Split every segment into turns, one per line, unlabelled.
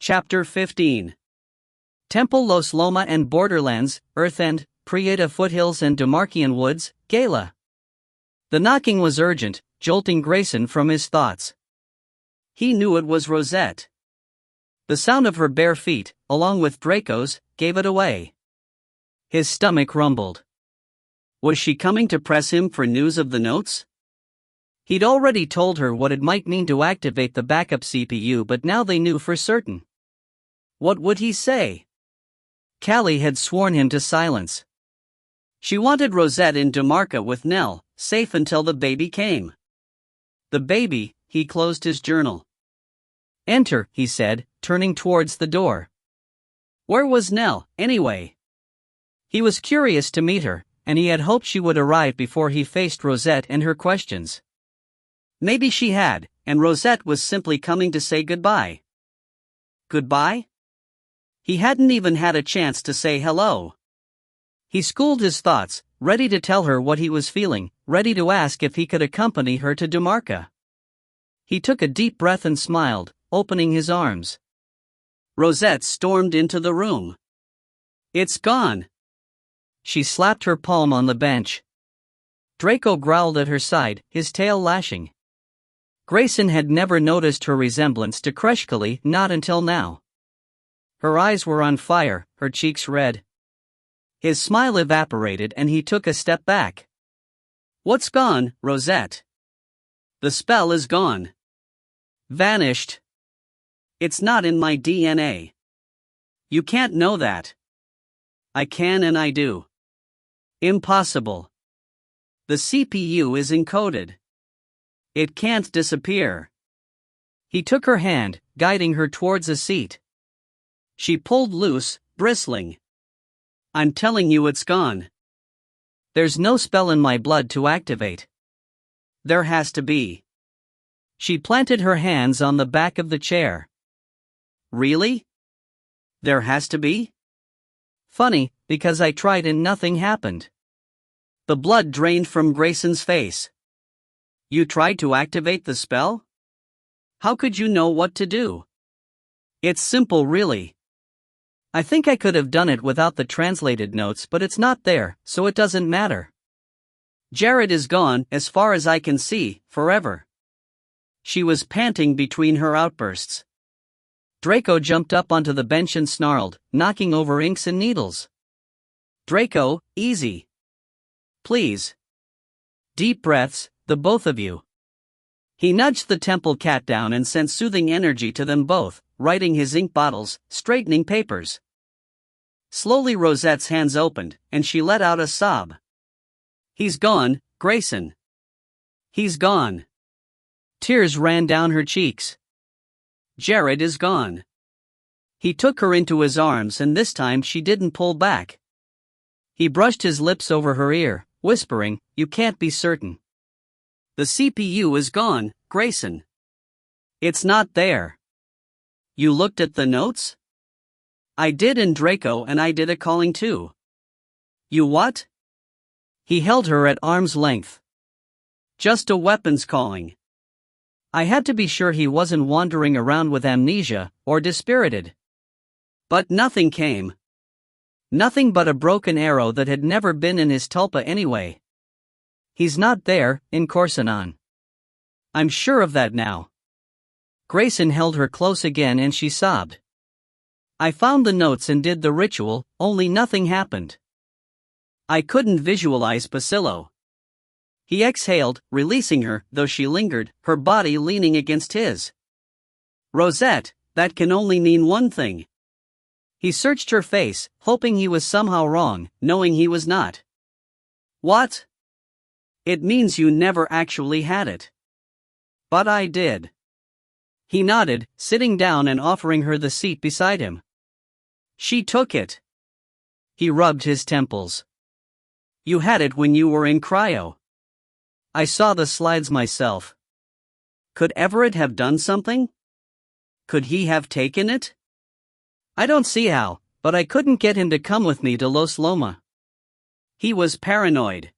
Chapter 15. Temple Los Loma and Borderlands, Earth End, Prieta Foothills and Demarchian Woods, Gala. The knocking was urgent, jolting Grayson from his thoughts. He knew it was Rosette. The sound of her bare feet, along with Draco's, gave it away. His stomach rumbled. Was she coming to press him for news of the notes? He'd already told her what it might mean to activate the backup CPU, but now they knew for certain. What would he say? Callie had sworn him to silence. She wanted Rosette in Demarca with Nell, safe until the baby came. The baby, he closed his journal. Enter, he said, turning towards the door. Where was Nell, anyway? He was curious to meet her, and he had hoped she would arrive before he faced Rosette and her questions. Maybe she had, and Rosette was simply coming to say goodbye. Goodbye? He hadn't even had a chance to say hello. He schooled his thoughts, ready to tell her what he was feeling, ready to ask if he could accompany her to Demarca. He took a deep breath and smiled, opening his arms. Rosette stormed into the room. It's gone. She slapped her palm on the bench. Draco growled at her side, his tail lashing. Grayson had never noticed her resemblance to Kreshkali, not until now. Her eyes were on fire, her cheeks red. His smile evaporated and he took a step back. What's gone, Rosette? The spell is gone. Vanished. It's not in my DNA. You can't know that. I can and I do. Impossible. The CPU is encoded. It can't disappear. He took her hand, guiding her towards a seat. She pulled loose, bristling. I'm telling you it's gone. There's no spell in my blood to activate. There has to be. She planted her hands on the back of the chair. Really? There has to be? Funny, because I tried and nothing happened. The blood drained from Grayson's face. You tried to activate the spell? How could you know what to do? It's simple, really. I think I could have done it without the translated notes, but it's not there, so it doesn't matter. Jared is gone, as far as I can see, forever. She was panting between her outbursts. Draco jumped up onto the bench and snarled, knocking over inks and needles. Draco, easy. Please. Deep breaths, the both of you. He nudged the temple cat down and sent soothing energy to them both, righting his ink bottles, straightening papers. Slowly Rosette's hands opened, and she let out a sob. He's gone, Grayson. He's gone. Tears ran down her cheeks. Jared is gone. He took her into his arms and this time she didn't pull back. He brushed his lips over her ear, whispering, You can't be certain. The CPU is gone, Grayson. It's not there. You looked at the notes? I did, and Draco and I did a calling too. You what? He held her at arm's length. Just a weapons calling. I had to be sure he wasn't wandering around with amnesia, or dispirited. But nothing came. Nothing but a broken arrow that had never been in his tulpa anyway. He's not there, in Corsonon. I'm sure of that now. Grayson held her close again and she sobbed. I found the notes and did the ritual, only nothing happened. I couldn't visualize Bacillo. He exhaled, releasing her, though she lingered, her body leaning against his. Rosette, that can only mean one thing. He searched her face, hoping he was somehow wrong, knowing he was not. What? It means you never actually had it. But I did. He nodded, sitting down and offering her the seat beside him. She took it. He rubbed his temples. You had it when you were in cryo. I saw the slides myself. Could Everett have done something? Could he have taken it? I don't see how, but I couldn't get him to come with me to Los Loma. He was paranoid.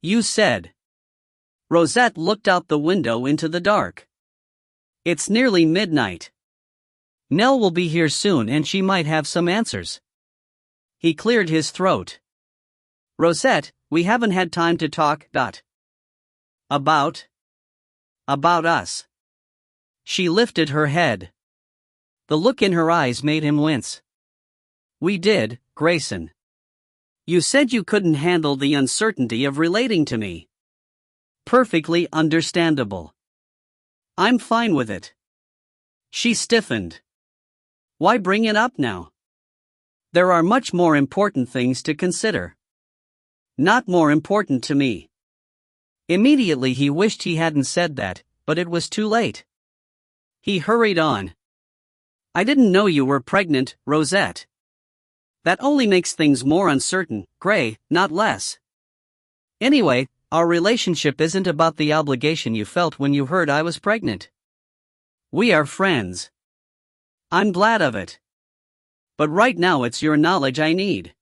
You said. Rosette looked out the window into the dark. It's nearly midnight. Nell will be here soon and she might have some answers. He cleared his throat. Rosette, we haven't had time to talk. About us. She lifted her head. The look in her eyes made him wince. We did, Grayson. You said you couldn't handle the uncertainty of relating to me. Perfectly understandable. I'm fine with it. She stiffened. Why bring it up now? There are much more important things to consider. Not more important to me. Immediately he wished he hadn't said that, but it was too late. He hurried on. I didn't know you were pregnant, Rosette. That only makes things more uncertain, Gray, not less. Anyway, our relationship isn't about the obligation you felt when you heard I was pregnant. We are friends. I'm glad of it. But right now it's your knowledge I need.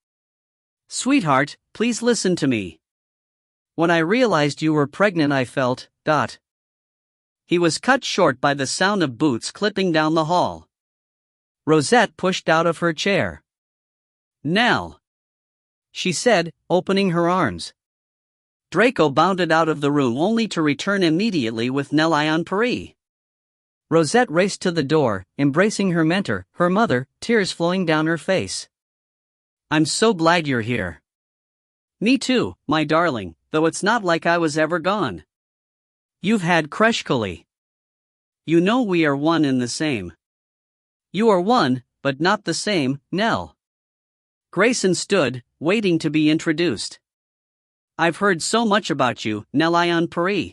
Sweetheart, please listen to me. When I realized you were pregnant I felt. He was cut short by the sound of boots clipping down the hall. Rosette pushed out of her chair. Nell, she said, opening her arms. Draco bounded out of the room only to return immediately with Nell Paris. Rosette raced to the door, embracing her mentor, her mother, tears flowing down her face. I'm so glad you're here. Me too, my darling, though it's not like I was ever gone. You've had Kreshkali. You know we are one and the same. You are one, but not the same, Nell. Grayson stood, waiting to be introduced. I've heard so much about you, Nell Paris.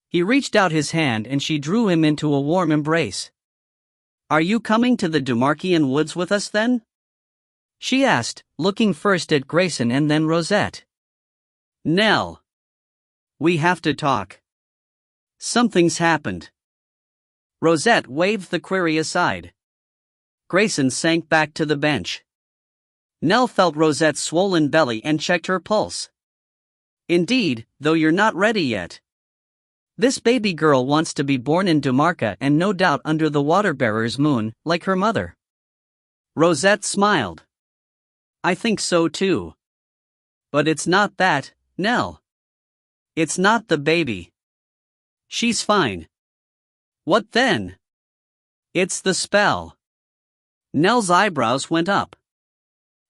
He reached out his hand and she drew him into a warm embrace. Are you coming to the Dumarkian woods with us then? She asked, looking first at Grayson and then Rosette. Nell. We have to talk. Something's happened. Rosette waved the query aside. Grayson sank back to the bench. Nell felt Rosette's swollen belly and checked her pulse. Indeed, though you're not ready yet. This baby girl wants to be born in Dumarca and no doubt under the water-bearer's moon, like her mother. Rosette smiled. I think so too. But it's not that, Nell. It's not the baby. She's fine. What then? It's the spell. Nell's eyebrows went up.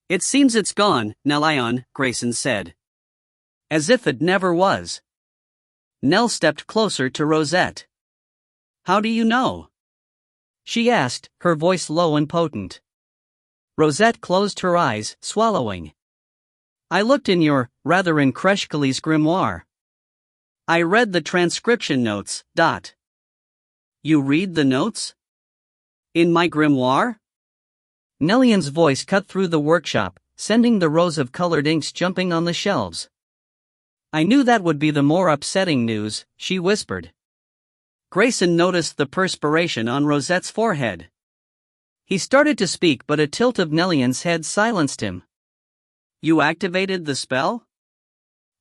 It seems it's gone, Nell, Grayson said. As if it never was. Nell stepped closer to Rosette. How do you know? She asked, her voice low and potent. Rosette closed her eyes, swallowing. I looked in Kreshkali's grimoire. I read the transcription notes. You read the notes? In my grimoire? Nellian's voice cut through the workshop, sending the rows of colored inks jumping on the shelves. I knew that would be the more upsetting news, she whispered. Grayson noticed the perspiration on Rosette's forehead. He started to speak but a tilt of Nellian's head silenced him. You activated the spell?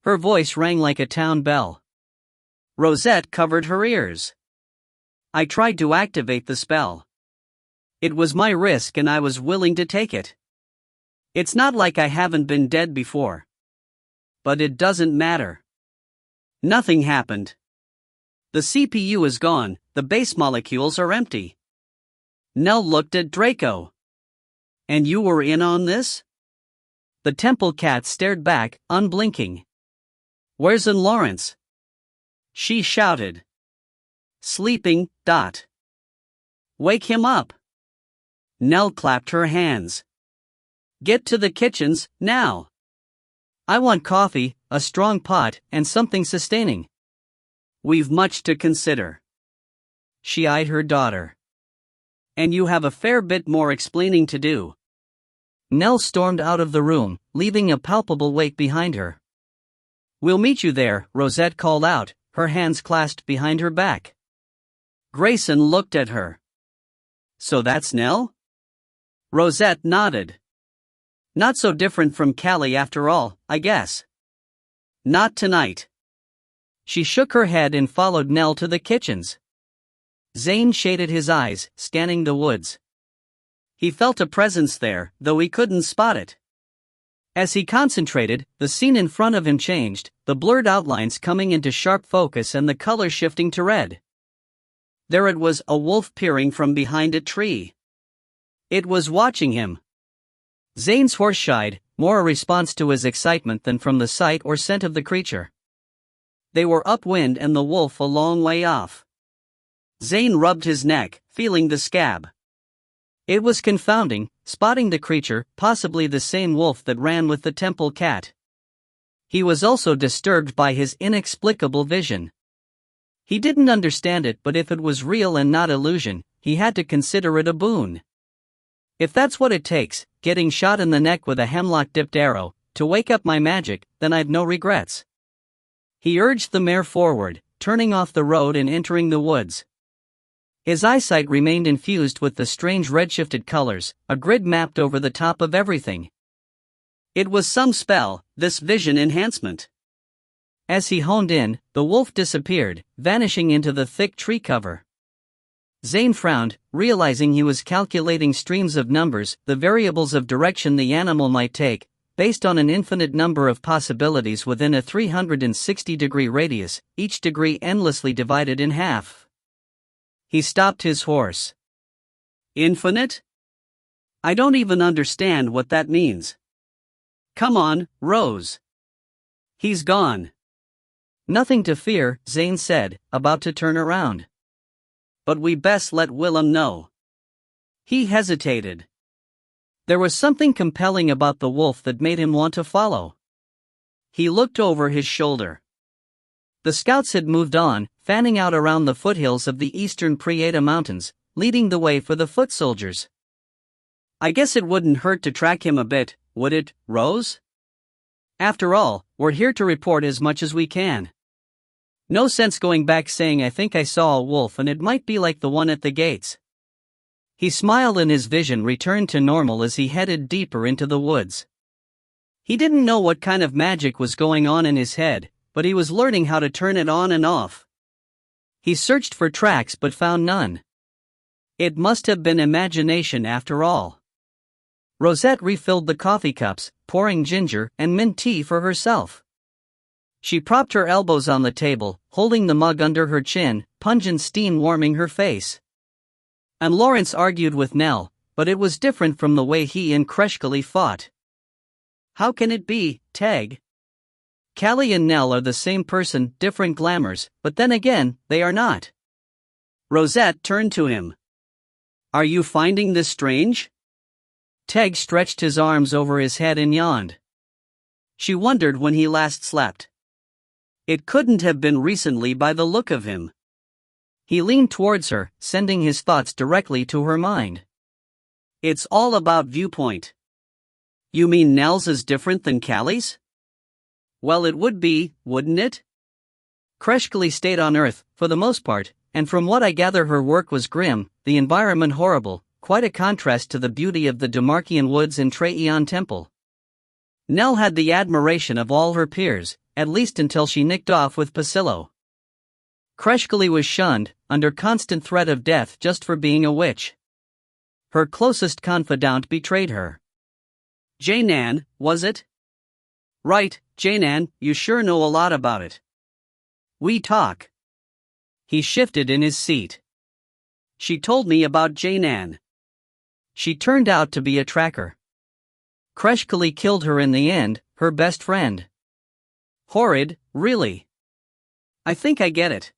Her voice rang like a town bell. Rosette covered her ears. I tried to activate the spell. It was my risk and I was willing to take it. It's not like I haven't been dead before. But it doesn't matter. Nothing happened. The CPU is gone, the base molecules are empty. Nell looked at Draco. And you were in on this? The temple cat stared back, unblinking. Where's Lawrence? She shouted. Sleeping. Wake him up. Nell clapped her hands. Get to the kitchens, now. I want coffee, a strong pot, and something sustaining. We've much to consider. She eyed her daughter. And you have a fair bit more explaining to do. Nell stormed out of the room, leaving a palpable wake behind her. We'll meet you there, Rosette called out, her hands clasped behind her back. Grayson looked at her. So that's Nell? Rosette nodded. Not so different from Callie after all, I guess. Not tonight. She shook her head and followed Nell to the kitchens. Zane shaded his eyes, scanning the woods. He felt a presence there, though he couldn't spot it. As he concentrated, the scene in front of him changed, the blurred outlines coming into sharp focus and the color shifting to red. There it was, a wolf peering from behind a tree. It was watching him. Zane's horse shied, more a response to his excitement than from the sight or scent of the creature. They were upwind and the wolf a long way off. Zane rubbed his neck, feeling the scab. It was confounding, spotting the creature, possibly the same wolf that ran with the temple cat. He was also disturbed by his inexplicable vision. He didn't understand it, but if it was real and not illusion, he had to consider it a boon. If that's what it takes, getting shot in the neck with a hemlock-dipped arrow, to wake up my magic, then I've no regrets. He urged the mare forward, turning off the road and entering the woods. His eyesight remained infused with the strange redshifted colors, a grid mapped over the top of everything. It was some spell, this vision enhancement. As he honed in, the wolf disappeared, vanishing into the thick tree cover. Zane frowned, realizing he was calculating streams of numbers, the variables of direction the animal might take, based on an infinite number of possibilities within a 360-degree radius, each degree endlessly divided in half. He stopped his horse. Infinite? I don't even understand what that means. Come on, Rose. He's gone. Nothing to fear, Zane said, about to turn around. But we best let Willem know. He hesitated. There was something compelling about the wolf that made him want to follow. He looked over his shoulder. The scouts had moved on, fanning out around the foothills of the eastern Prieta Mountains, leading the way for the foot soldiers. I guess it wouldn't hurt to track him a bit, would it, Rose? After all, we're here to report as much as we can. No sense going back saying I think I saw a wolf and it might be like the one at the gates. He smiled and his vision returned to normal as he headed deeper into the woods. He didn't know what kind of magic was going on in his head, but he was learning how to turn it on and off. He searched for tracks but found none. It must have been imagination after all. Rosette refilled the coffee cups, pouring ginger and mint tea for herself. She propped her elbows on the table, holding the mug under her chin, pungent steam warming her face. And Lawrence argued with Nell, but it was different from the way he and Kreshkali fought. How can it be, Teg? Callie and Nell are the same person, different glamours, but then again, they are not. Rosette turned to him. Are you finding this strange? Teg stretched his arms over his head and yawned. She wondered when he last slept. It couldn't have been recently by the look of him. He leaned towards her, sending his thoughts directly to her mind. It's all about viewpoint. You mean Nell's is different than Callie's? Well, it would be, wouldn't it? Kreshkali stayed on Earth, for the most part, and from what I gather her work was grim, the environment horrible, quite a contrast to the beauty of the Demarchian woods and Traeon Temple. Nell had the admiration of all her peers, at least until she nicked off with Pasillo. Kreshkali was shunned, under constant threat of death just for being a witch. Her closest confidant betrayed her. Jainan, was it? Right, Jainan, you sure know a lot about it. We talk. He shifted in his seat. She told me about Jainan. She turned out to be a tracker. Kreshkali killed her in the end, her best friend. Horrid, really. I think I get it.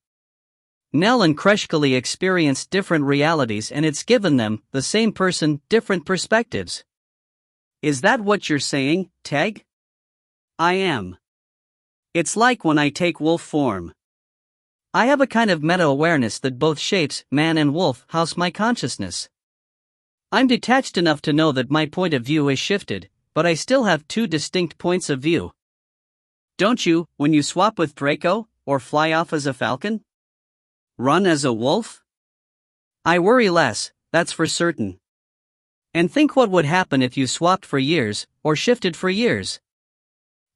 Nell and Kreshkali experienced different realities and it's given them, the same person, different perspectives. Is that what you're saying, Teg? I am. It's like when I take wolf form. I have a kind of meta-awareness that both shapes, man and wolf, house my consciousness. I'm detached enough to know that my point of view is shifted, but I still have two distinct points of view. Don't you, when you swap with Draco, or fly off as a falcon? Run as a wolf? I worry less, that's for certain. And think what would happen if you swapped for years, or shifted for years.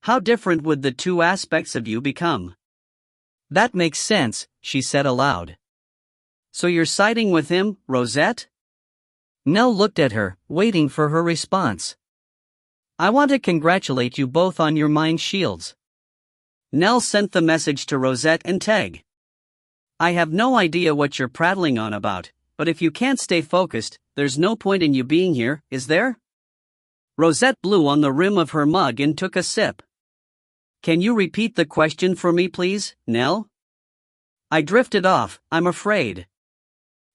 How different would the two aspects of you become? That makes sense, she said aloud. So you're siding with him, Rosette? Nell looked at her, waiting for her response. I want to congratulate you both on your mind shields. Nell sent the message to Rosette and Teg. I have no idea what you're prattling on about, but if you can't stay focused, there's no point in you being here, is there? Rosette blew on the rim of her mug and took a sip. Can you repeat the question for me, please, Nell? I drifted off, I'm afraid.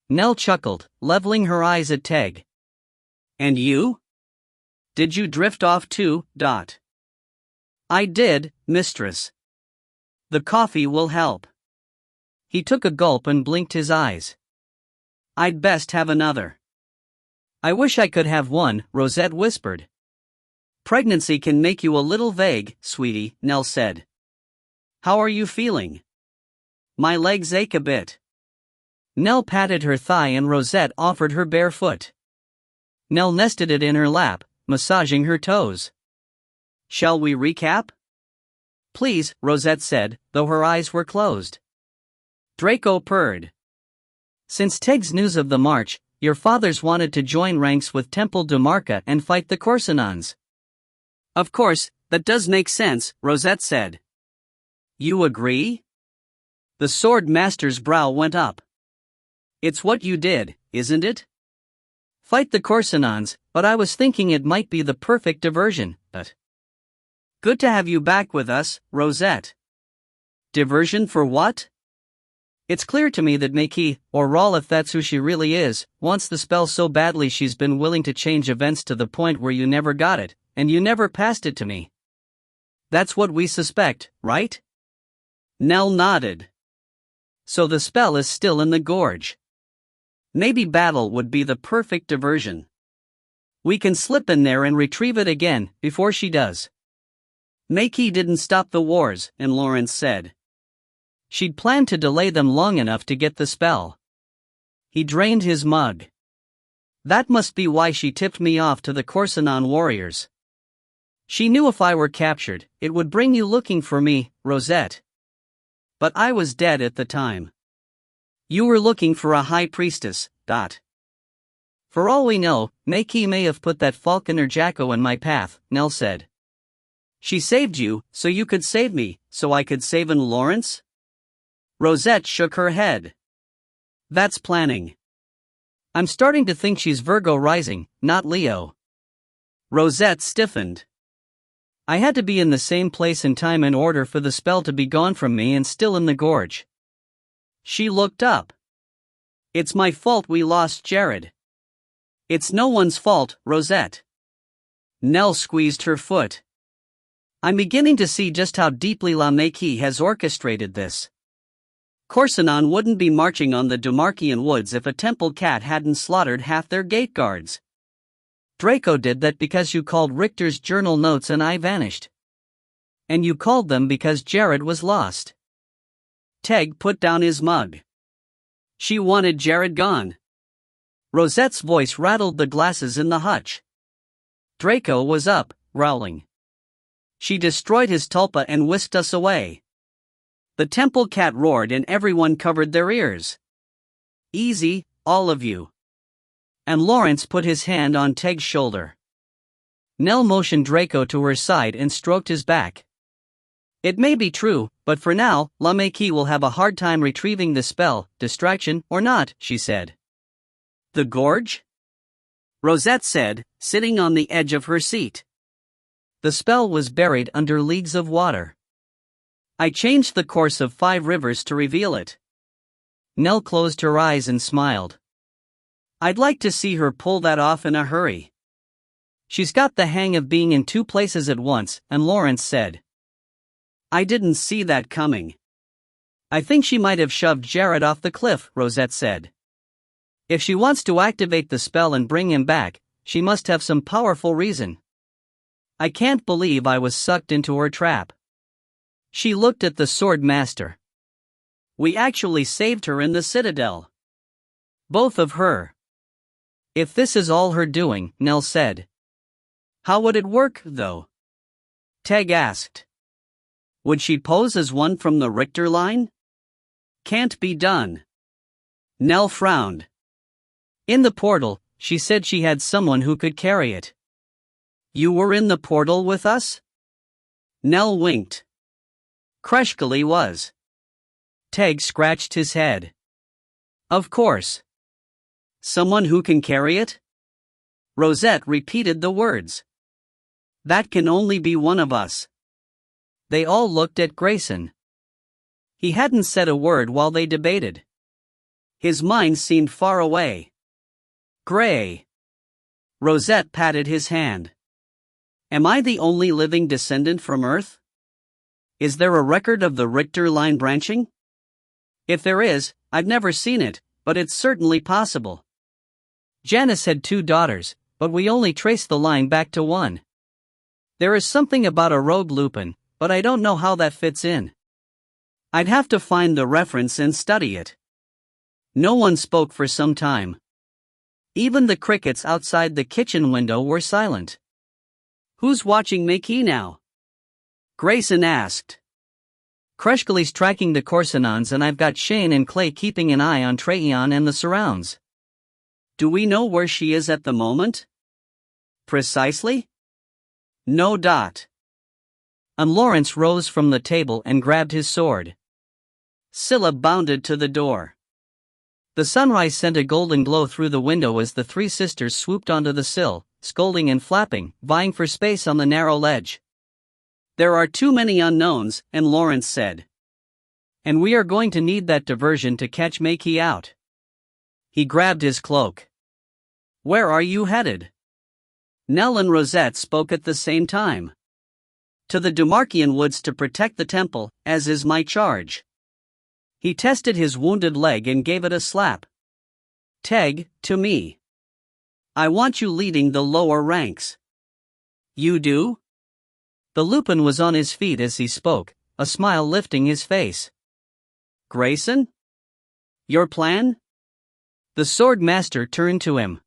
Nell chuckled, leveling her eyes at Teg. And you? Did you drift off too, Dot? I did, mistress. The coffee will help. He took a gulp and blinked his eyes. I'd best have another. I wish I could have one, Rosette whispered. Pregnancy can make you a little vague, sweetie, Nell said. How are you feeling? My legs ache a bit. Nell patted her thigh and Rosette offered her bare foot. Nell nested it in her lap, massaging her toes. Shall we recap? Please, Rosette said, though her eyes were closed. Draco purred. Since Teg's news of the march, your fathers wanted to join ranks with Temple Dumarca and fight the Corsinons. Of course, that does make sense, Rosette said. You agree? The sword master's brow went up. It's what you did, isn't it? Fight the Corsinons, but I was thinking it might be the perfect diversion, but... Good to have you back with us, Rosette. Diversion for what? It's clear to me that Maki, or Rawl if that's who she really is, wants the spell so badly she's been willing to change events to the point where you never got it, and you never passed it to me. That's what we suspect, right? Nell nodded. So the spell is still in the gorge. Maybe battle would be the perfect diversion. We can slip in there and retrieve it again, before she does. Maki didn't stop the wars, and Lawrence said. She'd planned to delay them long enough to get the spell. He drained his mug. That must be why she tipped me off to the Corsinon warriors. She knew if I were captured, it would bring you looking for me, Rosette. But I was dead at the time. You were looking for a high priestess, Dot. For all we know, Maki may have put that falconer Jacko in my path, Nell said. She saved you, so you could save me, so I could save Lawrence? Rosette shook her head. That's planning. I'm starting to think she's Virgo rising, not Leo. Rosette stiffened. I had to be in the same place and time in order for the spell to be gone from me and still in the gorge. She looked up. It's my fault we lost Jared. It's no one's fault, Rosette. Nell squeezed her foot. I'm beginning to see just how deeply La Maki has orchestrated this. Corsinon wouldn't be marching on the Dumarcian woods if a temple cat hadn't slaughtered half their gate guards. Draco did that because you called Richter's journal notes and I vanished. And you called them because Jared was lost. Teg put down his mug. She wanted Jared gone. Rosette's voice rattled the glasses in the hutch. Draco was up, growling. She destroyed his tulpa and whisked us away. The temple cat roared and everyone covered their ears. Easy, all of you. And Lawrence put his hand on Teg's shoulder. Nell motioned Draco to her side and stroked his back. It may be true, but for now, La Maki will have a hard time retrieving the spell, distraction or not, she said. The gorge? Rosette said, sitting on the edge of her seat. The spell was buried under leagues of water. I changed the course of 5 rivers to reveal it. Nell closed her eyes and smiled. I'd like to see her pull that off in a hurry. She's got the hang of being in 2 places at once, and Lawrence said. I didn't see that coming. I think she might have shoved Jared off the cliff, Rosette said. If she wants to activate the spell and bring him back, she must have some powerful reason. I can't believe I was sucked into her trap. She looked at the sword master. We actually saved her in the citadel. Both of her. If this is all her doing, Nell said. How would it work, though? Teg asked. Would she pose as one from the Richter line? Can't be done. Nell frowned. In the portal, she said she had someone who could carry it. You were in the portal with us? Nell winked. Kreshkali was. Teg scratched his head. Of course. Someone who can carry it? Rosette repeated the words. That can only be one of us. They all looked at Grayson. He hadn't said a word while they debated. His mind seemed far away. Gray. Rosette patted his hand. Am I the only living descendant from Earth? Is there a record of the Richter line branching? If there is, I've never seen it, but it's certainly possible. Janice had 2 daughters, but we only trace the line back to 1. There is something about a rogue Lupin, but I don't know how that fits in. I'd have to find the reference and study it. No one spoke for some time. Even the crickets outside the kitchen window were silent. Who's watching Makee now? Grayson asked. Kreshkali's tracking the Corsinons and I've got Shane and Clay keeping an eye on Treyon and the surrounds. Do we know where she is at the moment? Precisely? No. And Lawrence rose from the table and grabbed his sword. Scylla bounded to the door. The sunrise sent a golden glow through the window as the 3 sisters swooped onto the sill, scolding and flapping, vying for space on the narrow ledge. There are too many unknowns, and Lawrence said. And we are going to need that diversion to catch Makee out. He grabbed his cloak. Where are you headed? Nell and Rosette spoke at the same time. To the Dumarkian woods to protect the temple, as is my charge. He tested his wounded leg and gave it a slap. Teg, to me. I want you leading the lower ranks. You do? The Lupin was on his feet as he spoke, a smile lifting his face. Grayson? Your plan? The sword master turned to him.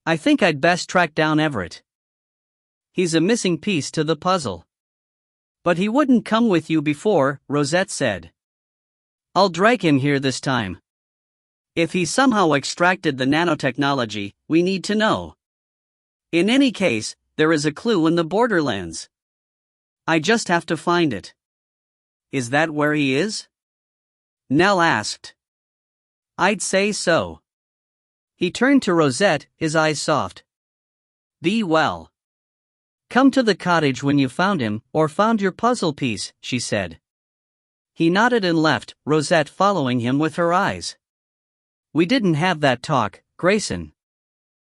I think I'd best track down Everett. He's a missing piece to the puzzle. But he wouldn't come with you before, Rosette said. I'll drag him here this time. If he somehow extracted the nanotechnology, we need to know. In any case, there is a clue in the borderlands. I just have to find it. Is that where he is? Nell asked. I'd say so. He turned to Rosette, his eyes soft. Be well. Come to the cottage when you found him, or found your puzzle piece, she said. He nodded and left, Rosette following him with her eyes. We didn't have that talk, Grayson.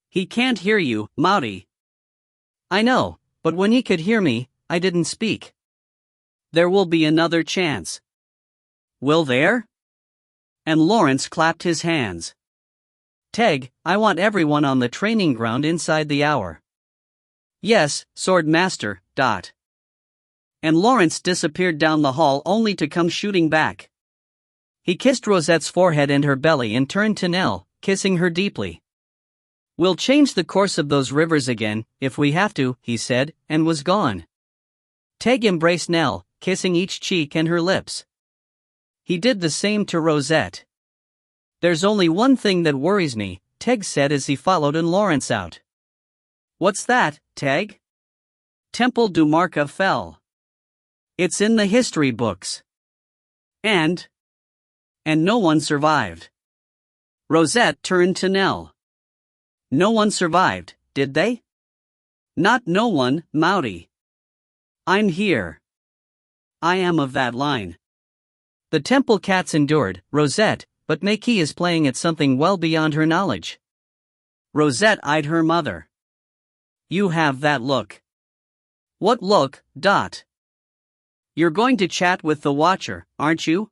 He can't hear you, Maury. I know, but when he could hear me, I didn't speak. There will be another chance. Will there? And Lawrence clapped his hands. Teg, I want everyone on the training ground inside the hour. Yes, Sword Master. And Lawrence disappeared down the hall only to come shooting back. He kissed Rosette's forehead and her belly and turned to Nell, kissing her deeply. We'll change the course of those rivers again, if we have to, he said, and was gone. Teg embraced Nell, kissing each cheek and her lips. He did the same to Rosette. There's only one thing that worries me, Teg said as he followed in Lawrence out. What's that, Teg? Temple Dumarca fell. It's in the history books. And no one survived. Rosette turned to Nell. No one survived, did they? Not no one, Maury. I'm here. I am of that line. The temple cats endured, Rosette, but Makee is playing at something well beyond her knowledge. Rosette eyed her mother. You have that look. What look, Dot? You're going to chat with the Watcher, aren't you?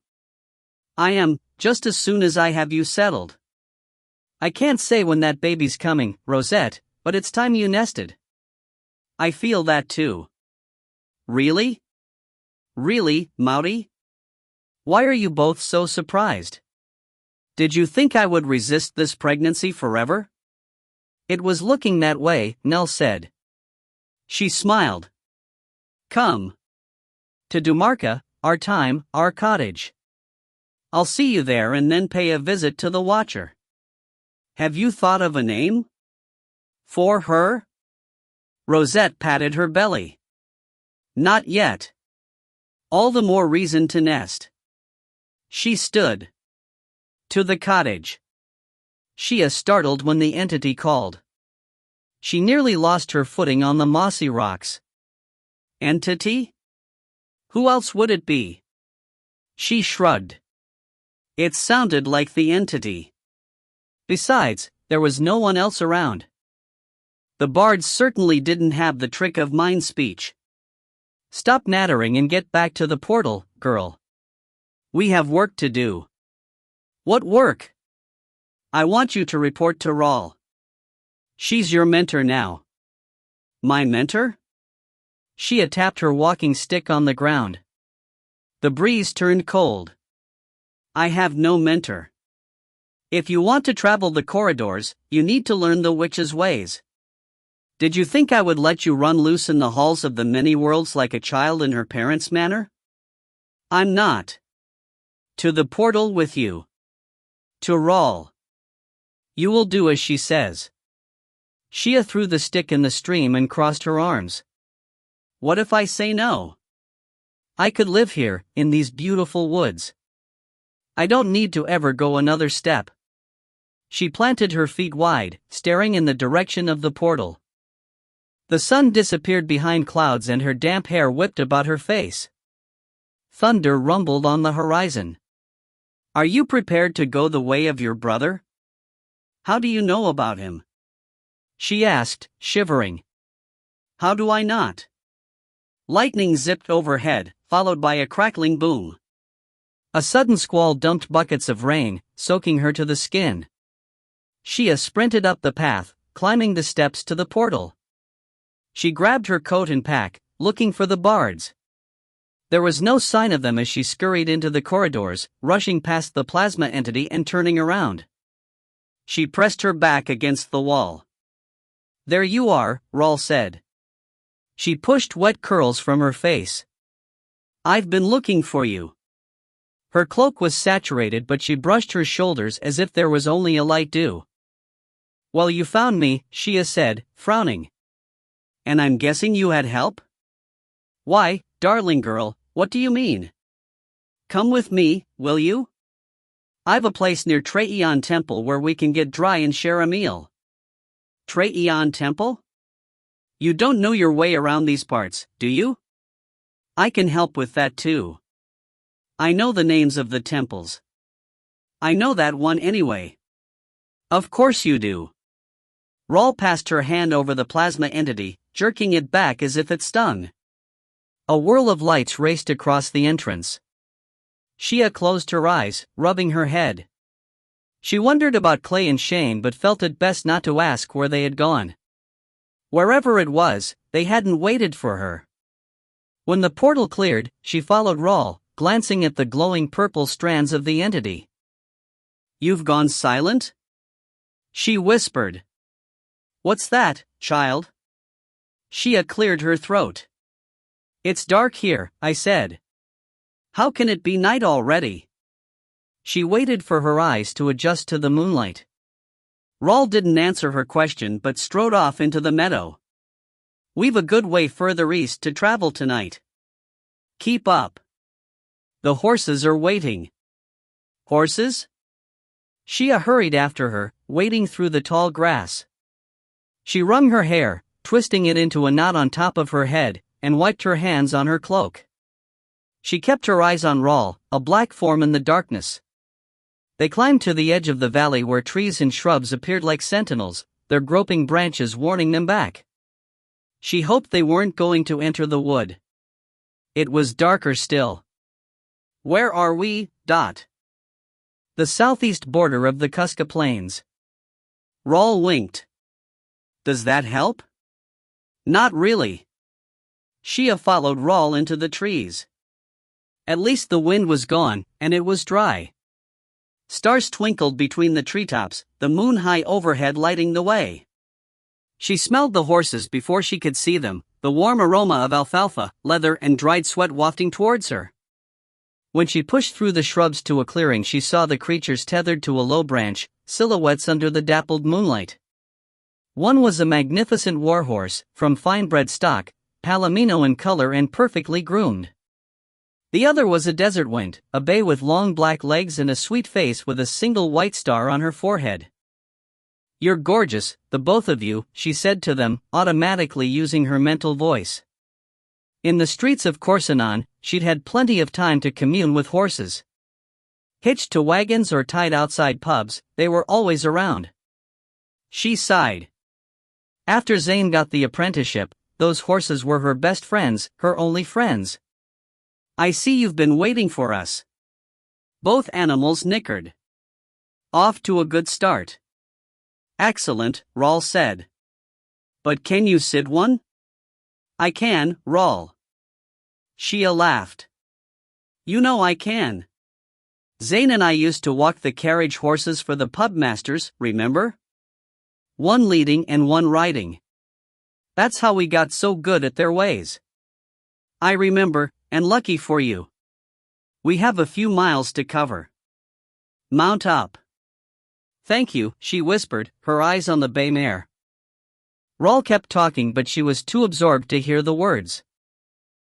I am, just as soon as I have you settled. I can't say when that baby's coming, Rosette, but it's time you nested. I feel that too. Really? Really, Maury? Why are you both so surprised? Did you think I would resist this pregnancy forever? It was looking that way, Nell said. She smiled. Come. To Dumarca, our time, our cottage. I'll see you there and then pay a visit to the Watcher. Have you thought of a name? For her? Rosette patted her belly. Not yet. All the more reason to nest. She stood. To the cottage. Shia startled when the entity called. She nearly lost her footing on the mossy rocks. Entity? Who else would it be? She shrugged. It sounded like the entity. Besides, there was no one else around. The bards certainly didn't have the trick of mind speech. Stop nattering and get back to the portal, girl. We have work to do. What work? I want you to report to Rawl. She's your mentor now. My mentor? Shia tapped her walking stick on the ground. The breeze turned cold. I have no mentor. If you want to travel the corridors, you need to learn the witch's ways. Did you think I would let you run loose in the halls of the many worlds like a child in her parents' manor? I'm not. To the portal with you. To Rawl. You will do as she says. Shia threw the stick in the stream and crossed her arms. What if I say no? I could live here, in these beautiful woods. I don't need to ever go another step. She planted her feet wide, staring in the direction of the portal. The sun disappeared behind clouds and her damp hair whipped about her face. Thunder rumbled on the horizon. Are you prepared to go the way of your brother? How do you know about him? She asked, shivering. How do I not? Lightning zipped overhead, followed by a crackling boom. A sudden squall dumped buckets of rain, soaking her to the skin. Shia sprinted up the path, climbing the steps to the portal. She grabbed her coat and pack, looking for the bards. There was no sign of them as she scurried into the corridors, rushing past the plasma entity and turning around. She pressed her back against the wall. There you are, Rawl said. She pushed wet curls from her face. I've been looking for you. Her cloak was saturated, but she brushed her shoulders as if there was only a light dew. Well, you found me, Shia said, frowning. And I'm guessing you had help? Why, darling girl, what do you mean? Come with me, will you? I've a place near Treeon Temple where we can get dry and share a meal. Treeon Temple? You don't know your way around these parts, do you? I can help with that too. I know the names of the temples. I know that one anyway. Of course you do. Rawl passed her hand over the plasma entity, jerking it back as if it stung. A whirl of lights raced across the entrance. Shia closed her eyes, rubbing her head. She wondered about Clay and Shane but felt it best not to ask where they had gone. Wherever it was, they hadn't waited for her. When the portal cleared, she followed Rawl, glancing at the glowing purple strands of the entity. You've gone silent? She whispered. What's that, child? Shia cleared her throat. It's dark here, I said. How can it be night already? She waited for her eyes to adjust to the moonlight. Rawl didn't answer her question but strode off into the meadow. We've a good way further east to travel tonight. Keep up. The horses are waiting. Horses? Shia hurried after her, wading through the tall grass. She wrung her hair, twisting it into a knot on top of her head, and wiped her hands on her cloak. She kept her eyes on Rawl, a black form in the darkness. They climbed to the edge of the valley where trees and shrubs appeared like sentinels, their groping branches warning them back. She hoped they weren't going to enter the wood. It was darker still. Where are we? The southeast border of the Kuska Plains. Rawl winked. Does that help? Not really. Shia followed Rawl into the trees. At least the wind was gone, and it was dry. Stars twinkled between the treetops, the moon high overhead lighting the way. She smelled the horses before she could see them, the warm aroma of alfalfa, leather, and dried sweat wafting towards her. When she pushed through the shrubs to a clearing, she saw the creatures tethered to a low branch, silhouettes under the dappled moonlight. One was a magnificent warhorse, from fine-bred stock, palomino in color and perfectly groomed. The other was a desert wind, a bay with long black legs and a sweet face with a single white star on her forehead. "You're gorgeous, the both of you," she said to them, automatically using her mental voice. In the streets of Korsanon, she'd had plenty of time to commune with horses. Hitched to wagons or tied outside pubs, they were always around. She sighed. After Zane got the apprenticeship, those horses were her best friends, her only friends. "I see you've been waiting for us." Both animals nickered. "Off to a good start." "Excellent," Rawl said. "But can you sit one?" "I can, Rawl." Shia laughed. "You know I can. Zane and I used to walk the carriage horses for the pubmasters, remember? One leading and one riding. That's how we got so good at their ways." "I remember, and lucky for you. We have a few miles to cover. Mount up." "Thank you," she whispered, her eyes on the bay mare. Rawl kept talking, but she was too absorbed to hear the words.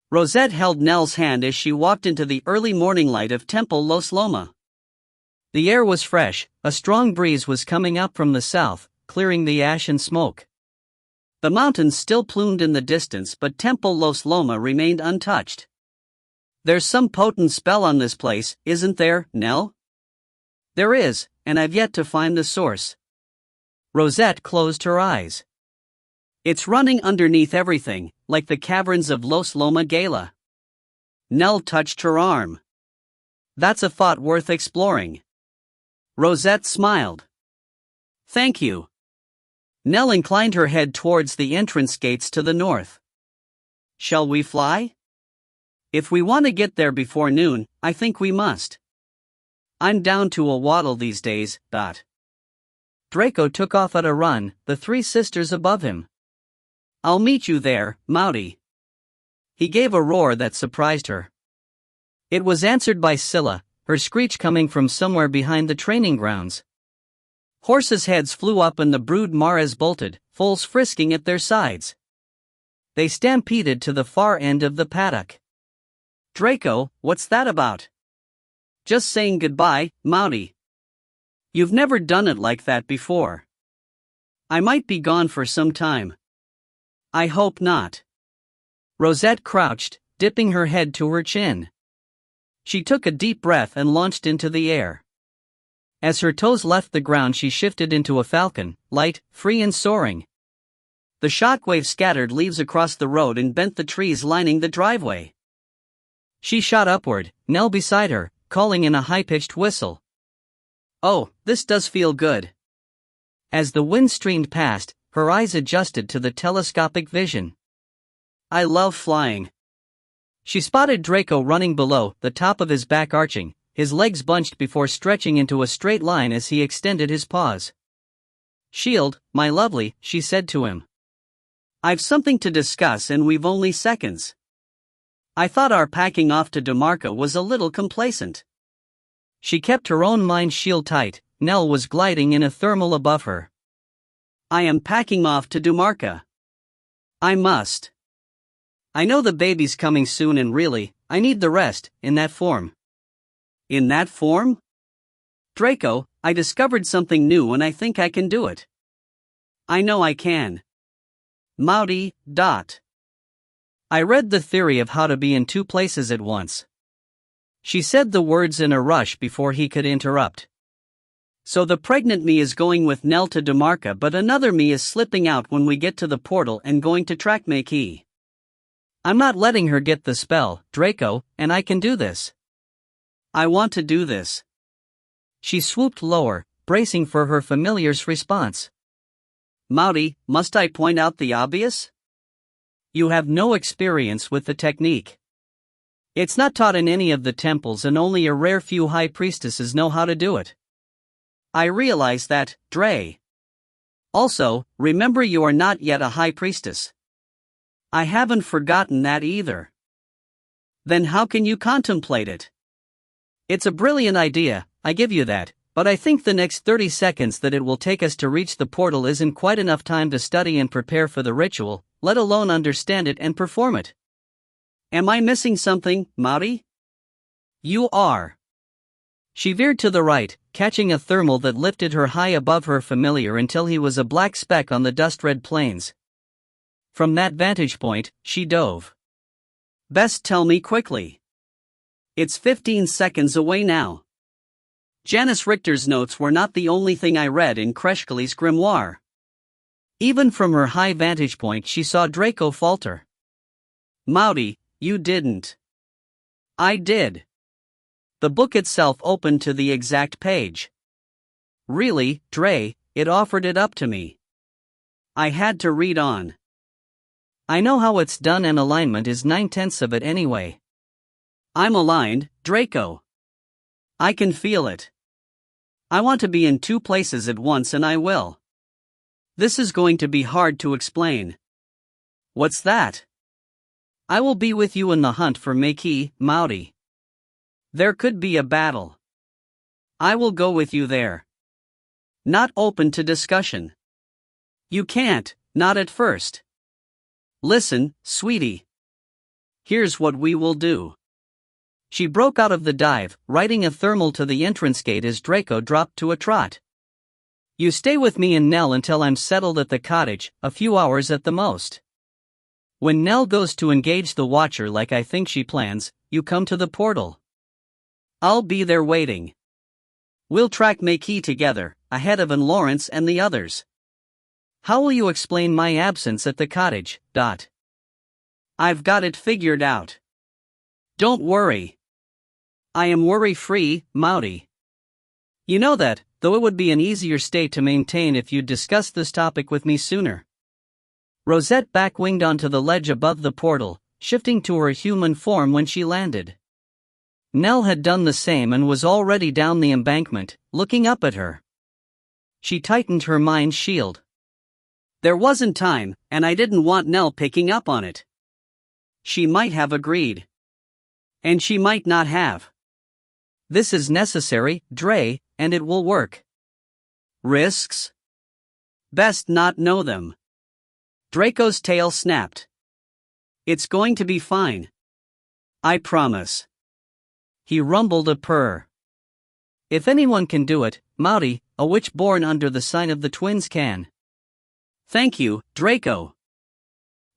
Rosette held Nell's hand as she walked into the early morning light of Temple Los Loma. The air was fresh, a strong breeze was coming up from the south, clearing the ash and smoke. The mountains still plumed in the distance, but Temple Los Loma remained untouched. "There's some potent spell on this place, isn't there, Nell?" "There is, and I've yet to find the source." Rosette closed her eyes. "It's running underneath everything, like the caverns of Los Loma Gala." Nell touched her arm. "That's a thought worth exploring." Rosette smiled. "Thank you." Nell inclined her head towards the entrance gates to the north. "Shall we fly?" "If we want to get there before noon, I think we must. I'm down to a waddle these days, Dot." Draco took off at a run, the three sisters above him. "I'll meet you there, Mouty." He gave a roar that surprised her. It was answered by Scylla, her screech coming from somewhere behind the training grounds. Horses' heads flew up and the brood mares bolted, foals frisking at their sides. They stampeded to the far end of the paddock. "Draco, what's that about?" "Just saying goodbye, Mouty. You've never done it like that before." "I might be gone for some time." "I hope not." Rosette crouched, dipping her head to her chin. She took a deep breath and launched into the air. As her toes left the ground, she shifted into a falcon, light, free and soaring. The shockwave scattered leaves across the road and bent the trees lining the driveway. She shot upward, Nell beside her, calling in a high-pitched whistle. "Oh, this does feel good." As the wind streamed past, her eyes adjusted to the telescopic vision. "I love flying." She spotted Draco running below, the top of his back arching, his legs bunched before stretching into a straight line as he extended his paws. "Shield, my lovely," she said to him. "I've something to discuss and we've only seconds. I thought our packing off to Demarca was a little complacent." She kept her own mind shield tight. Nell was gliding in a thermal above her. "I am packing off to Demarca. I must. I know the baby's coming soon and really, I need the rest, in that form." "In that form?" "Draco, I discovered something new and I think I can do it." "I know I can." Mouty, Dot. "I read the theory of how to be in two places at once." She said the words in a rush before he could interrupt. "So the pregnant me is going with Nell to Demarca, but another me is slipping out when we get to the portal and going to Trackmakee. I'm not letting her get the spell, Draco, and I can do this. I want to do this." She swooped lower, bracing for her familiar's response. "Mouty, must I point out the obvious? You have no experience with the technique. It's not taught in any of the temples and only a rare few high priestesses know how to do it." "I realize that, Dre. Also, remember you are not yet a high priestess." "I haven't forgotten that either." "Then how can you contemplate it?" "It's a brilliant idea, I give you that, But I think the next 30 seconds that it will take us to reach the portal isn't quite enough time to study and prepare for the ritual, let alone understand it and perform it. Am I missing something, Maori? You are. She veered to the right, catching a thermal that lifted her high above her familiar until he was a black speck on the dust-red plains. From that vantage point, she dove. Best tell me quickly. It's 15 seconds away now. Janice Richter's notes were not the only thing I read in Kreshkali's grimoire. Even from her high vantage point she saw Draco falter. Maori, you didn't. I did. The book itself opened to the exact page. Really, Dre, it offered it up to me. I had to read on. I know how it's done and alignment is 9/10 of it anyway. I'm aligned, Draco. I can feel it. I want to be in two places at once and I will. This is going to be hard to explain. What's that? I will be with you in the hunt for Meiki, Maori. There could be a battle. I will go with you there. Not open to discussion. You can't, not at first. Listen, sweetie. Here's what we will do. She broke out of the dive, riding a thermal to the entrance gate as Draco dropped to a trot. You stay with me and Nell until I'm settled at the cottage, a few hours at the most. When Nell goes to engage the Watcher like I think she plans, you come to the portal. I'll be there waiting. We'll track Meiki together, ahead of Lawrence and the others. How will you explain my absence at the cottage, Dot? I've got it figured out. Don't worry. I am worry-free, Maori. You know that, though it would be an easier state to maintain if you'd discussed this topic with me sooner. Rosette back-winged onto the ledge above the portal, shifting to her human form when she landed. Nell had done the same and was already down the embankment, looking up at her. She tightened her mind shield. There wasn't time, and I didn't want Nell picking up on it. She might have agreed. And she might not have. This is necessary, Dre, and it will work. Risks? Best not know them. Draco's tail snapped. It's going to be fine. I promise. He rumbled a purr. If anyone can do it, Maori, a witch born under the sign of the twins can. Thank you, Draco.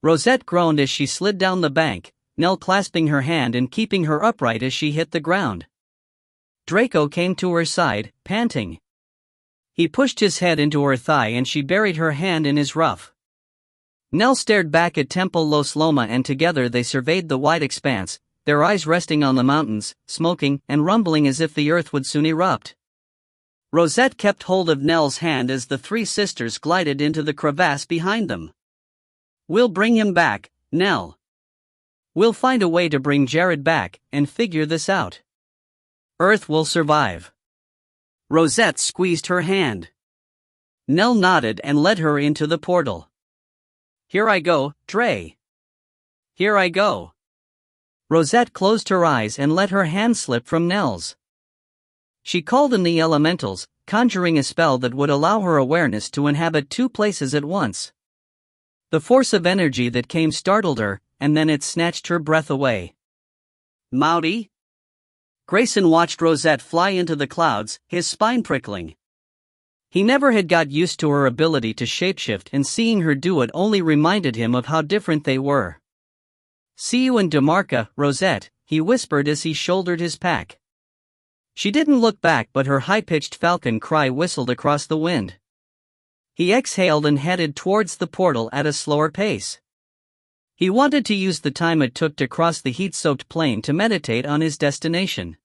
Rosette groaned as she slid down the bank, Nell clasping her hand and keeping her upright as she hit the ground. Draco came to her side, panting. He pushed his head into her thigh and she buried her hand in his ruff. Nell stared back at Temple Los Loma and together they surveyed the wide expanse, their eyes resting on the mountains, smoking and rumbling as if the earth would soon erupt. Rosette kept hold of Nell's hand as the three sisters glided into the crevasse behind them. We'll bring him back, Nell. We'll find a way to bring Jared back and figure this out. Earth will survive. Rosette squeezed her hand. Nell nodded and led her into the portal. Here I go, Dre. Here I go. Rosette closed her eyes and let her hand slip from Nell's. She called in the elementals, conjuring a spell that would allow her awareness to inhabit two places at once. The force of energy that came startled her, and then it snatched her breath away. Maori? Grayson watched Rosette fly into the clouds, his spine prickling. He never had got used to her ability to shapeshift, and seeing her do it only reminded him of how different they were. See you in Demarca, Rosette, he whispered as he shouldered his pack. She didn't look back, but her high-pitched falcon cry whistled across the wind. He exhaled and headed towards the portal at a slower pace. He wanted to use the time it took to cross the heat-soaked plain to meditate on his destination.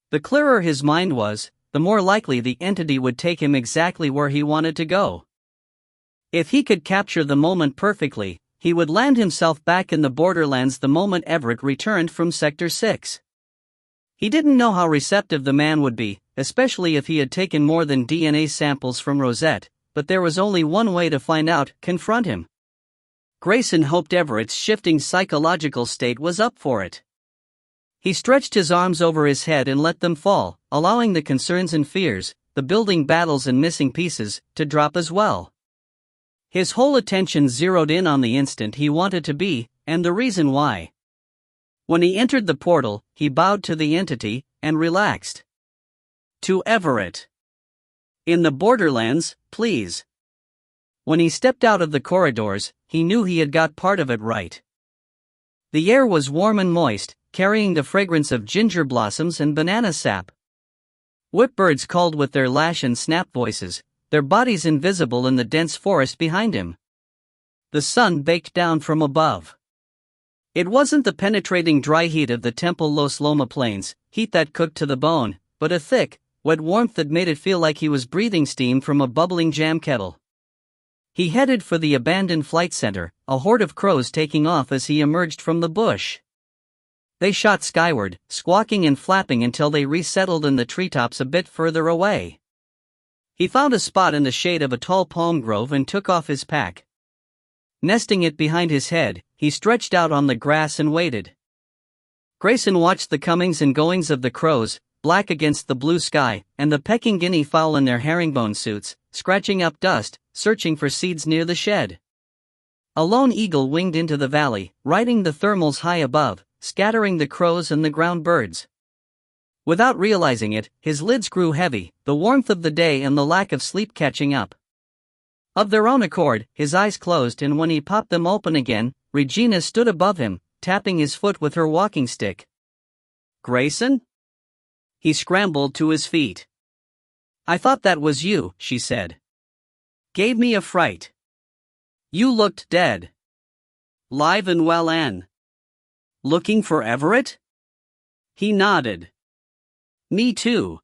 The clearer his mind was, the more likely the entity would take him exactly where he wanted to go. If he could capture the moment perfectly, he would land himself back in the borderlands the moment Everett returned from Sector 6. He didn't know how receptive the man would be, especially if he had taken more than DNA samples from Rosette, but there was only one way to find out: confront him. Grayson hoped Everett's shifting psychological state was up for it. He stretched his arms over his head and let them fall, allowing the concerns and fears, the building battles and missing pieces, to drop as well. His whole attention zeroed in on the instant he wanted to be, and the reason why. When he entered the portal, he bowed to the entity, and relaxed. To Everett. In the borderlands, please. When he stepped out of the corridors, he knew he had got part of it right. The air was warm and moist, carrying the fragrance of ginger blossoms and banana sap. Whipbirds called with their lash and snap voices, their bodies invisible in the dense forest behind him. The sun baked down from above. It wasn't the penetrating dry heat of the Temple Los Loma plains, heat that cooked to the bone, but a thick, wet warmth that made it feel like he was breathing steam from a bubbling jam kettle. He headed for the abandoned flight center, a horde of crows taking off as he emerged from the bush. They shot skyward, squawking and flapping until they resettled in the treetops a bit further away. He found a spot in the shade of a tall palm grove and took off his pack. Nesting it behind his head, he stretched out on the grass and waited. Grayson watched the comings and goings of the crows, black against the blue sky, and the pecking guinea fowl in their herringbone suits, scratching up dust, searching for seeds near the shed. A lone eagle winged into the valley, riding the thermals high above, scattering the crows and the ground birds. Without realizing it, his lids grew heavy, the warmth of the day and the lack of sleep catching up. Of their own accord, his eyes closed, and when he popped them open again, Regina stood above him, tapping his foot with her walking stick. Grayson? He scrambled to his feet. I thought that was you, she said. Gave me a fright. You looked dead. Live and well, Anne. Looking for Everett? He nodded. Me too.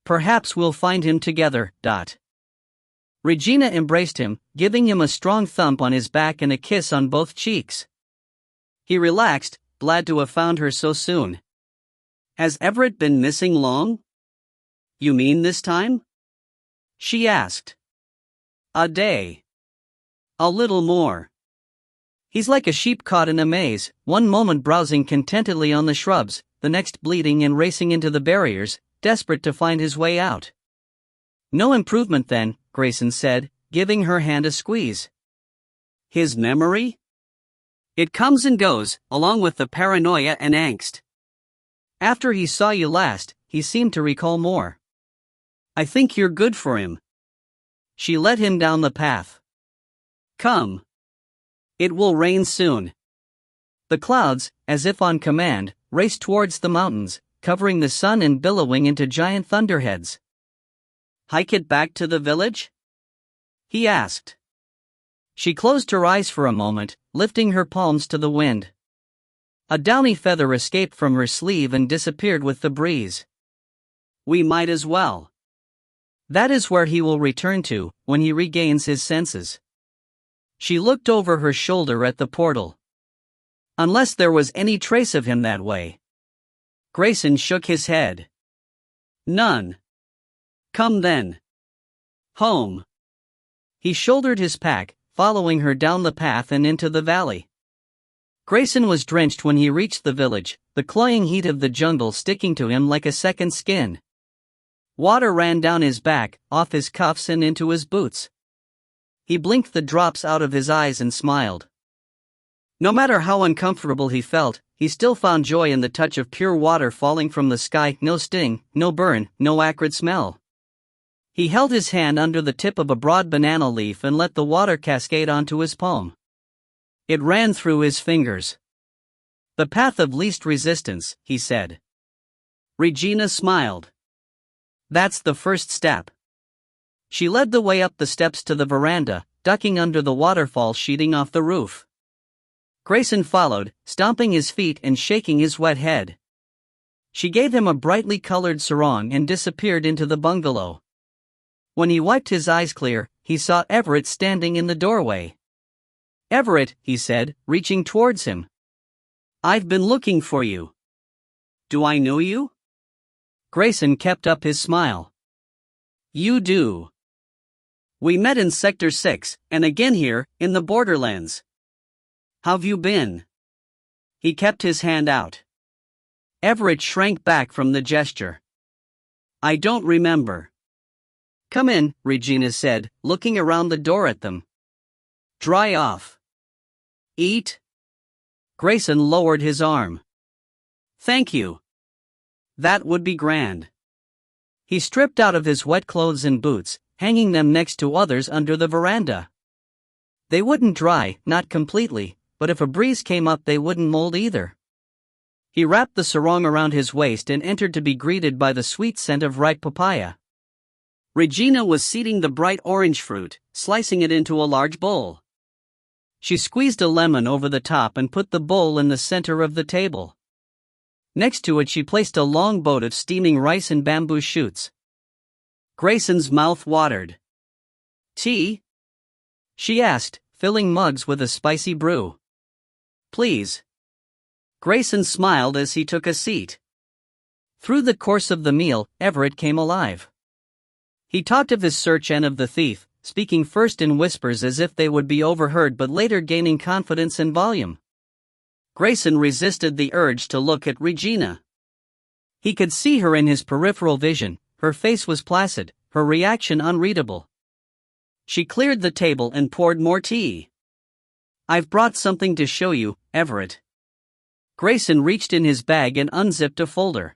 Perhaps we'll find him together. Regina embraced him, giving him a strong thump on his back and a kiss on both cheeks. He relaxed, glad to have found her so soon. Has Everett been missing long? You mean this time? She asked. A day. A little more. He's like a sheep caught in a maze, one moment browsing contentedly on the shrubs, the next bleating and racing into the barriers, desperate to find his way out. No improvement then, Grayson said, giving her hand a squeeze. His memory? It comes and goes, along with the paranoia and angst. After he saw you last, he seemed to recall more. I think you're good for him. She led him down the path. Come. It will rain soon. The clouds, as if on command, raced towards the mountains, covering the sun and billowing into giant thunderheads. Hike it back to the village? He asked. She closed her eyes for a moment, lifting her palms to the wind. A downy feather escaped from her sleeve and disappeared with the breeze. We might as well. That is where he will return to, when he regains his senses. She looked over her shoulder at the portal. Unless there was any trace of him that way. Grayson shook his head. None. Come then. Home. He shouldered his pack, following her down the path and into the valley. Grayson was drenched when he reached the village, the cloying heat of the jungle sticking to him like a second skin. Water ran down his back, off his cuffs and into his boots. He blinked the drops out of his eyes and smiled. No matter how uncomfortable he felt, he still found joy in the touch of pure water falling from the sky, no sting, no burn, no acrid smell. He held his hand under the tip of a broad banana leaf and let the water cascade onto his palm. It ran through his fingers. The path of least resistance, he said. Regina smiled. That's the first step. She led the way up the steps to the veranda, ducking under the waterfall sheeting off the roof. Grayson followed, stomping his feet and shaking his wet head. She gave him a brightly colored sarong and disappeared into the bungalow. When he wiped his eyes clear, he saw Everett standing in the doorway. Everett, he said, reaching towards him. I've been looking for you. Do I know you? Grayson kept up his smile. You do. We met in Sector 6, and again here, in the borderlands. How've you been? He kept his hand out. Everett shrank back from the gesture. I don't remember. Come in, Regina said, looking around the door at them. Dry off. Eat? Grayson lowered his arm. Thank you. That would be grand. He stripped out of his wet clothes and boots, hanging them next to others under the veranda. They wouldn't dry, not completely, but if a breeze came up they wouldn't mold either. He wrapped the sarong around his waist and entered to be greeted by the sweet scent of ripe papaya. Regina was seeding the bright orange fruit, slicing it into a large bowl. She squeezed a lemon over the top and put the bowl in the center of the table. Next to it she placed a long boat of steaming rice and bamboo shoots. Grayson's mouth watered. Tea? She asked, filling mugs with a spicy brew. Please. Grayson smiled as he took a seat. Through the course of the meal, Everett came alive. He talked of his search and of the thief, speaking first in whispers as if they would be overheard but later gaining confidence and volume. Grayson resisted the urge to look at Regina. He could see her in his peripheral vision, her face was placid, her reaction unreadable. She cleared the table and poured more tea. I've brought something to show you, Everett. Grayson reached in his bag and unzipped a folder.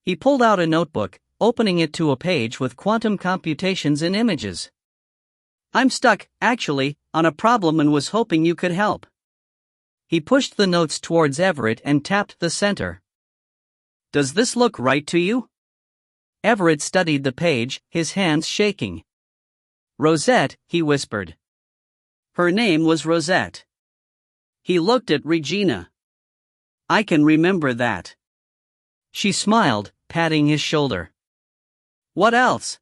He pulled out a notebook, opening it to a page with quantum computations and images. I'm stuck, actually, on a problem and was hoping you could help. He pushed the notes towards Everett and tapped the center. Does this look right to you? Everett studied the page, his hands shaking. Rosette, he whispered. Her name was Rosette. He looked at Regina. I can remember that. She smiled, patting his shoulder. What else?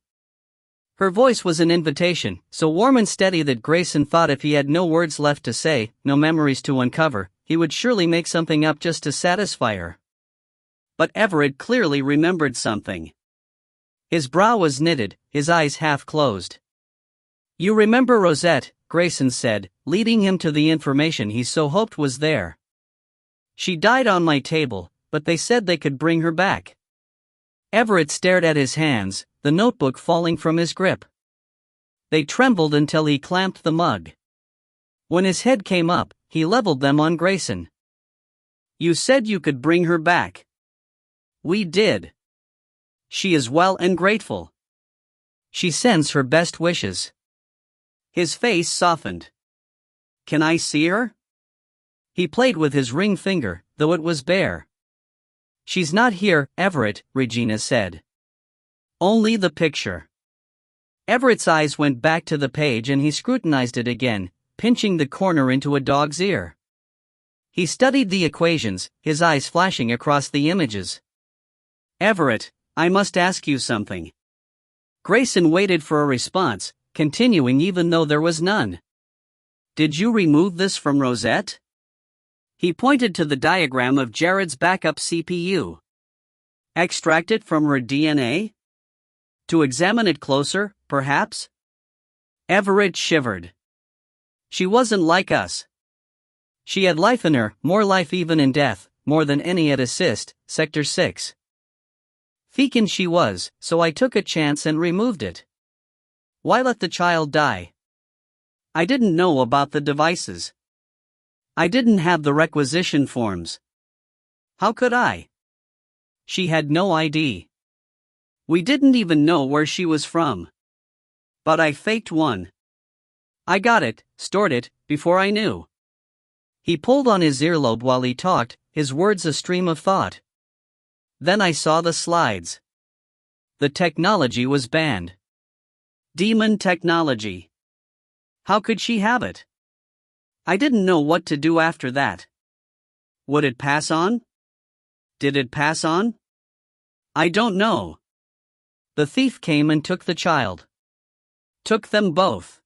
Her voice was an invitation, so warm and steady that Grayson thought if he had no words left to say, no memories to uncover, he would surely make something up just to satisfy her. But Everett clearly remembered something. His brow was knitted, his eyes half closed. You remember Rosette, Grayson said, leading him to the information he so hoped was there. She died on my table, but they said they could bring her back. Everett stared at his hands, the notebook falling from his grip. They trembled until he clamped the mug. When his head came up, he leveled them on Grayson. You said you could bring her back. We did. She is well and grateful. She sends her best wishes. His face softened. Can I see her? He played with his ring finger, though it was bare. She's not here, Everett, Regina said. Only the picture. Everett's eyes went back to the page and he scrutinized it again, pinching the corner into a dog's ear. He studied the equations, his eyes flashing across the images. Everett, I must ask you something. Grayson waited for a response, continuing even though there was none. Did you remove this from Rosette? He pointed to the diagram of Jared's backup CPU. Extract it from her DNA? To examine it closer, perhaps? Everett shivered. She wasn't like us. She had life in her, more life even in death, more than any at Assist, Sector 6. Fecund she was, so I took a chance and removed it. Why let the child die? I didn't know about the devices. I didn't have the requisition forms. How could I? She had no ID. We didn't even know where she was from. But I faked one. I got it, stored it, before I knew. He pulled on his earlobe while he talked, his words a stream of thought. Then I saw the slides. The technology was banned. Demon technology. How could she have it? I didn't know what to do after that. Would it pass on? Did it pass on? I don't know. The thief came and took the child. Took them both.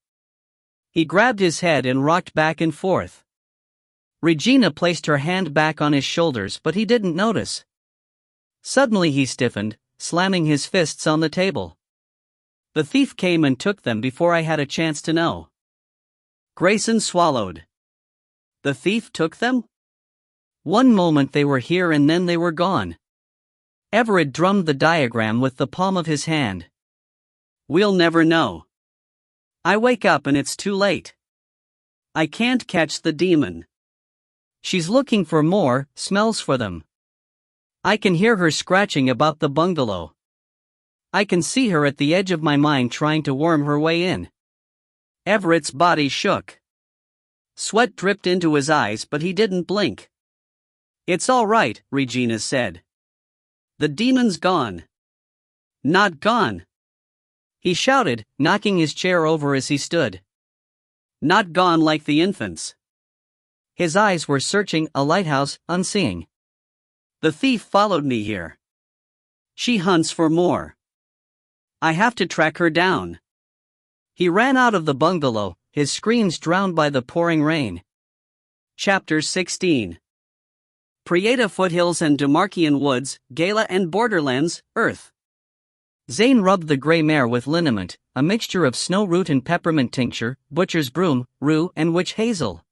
He grabbed his head and rocked back and forth. Regina placed her hand back on his shoulders, but he didn't notice. Suddenly he stiffened, slamming his fists on the table. The thief came and took them before I had a chance to know. Grayson swallowed. The thief took them? One moment they were here and then they were gone. Everett drummed the diagram with the palm of his hand. We'll never know. I wake up and it's too late. I can't catch the demon. She's looking for more, smells for them. I can hear her scratching about the bungalow. I can see her at the edge of my mind trying to worm her way in. Everett's body shook. Sweat dripped into his eyes, but he didn't blink. It's all right, Regina said. The demon's gone. Not gone. He shouted, knocking his chair over as he stood. Not gone like the infants. His eyes were searching a lighthouse, unseeing. The thief followed me here. She hunts for more. I have to track her down. He ran out of the bungalow, his screams drowned by the pouring rain. Chapter 16. Prieta Foothills and Demarkian Woods, Gala and Borderlands, Earth. Zane rubbed the gray mare with liniment, a mixture of snow root and peppermint tincture, butcher's broom, rue, and witch hazel.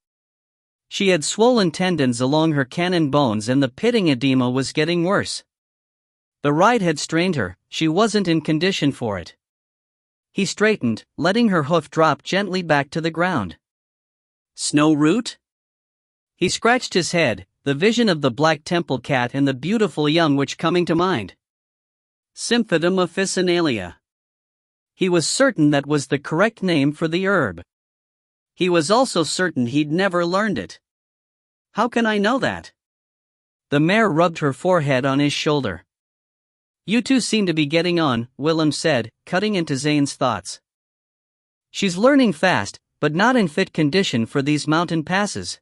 She had swollen tendons along her cannon bones and the pitting edema was getting worse. The ride had strained her, she wasn't in condition for it. He straightened, letting her hoof drop gently back to the ground. Snow root? He scratched his head, the vision of the black temple cat and the beautiful young witch coming to mind. Symphytum officinalia. He was certain that was the correct name for the herb. He was also certain he'd never learned it. How can I know that? The mare rubbed her forehead on his shoulder. You two seem to be getting on, Willem said, cutting into Zane's thoughts. She's learning fast, but not in fit condition for these mountain passes.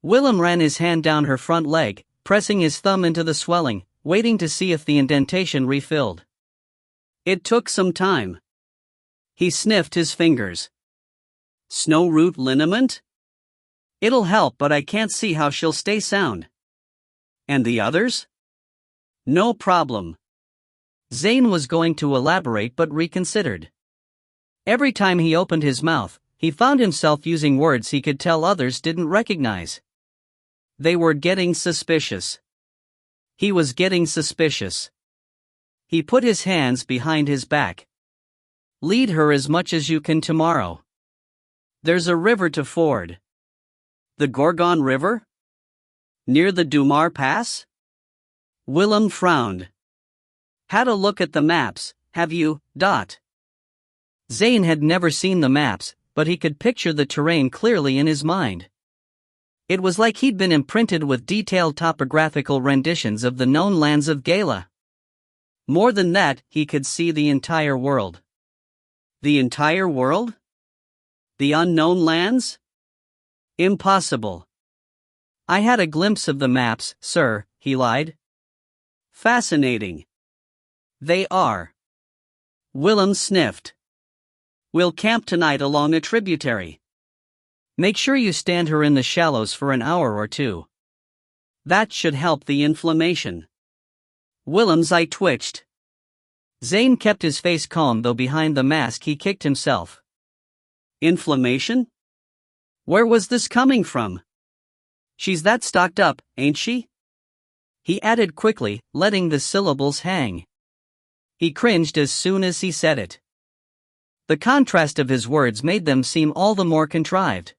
Willem ran his hand down her front leg, pressing his thumb into the swelling, waiting to see if the indentation refilled. It took some time. He sniffed his fingers. Snow root liniment? It'll help, but I can't see how she'll stay sound. And the others? No problem. Zane was going to elaborate but reconsidered. Every time he opened his mouth, he found himself using words he could tell others didn't recognize. They were getting suspicious. He was getting suspicious. He put his hands behind his back. Lead her as much as you can tomorrow. There's a river to ford. The Gorgon River? Near the Dumar Pass? Willem frowned. Had a look at the maps, have you, Dot? Zane had never seen the maps, but he could picture the terrain clearly in his mind. It was like he'd been imprinted with detailed topographical renditions of the known lands of Gala. More than that, he could see the entire world. The entire world? The unknown lands? Impossible. I had a glimpse of the maps, sir, he lied. Fascinating. They are. Willem sniffed. We'll camp tonight along a tributary. Make sure you stand her in the shallows for an hour or two. That should help the inflammation. Willem's eye twitched. Zane kept his face calm, though behind the mask he kicked himself. Inflammation? Where was this coming from? She's that stocked up, ain't she? He added quickly, letting the syllables hang. He cringed as soon as he said it. The contrast of his words made them seem all the more contrived.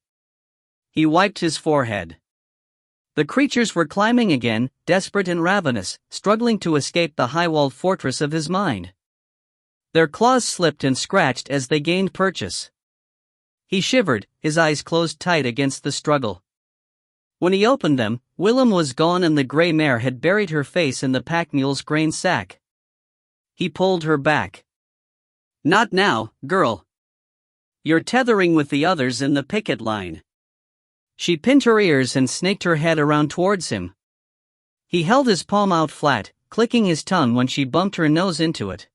He wiped his forehead. The creatures were climbing again, desperate and ravenous, struggling to escape the high-walled fortress of his mind. Their claws slipped and scratched as they gained purchase. He shivered, his eyes closed tight against the struggle. When he opened them, Willem was gone and the gray mare had buried her face in the pack mule's grain sack. He pulled her back. Not now, girl. You're tethering with the others in the picket line. She pinned her ears and snaked her head around towards him. He held his palm out flat, clicking his tongue when she bumped her nose into it.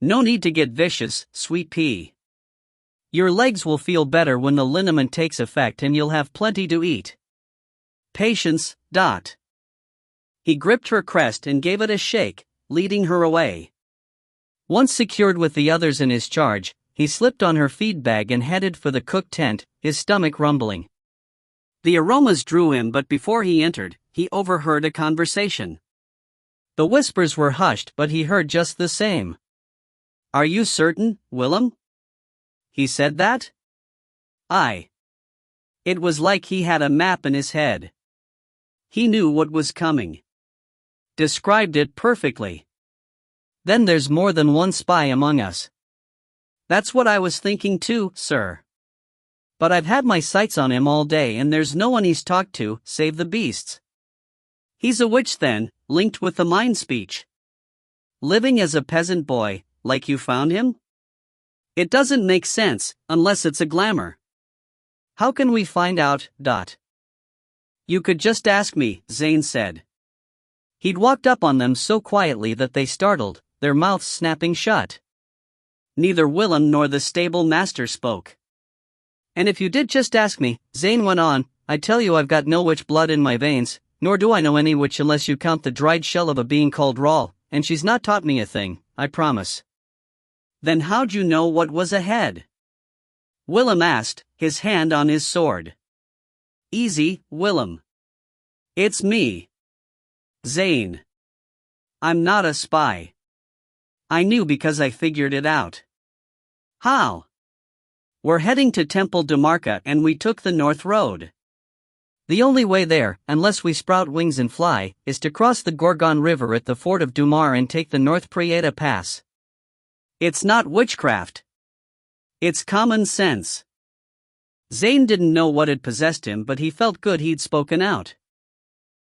No need to get vicious, sweet pea. Your legs will feel better when the liniment takes effect and you'll have plenty to eat. Patience, Dot. He gripped her crest and gave it a shake, leading her away. Once secured with the others in his charge, he slipped on her feed bag and headed for the cook tent, his stomach rumbling. The aromas drew him, but before he entered, he overheard a conversation. The whispers were hushed, but he heard just the same. "Are you certain, Willem?" He said that? Aye. It was like he had a map in his head. He knew what was coming. Described it perfectly. "Then there's more than one spy among us." "That's what I was thinking too, sir. But I've had my sights on him all day and there's no one he's talked to, save the beasts." "He's a witch then, linked with the mind speech. Living as a peasant boy, like you found him? It doesn't make sense, unless it's a glamour." "How can we find out, Dot?" "You could just ask me," Zane said. He'd walked up on them so quietly that they startled, their mouths snapping shut. Neither Willem nor the stable master spoke. "And if you did just ask me," Zane went on, "I'd tell you I've got no witch blood in my veins, nor do I know any witch unless you count the dried shell of a being called Rawl, and she's not taught me a thing, I promise." "Then how'd you know what was ahead?" Willem asked, his hand on his sword. "Easy, Willem. It's me. Zane. I'm not a spy. I knew because I figured it out." "How?" "We're heading to Temple Demarca and we took the North Road. The only way there, unless we sprout wings and fly, is to cross the Gorgon River at the fort of Dumar and take the North Prieta Pass." "It's not witchcraft. It's common sense." Zane didn't know what had possessed him, but he felt good he'd spoken out.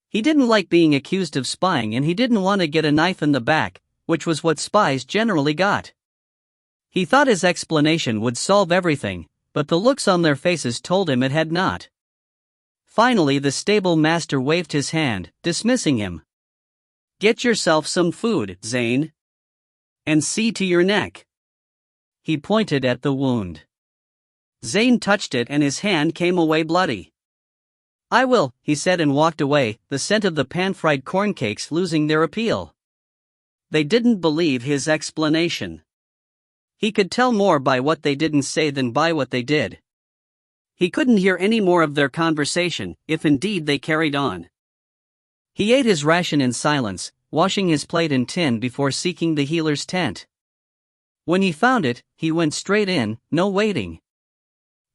He didn't like being accused of spying and he didn't want to get a knife in the back, which was what spies generally got. He thought his explanation would solve everything, but the looks on their faces told him it had not. Finally the stable master waved his hand, dismissing him. "Get yourself some food, Zane. And see to your neck." He pointed at the wound. Zane touched it and his hand came away bloody. "I will," he said and walked away, the scent of the pan-fried corn cakes losing their appeal. They didn't believe his explanation. He could tell more by what they didn't say than by what they did. He couldn't hear any more of their conversation, if indeed they carried on. He ate his ration in silence, washing his plate and tin before seeking the healer's tent. When he found it, he went straight in, no waiting.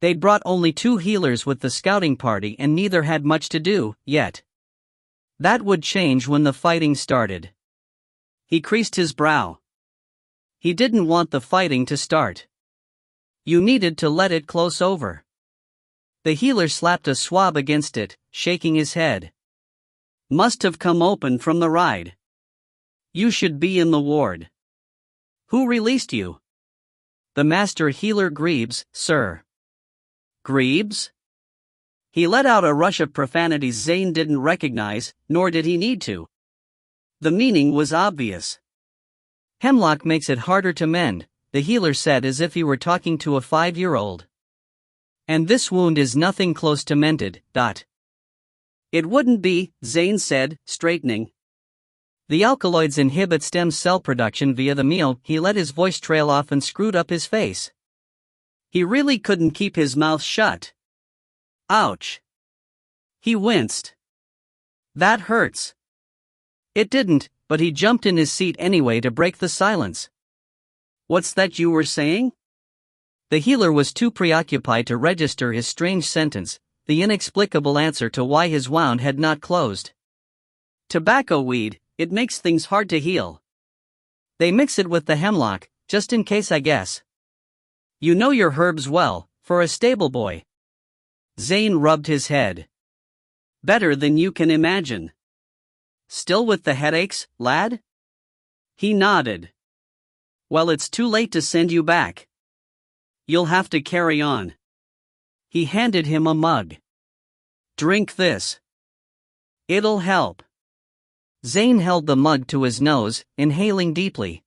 They'd brought only 2 healers with the scouting party and neither had much to do, yet. That would change when the fighting started. He creased his brow. He didn't want the fighting to start. You needed to let it close over. The healer slapped a swab against it, shaking his head. "Must have come open from the ride. You should be in the ward." "Who released you?" "The master healer Greaves, sir." "Greaves?" He let out a rush of profanities Zane didn't recognize, nor did he need to. The meaning was obvious. "Hemlock makes it harder to mend," the healer said as if he were talking to a 5-year-old. "And this wound is nothing close to mended, Dot." "It wouldn't be," Zane said, straightening. "The alkaloids inhibit stem cell production via the meal." He let his voice trail off and screwed up his face. He really couldn't keep his mouth shut. "Ouch." He winced. "That hurts." It didn't, but he jumped in his seat anyway to break the silence. "What's that you were saying?" The healer was too preoccupied to register his strange sentence, the inexplicable answer to why his wound had not closed. "Tobacco weed, it makes things hard to heal. They mix it with the hemlock, just in case I guess." "You know your herbs well, for a stable boy." Zane rubbed his head. "Better than you can imagine." "Still with the headaches, lad?" He nodded. "Well, it's too late to send you back. You'll have to carry on." He handed him a mug. "Drink this. It'll help." Zane held the mug to his nose, inhaling deeply.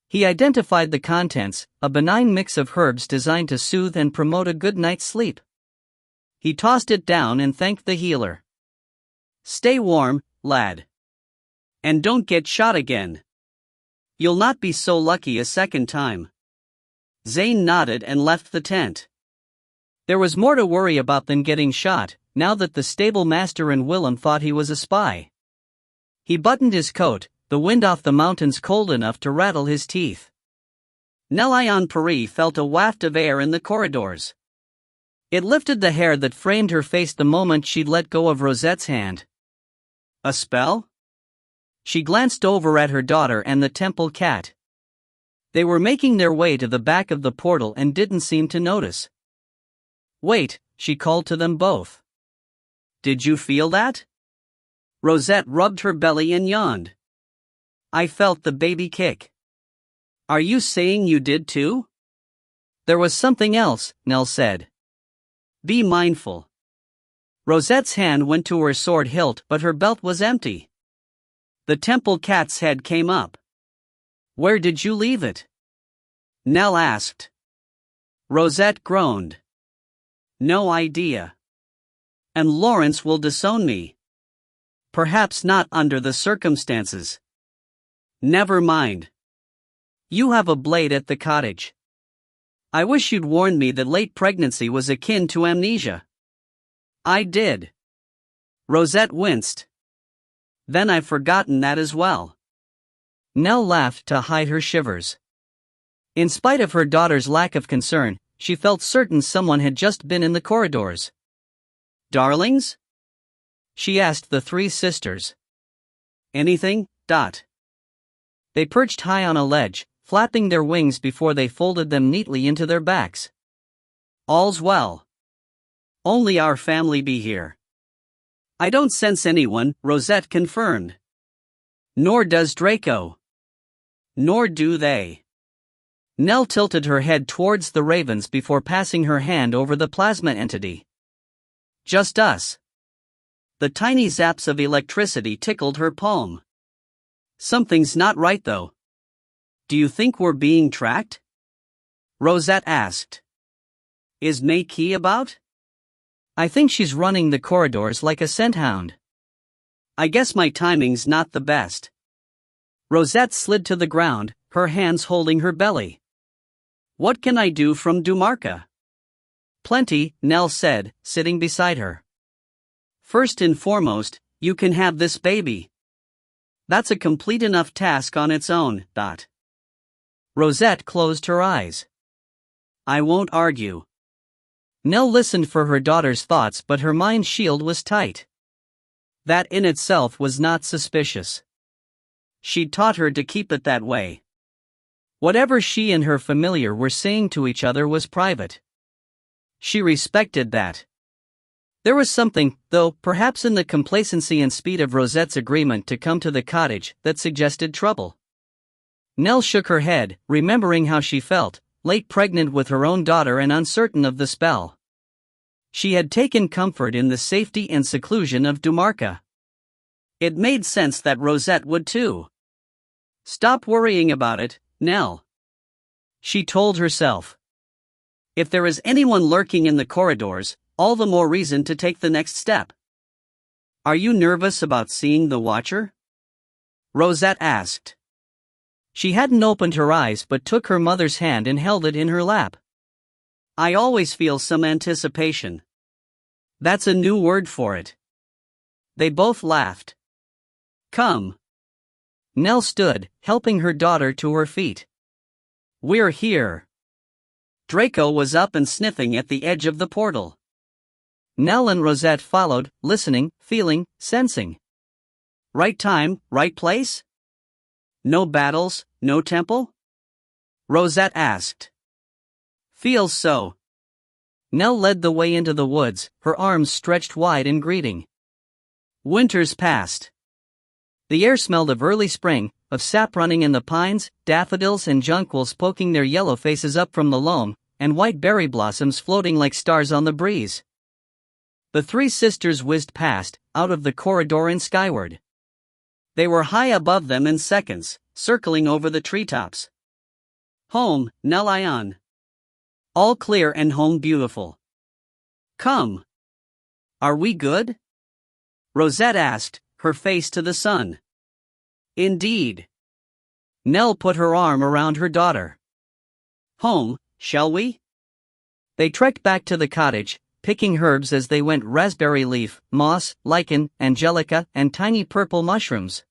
He identified the contents, a benign mix of herbs designed to soothe and promote a good night's sleep. He tossed it down and thanked the healer. "Stay warm, lad. And don't get shot again. You'll not be so lucky a second time." Zane nodded and left the tent. There was more to worry about than getting shot, now that the stable master and Willem thought he was a spy. He buttoned his coat, the wind off the mountains cold enough to rattle his teeth. Nelayan Peri felt a waft of air in the corridors. It lifted the hair that framed her face the moment she'd let go of Rosette's hand. A spell? She glanced over at her daughter and the temple cat. They were making their way to the back of the portal and didn't seem to notice. Wait, she called to them both. Did you feel that? Rosette rubbed her belly and yawned. I felt the baby kick. Are you saying you did too? There was something else, Nell said. Be mindful. Rosette's hand went to her sword hilt, but her belt was empty. The temple cat's head came up. Where did you leave it? Nell asked. Rosette groaned. No idea. And Lawrence will disown me. Perhaps not under the circumstances. Never mind. You have a blade at the cottage. I wish you'd warned me that late pregnancy was akin to amnesia. I did. Rosette winced. Then I've forgotten that as well. Nell laughed to hide her shivers. In spite of her daughter's lack of concern, she felt certain someone had just been in the corridors. Darlings? She asked the three sisters. Anything? They perched high on a ledge, flapping their wings before they folded them neatly into their backs. All's well. Only our family be here. I don't sense anyone, Rosette confirmed. Nor does Draco. Nor do they. Nell tilted her head towards the ravens before passing her hand over the plasma entity. Just us. The tiny zaps of electricity tickled her palm. Something's not right though. Do you think we're being tracked? Rosette asked. Is Mei-Ki about? I think she's running the corridors like a scent hound. I guess my timing's not the best. Rosette slid to the ground, her hands holding her belly. What can I do from Dumarca? Plenty, Nell said, sitting beside her. First and foremost, you can have this baby. That's a complete enough task on its own. Rosette closed her eyes. I won't argue. Nell listened for her daughter's thoughts, but her mind shield was tight. That in itself was not suspicious. She'd taught her to keep it that way. Whatever she and her familiar were saying to each other was private. She respected that. There was something, though, perhaps in the complacency and speed of Rosette's agreement to come to the cottage, that suggested trouble. Nell shook her head, remembering how she felt, late pregnant with her own daughter and uncertain of the spell. She had taken comfort in the safety and seclusion of Dumarca. It made sense that Rosette would too. Stop worrying about it, Nell. She told herself. If there is anyone lurking in the corridors, all the more reason to take the next step. Are you nervous about seeing the Watcher? Rosette asked. She hadn't opened her eyes but took her mother's hand and held it in her lap. I always feel some anticipation. That's a new word for it. They both laughed. Come. Nell stood, helping her daughter to her feet. We're here. Draco was up and sniffing at the edge of the portal. Nell and Rosette followed, listening, feeling, sensing. Right time, right place? No battles, no temple? Rosette asked. Feels so. Nell led the way into the woods, her arms stretched wide in greeting. Winter's passed. The air smelled of early spring, of sap running in the pines, daffodils and jonquils poking their yellow faces up from the loam, and white berry blossoms floating like stars on the breeze. The three sisters whizzed past, out of the corridor and skyward. They were high above them in seconds, circling over the treetops. Home, Nelayan. All clear and home beautiful. Come. Are we good? Rosette asked, her face to the sun. Indeed. Nell put her arm around her daughter. Home, shall we? They trekked back to the cottage, picking herbs as they went: raspberry leaf, moss, lichen, angelica, and tiny purple mushrooms.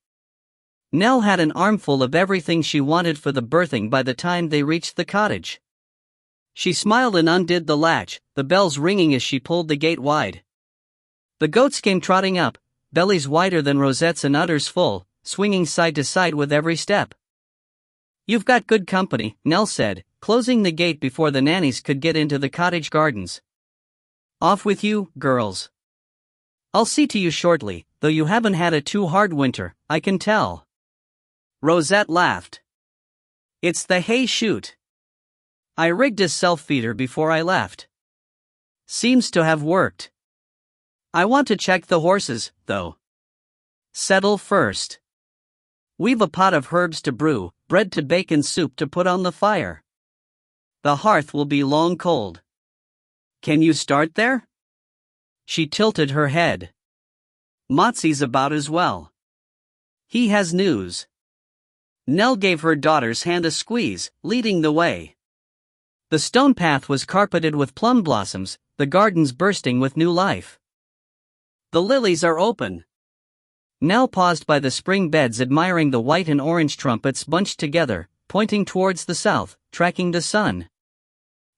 Nell had an armful of everything she wanted for the birthing by the time they reached the cottage. She smiled and undid the latch, the bells ringing as she pulled the gate wide. The goats came trotting up, bellies wider than rosettes and udders full, swinging side to side with every step. "You've got good company," Nell said, closing the gate before the nannies could get into the cottage gardens. "Off with you, girls. I'll see to you shortly, though you haven't had a too hard winter, I can tell." Rosette laughed. "It's the hay chute. I rigged a self-feeder before I left. Seems to have worked. I want to check the horses, though. Settle first. We've a pot of herbs to brew, bread to bake and soup to put on the fire. The hearth will be long cold. Can you start there?" She tilted her head. "Motsy's about as well. He has news." Nell gave her daughter's hand a squeeze, leading the way. The stone path was carpeted with plum blossoms, the gardens bursting with new life. "The lilies are open." Nell paused by the spring beds, admiring the white and orange trumpets bunched together, pointing towards the south, tracking the sun.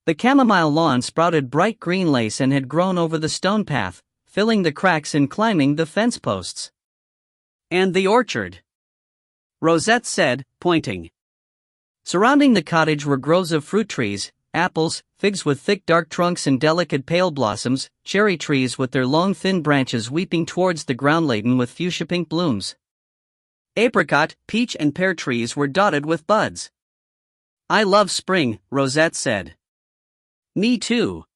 The chamomile lawn sprouted bright green lace and had grown over the stone path, filling the cracks and climbing the fence posts. "And the orchard," Rosette said, pointing. Surrounding the cottage were groves of fruit trees, apples, figs with thick dark trunks and delicate pale blossoms, cherry trees with their long thin branches weeping towards the ground laden with fuchsia pink blooms. Apricot, peach and pear trees were dotted with buds. "I love spring," Rosette said. "Me too."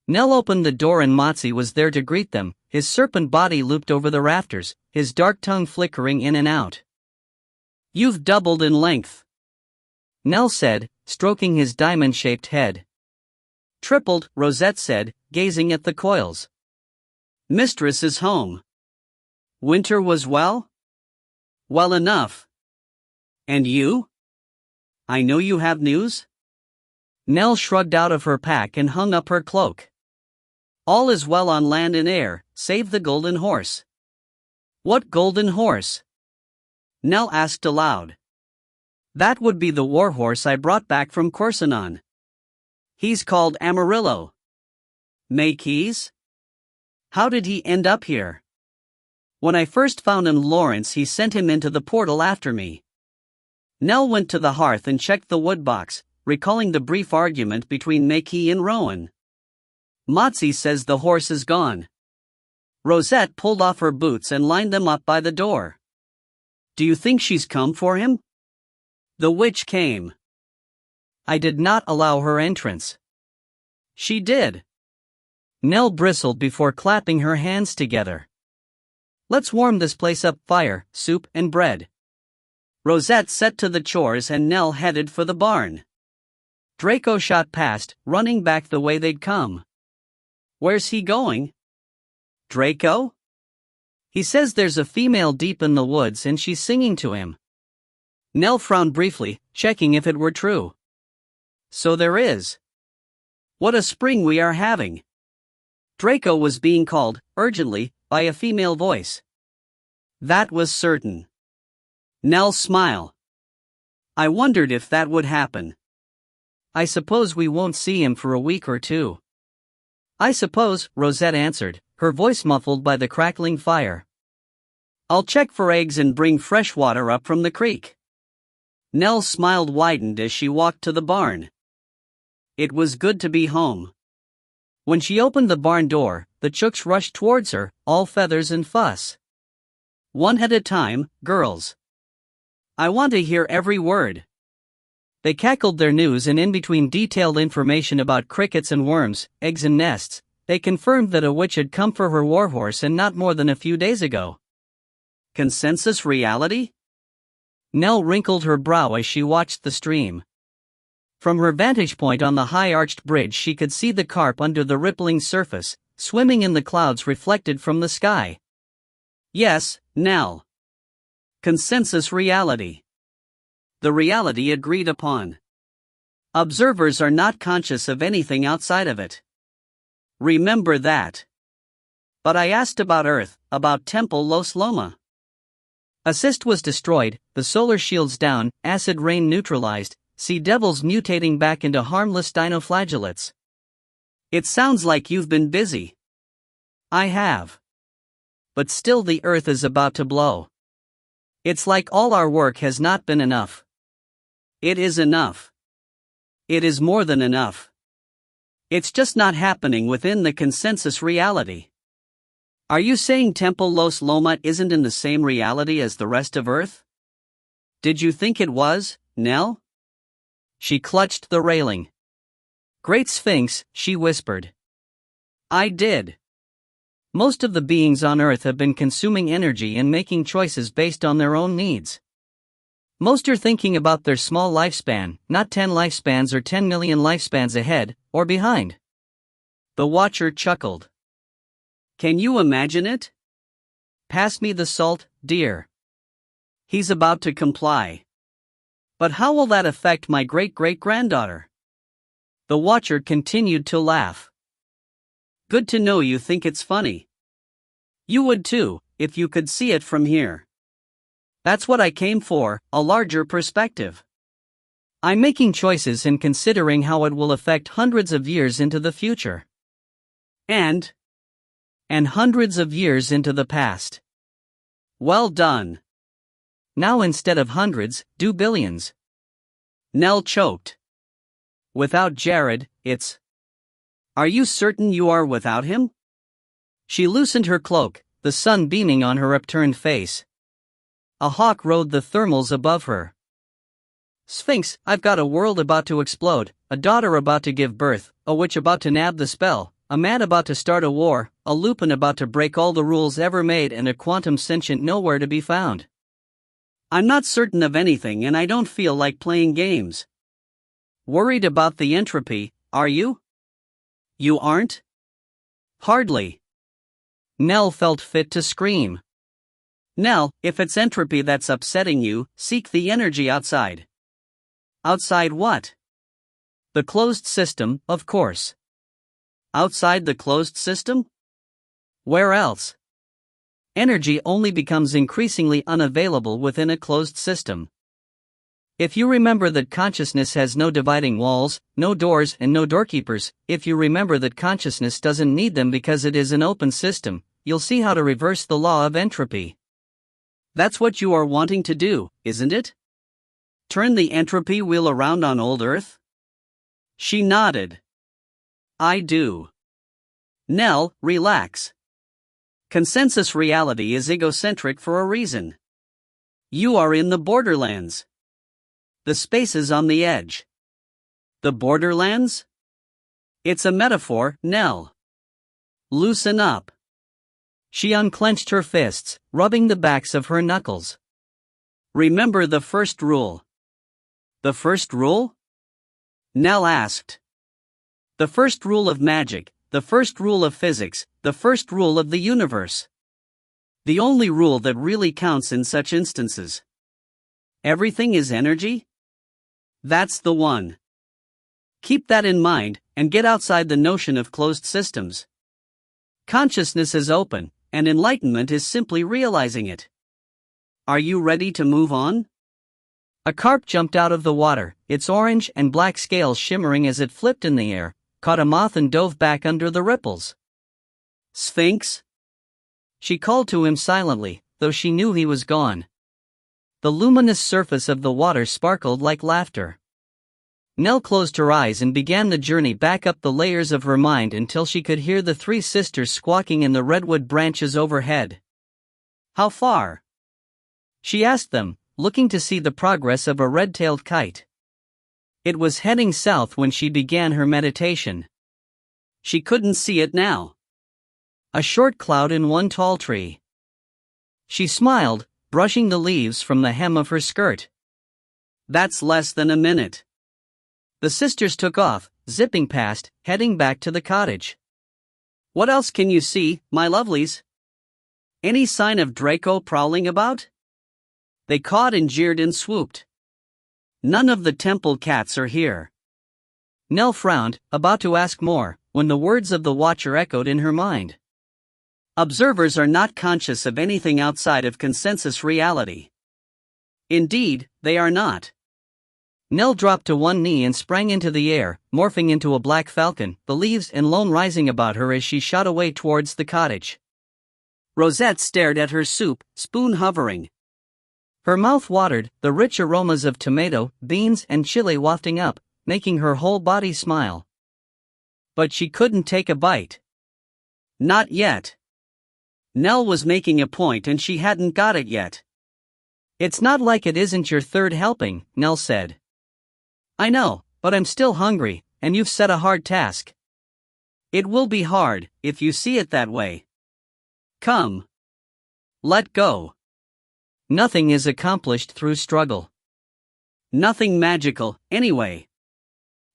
Nell opened the door and Motsy was there to greet them, his serpent body looped over the rafters, his dark tongue flickering in and out. "You've doubled in length," Nell said, stroking his diamond-shaped head. "Tripled," Rosette said, gazing at the coils. "Mistress is home. Winter was well?" "Well enough. And you? I know you have news?" Nell shrugged out of her pack and hung up her cloak. "All is well on land and air, save the golden horse." "What golden horse?" Nell asked aloud. "That would be the war horse I brought back from Corsinon. He's called Amarillo." "Maquis? How did he end up here?" "When I first found him, Lawrence, he sent him into the portal after me." Nell went to the hearth and checked the woodbox, recalling the brief argument between Maquis and Rowan. "Motsy says the horse is gone." Rosette pulled off her boots and lined them up by the door. "Do you think she's come for him?" "The witch came. I did not allow her entrance." "She did." Nell bristled before clapping her hands together. "Let's warm this place up: fire, soup, and bread." Rosette set to the chores and Nell headed for the barn. Draco shot past, running back the way they'd come. "Where's he going?" "Draco? He says there's a female deep in the woods and she's singing to him." Nell frowned briefly, checking if it were true. "So there is. What a spring we are having." Draco was being called, urgently, by a female voice. That was certain. Nell smiled. "I wondered if that would happen." "I suppose we won't see him for a week or two." "I suppose," Rosette answered, her voice muffled by the crackling fire. "I'll check for eggs and bring fresh water up from the creek." Nell's smile widened as she walked to the barn. It was good to be home. When she opened the barn door, the chooks rushed towards her, all feathers and fuss. "One at a time, girls. I want to hear every word." They cackled their news, and in between detailed information about crickets and worms, eggs and nests, they confirmed that a witch had come for her warhorse and not more than a few days ago. Consensus reality? Nell wrinkled her brow as she watched the stream. From her vantage point on the high-arched bridge, she could see the carp under the rippling surface, swimming in the clouds reflected from the sky. Yes, Nell. Consensus reality. The reality agreed upon. Observers are not conscious of anything outside of it. Remember that. But I asked about Earth, about Temple Los Loma. Assist was destroyed, the solar shields down, acid rain neutralized, sea devils mutating back into harmless dinoflagellates. It sounds like you've been busy. I have. But still the Earth is about to blow. It's like all our work has not been enough. It is enough. It is more than enough. It's just not happening within the consensus reality. Are you saying Temple Los Loma isn't in the same reality as the rest of Earth? Did you think it was, Nell? She clutched the railing. Great Sphinx, she whispered. I did. Most of the beings on Earth have been consuming energy and making choices based on their own needs. Most are thinking about their small lifespan, not 10 lifespans or 10 million lifespans ahead, or behind. The Watcher chuckled. Can you imagine it? Pass me the salt, dear. He's about to comply. But how will that affect my great-great-granddaughter? The Watcher continued to laugh. Good to know you think it's funny. You would too, if you could see it from here. That's what I came for, a larger perspective. I'm making choices and considering how it will affect hundreds of years into the future. And hundreds of years into the past. Well done. Now instead of hundreds, do billions. Nell choked. Without Jared, it's... Are you certain you are without him? She loosened her cloak, the sun beaming on her upturned face. A hawk rode the thermals above her. Sphinx, I've got a world about to explode, a daughter about to give birth, a witch about to nab the spell, a man about to start a war, a Lupin about to break all the rules ever made, and a quantum sentient nowhere to be found. I'm not certain of anything and I don't feel like playing games. Worried about the entropy, are you? You aren't? Hardly. Nell felt fit to scream. Nell, if it's entropy that's upsetting you, seek the energy outside. Outside what? The closed system, of course. Outside the closed system? Where else? Energy only becomes increasingly unavailable within a closed system. If you remember that consciousness has no dividing walls, no doors and no doorkeepers, if you remember that consciousness doesn't need them because it is an open system, you'll see how to reverse the law of entropy. That's what you are wanting to do, isn't it? Turn the entropy wheel around on old Earth? She nodded. I do. Nell, relax. Consensus reality is egocentric for a reason. You are in the borderlands. The spaces on the edge. The borderlands? It's a metaphor, Nell. Loosen up. She unclenched her fists, rubbing the backs of her knuckles. Remember the first rule. The first rule? Nell asked. The first rule of magic, the first rule of physics, the first rule of the universe. The only rule that really counts in such instances. Everything is energy? That's the one. Keep that in mind, and get outside the notion of closed systems. Consciousness is open, and enlightenment is simply realizing it. Are you ready to move on? A carp jumped out of the water, its orange and black scales shimmering as it flipped in the air, caught a moth and dove back under the ripples. Sphinx? She called to him silently, though she knew he was gone. The luminous surface of the water sparkled like laughter. Nell closed her eyes and began the journey back up the layers of her mind until she could hear the three sisters squawking in the redwood branches overhead. How far? She asked them, looking to see the progress of a red-tailed kite. It was heading south when she began her meditation. She couldn't see it now. A short cloud in one tall tree. She smiled, brushing the leaves from the hem of her skirt. That's less than a minute. The sisters took off, zipping past, heading back to the cottage. What else can you see, my lovelies? Any sign of Draco prowling about? They cawed and jeered and swooped. None of the temple cats are here. Nell frowned, about to ask more, when the words of the watcher echoed in her mind. Observers are not conscious of anything outside of consensus reality. Indeed, they are not. Nell dropped to one knee and sprang into the air, morphing into a black falcon, the leaves and loam rising about her as she shot away towards the cottage. Rosette stared at her soup, spoon hovering. Her mouth watered, the rich aromas of tomato, beans and chili wafting up, making her whole body smile. But she couldn't take a bite. Not yet. Nell was making a point and she hadn't got it yet. "It's not like it isn't your third helping," Nell said. "I know, but I'm still hungry, and you've set a hard task." "It will be hard, if you see it that way. Come. Let go." Nothing is accomplished through struggle. Nothing magical, anyway.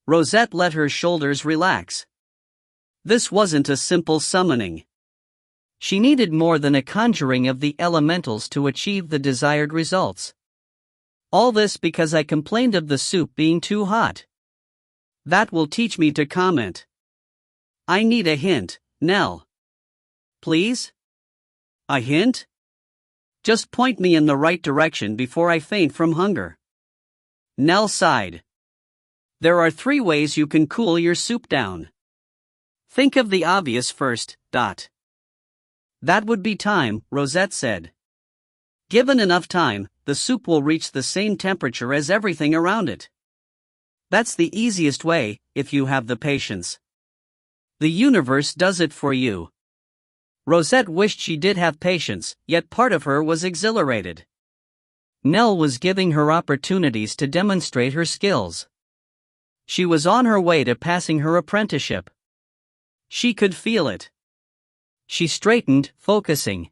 Rosette let her shoulders relax. This wasn't a simple summoning. She needed more than a conjuring of the elementals to achieve the desired results. All this because I complained of the soup being too hot. That will teach me to comment. I need a hint, Nell. Please? A hint? Just point me in the right direction before I faint from hunger. Nell sighed. There are 3 ways you can cool your soup down. Think of the obvious first. That would be time, Rosette said. Given enough time, the soup will reach the same temperature as everything around it. That's the easiest way, if you have the patience. The universe does it for you. Rosette wished she did have patience, yet part of her was exhilarated. Nell was giving her opportunities to demonstrate her skills. She was on her way to passing her apprenticeship. She could feel it. She straightened, focusing.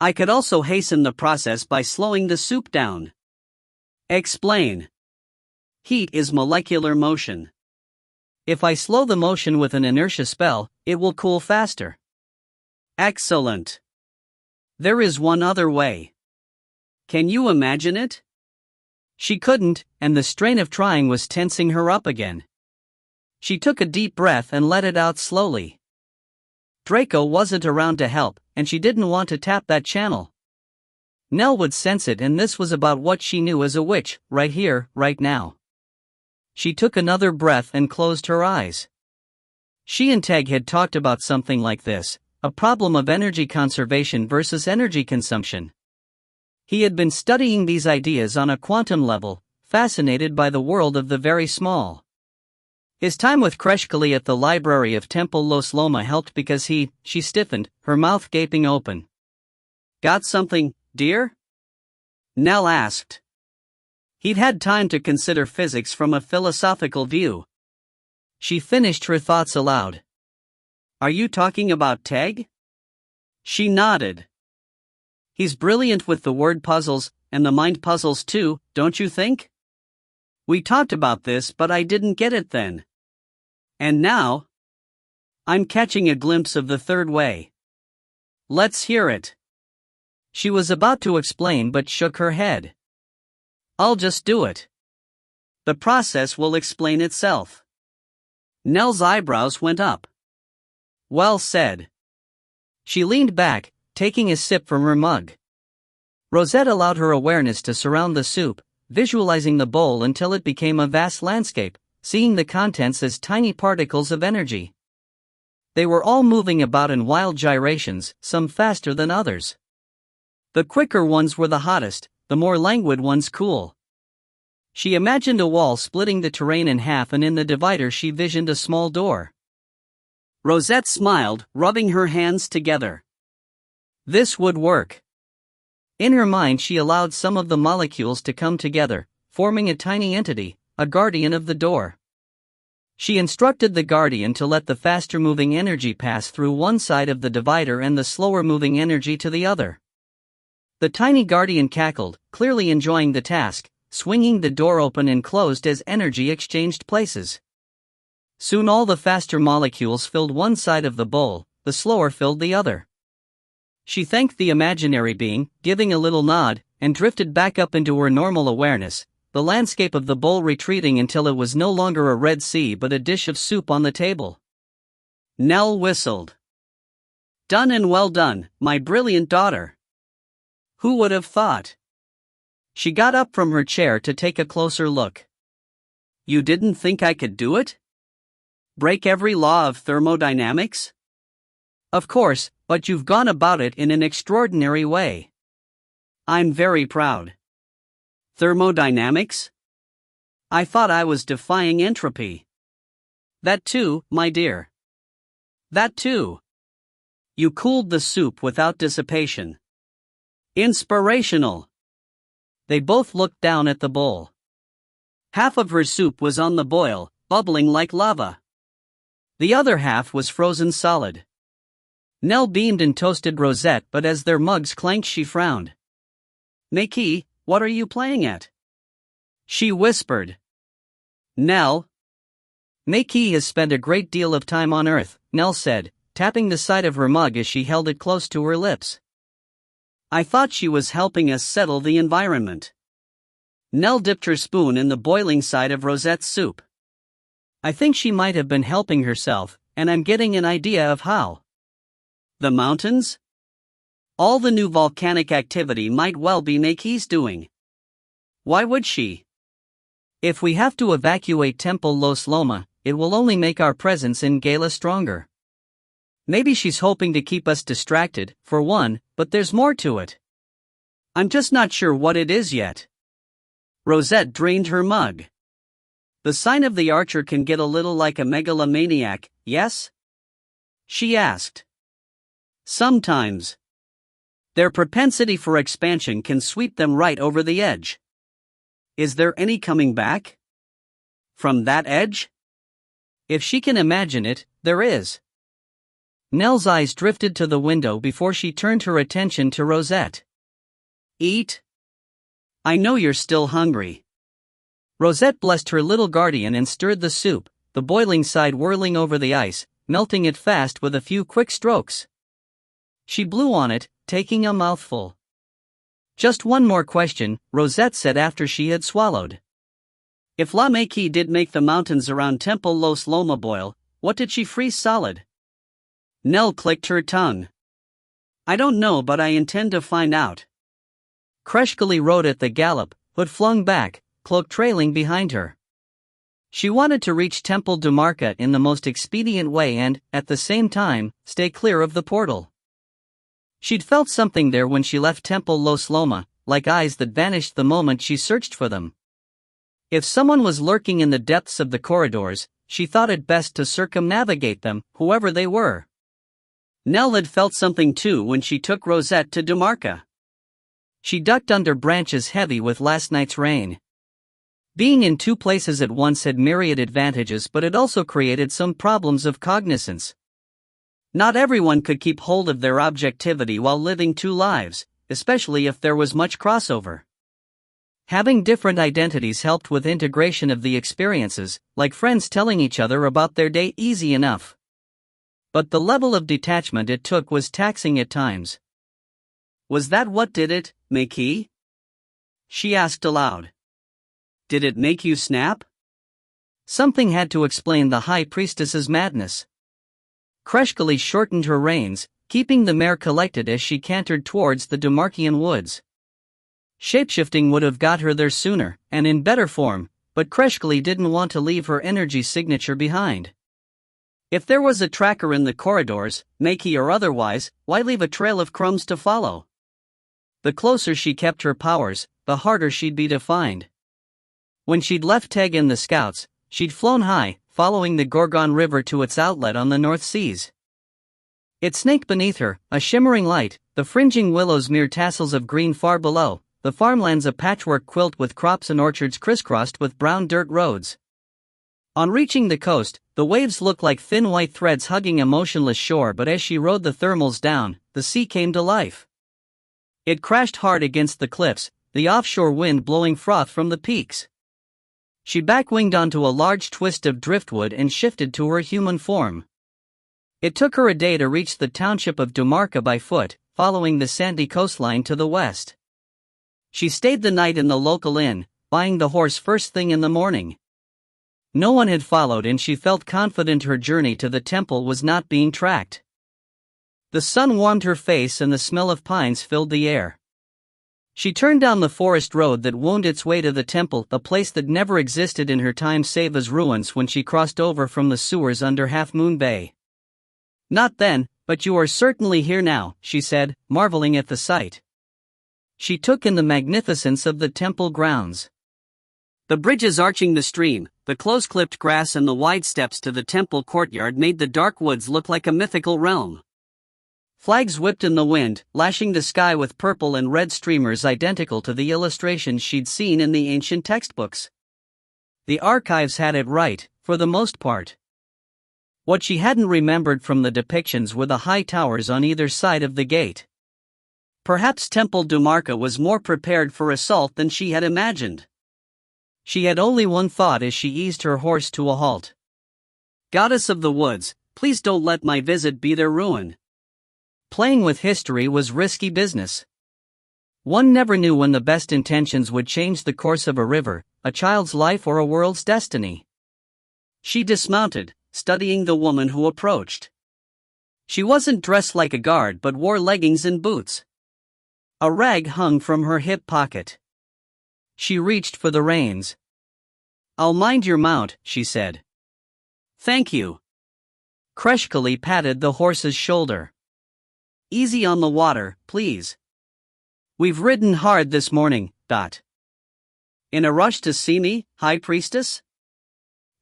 I could also hasten the process by slowing the soup down. Explain. Heat is molecular motion. If I slow the motion with an inertia spell, it will cool faster. Excellent. There is one other way. Can you imagine it? She couldn't, and the strain of trying was tensing her up again. She took a deep breath and let it out slowly. Draco wasn't around to help, and she didn't want to tap that channel. Nell would sense it, and this was about what she knew as a witch, right here, right now. She took another breath and closed her eyes. She and Teg had talked about something like this, a problem of energy conservation versus energy consumption. He had been studying these ideas on a quantum level, fascinated by the world of the very small. His time with Kreshkali at the library of Temple Los Loma helped because she stiffened, her mouth gaping open. Got something, dear? Nell asked. He'd had time to consider physics from a philosophical view. She finished her thoughts aloud. Are you talking about Teg? She nodded. He's brilliant with the word puzzles, and the mind puzzles too, don't you think? We talked about this, but I didn't get it then. And now? I'm catching a glimpse of the third way. Let's hear it. She was about to explain but shook her head. I'll just do it. The process will explain itself. Nell's eyebrows went up. Well said. She leaned back, taking a sip from her mug. Rosette allowed her awareness to surround the soup, visualizing the bowl until it became a vast landscape, seeing the contents as tiny particles of energy. They were all moving about in wild gyrations, some faster than others. The quicker ones were the hottest, the more languid ones cool. She imagined a wall splitting the terrain in half, and in the divider she visioned a small door. Rosette smiled, rubbing her hands together. This would work. In her mind she allowed some of the molecules to come together, forming a tiny entity, a guardian of the door. She instructed the guardian to let the faster-moving energy pass through one side of the divider and the slower-moving energy to the other. The tiny guardian cackled, clearly enjoying the task, swinging the door open and closed as energy exchanged places. Soon all the faster molecules filled one side of the bowl, the slower filled the other. She thanked the imaginary being, giving a little nod, and drifted back up into her normal awareness, the landscape of the bowl retreating until it was no longer a red sea but a dish of soup on the table. Nell whistled. Done and well done, my brilliant daughter. Who would have thought? She got up from her chair to take a closer look. You didn't think I could do it? Break every law of thermodynamics? Of course, but you've gone about it in an extraordinary way. I'm very proud. Thermodynamics? I thought I was defying entropy. That too, my dear. That too. You cooled the soup without dissipation. Inspirational. They both looked down at the bowl. Half of her soup was on the boil, bubbling like lava. The other half was frozen solid. Nell beamed and toasted Rosette, but as their mugs clanked she frowned. Meki, what are you playing at? She whispered. Nell. Meki has spent a great deal of time on Earth, Nell said, tapping the side of her mug as she held it close to her lips. I thought she was helping us settle the environment. Nell dipped her spoon in the boiling side of Rosette's soup. I think she might have been helping herself, and I'm getting an idea of how. The mountains? All the new volcanic activity might well be Meki's doing. Why would she? If we have to evacuate Temple Los Loma, it will only make our presence in Gala stronger. Maybe she's hoping to keep us distracted, for one, but there's more to it. I'm just not sure what it is yet. Rosette drained her mug. The sign of the archer can get a little like a megalomaniac, yes? She asked. Sometimes. Their propensity for expansion can sweep them right over the edge. Is there any coming back? From that edge? If she can imagine it, there is. Nell's eyes drifted to the window before she turned her attention to Rosette. Eat? I know you're still hungry. Rosette blessed her little guardian and stirred the soup, the boiling side whirling over the ice, melting it fast with a few quick strokes. She blew on it, taking a mouthful. Just one more question, Rosette said after she had swallowed. If La Meki did make the mountains around Temple Los Loma boil, what did she freeze solid? Nell clicked her tongue. I don't know, but I intend to find out. Kreshkali rode at the gallop, hood flung back, cloak trailing behind her. She wanted to reach Temple Dumarca in the most expedient way and, at the same time, stay clear of the portal. She'd felt something there when she left Temple Los Loma, like eyes that vanished the moment she searched for them. If someone was lurking in the depths of the corridors, she thought it best to circumnavigate them, whoever they were. Nell had felt something too when she took Rosette to Dumarca. She ducked under branches heavy with last night's rain. Being in two places at once had myriad advantages, but it also created some problems of cognizance. Not everyone could keep hold of their objectivity while living two lives, especially if there was much crossover. Having different identities helped with integration of the experiences, like friends telling each other about their day easy enough. But the level of detachment it took was taxing at times. Was that what did it, Meki? She asked aloud. Did it make you snap? Something had to explain the High Priestess's madness. Kreshkali shortened her reins, keeping the mare collected as she cantered towards the Dumarcian woods. Shapeshifting would have got her there sooner, and in better form, but Kreshkali didn't want to leave her energy signature behind. If there was a tracker in the corridors, Meki or otherwise, why leave a trail of crumbs to follow? The closer she kept her powers, the harder she'd be to find. When she'd left Teg and the scouts, she'd flown high, following the Gorgon River to its outlet on the North Seas. It snaked beneath her, a shimmering light, the fringing willows mere tassels of green far below, the farmlands a patchwork quilt with crops and orchards crisscrossed with brown dirt roads. On reaching the coast, the waves looked like thin white threads hugging a motionless shore, but as she rode the thermals down, the sea came to life. It crashed hard against the cliffs, the offshore wind blowing froth from the peaks. She backwinged onto a large twist of driftwood and shifted to her human form. It took her a day to reach the township of Dumarca by foot, following the sandy coastline to the west. She stayed the night in the local inn, buying the horse first thing in the morning. No one had followed and she felt confident her journey to the temple was not being tracked. The sun warmed her face and the smell of pines filled the air. She turned down the forest road that wound its way to the temple, a place that never existed in her time save as ruins when she crossed over from the sewers under Half Moon Bay. "Not then, but you are certainly here now," she said, marveling at the sight. She took in the magnificence of the temple grounds. The bridges arching the stream, the close-clipped grass and the wide steps to the temple courtyard made the dark woods look like a mythical realm. Flags whipped in the wind, lashing the sky with purple and red streamers identical to the illustrations she'd seen in the ancient textbooks. The archives had it right, for the most part. What she hadn't remembered from the depictions were the high towers on either side of the gate. Perhaps Temple Dumarca was more prepared for assault than she had imagined. She had only one thought as she eased her horse to a halt. "Goddess of the woods, please don't let my visit be their ruin." Playing with history was risky business. One never knew when the best intentions would change the course of a river, a child's life or a world's destiny. She dismounted, studying the woman who approached. She wasn't dressed like a guard but wore leggings and boots. A rag hung from her hip pocket. She reached for the reins. "I'll mind your mount," she said. "Thank you." Kreshkali patted the horse's shoulder. "Easy on the water, please. We've ridden hard this morning, Dot." "In a rush to see me, High Priestess?"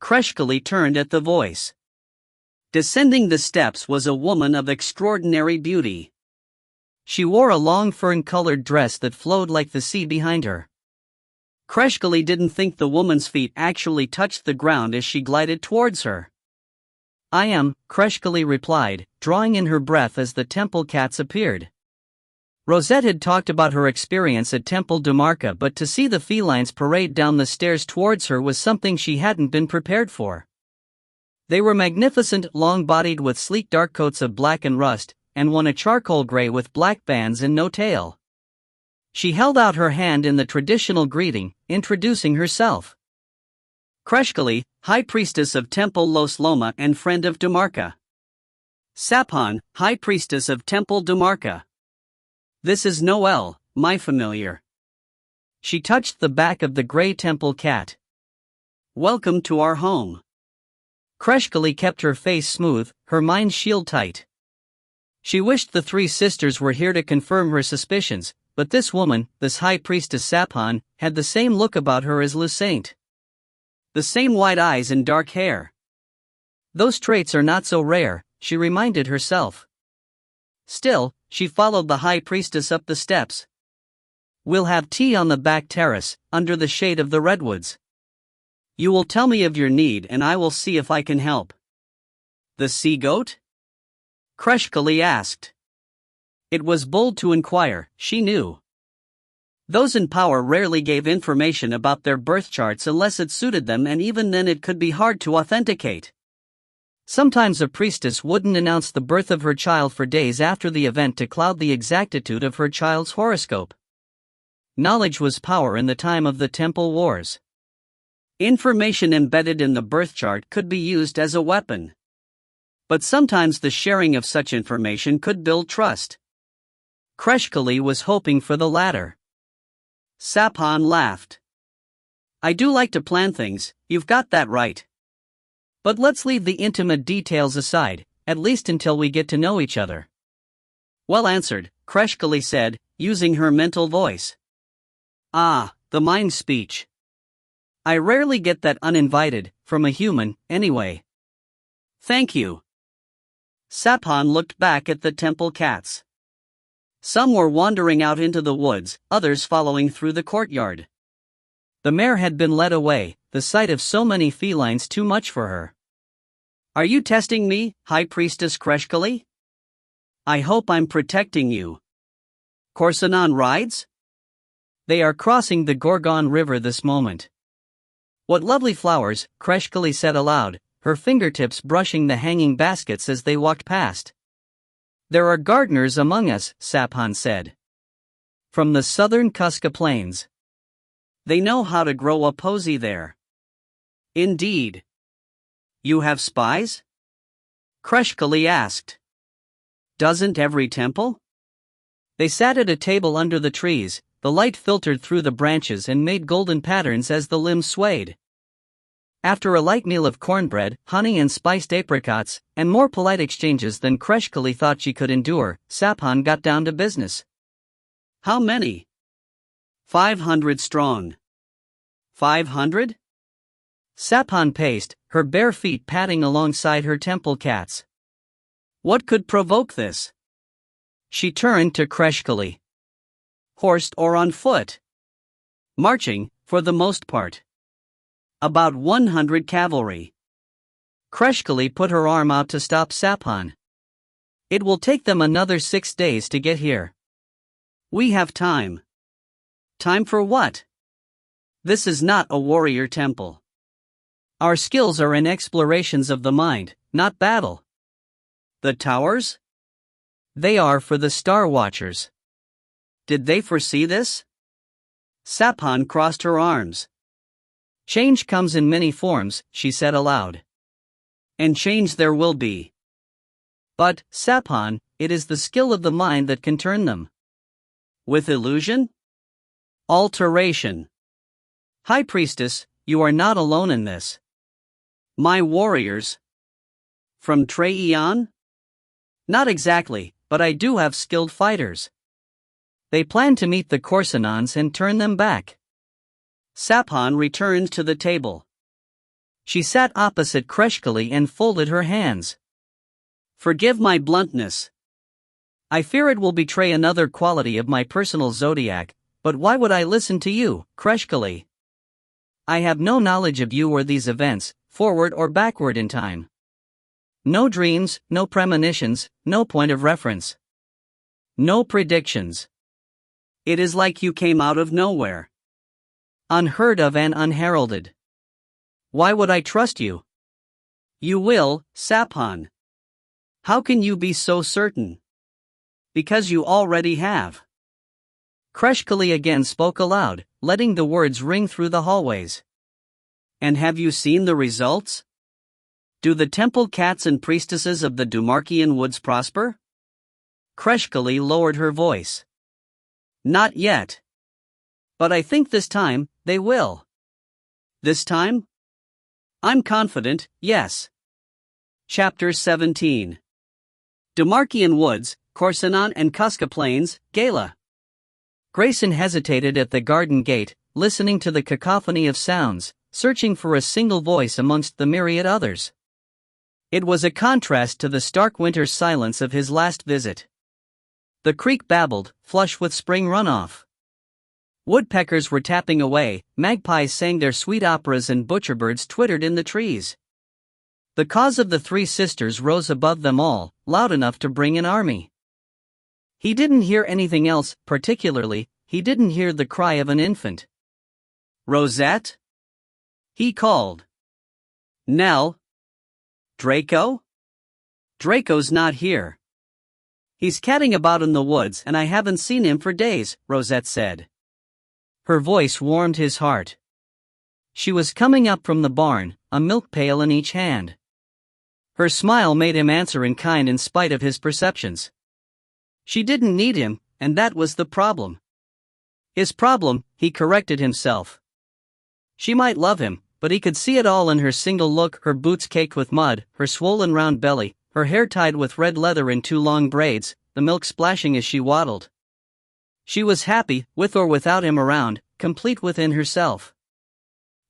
Kreshkali turned at the voice. Descending the steps was a woman of extraordinary beauty. She wore a long fern-colored dress that flowed like the sea behind her. Kreshkali didn't think the woman's feet actually touched the ground as she glided towards her. "I am," Kreshkali replied, drawing in her breath as the temple cats appeared. Rosette had talked about her experience at Temple Dumarca, but to see the felines parade down the stairs towards her was something she hadn't been prepared for. They were magnificent, long-bodied with sleek dark coats of black and rust, and one a charcoal gray with black bands and no tail. She held out her hand in the traditional greeting, introducing herself. "Kreshkali, High Priestess of Temple Los Loma and friend of Dumarca." "Saphan, High Priestess of Temple Dumarca. This is Noelle, my familiar." She touched the back of the gray temple cat. "Welcome to our home." Kreshkali kept her face smooth, her mind shield tight. She wished the three sisters were here to confirm her suspicions, but this woman, this High Priestess Saphan, had the same look about her as Lusaint. The same wide eyes and dark hair. Those traits are not so rare, she reminded herself. Still, she followed the High Priestess up the steps. "We'll have tea on the back terrace, under the shade of the redwoods. You will tell me of your need and I will see if I can help." "The sea-goat?" Kreshkali asked. It was bold to inquire, she knew. Those in power rarely gave information about their birth charts unless it suited them, and even then it could be hard to authenticate. Sometimes a priestess wouldn't announce the birth of her child for days after the event to cloud the exactitude of her child's horoscope. Knowledge was power in the time of the Temple Wars. Information embedded in the birth chart could be used as a weapon. But sometimes the sharing of such information could build trust. Kreshkali was hoping for the latter. Saphan laughed. "I do like to plan things, you've got that right. But let's leave the intimate details aside, at least until we get to know each other." "Well answered," Kreshkali said, using her mental voice. "Ah, the mind speech. I rarely get that uninvited, from a human, anyway." "Thank you." Saphan looked back at the temple cats. Some were wandering out into the woods, others following through the courtyard. The mare had been led away, the sight of so many felines too much for her. "Are you testing me, High Priestess Kreshkali? I hope I'm protecting you. Corsanon rides?" "They are crossing the Gorgon River this moment." "What lovely flowers," Kreshkali said aloud, her fingertips brushing the hanging baskets as they walked past. "There are gardeners among us," Saphan said. "From the southern Kuska Plains. They know how to grow a posy there." Indeed. You have spies? Kreshkali asked. Doesn't every temple? They sat at a table under the trees, the light filtered through the branches and made golden patterns as the limbs swayed. After a light meal of cornbread, honey and spiced apricots, and more polite exchanges than Kreshkali thought she could endure, Saphan got down to business. How many? 500 strong. 500? Saphan paced, her bare feet padding alongside her temple cats. What could provoke this? She turned to Kreshkali. Horsed or on foot? Marching, for the most part. About 100 cavalry. Kreshkali put her arm out to stop Saphan. It will take them another 6 days to get here. We have time. Time for what? This is not a warrior temple. Our skills are in explorations of the mind, not battle. The towers? They are for the Star Watchers. Did they foresee this? Saphan crossed her arms. Change comes in many forms, she said aloud. And change there will be. But, Saphan, it is the skill of the mind that can turn them. With illusion? Alteration. High Priestess, you are not alone in this. My warriors. From Traeon? Not exactly, but I do have skilled fighters. They plan to meet the Korsanons and turn them back. Saphan returned to the table. She sat opposite Kreshkali and folded her hands. Forgive my bluntness. I fear it will betray another quality of my personal zodiac, but why would I listen to you, Kreshkali? I have no knowledge of you or these events, forward or backward in time. No dreams, no premonitions, no point of reference. No predictions. It is like you came out of nowhere. Unheard of and unheralded. Why would I trust you? You will, Saphan. How can you be so certain? Because you already have. Kreshkali again spoke aloud, letting the words ring through the hallways. And have you seen the results? Do the temple cats and priestesses of the Dumarkian woods prosper? Kreshkali lowered her voice. Not yet. But I think this time, they will. This time? I'm confident, yes. Chapter 17. Dumarkian Woods, Korsanon and Kuska Plains, Gala. Grayson hesitated at the garden gate, listening to the cacophony of sounds, searching for a single voice amongst the myriad others. It was a contrast to the stark winter silence of his last visit. The creek babbled, flush with spring runoff. Woodpeckers were tapping away, magpies sang their sweet operas and butcherbirds twittered in the trees. The cause of the three sisters rose above them all, loud enough to bring an army. He didn't hear anything else, particularly, he didn't hear the cry of an infant. Rosette? He called. Nell? Draco? Draco's not here. He's catting about in the woods and I haven't seen him for days, Rosette said. Her voice warmed his heart. She was coming up from the barn, a milk pail in each hand. Her smile made him answer in kind in spite of his perceptions. She didn't need him, and that was the problem. His problem, he corrected himself. She might love him, but he could see it all in her single look, her boots caked with mud, her swollen round belly, her hair tied with red leather in two long braids, the milk splashing as she waddled. She was happy, with or without him around, complete within herself.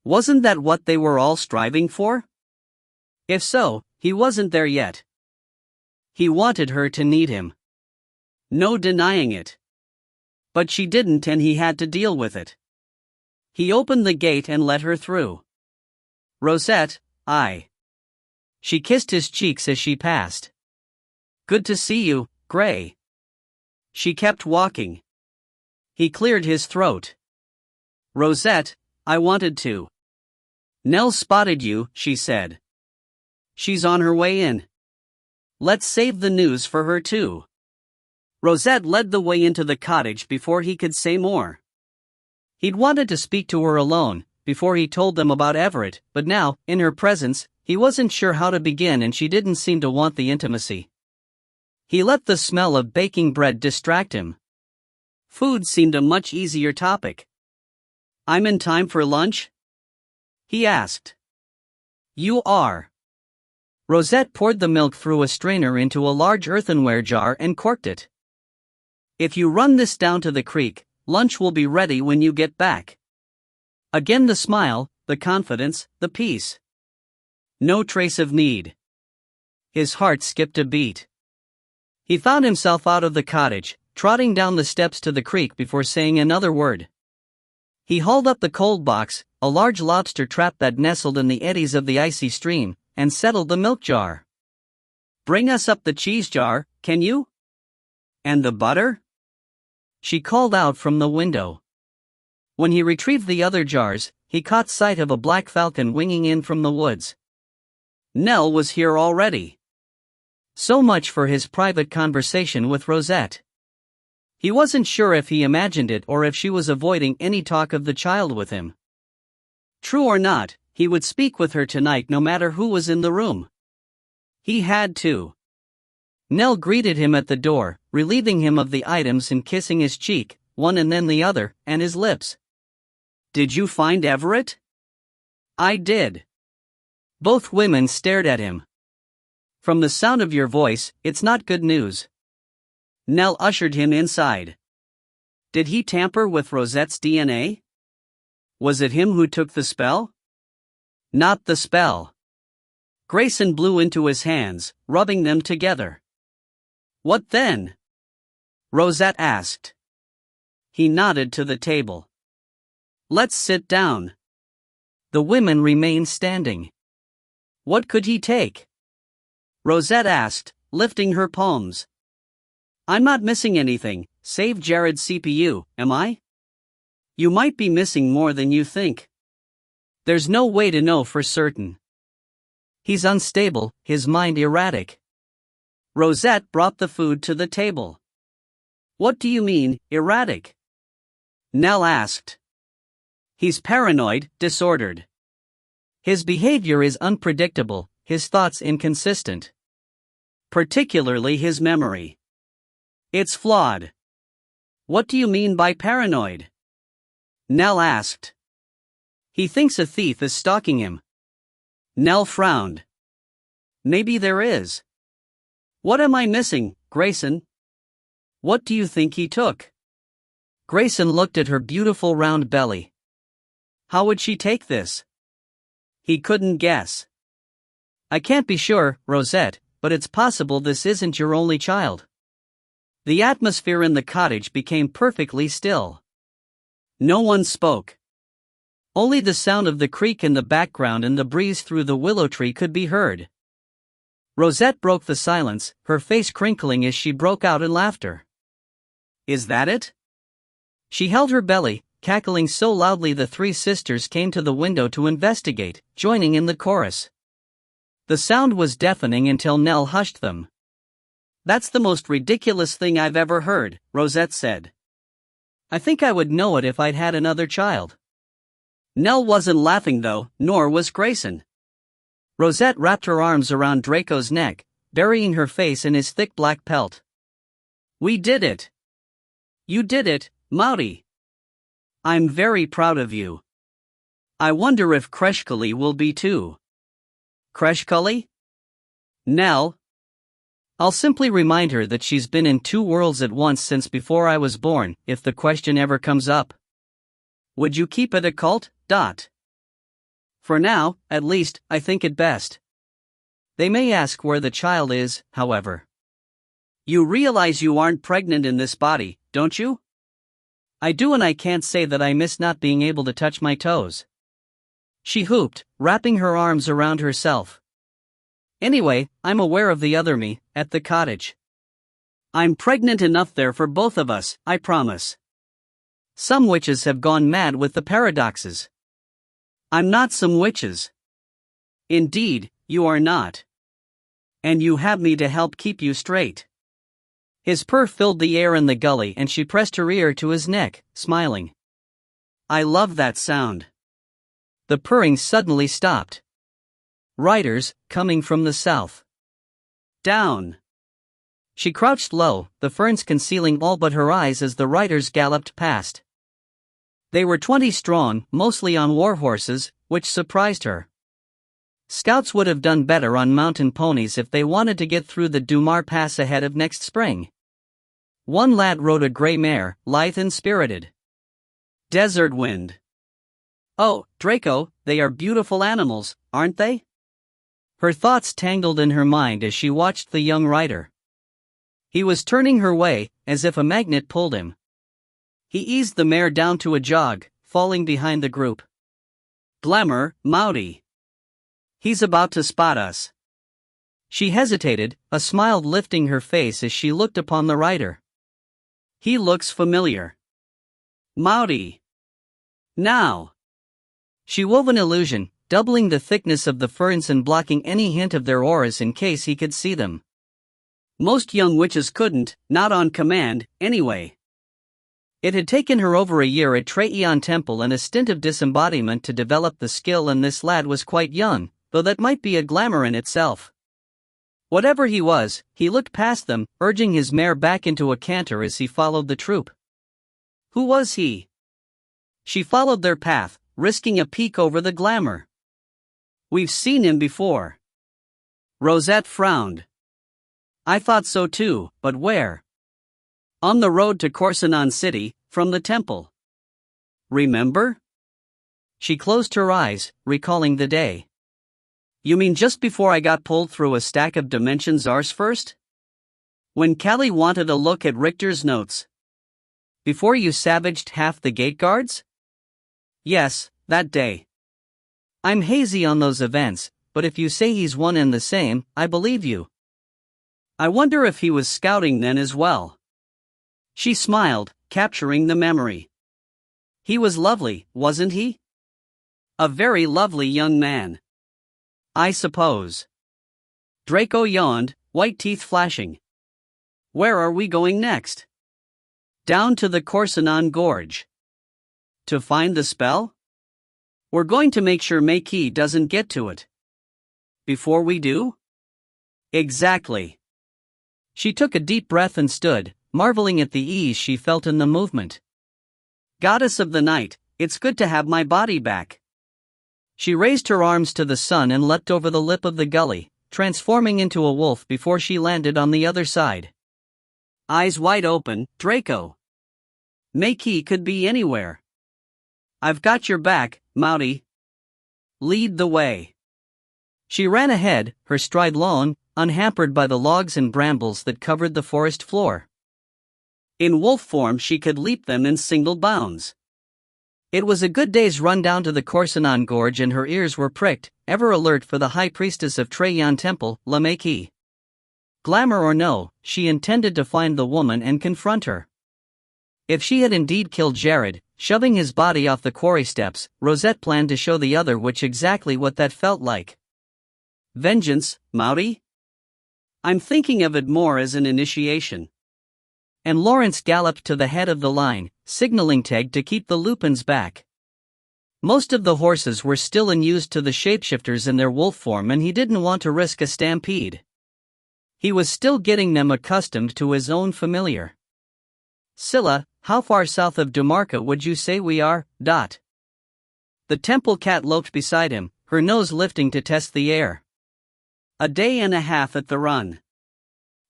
Wasn't that what they were all striving for? If so, he wasn't there yet. He wanted her to need him. No denying it. But she didn't and he had to deal with it. He opened the gate and let her through. Rosette, I. She kissed his cheeks as she passed. Good to see you, Gray. She kept walking. He cleared his throat. Rosette, I wanted to. Nell spotted you, she said. She's on her way in. Let's save the news for her too. Rosette led the way into the cottage before he could say more. He'd wanted to speak to her alone, before he told them about Everett, but now, in her presence, he wasn't sure how to begin and she didn't seem to want the intimacy. He let the smell of baking bread distract him. Food seemed a much easier topic. "I'm in time for lunch?" he asked. "You are." Rosette poured the milk through a strainer into a large earthenware jar and corked it. "If you run this down to the creek, lunch will be ready when you get back." Again the smile, the confidence, the peace. No trace of need. His heart skipped a beat. He found himself out of the cottage, trotting down the steps to the creek before saying another word. He hauled up the cold box, a large lobster trap that nestled in the eddies of the icy stream, and settled the milk jar. "Bring us up the cheese jar, can you? And the butter?" she called out from the window. When he retrieved the other jars, he caught sight of a black falcon winging in from the woods. Nell was here already. So much for his private conversation with Rosette. He wasn't sure if he imagined it or if she was avoiding any talk of the child with him. True or not, he would speak with her tonight no matter who was in the room. He had to. Nell greeted him at the door, relieving him of the items and kissing his cheek, one and then the other, and his lips. "Did you find Everett?" "I did." Both women stared at him. "From the sound of your voice, it's not good news." Nell ushered him inside. "Did he tamper with Rosette's DNA? Was it him who took the spell?" "Not the spell." Grayson blew into his hands, rubbing them together. "What then?" Rosette asked. He nodded to the table. "Let's sit down." The women remained standing. "What could he take?" Rosette asked, lifting her palms. "I'm not missing anything, save Jared's CPU, am I?" "You might be missing more than you think. There's no way to know for certain. He's unstable, his mind erratic." Rosette brought the food to the table. "What do you mean, erratic?" Nell asked. "He's paranoid, disordered. His behavior is unpredictable, his thoughts inconsistent. Particularly his memory. It's flawed." "What do you mean by paranoid?" Nell asked. "He thinks a thief is stalking him." Nell frowned. "Maybe there is. What am I missing, Grayson? What do you think he took?" Grayson looked at her beautiful round belly. How would she take this? He couldn't guess. "I can't be sure, Rosette, but it's possible this isn't your only child." The atmosphere in the cottage became perfectly still. No one spoke. Only the sound of the creek in the background and the breeze through the willow tree could be heard. Rosette broke the silence, her face crinkling as she broke out in laughter. "Is that it?" She held her belly, cackling so loudly the three sisters came to the window to investigate, joining in the chorus. The sound was deafening until Nell hushed them. "That's the most ridiculous thing I've ever heard," Rosette said. "I think I would know it if I'd had another child." Nell wasn't laughing though, nor was Grayson. Rosette wrapped her arms around Draco's neck, burying her face in his thick black pelt. "We did it. You did it, Maury. I'm very proud of you. I wonder if Kreshkali will be too." "Kreshkali?" "Nell. I'll simply remind her that she's been in two worlds at once since before I was born, if the question ever comes up." "Would you keep it a cult, Dot?" "For now, at least, I think it best. They may ask where the child is, however." "You realize you aren't pregnant in this body, don't you?" "I do, and I can't say that I miss not being able to touch my toes." She whooped, wrapping her arms around herself. "Anyway, I'm aware of the other me, at the cottage. I'm pregnant enough there for both of us, I promise. Some witches have gone mad with the paradoxes. I'm not some witches. Indeed, you are not. And you have me to help keep you straight." His purr filled the air in the gully and she pressed her ear to his neck, smiling. "I love that sound. The purring suddenly stopped. Riders, coming from the south. Down. She crouched low, the ferns concealing all but her eyes as the riders galloped past. They were 20 strong, mostly on war horses, which surprised her. Scouts would have done better on mountain ponies if they wanted to get through the Dumar Pass ahead of next spring. One lad rode a gray mare, lithe and spirited. Desert Wind. Oh, Draco, they are beautiful animals, aren't they? Her thoughts tangled in her mind as she watched the young rider. He was turning her way, as if a magnet pulled him. He eased the mare down to a jog, falling behind the group. Glamour, Mouty. He's about to spot us. She hesitated, a smile lifting her face as she looked upon the rider. He looks familiar. Mouty. Now. She wove an illusion, doubling the thickness of the ferns and blocking any hint of their auras in case he could see them. Most young witches couldn't, not on command, anyway. It had taken her over a year at Treeon Temple and a stint of disembodiment to develop the skill, and this lad was quite young, though that might be a glamour in itself. Whatever he was, he looked past them, urging his mare back into a canter as he followed the troop. Who was he? She followed their path, risking a peek over the glamour. We've seen him before. Rosette frowned. I thought so too, but where? On the road to Korsanon City, from the temple. Remember? She closed her eyes, recalling the day. You mean just before I got pulled through a stack of dimensions ours first? When Callie wanted a look at Richter's notes. Before you savaged half the gate guards? Yes, that day. I'm hazy on those events, but if you say he's one and the same, I believe you. I wonder if he was scouting then as well. She smiled, capturing the memory. He was lovely, wasn't he? A very lovely young man. I suppose. Draco yawned, white teeth flashing. Where are we going next? Down to the Korsanon Gorge. To find the spell? We're going to make sure Meiki doesn't get to it. Before we do? Exactly. She took a deep breath and stood, marveling at the ease she felt in the movement. Goddess of the night, it's good to have my body back. She raised her arms to the sun and leapt over the lip of the gully, transforming into a wolf before she landed on the other side. Eyes wide open, Draco. Meiki could be anywhere. I've got your back, Mouty. Lead the way. She ran ahead, her stride long, unhampered by the logs and brambles that covered the forest floor. In wolf form she could leap them in single bounds. It was a good day's run down to the Korsanon Gorge, and her ears were pricked, ever alert for the high priestess of Treeon Temple, La Meiki. Glamour or no, she intended to find the woman and confront her. If she had indeed killed Jared, shoving his body off the quarry steps, Rosette planned to show the other witch exactly what that felt like. Vengeance, Mouty? I'm thinking of it more as an initiation. And Lawrence galloped to the head of the line, signaling Teg to keep the Lupins back. Most of the horses were still unused to the shapeshifters in their wolf form, and he didn't want to risk a stampede. He was still getting them accustomed to his own familiar. Scylla, how far south of Dumarca would you say we are? The temple cat loped beside him, her nose lifting to test the air. A day and a half at the run.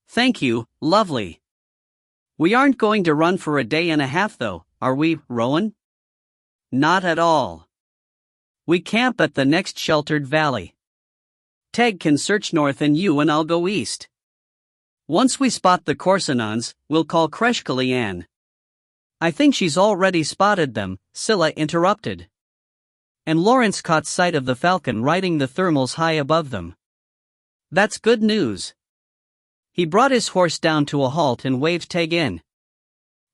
Thank you, lovely. We aren't going to run for a day and a half though, are we, Rowan? Not at all. We camp at the next sheltered valley. Teg can search north and you and I'll go east. Once we spot the Korsanons, we'll call Kreshkali Ann. I think she's already spotted them, Scylla interrupted. And Lawrence caught sight of the falcon riding the thermals high above them. That's good news. He brought his horse down to a halt and waved Teg in.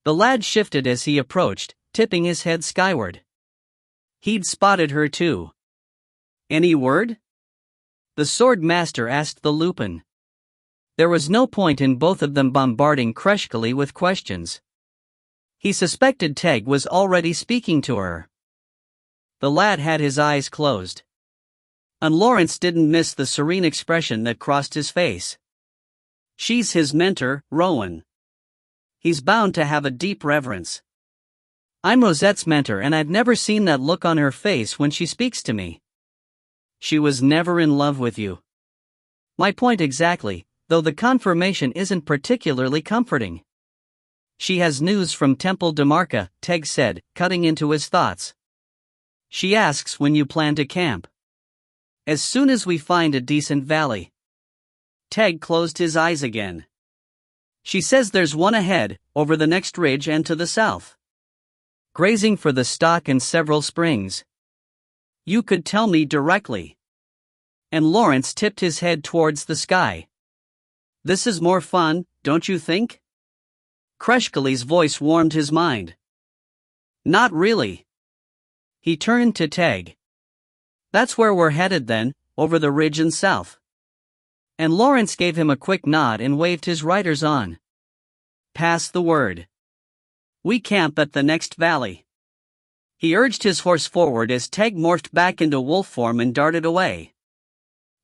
The lad shifted as he approached, tipping his head skyward. He'd spotted her too. Any word? The sword master asked the Lupin. There was no point in both of them bombarding Kreshkali with questions. He suspected Teg was already speaking to her. The lad had his eyes closed. And Lawrence didn't miss the serene expression that crossed his face. She's his mentor, Rowan. He's bound to have a deep reverence. I'm Rosette's mentor, and I've never seen that look on her face when she speaks to me. She was never in love with you. My point exactly, though the confirmation isn't particularly comforting. She has news from Temple Demarca, Teg said, cutting into his thoughts. She asks when you plan to camp. As soon as we find a decent valley. Teg closed his eyes again. She says there's one ahead, over the next ridge and to the south. Grazing for the stock and several springs. You could tell me directly. And Lawrence tipped his head towards the sky. This is more fun, don't you think? Kreshkali's voice warmed his mind. Not really. He turned to Teg. That's where we're headed then, over the ridge and south. And Lawrence gave him a quick nod and waved his riders on. Pass the word. We camp at the next valley. He urged his horse forward as Teg morphed back into wolf form and darted away.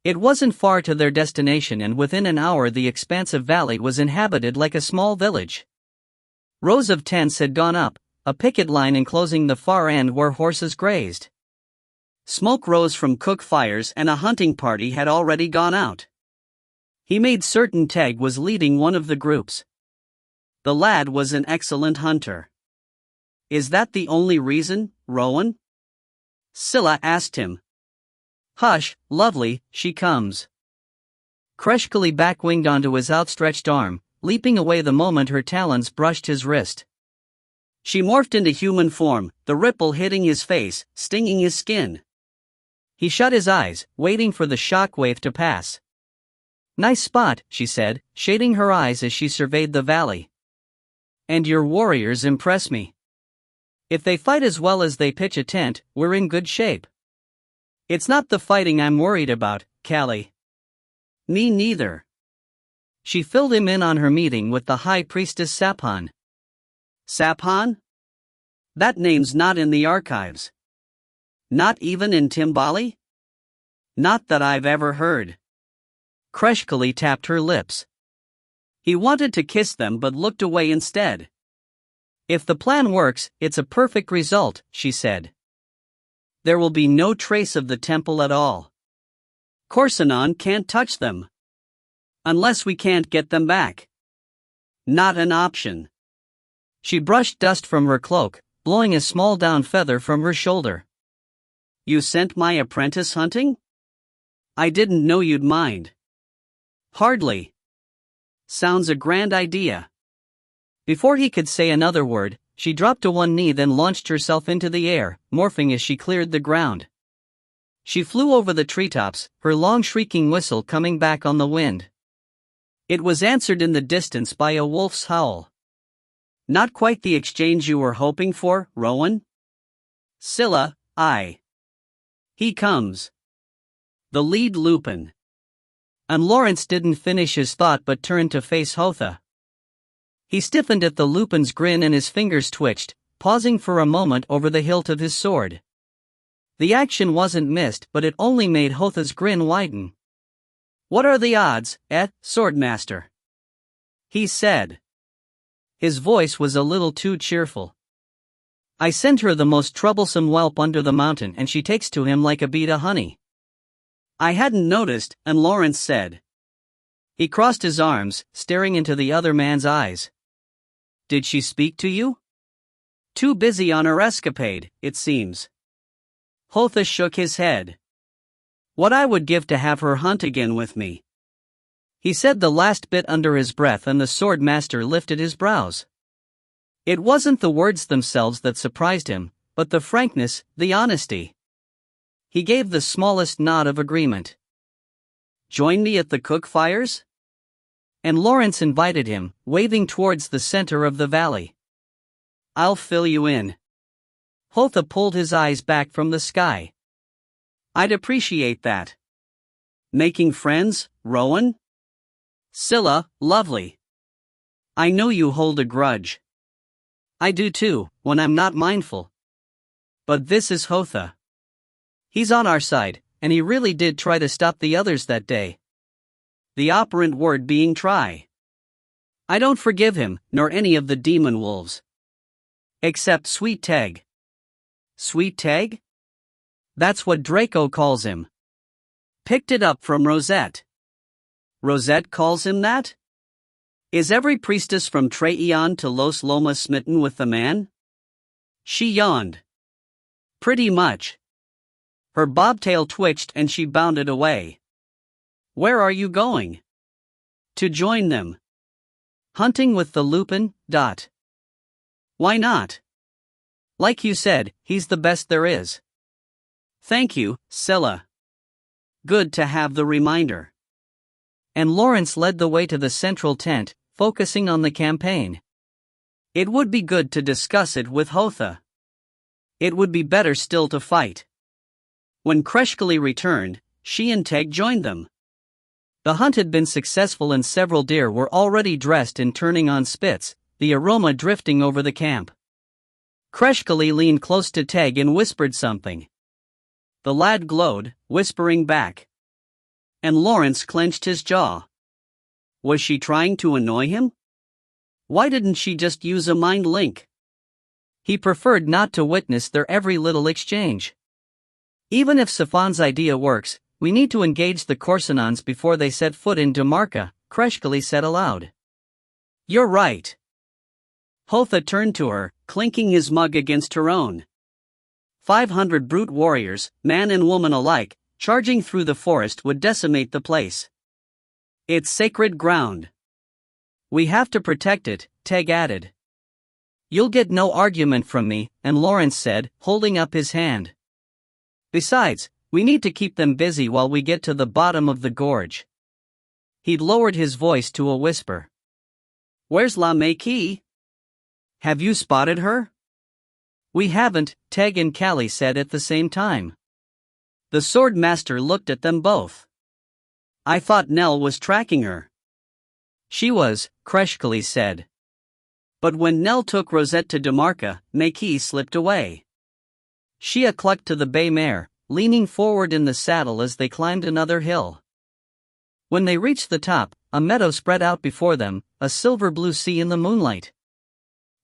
It wasn't far to their destination, and within an hour the expansive valley was inhabited like a small village. Rows of tents had gone up, a picket line enclosing the far end where horses grazed. Smoke rose from cook fires and a hunting party had already gone out. He made certain Teg was leading one of the groups. The lad was an excellent hunter. Is that the only reason, Rowan? Scylla asked him. Hush, lovely, she comes. Kreshkali back-winged onto his outstretched arm, leaping away the moment her talons brushed his wrist. She morphed into human form, the ripple hitting his face, stinging his skin. He shut his eyes, waiting for the shockwave to pass. Nice spot, she said, shading her eyes as she surveyed the valley. And your warriors impress me. If they fight as well as they pitch a tent, we're in good shape. It's not the fighting I'm worried about, Callie. Me neither. She filled him in on her meeting with the High Priestess Saphan. Saphan? That name's not in the archives. Not even in Timbali? Not that I've ever heard. Kreshkali tapped her lips. He wanted to kiss them but looked away instead. If the plan works, it's a perfect result, she said. There will be no trace of the temple at all. Korsanon can't touch them. Unless we can't get them back. Not an option. She brushed dust from her cloak, blowing a small down feather from her shoulder. You sent my apprentice hunting? I didn't know you'd mind. Hardly. Sounds a grand idea. Before he could say another word, she dropped to one knee, then launched herself into the air, morphing as she cleared the ground. She flew over the treetops, her long shrieking whistle coming back on the wind. It was answered in the distance by a wolf's howl. Not quite the exchange you were hoping for, Rowan? Scylla, aye. He comes. The lead Lupin. And Lawrence didn't finish his thought but turned to face Hotha. He stiffened at the Lupin's grin and his fingers twitched, pausing for a moment over the hilt of his sword. The action wasn't missed, but it only made Hotha's grin widen. What are the odds, Swordmaster? He said. His voice was a little too cheerful. I sent her the most troublesome whelp under the mountain and she takes to him like a bee to honey. I hadn't noticed, and Lawrence said. He crossed his arms, staring into the other man's eyes. Did she speak to you? Too busy on her escapade, it seems. Hotha shook his head. What I would give to have her hunt again with me. He said the last bit under his breath, and the swordmaster lifted his brows. It wasn't the words themselves that surprised him, but the frankness, the honesty. He gave the smallest nod of agreement. Join me at the cook fires? And Lawrence invited him, waving towards the center of the valley. I'll fill you in. Hotha pulled his eyes back from the sky. I'd appreciate that. Making friends, Rowan? Scylla, lovely. I know you hold a grudge. I do too, when I'm not mindful. But this is Hotha. He's on our side, and he really did try to stop the others that day. The operant word being try. I don't forgive him, nor any of the demon wolves. Except Sweet Teg. Sweet Teg? That's what Draco calls him. Picked it up from Rosette. Rosette calls him that? Is every priestess from Treeon to Los Lomas smitten with the man? She yawned. Pretty much. Her bobtail twitched and she bounded away. Where are you going? To join them. Hunting with the Lupin. Why not? Like you said, he's the best there is. Thank you, Scylla. Good to have the reminder. And Lawrence led the way to the central tent, focusing on the campaign. It would be good to discuss it with Hotha. It would be better still to fight. When Kreshkali returned, she and Teg joined them. The hunt had been successful and several deer were already dressed and turning on spits, the aroma drifting over the camp. Kreshkali leaned close to Teg and whispered something. The lad glowed, whispering back. And Lawrence clenched his jaw. Was she trying to annoy him? Why didn't she just use a mind link? He preferred not to witness their every little exchange. Even if Safan's idea works, we need to engage the Corsinons before they set foot in Demarca, Kreshkali said aloud. You're right. Hotha turned to her, clinking his mug against her own. 500 brute warriors, man and woman alike, charging through the forest would decimate the place. It's sacred ground. We have to protect it, Teg added. You'll get no argument from me, and Lawrence said, holding up his hand. Besides, we need to keep them busy while we get to the bottom of the gorge. He'd lowered his voice to a whisper. Where's La Maquis? Have you spotted her? We haven't, Teg and Callie said at the same time. The sword master looked at them both. I thought Nell was tracking her. She was, Kreshkali said. But when Nell took Rosette to Demarca, Maquis slipped away. Shia clucked to the bay mare, leaning forward in the saddle as they climbed another hill. When they reached the top, a meadow spread out before them, a silver-blue sea in the moonlight.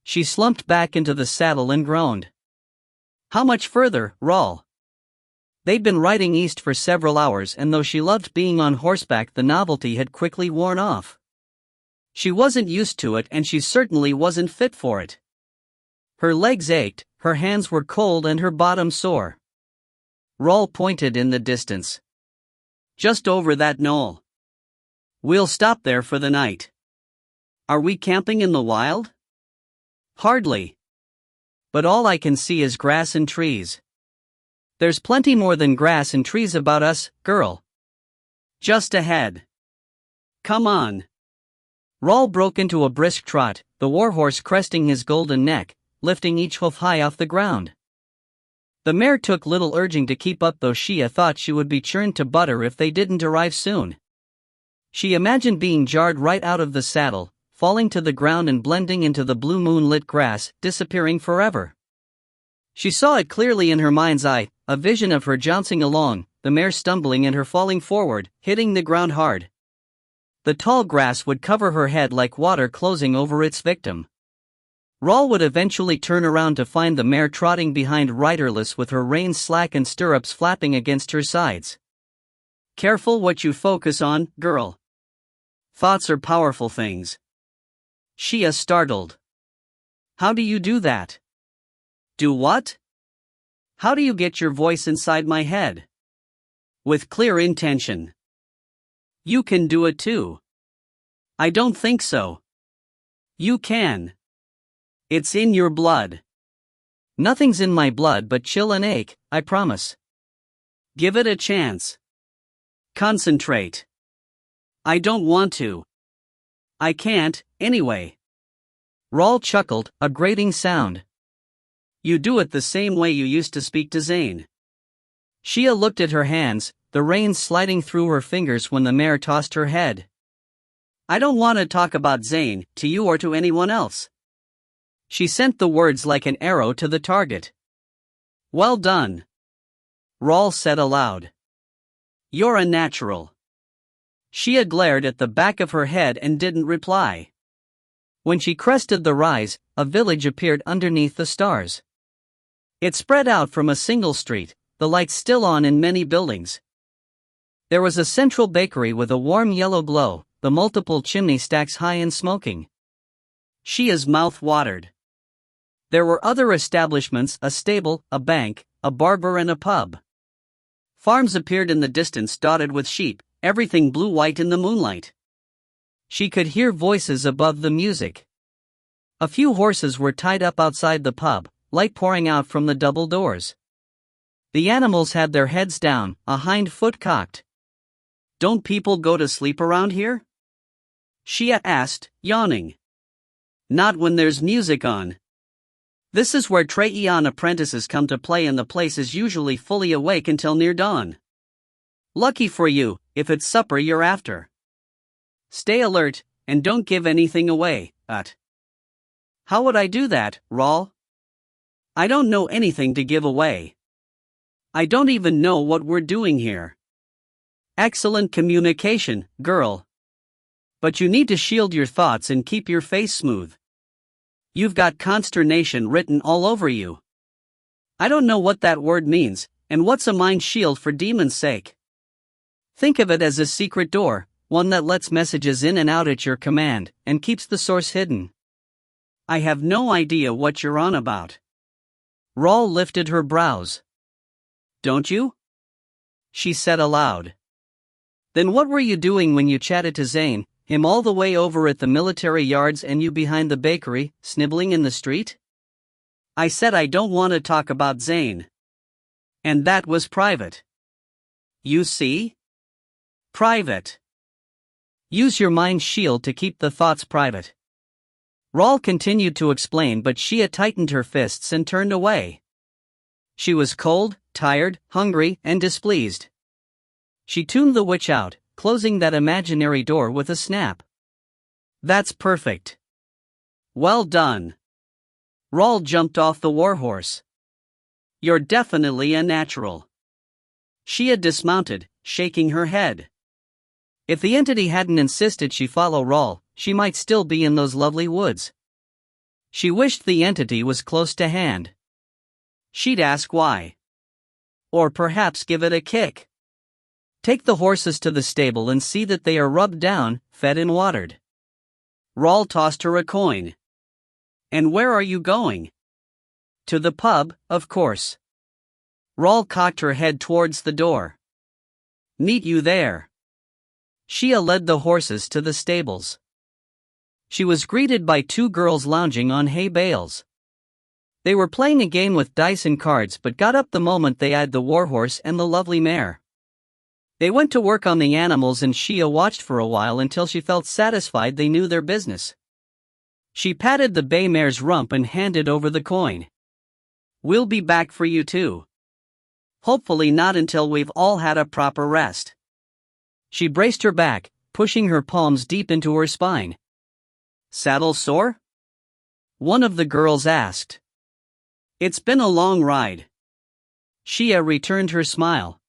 She slumped back into the saddle and groaned. How much further, Rawl? They'd been riding east for several hours, and though she loved being on horseback, the novelty had quickly worn off. She wasn't used to it, and she certainly wasn't fit for it. Her legs ached, her hands were cold, and her bottom sore. Rawl pointed in the distance. Just over that knoll. We'll stop there for the night. Are we camping in the wild? Hardly. But all I can see is grass and trees. There's plenty more than grass and trees about us, girl. Just ahead. Come on. Rawl broke into a brisk trot, the warhorse cresting his golden neck, lifting each hoof high off the ground. The mare took little urging to keep up, though Shia thought she would be churned to butter if they didn't arrive soon. She imagined being jarred right out of the saddle, falling to the ground and blending into the blue moon-lit grass, disappearing forever. She saw it clearly in her mind's eye, a vision of her jouncing along, the mare stumbling and her falling forward, hitting the ground hard. The tall grass would cover her head like water closing over its victim. Rawl would eventually turn around to find the mare trotting behind riderless with her reins slack and stirrups flapping against her sides. Careful what you focus on, girl. Thoughts are powerful things. Shia startled. How do you do that? Do what? How do you get your voice inside my head? With clear intention. You can do it too. I don't think so. You can. It's in your blood. Nothing's in my blood but chill and ache, I promise. Give it a chance. Concentrate. I don't want to. I can't, anyway. Rawl chuckled, a grating sound. You do it the same way you used to speak to Zane. Shia looked at her hands, the reins sliding through her fingers when the mare tossed her head. I don't want to talk about Zane, to you or to anyone else. She sent the words like an arrow to the target. Well done. Rawl said aloud. You're a natural. Shia glared at the back of her head and didn't reply. When she crested the rise, a village appeared underneath the stars. It spread out from a single street, the lights still on in many buildings. There was a central bakery with a warm yellow glow, the multiple chimney stacks high and smoking. Shia's mouth watered. There were other establishments, a stable, a bank, a barber and a pub. Farms appeared in the distance dotted with sheep, everything blue-white in the moonlight. She could hear voices above the music. A few horses were tied up outside the pub, light pouring out from the double doors. The animals had their heads down, a hind foot cocked. Don't people go to sleep around here? Shia asked, yawning. Not when there's music on. This is where Treyan apprentices come to play and the place is usually fully awake until near dawn. Lucky for you, if it's supper you're after. Stay alert, and don't give anything away, How would I do that, Rawl? I don't know anything to give away. I don't even know what we're doing here. Excellent communication, girl. But you need to shield your thoughts and keep your face smooth. You've got consternation written all over you. I don't know what that word means, and what's a mind shield for demon's sake? Think of it as a secret door, one that lets messages in and out at your command, and keeps the source hidden. I have no idea what you're on about. Rawl lifted her brows. Don't you? She said aloud. Then what were you doing when you chatted to Zane, him all the way over at the military yards and you behind the bakery, snibbling in the street? I said I don't want to talk about Zane. And that was private. You see? Private. Use your mind shield to keep the thoughts private. Rawl continued to explain, but Shia tightened her fists and turned away. She was cold, tired, hungry, and displeased. She tuned the witch out, closing that imaginary door with a snap. That's perfect. Well done. Rawl jumped off the warhorse. You're definitely a natural. Shia dismounted, shaking her head. If the entity hadn't insisted she follow Rawl, she might still be in those lovely woods. She wished the entity was close to hand. She'd ask why. Or perhaps give it a kick. Take the horses to the stable and see that they are rubbed down, fed and watered. Rawl tossed her a coin. And where are you going? To the pub, of course. Rawl cocked her head towards the door. Meet you there. Shia led the horses to the stables. She was greeted by two girls lounging on hay bales. They were playing a game with dice and cards but got up the moment they eyed the warhorse and the lovely mare. They went to work on the animals and Shia watched for a while until she felt satisfied they knew their business. She patted the bay mare's rump and handed over the coin. We'll be back for you too. Hopefully not until we've all had a proper rest. She braced her back, pushing her palms deep into her spine. Saddle sore? One of the girls asked. It's been a long ride. Shia returned her smile.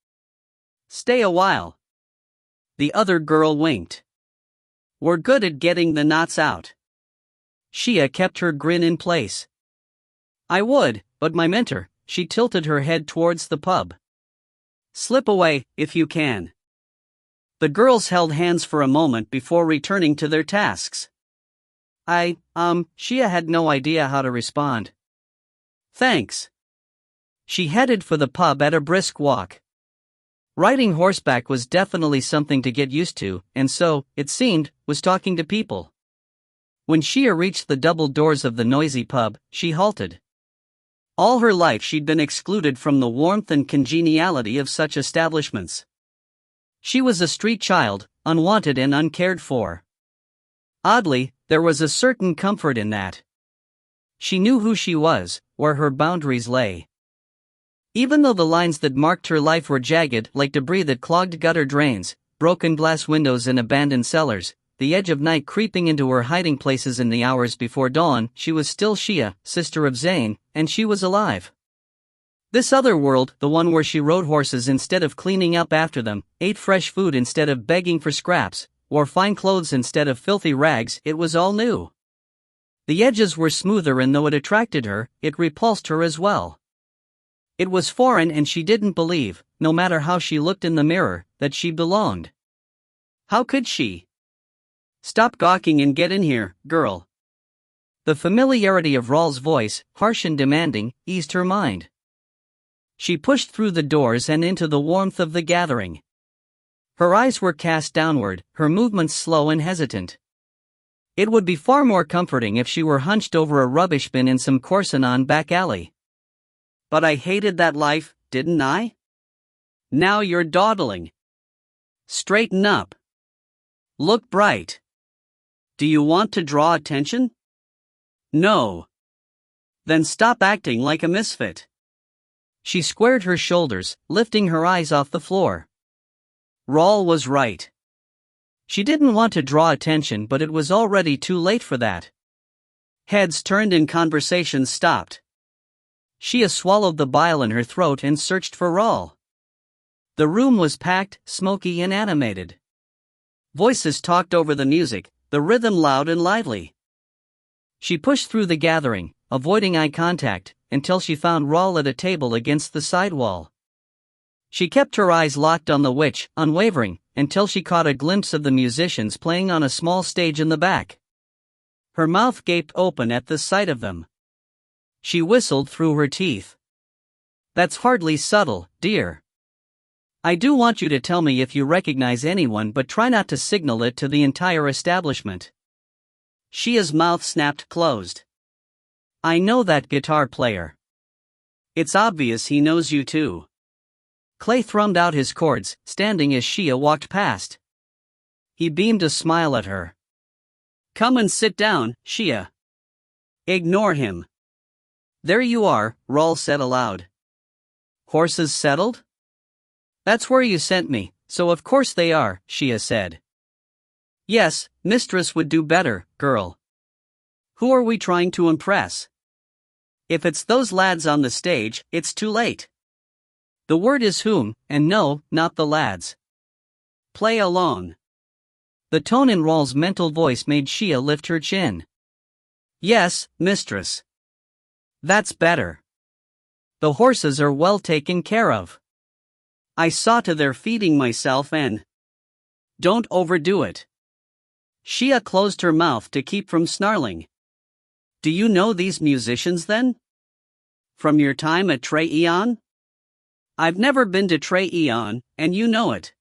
Stay a while. The other girl winked. We're good at getting the knots out. Shia kept her grin in place. I would, but my mentor, she tilted her head towards the pub. Slip away, if you can. The girls held hands for a moment before returning to their tasks. Shia had no idea how to respond. Thanks. She headed for the pub at a brisk walk. Riding horseback was definitely something to get used to, and so, it seemed, was talking to people. When Shia reached the double doors of the noisy pub, she halted. All her life she'd been excluded from the warmth and congeniality of such establishments. She was a street child, unwanted and uncared for. Oddly, there was a certain comfort in that. She knew who she was, where her boundaries lay. Even though the lines that marked her life were jagged like debris that clogged gutter drains, broken glass windows and abandoned cellars, the edge of night creeping into her hiding places in the hours before dawn, she was still Shia, sister of Zane, and she was alive. This other world, the one where she rode horses instead of cleaning up after them, ate fresh food instead of begging for scraps, wore fine clothes instead of filthy rags, it was all new. The edges were smoother, and though it attracted her, it repulsed her as well. It was foreign, and she didn't believe, no matter how she looked in the mirror, that she belonged. How could she? Stop gawking and get in here, girl. The familiarity of Rawl's voice, harsh and demanding, eased her mind. She pushed through the doors and into the warmth of the gathering. Her eyes were cast downward, her movements slow and hesitant. It would be far more comforting if she were hunched over a rubbish bin in some Corsinan back alley. But I hated that life, didn't I? Now you're dawdling. Straighten up. Look bright. Do you want to draw attention? No. Then stop acting like a misfit. She squared her shoulders, lifting her eyes off the floor. Rawl was right. She didn't want to draw attention, but it was already too late for that. Heads turned and conversations stopped. Shia swallowed the bile in her throat and searched for Rawl. The room was packed, smoky and animated. Voices talked over the music, the rhythm loud and lively. She pushed through the gathering, avoiding eye contact, until she found Rawl at a table against the side wall. She kept her eyes locked on the witch, unwavering, until she caught a glimpse of the musicians playing on a small stage in the back. Her mouth gaped open at the sight of them. She whistled through her teeth. That's hardly subtle, dear. I do want you to tell me if you recognize anyone, but try not to signal it to the entire establishment. Shia's mouth snapped closed. I know that guitar player. It's obvious he knows you too. Clay thrummed out his chords, standing as Shia walked past. He beamed a smile at her. Come and sit down, Shia. Ignore him. There you are, Rawl said aloud. Horses settled? That's where you sent me, so of course they are, Shia said. Yes, mistress would do better, girl. Who are we trying to impress? If it's those lads on the stage, it's too late. The word is whom, and no, not the lads. Play along. The tone in Rawl's mental voice made Shia lift her chin. Yes, mistress. That's better. The horses are well taken care of. I saw to their feeding myself and... Don't overdo it. Shia closed her mouth to keep from snarling. Do you know these musicians then? From your time at Tre Eon? I've never been to Tre Eon, and you know it.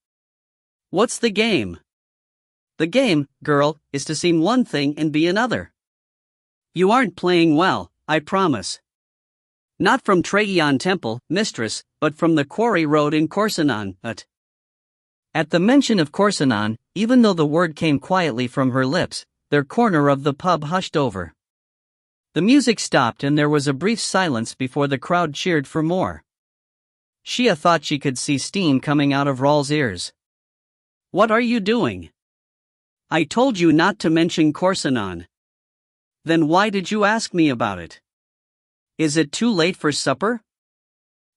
What's the game? The game, girl, is to seem one thing and be another. You aren't playing well, I promise. Not from Tre Eon Temple, mistress, but from the quarry road in Corsinan, At the mention of Corsinan, even though the word came quietly from her lips, their corner of the pub hushed over. The music stopped and there was a brief silence before the crowd cheered for more. Shia thought she could see steam coming out of Rawl's ears. What are you doing? I told you not to mention Corsinan. Then why did you ask me about it? Is it too late for supper?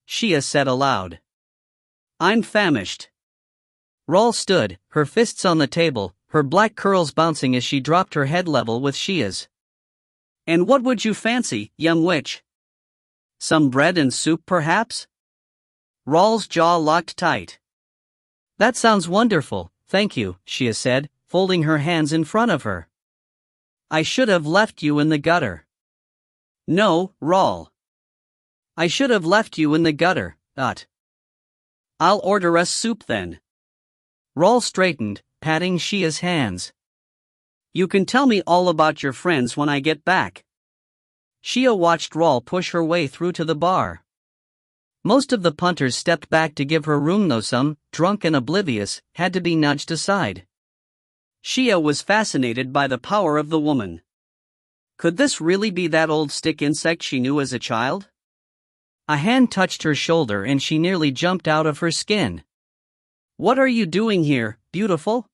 Shia said aloud. I'm famished. Rawl stood, her fists on the table, her black curls bouncing as she dropped her head level with Shia's. And what would you fancy, young witch? Some bread and soup perhaps? Rawl's jaw locked tight. That sounds wonderful, thank you, Shia said, folding her hands in front of her. I should have left you in the gutter. No, Rawl. I should have left you in the gutter, I'll order us soup then. Rawl straightened, patting Shia's hands. You can tell me all about your friends when I get back. Shia watched Rawl push her way through to the bar. Most of the punters stepped back to give her room, though some, drunk and oblivious, had to be nudged aside. Shia was fascinated by the power of the woman. Could this really be that old stick insect she knew as a child? A hand touched her shoulder and she nearly jumped out of her skin. What are you doing here, beautiful?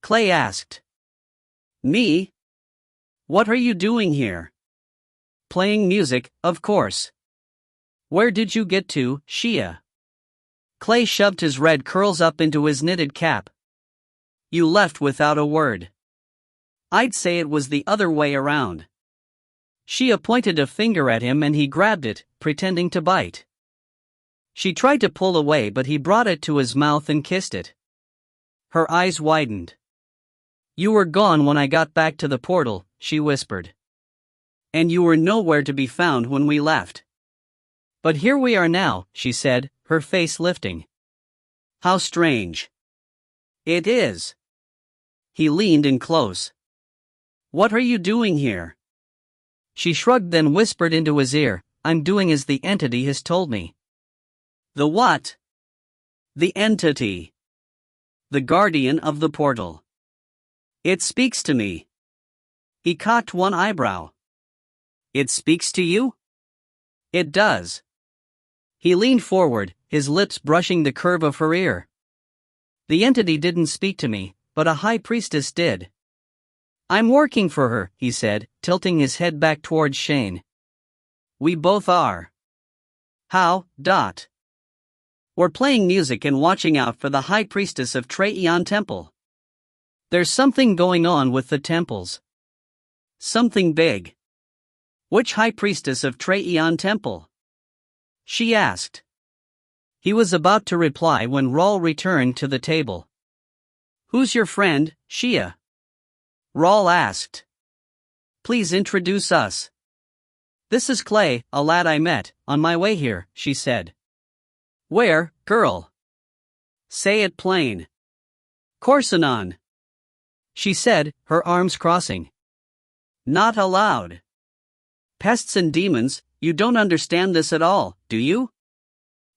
Clay asked. Me? What are you doing here? Playing music, of course. Where did you get to, Shia? Clay shoved his red curls up into his knitted cap. You left without a word. I'd say it was the other way around. Shia pointed a finger at him and he grabbed it, pretending to bite. She tried to pull away but he brought it to his mouth and kissed it. Her eyes widened. You were gone when I got back to the portal, she whispered. And you were nowhere to be found when we left. But here we are now, she said, her face lifting. How strange. It is. He leaned in close. What are you doing here? She shrugged then whispered into his ear, I'm doing as the entity has told me. The what? The entity. The guardian of the portal. It speaks to me. He cocked one eyebrow. It speaks to you? It does. He leaned forward, his lips brushing the curve of her ear. The entity didn't speak to me, but a high priestess did. I'm working for her, he said, tilting his head back towards Shane. We both are. How, Dot? We're playing music and watching out for the high priestess of Traeon Temple. There's something going on with the temples. Something big. Which high priestess of Traeon Temple? She asked. He was about to reply when Raul returned to the table. Who's your friend, Shia? Raul asked. Please introduce us. This is Clay, a lad I met on my way here, she said. Where, girl? Say it plain. Corsonon. She said, her arms crossing. Not allowed. Pests and demons, you don't understand this at all, do you?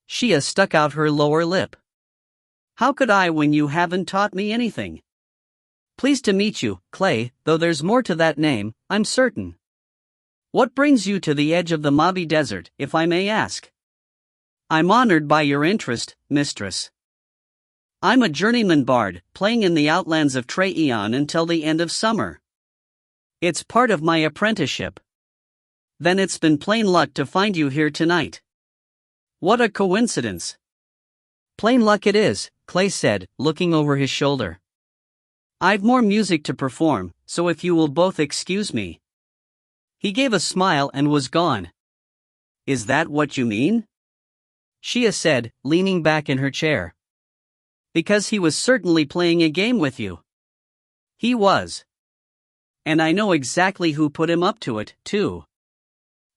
Shia stuck out her lower lip. How could I when you haven't taught me anything? Pleased to meet you, Clay, though there's more to that name, I'm certain. What brings you to the edge of the Mojave Desert, if I may ask? I'm honored by your interest, mistress. I'm a journeyman bard, playing in the outlands of Traeon until the end of summer. It's part of my apprenticeship. Then it's been plain luck to find you here tonight. What a coincidence. Plain luck it is, Clay said, looking over his shoulder. I've more music to perform, so if you will both excuse me. He gave a smile and was gone. Is that what you mean? Shia said, leaning back in her chair. Because he was certainly playing a game with you. He was. And I know exactly who put him up to it, too.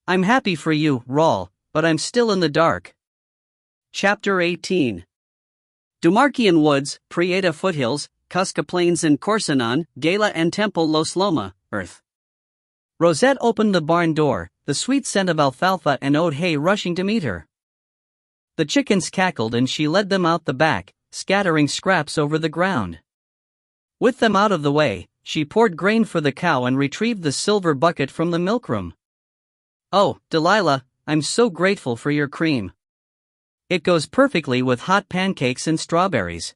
I'm happy for you, Raul, but I'm still in the dark. Chapter 18. Dumarquian Woods, Prieta Foothills, Cusca Plains and Corsonon, Gala and Temple Los Loma, Earth. Rosette opened the barn door, the sweet scent of alfalfa and oat hay rushing to meet her. The chickens cackled and she led them out the back, scattering scraps over the ground. With them out of the way, she poured grain for the cow and retrieved the silver bucket from the milkroom. Oh, Delilah, I'm so grateful for your cream. It goes perfectly with hot pancakes and strawberries.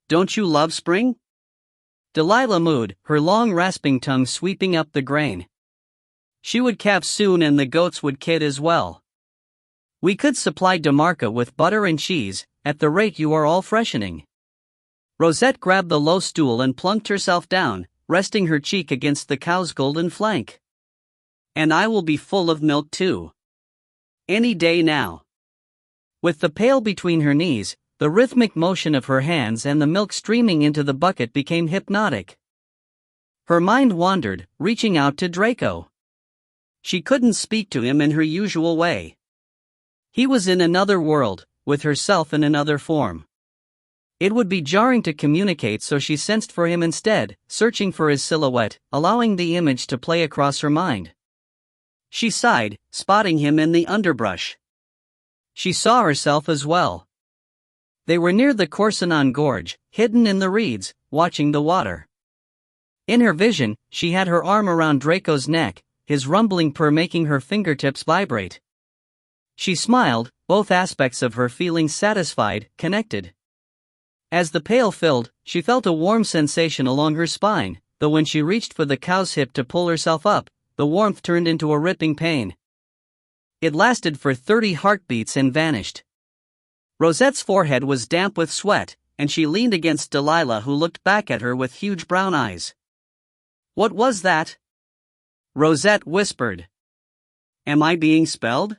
Don't you love spring? Delilah mooed, her long rasping tongue sweeping up the grain. She would calve soon and the goats would kid as well. We could supply DeMarca with butter and cheese, at the rate you are all freshening. Rosette grabbed the low stool and plunked herself down, resting her cheek against the cow's golden flank. And I will be full of milk too. Any day now. With the pail between her knees, the rhythmic motion of her hands and the milk streaming into the bucket became hypnotic. Her mind wandered, reaching out to Draco. She couldn't speak to him in her usual way. He was in another world, with herself in another form. It would be jarring to communicate, so she sensed for him instead, searching for his silhouette, allowing the image to play across her mind. She sighed, spotting him in the underbrush. She saw herself as well. They were near the Corsonon Gorge, hidden in the reeds, watching the water. In her vision, she had her arm around Draco's neck, his rumbling purr making her fingertips vibrate. She smiled, both aspects of her feeling satisfied, connected. As the pail filled, she felt a warm sensation along her spine, though when she reached for the cow's hip to pull herself up, the warmth turned into a ripping pain. It lasted for 30 heartbeats and vanished. Rosette's forehead was damp with sweat, and she leaned against Delilah, who looked back at her with huge brown eyes. "What was that?" Rosette whispered. "Am I being spelled?"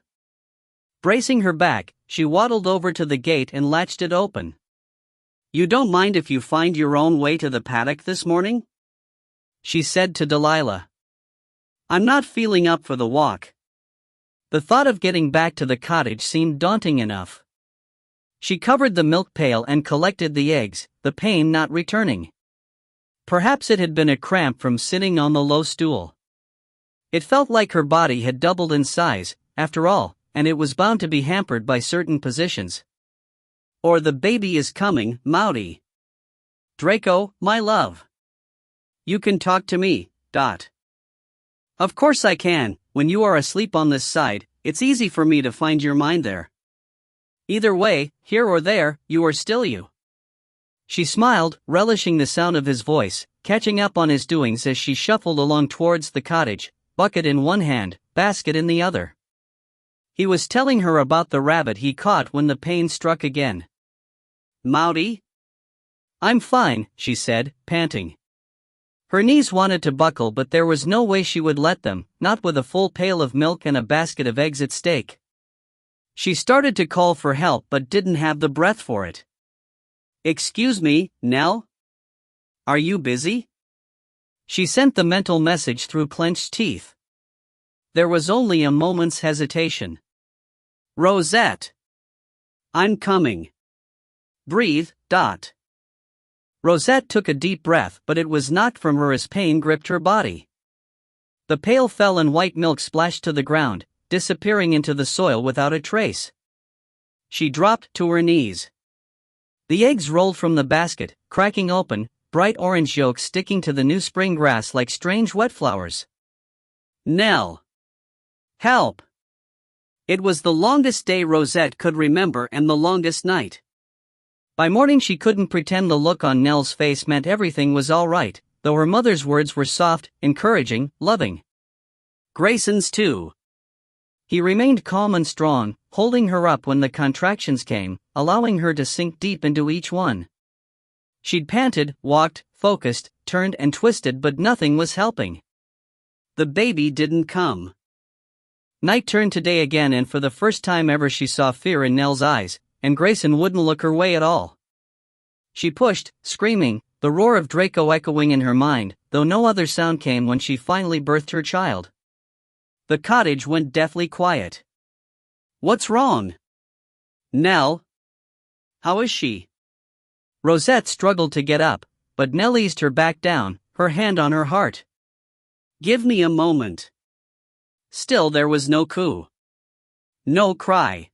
Bracing her back, she waddled over to the gate and latched it open. "You don't mind if you find your own way to the paddock this morning?" she said to Delilah. "I'm not feeling up for the walk." The thought of getting back to the cottage seemed daunting enough. She covered the milk pail and collected the eggs, the pain not returning. Perhaps it had been a cramp from sitting on the low stool. It felt like her body had doubled in size, after all, and it was bound to be hampered by certain positions. "Or the baby is coming, Mouty. Draco, my love. You can talk to me, Dot." "Of course I can. When you are asleep on this side, it's easy for me to find your mind there. Either way, here or there, you are still you." She smiled, relishing the sound of his voice, catching up on his doings as she shuffled along towards the cottage, bucket in one hand, basket in the other. He was telling her about the rabbit he caught when the pain struck again. "Mouty?" "I'm fine," she said, panting. Her knees wanted to buckle, but there was no way she would let them, not with a full pail of milk and a basket of eggs at stake. She started to call for help but didn't have the breath for it. "Excuse me, Nell? Are you busy?" She sent the mental message through clenched teeth. There was only a moment's hesitation. "Rosette! I'm coming. Breathe, Dot." Rosette took a deep breath, but it was not from her as pain gripped her body. The pail fell and white milk splashed to the ground, disappearing into the soil without a trace. She dropped to her knees. The eggs rolled from the basket, cracking open, bright orange yolks sticking to the new spring grass like strange wet flowers. "Nell! Help!" It was the longest day Rosette could remember and the longest night. By morning she couldn't pretend the look on Nell's face meant everything was all right, though her mother's words were soft, encouraging, loving. Grayson's too. He remained calm and strong, holding her up when the contractions came, allowing her to sink deep into each one. She'd panted, walked, focused, turned and twisted, but nothing was helping. The baby didn't come. Night turned to day again, and for the first time ever she saw fear in Nell's eyes, and Grayson wouldn't look her way at all. She pushed, screaming, the roar of Draco echoing in her mind, though no other sound came when she finally birthed her child. The cottage went deathly quiet. "What's wrong? Nell? How is she?" Rosette struggled to get up, but Nell eased her back down, her hand on her heart. "Give me a moment." Still there was no coo. No cry.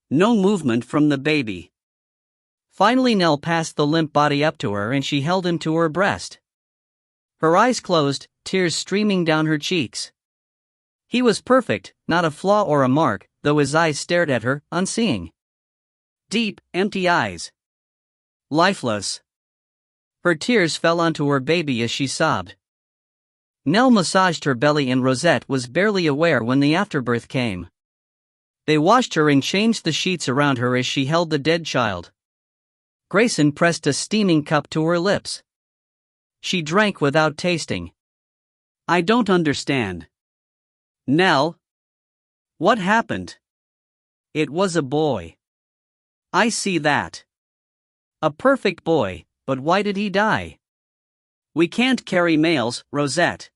No movement from the baby. Finally Nell passed the limp body up to her and she held him to her breast. Her eyes closed, tears streaming down her cheeks. He was perfect, not a flaw or a mark, though his eyes stared at her, unseeing. Deep, empty eyes. Lifeless. Her tears fell onto her baby as she sobbed. Nell massaged her belly and Rosette was barely aware when the afterbirth came. They washed her and changed the sheets around her as she held the dead child. Grayson pressed a steaming cup to her lips. She drank without tasting. "I don't understand. Nell? What happened?" "It was a boy." "I see that. A perfect boy, but why did he die?" "We can't carry males, Rosette."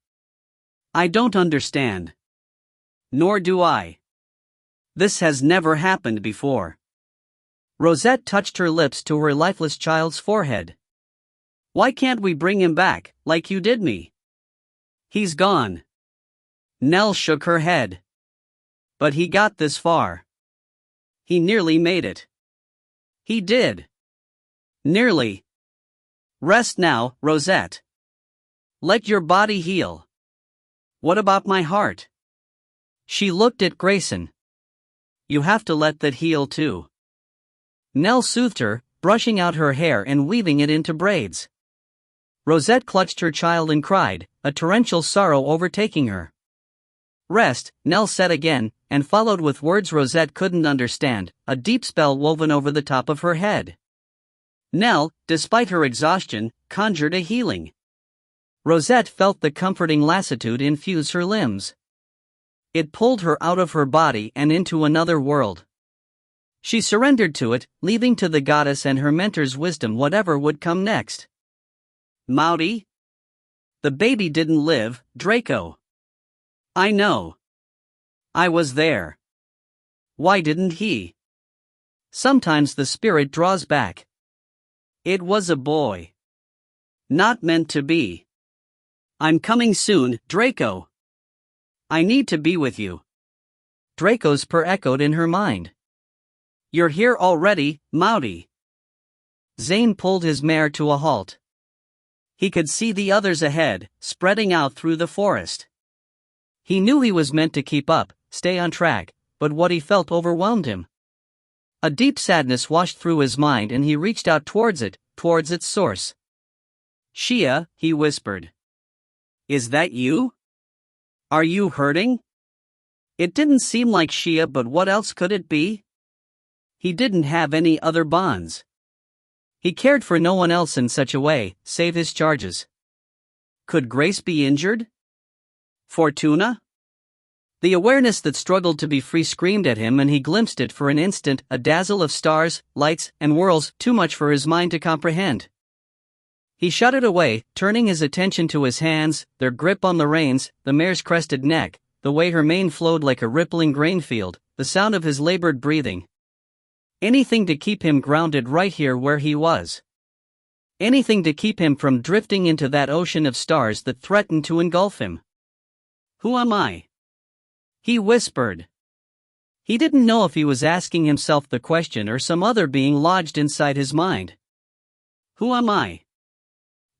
"I don't understand." "Nor do I. This has never happened before." Rosette touched her lips to her lifeless child's forehead. "Why can't we bring him back, like you did me?" "He's gone." Nell shook her head. "But he got this far. He nearly made it." "He did." "Nearly. Rest now, Rosette. Let your body heal." "What about my heart?" She looked at Grayson. "You have to let that heal too." Nell soothed her, brushing out her hair and weaving it into braids. Rosette clutched her child and cried, a torrential sorrow overtaking her. Rest, Nell said again, and followed with words Rosette couldn't understand, a deep spell woven over the top of her head. Nell, despite her exhaustion, conjured a healing. Rosette felt the comforting lassitude infuse her limbs. It pulled her out of her body and into another world. She surrendered to it, leaving to the goddess and her mentor's wisdom whatever would come next. Maudie? The baby didn't live, Draco. I know. I was there. Why didn't he? Sometimes the spirit draws back. It was a boy. Not meant to be. I'm coming soon, Draco. I need to be with you. Draco's purr echoed in her mind. You're here already, Maudie. Zane pulled his mare to a halt. He could see the others ahead, spreading out through the forest. He knew he was meant to keep up, stay on track, but what he felt overwhelmed him. A deep sadness washed through his mind and he reached out towards its source. Shia, he whispered. Is that you? Are you hurting? It didn't seem like Shia, but what else could it be? He didn't have any other bonds. He cared for no one else in such a way, save his charges. Could Grace be injured? Fortuna? The awareness that struggled to be free screamed at him and he glimpsed it for an instant, a dazzle of stars, lights, and whirls, too much for his mind to comprehend. He shut it away, turning his attention to his hands, their grip on the reins, the mare's crested neck, the way her mane flowed like a rippling grain field, the sound of his labored breathing. Anything to keep him grounded right here where he was. Anything to keep him from drifting into that ocean of stars that threatened to engulf him. Who am I? He whispered. He didn't know if he was asking himself the question or some other being lodged inside his mind. Who am I?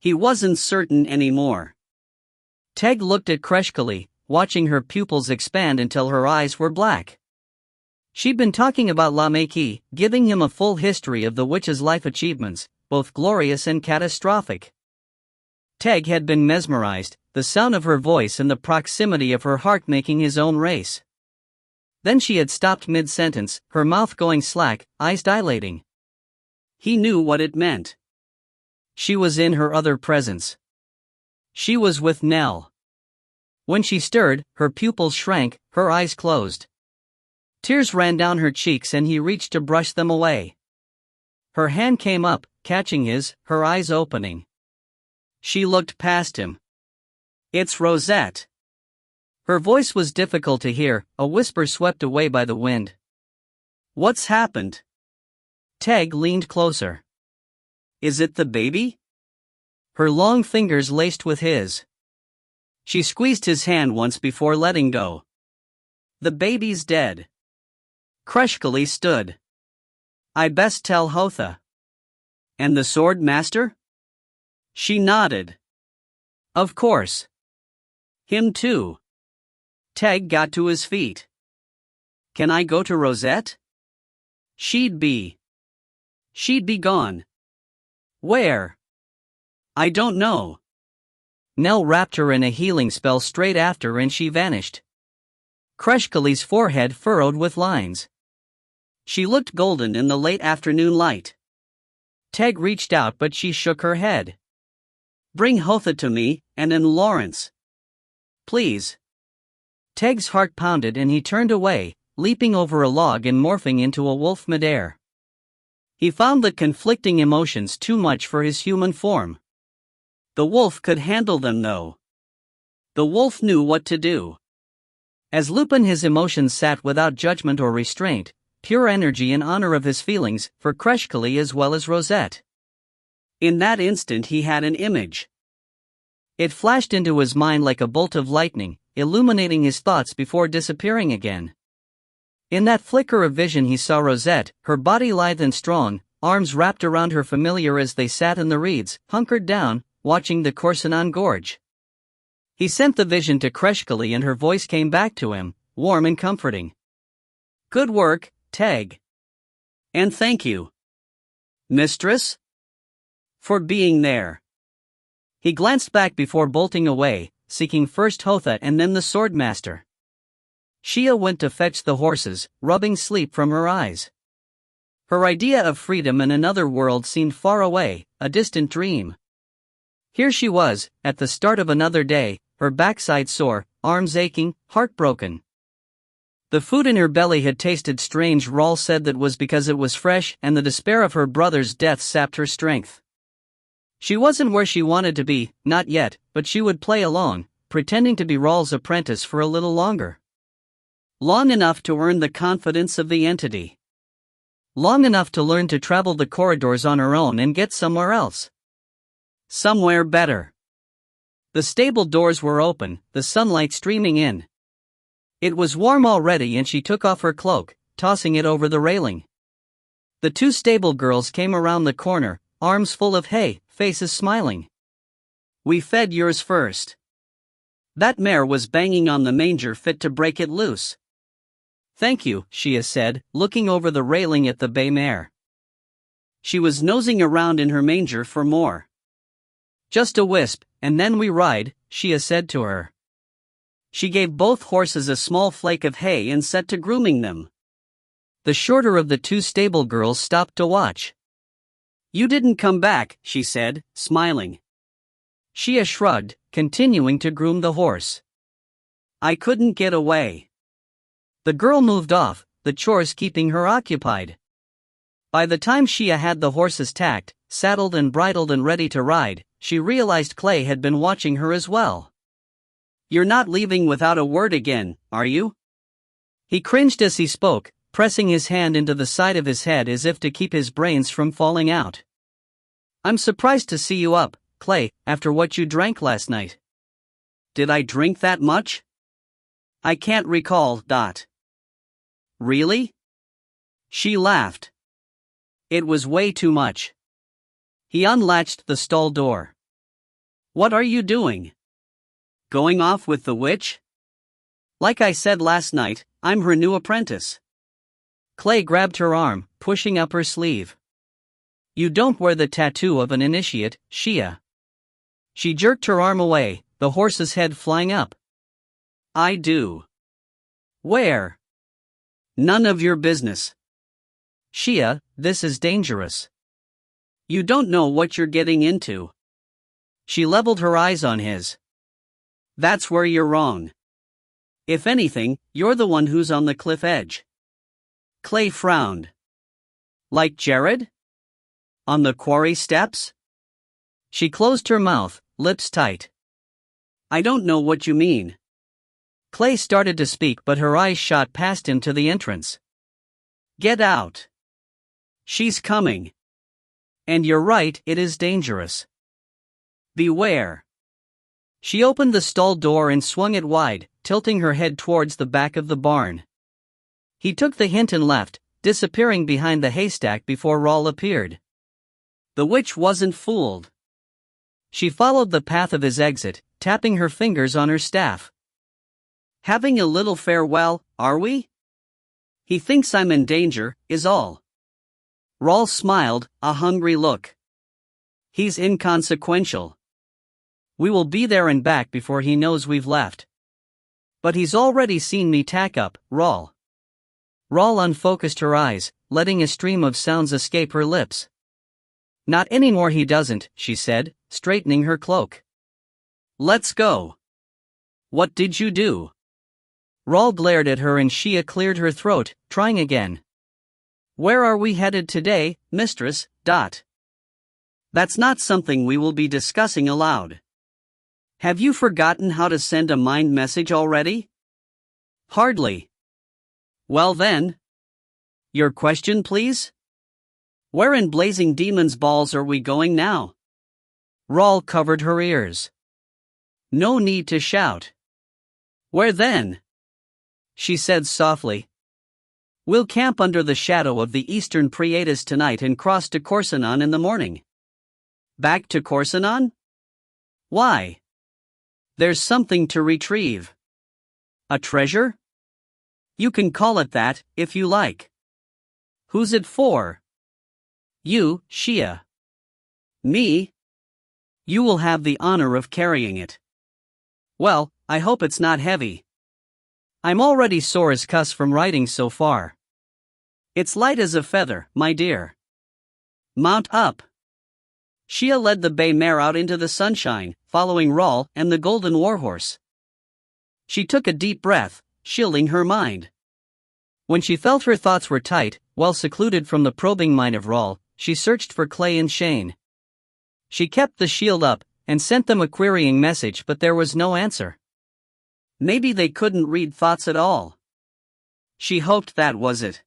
He wasn't certain anymore. Teg looked at Kreshkali, watching her pupils expand until her eyes were black. She'd been talking about La Maquis, giving him a full history of the witch's life achievements, both glorious and catastrophic. Teg had been mesmerized, the sound of her voice and the proximity of her heart making his own race. Then she had stopped mid-sentence, her mouth going slack, eyes dilating. He knew what it meant. She was in her other presence. She was with Nell. When she stirred, her pupils shrank, her eyes closed. Tears ran down her cheeks and he reached to brush them away. Her hand came up, catching his, her eyes opening. She looked past him. It's Rosette. Her voice was difficult to hear, a whisper swept away by the wind. What's happened? Teg leaned closer. Is it the baby? Her long fingers laced with his. She squeezed his hand once before letting go. The baby's dead. Kreshkali stood. I best tell Hotha. And the sword master? She nodded. Of course. Him too. Teg got to his feet. Can I go to Rosette? She'd be gone. Where? I don't know. Nell wrapped her in a healing spell straight after and she vanished. Kreshkali's forehead furrowed with lines. She looked golden in the late afternoon light. Teg reached out but she shook her head. Bring Hotha to me, and in Lawrence. Please. Teg's heart pounded and he turned away, leaping over a log and morphing into a wolf midair. He found the conflicting emotions too much for his human form. The wolf could handle them though. The wolf knew what to do. As Lupin his emotions sat without judgment or restraint, pure energy in honor of his feelings, for Kreshkali as well as Rosette. In that instant he had an image. It flashed into his mind like a bolt of lightning, illuminating his thoughts before disappearing again. In that flicker of vision he saw Rosette, her body lithe and strong, arms wrapped around her familiar as they sat in the reeds, hunkered down, watching the Corsinan gorge. He sent the vision to Kreshkali and her voice came back to him, warm and comforting. Good work, Teg. And thank you, mistress, for being there. He glanced back before bolting away, seeking first Hotha and then the swordmaster. Shia went to fetch the horses, rubbing sleep from her eyes. Her idea of freedom in another world seemed far away, a distant dream. Here she was, at the start of another day, her backside sore, arms aching, heartbroken. The food in her belly had tasted strange. Rawl said that was because it was fresh, and the despair of her brother's death sapped her strength. She wasn't where she wanted to be, not yet, but she would play along, pretending to be Rawl's apprentice for a little longer. Long enough to earn the confidence of the entity. Long enough to learn to travel the corridors on her own and get somewhere else. Somewhere better. The stable doors were open, the sunlight streaming in. It was warm already and she took off her cloak, tossing it over the railing. The two stable girls came around the corner, arms full of hay, faces smiling. "We fed yours first. That mare was banging on the manger fit to break it loose." "Thank you," Shia said, looking over the railing at the bay mare. She was nosing around in her manger for more. "Just a wisp, and then we ride," Shia said to her. She gave both horses a small flake of hay and set to grooming them. The shorter of the two stable girls stopped to watch. "You didn't come back," she said, smiling. Shia shrugged, continuing to groom the horse. "I couldn't get away." The girl moved off, the chores keeping her occupied. By the time Shia had the horses tacked, saddled and bridled and ready to ride, she realized Clay had been watching her as well. "You're not leaving without a word again, are you?" He cringed as he spoke, pressing his hand into the side of his head as if to keep his brains from falling out. "I'm surprised to see you up, Clay, after what you drank last night." "Did I drink that much?" "I can't recall. Really?" She laughed. "It was way too much." He unlatched the stall door. "What are you doing? Going off with the witch?" "Like I said last night, I'm her new apprentice." Clay grabbed her arm, pushing up her sleeve. "You don't wear the tattoo of an initiate, Shia." She jerked her arm away, the horse's head flying up. "I do." "Where?" "None of your business." "Shia, this is dangerous. You don't know what you're getting into." She leveled her eyes on his. "That's where you're wrong. If anything, you're the one who's on the cliff edge." Clay frowned. "Like Jared? On the quarry steps?" She closed her mouth, lips tight. "I don't know what you mean." Clay started to speak but her eyes shot past him to the entrance. "Get out. She's coming. And you're right, it is dangerous. Beware." She opened the stall door and swung it wide, tilting her head towards the back of the barn. He took the hint and left, disappearing behind the haystack before Rawl appeared. The witch wasn't fooled. She followed the path of his exit, tapping her fingers on her staff. "Having a little farewell, are we? He thinks I'm in danger, is all." Rawl smiled, a hungry look. "He's inconsequential. We will be there and back before he knows we've left. But he's already seen me tack up, Rawl." Rawl unfocused her eyes, letting a stream of sounds escape her lips. "Not anymore he doesn't," she said, straightening her cloak. "Let's go." "What did you do?" Rawl glared at her and Shia cleared her throat, trying again. "Where are we headed today, mistress? That's not something we will be discussing aloud. Have you forgotten how to send a mind message already?" "Hardly." "Well then. Your question, please? Where in blazing demon's balls are we going now?" Rawl covered her ears. "No need to shout." "Where then?" She said softly. "We'll camp under the shadow of the eastern Pleiades tonight and cross to Corsinon in the morning." "Back to Corsinon? Why?" "There's something to retrieve." "A treasure?" "You can call it that, if you like." "Who's it for?" "You, Shia." "Me?" "You will have the honor of carrying it." "Well, I hope it's not heavy." I'm already sore as cuss from riding so far. It's light as a feather, my dear. Mount up. Shia led the bay mare out into the sunshine, following Rawl and the golden warhorse. She took a deep breath, shielding her mind. When she felt her thoughts were tight, well secluded from the probing mind of Rawl, she searched for Clay and Shane. She kept the shield up, and sent them a querying message, but there was no answer. Maybe they couldn't read thoughts at all. She hoped that was it.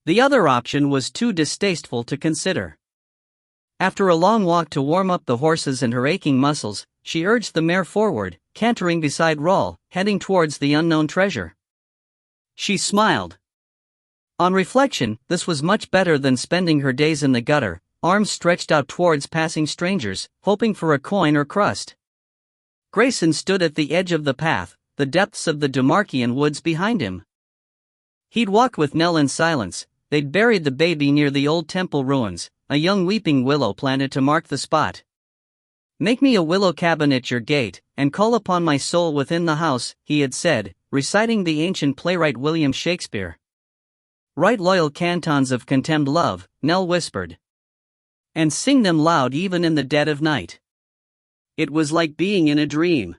The other option was too distasteful to consider. After a long walk to warm up the horses and her aching muscles, she urged the mare forward, cantering beside Rawl, heading towards the unknown treasure. She smiled. On reflection, this was much better than spending her days in the gutter, arms stretched out towards passing strangers, hoping for a coin or crust. Grayson stood at the edge of the path, the depths of the Dumarkian woods behind him. He'd walked with Nell in silence. They'd buried the baby near the old temple ruins, a young weeping willow planted to mark the spot. "Make me a willow cabin at your gate, and call upon my soul within the house," he had said, reciting the ancient playwright William Shakespeare. "Write loyal cantons of contemned love," Nell whispered. "And sing them loud even in the dead of night." It was like being in a dream.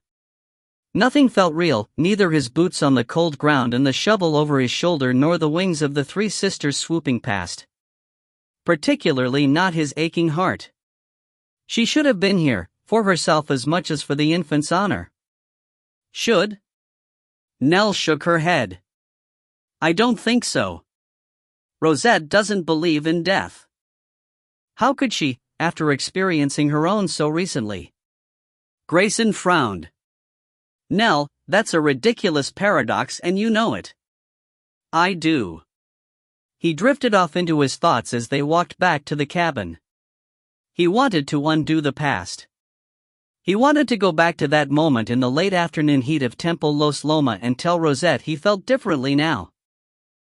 Nothing felt real, neither his boots on the cold ground and the shovel over his shoulder nor the wings of the three sisters swooping past. Particularly not his aching heart. She should have been here, for herself as much as for the infant's honor. Should? Nell shook her head. "I don't think so. Rosette doesn't believe in death." How could she, after experiencing her own so recently? Grayson frowned. "Nell, that's a ridiculous paradox and you know it." "I do." He drifted off into his thoughts as they walked back to the cabin. He wanted to undo the past. He wanted to go back to that moment in the late afternoon heat of Temple Los Loma and tell Rosette he felt differently now.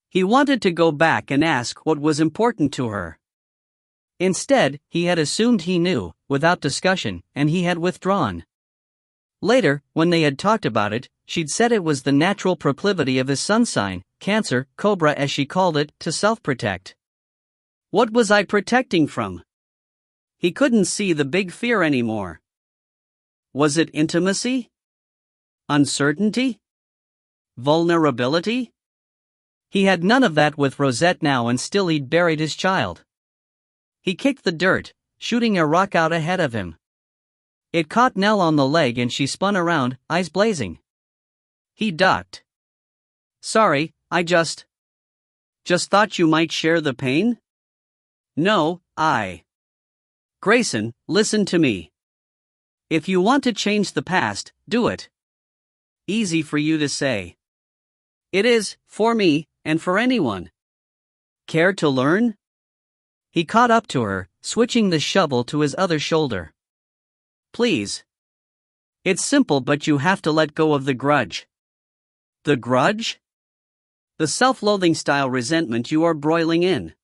He wanted to go back and ask what was important to her. Instead, he had assumed he knew, without discussion, and he had withdrawn. Later, when they had talked about it, she'd said it was the natural proclivity of his sun sign, Cancer, Cobra as she called it, to self-protect. What was I protecting from? He couldn't see the big fear anymore. Was it intimacy? Uncertainty? Vulnerability? He had none of that with Rosette now, and still he'd buried his child. He kicked the dirt, shooting a rock out ahead of him. It caught Nell on the leg and she spun around, eyes blazing. He ducked. "Sorry, I just thought you might share the pain?" "No, Grayson, listen to me. If you want to change the past, do it." Easy for you to say. It is, for me, and for anyone. Care to learn? He caught up to her, switching the shovel to his other shoulder. "Please. It's simple, but you have to let go of the grudge." The grudge? The self-loathing style resentment you are broiling in.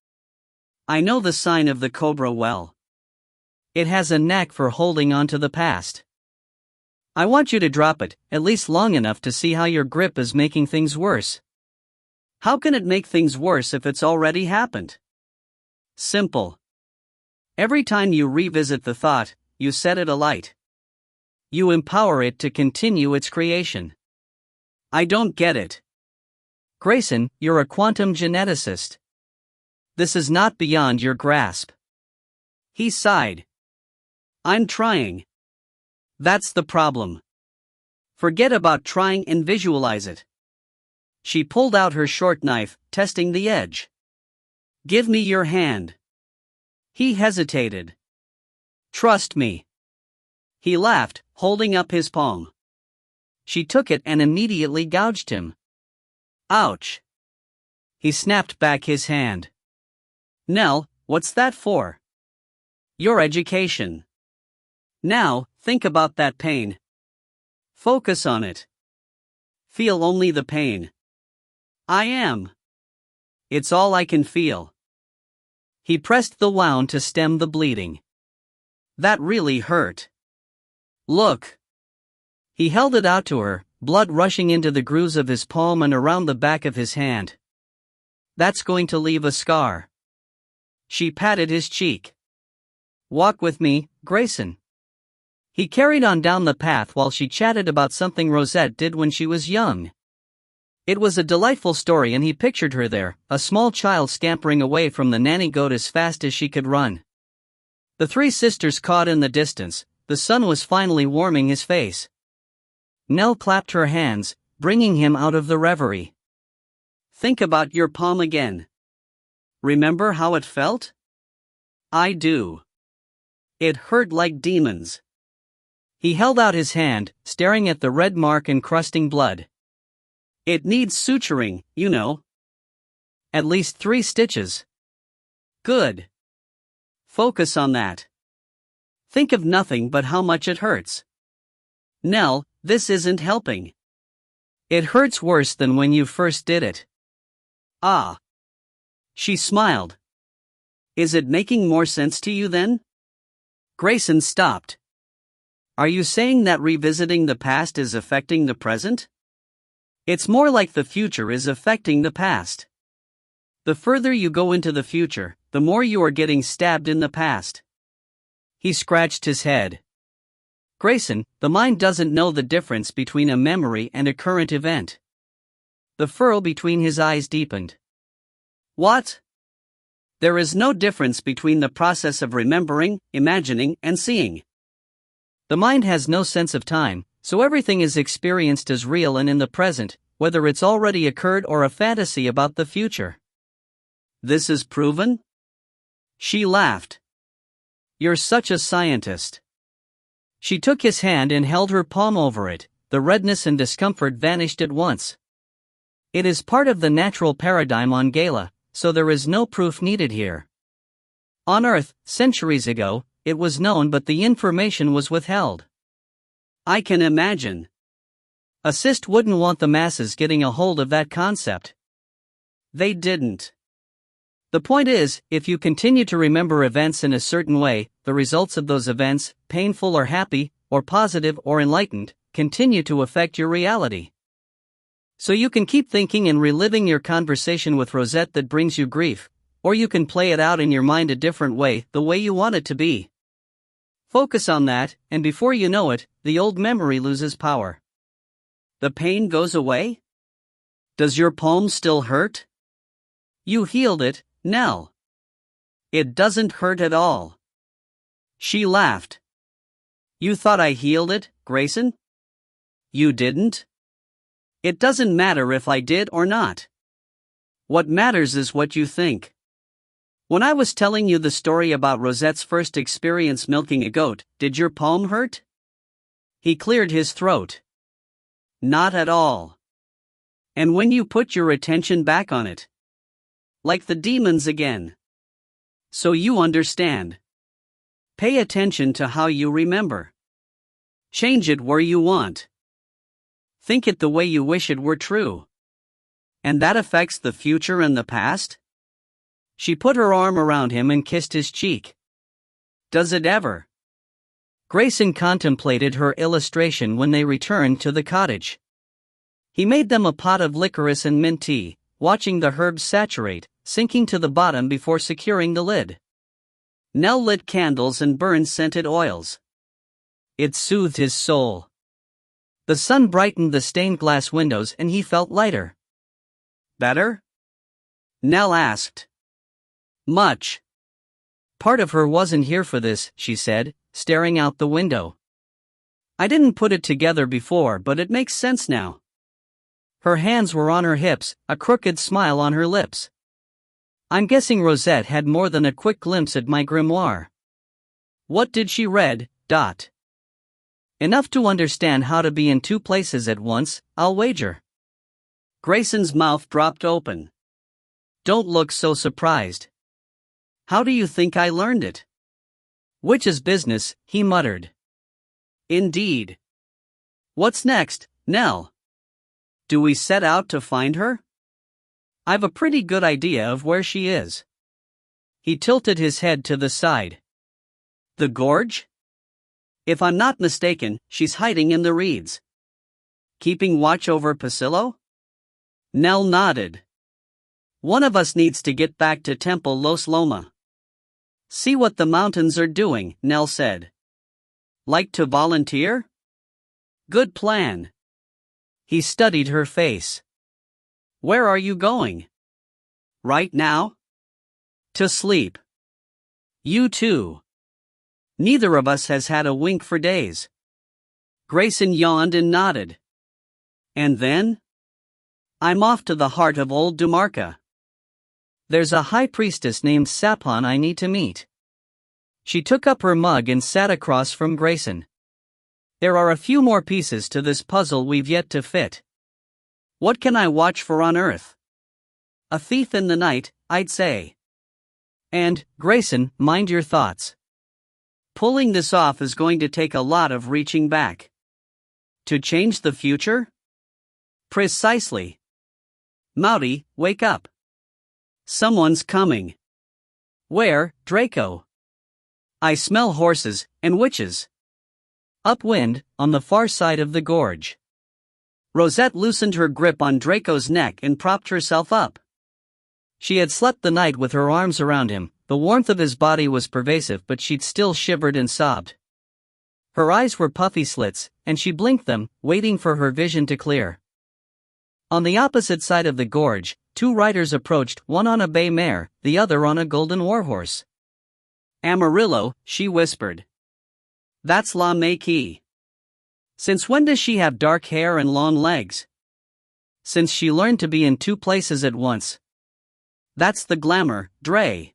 I know the sign of the cobra well. It has a knack for holding on to the past. I want you to drop it, at least long enough to see how your grip is making things worse. How can it make things worse if it's already happened? Simple. Every time you revisit the thought, you set it alight. You empower it to continue its creation. I don't get it. Grayson, you're a quantum geneticist. This is not beyond your grasp. He sighed. I'm trying. That's the problem. Forget about trying and visualize it. She pulled out her short knife, testing the edge. Give me your hand. He hesitated. Trust me. He laughed, holding up his palm. She took it and immediately gouged him. Ouch. He snapped back his hand. Nell, what's that for? Your education. Now, think about that pain. Focus on it. Feel only the pain. I am. It's all I can feel. He pressed the wound to stem the bleeding. That really hurt. Look. He held it out to her, blood rushing into the grooves of his palm and around the back of his hand. That's going to leave a scar. She patted his cheek. Walk with me, Grayson. He carried on down the path while she chatted about something Rosette did when she was young. It was a delightful story, and he pictured her there, a small child scampering away from the nanny goat as fast as she could run. The three sisters caught in the distance. The sun was finally warming his face. Nell clapped her hands, bringing him out of the reverie. Think about your palm again. Remember how it felt? I do. It hurt like demons. He held out his hand, staring at the red mark encrusting blood. It needs suturing, you know. At least 3 stitches. Good. Focus on that. Think of nothing but how much it hurts. Nell, this isn't helping. It hurts worse than when you first did it. Ah. She smiled. Is it making more sense to you then? Grayson stopped. Are you saying that revisiting the past is affecting the present? It's more like the future is affecting the past. The further you go into the future, the more you are getting stabbed in the past. He scratched his head. Grayson, the mind doesn't know the difference between a memory and a current event. The furrow between his eyes deepened. What? There is no difference between the process of remembering, imagining, and seeing. The mind has no sense of time, so everything is experienced as real and in the present, whether it's already occurred or a fantasy about the future. This is proven? She laughed. You're such a scientist. She took his hand and held her palm over it. The redness and discomfort vanished at once. It is part of the natural paradigm on Gala, so there is no proof needed here. On Earth, centuries ago, it was known, but the information was withheld. I can imagine. A cyst wouldn't want the masses getting a hold of that concept. They didn't. The point is, if you continue to remember events in a certain way, the results of those events, painful or happy, or positive or enlightened, continue to affect your reality. So you can keep thinking and reliving your conversation with Rosette that brings you grief, or you can play it out in your mind a different way, the way you want it to be. Focus on that, and before you know it, the old memory loses power. The pain goes away? Does your palm still hurt? You healed it, Nell. It doesn't hurt at all. She laughed. You thought I healed it, Grayson? You didn't? It doesn't matter if I did or not. What matters is what you think. When I was telling you the story about Rosette's first experience milking a goat, did your palm hurt? He cleared his throat. Not at all. And when you put your attention back on it? Like the demons again. So you understand. Pay attention to how you remember. Change it where you want. Think it the way you wish it were true. And that affects the future and the past? She put her arm around him and kissed his cheek. Does it ever? Grayson contemplated her illustration when they returned to the cottage. He made them a pot of licorice and mint tea, watching the herbs saturate, sinking to the bottom before securing the lid. Nell lit candles and burned scented oils. It soothed his soul. The sun brightened the stained glass windows and he felt lighter. Better? Nell asked. Much. Part of her wasn't here for this, she said, staring out the window. I didn't put it together before, but it makes sense now. Her hands were on her hips, a crooked smile on her lips. I'm guessing Rosette had more than a quick glimpse at my grimoire. What did she read? Enough to understand how to be in 2 places at once, I'll wager. Grayson's mouth dropped open. Don't look so surprised. How do you think I learned it? Witch's business, he muttered. Indeed. What's next, Nell? Do we set out to find her? I've a pretty good idea of where she is. He tilted his head to the side. The gorge? If I'm not mistaken, she's hiding in the reeds. keeping watch over Pasillo? Nell nodded. One of us needs to get back to Temple Los Loma. See what the mountains are doing, Nell said. Like to volunteer? Good plan. He studied her face. Where are you going? Right now? To sleep. You too. Neither of us has had a wink for days. Grayson yawned and nodded. And then? I'm off to the heart of old Dumarca. There's a high priestess named Sapon I need to meet. She took up her mug and sat across from Grayson. There are a few more pieces to this puzzle we've yet to fit. What can I watch for on Earth? A thief in the night, I'd say. And, Grayson, mind your thoughts. Pulling this off is going to take a lot of reaching back. To change the future? Precisely. Mouty, wake up. Someone's coming. Where, Draco? I smell horses and witches. Upwind, on the far side of the gorge. Rosette loosened her grip on Draco's neck and propped herself up. She had slept the night with her arms around him. The warmth of his body was pervasive, but she'd still shivered and sobbed. Her eyes were puffy slits, and she blinked them, waiting for her vision to clear. On the opposite side of the gorge, two riders approached, one on a bay mare, the other on a golden warhorse. Amarillo, she whispered. That's La Maquis. Since when does she have dark hair and long legs? Since she learned to be in two places at once. That's the glamour, Dre.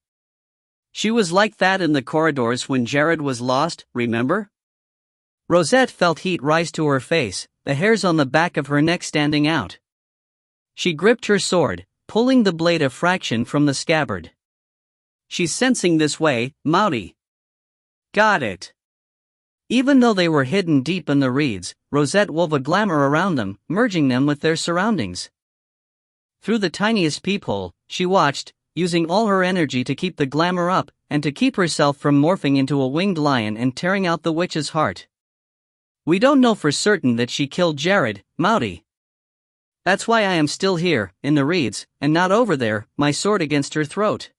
She was like that in the corridors when Jared was lost, remember? Rosette felt heat rise to her face, the hairs on the back of her neck standing out. She gripped her sword, pulling the blade a fraction from the scabbard. She's sensing this way, Mouty. Got it. Even though they were hidden deep in the reeds, Rosette wove a glamour around them, merging them with their surroundings. Through the tiniest peephole, she watched, using all her energy to keep the glamour up, and to keep herself from morphing into a winged lion and tearing out the witch's heart. We don't know for certain that she killed Jared, Mouty. That's why I am still here, in the reeds, and not over there, my sword against her throat.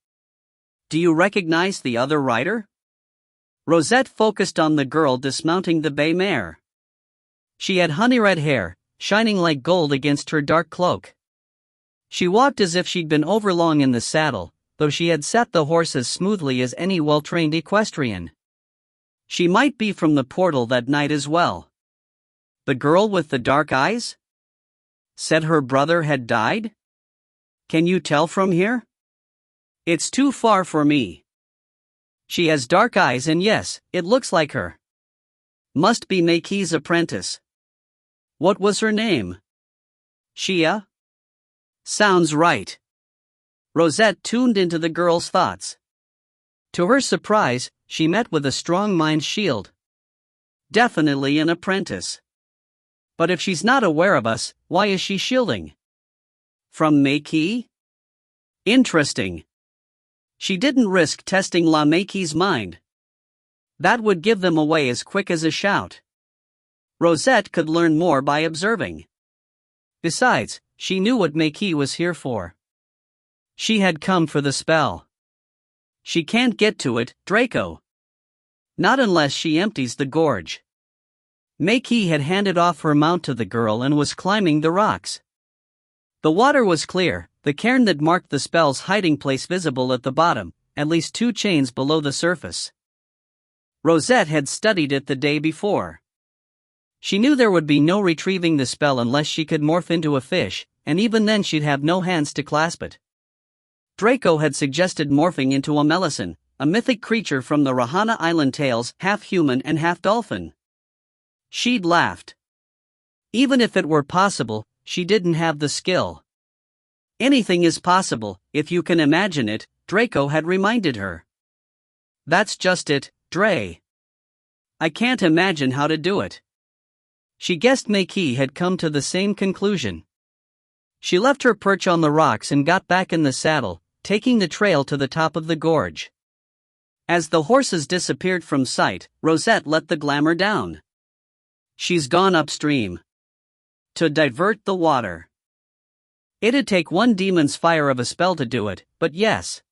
Do you recognize the other rider? Rosette focused on the girl dismounting the bay mare. She had honey-red hair, shining like gold against her dark cloak. She walked as if she'd been overlong in the saddle, though she had sat the horse as smoothly as any well-trained equestrian. She might be from the portal that night as well. The girl with the dark eyes? Said her brother had died? Can you tell from here? It's too far for me. She has dark eyes and yes, it looks like her. Must be Maquis' apprentice. What was her name? Shia? Sounds right. Rosette tuned into the girl's thoughts. To her surprise, she met with a strong mind shield. Definitely an apprentice. But if she's not aware of us, why is she shielding? From Maquis? Interesting. She didn't risk testing La Maquis' mind. That would give them away as quick as a shout. Rosette could learn more by observing. Besides, she knew what Maquis was here for. She had come for the spell. She can't get to it, Draco. Not unless she empties the gorge. Maquis had handed off her mount to the girl and was climbing the rocks. The water was clear, the cairn that marked the spell's hiding place visible at the bottom, at least 2 chains below the surface. Rosette had studied it the day before. She knew there would be no retrieving the spell unless she could morph into a fish, and even then she'd have no hands to clasp it. Draco had suggested morphing into a melicin, a mythic creature from the Rahana Island tales, half human and half dolphin. She'd laughed. Even if it were possible, she didn't have the skill. Anything is possible, if you can imagine it, Draco had reminded her. That's just it, Dre. I can't imagine how to do it. She guessed Maquis had come to the same conclusion. She left her perch on the rocks and got back in the saddle, taking the trail to the top of the gorge. As the horses disappeared from sight, Rosette let the glamour down. She's gone upstream. To divert the water. It'd take one demon's fire of a spell to do it, but yes.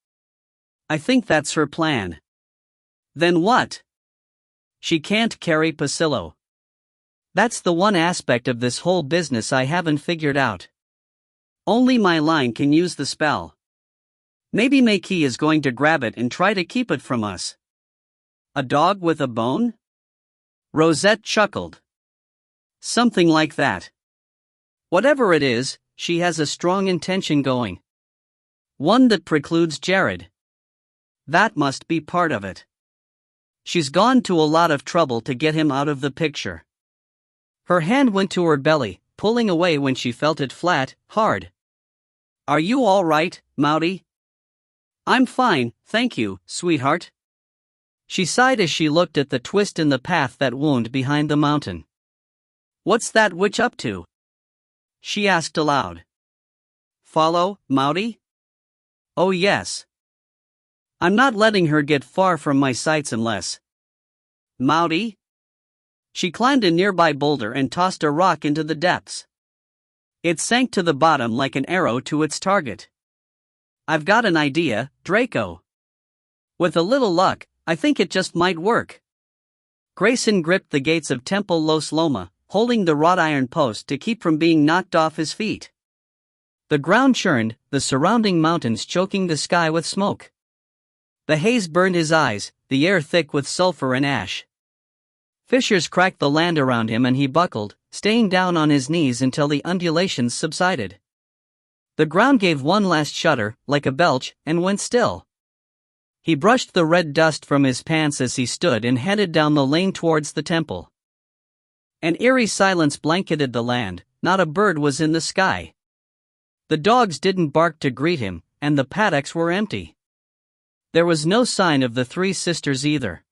I think that's her plan. Then what? She can't carry Pacillo. That's the one aspect of this whole business I haven't figured out. Only my line can use the spell. Maybe Makee is going to grab it and try to keep it from us. A dog with a bone? Rosette chuckled. Something like that. Whatever it is, she has a strong intention going. One that precludes Jared. That must be part of it. She's gone to a lot of trouble to get him out of the picture. Her hand went to her belly, pulling away when she felt it flat, hard. Are you all right, Mouty? I'm fine, thank you, sweetheart. She sighed as she looked at the twist in the path that wound behind the mountain. What's that witch up to? She asked aloud. Follow, Mouty? Oh yes. I'm not letting her get far from my sights unless. Mouty? She climbed a nearby boulder and tossed a rock into the depths. It sank to the bottom like an arrow to its target. I've got an idea, Draco. With a little luck, I think it just might work. Grayson gripped the gates of Temple Los Loma, holding the wrought iron post to keep from being knocked off his feet. The ground churned, the surrounding mountains choking the sky with smoke. The haze burned his eyes, the air thick with sulfur and ash. Fissures cracked the land around him and he buckled, staying down on his knees until the undulations subsided. The ground gave one last shudder, like a belch, and went still. He brushed the red dust from his pants as he stood and headed down the lane towards the temple. An eerie silence blanketed the land, not a bird was in the sky. The dogs didn't bark to greet him, and the paddocks were empty. There was no sign of the three sisters either.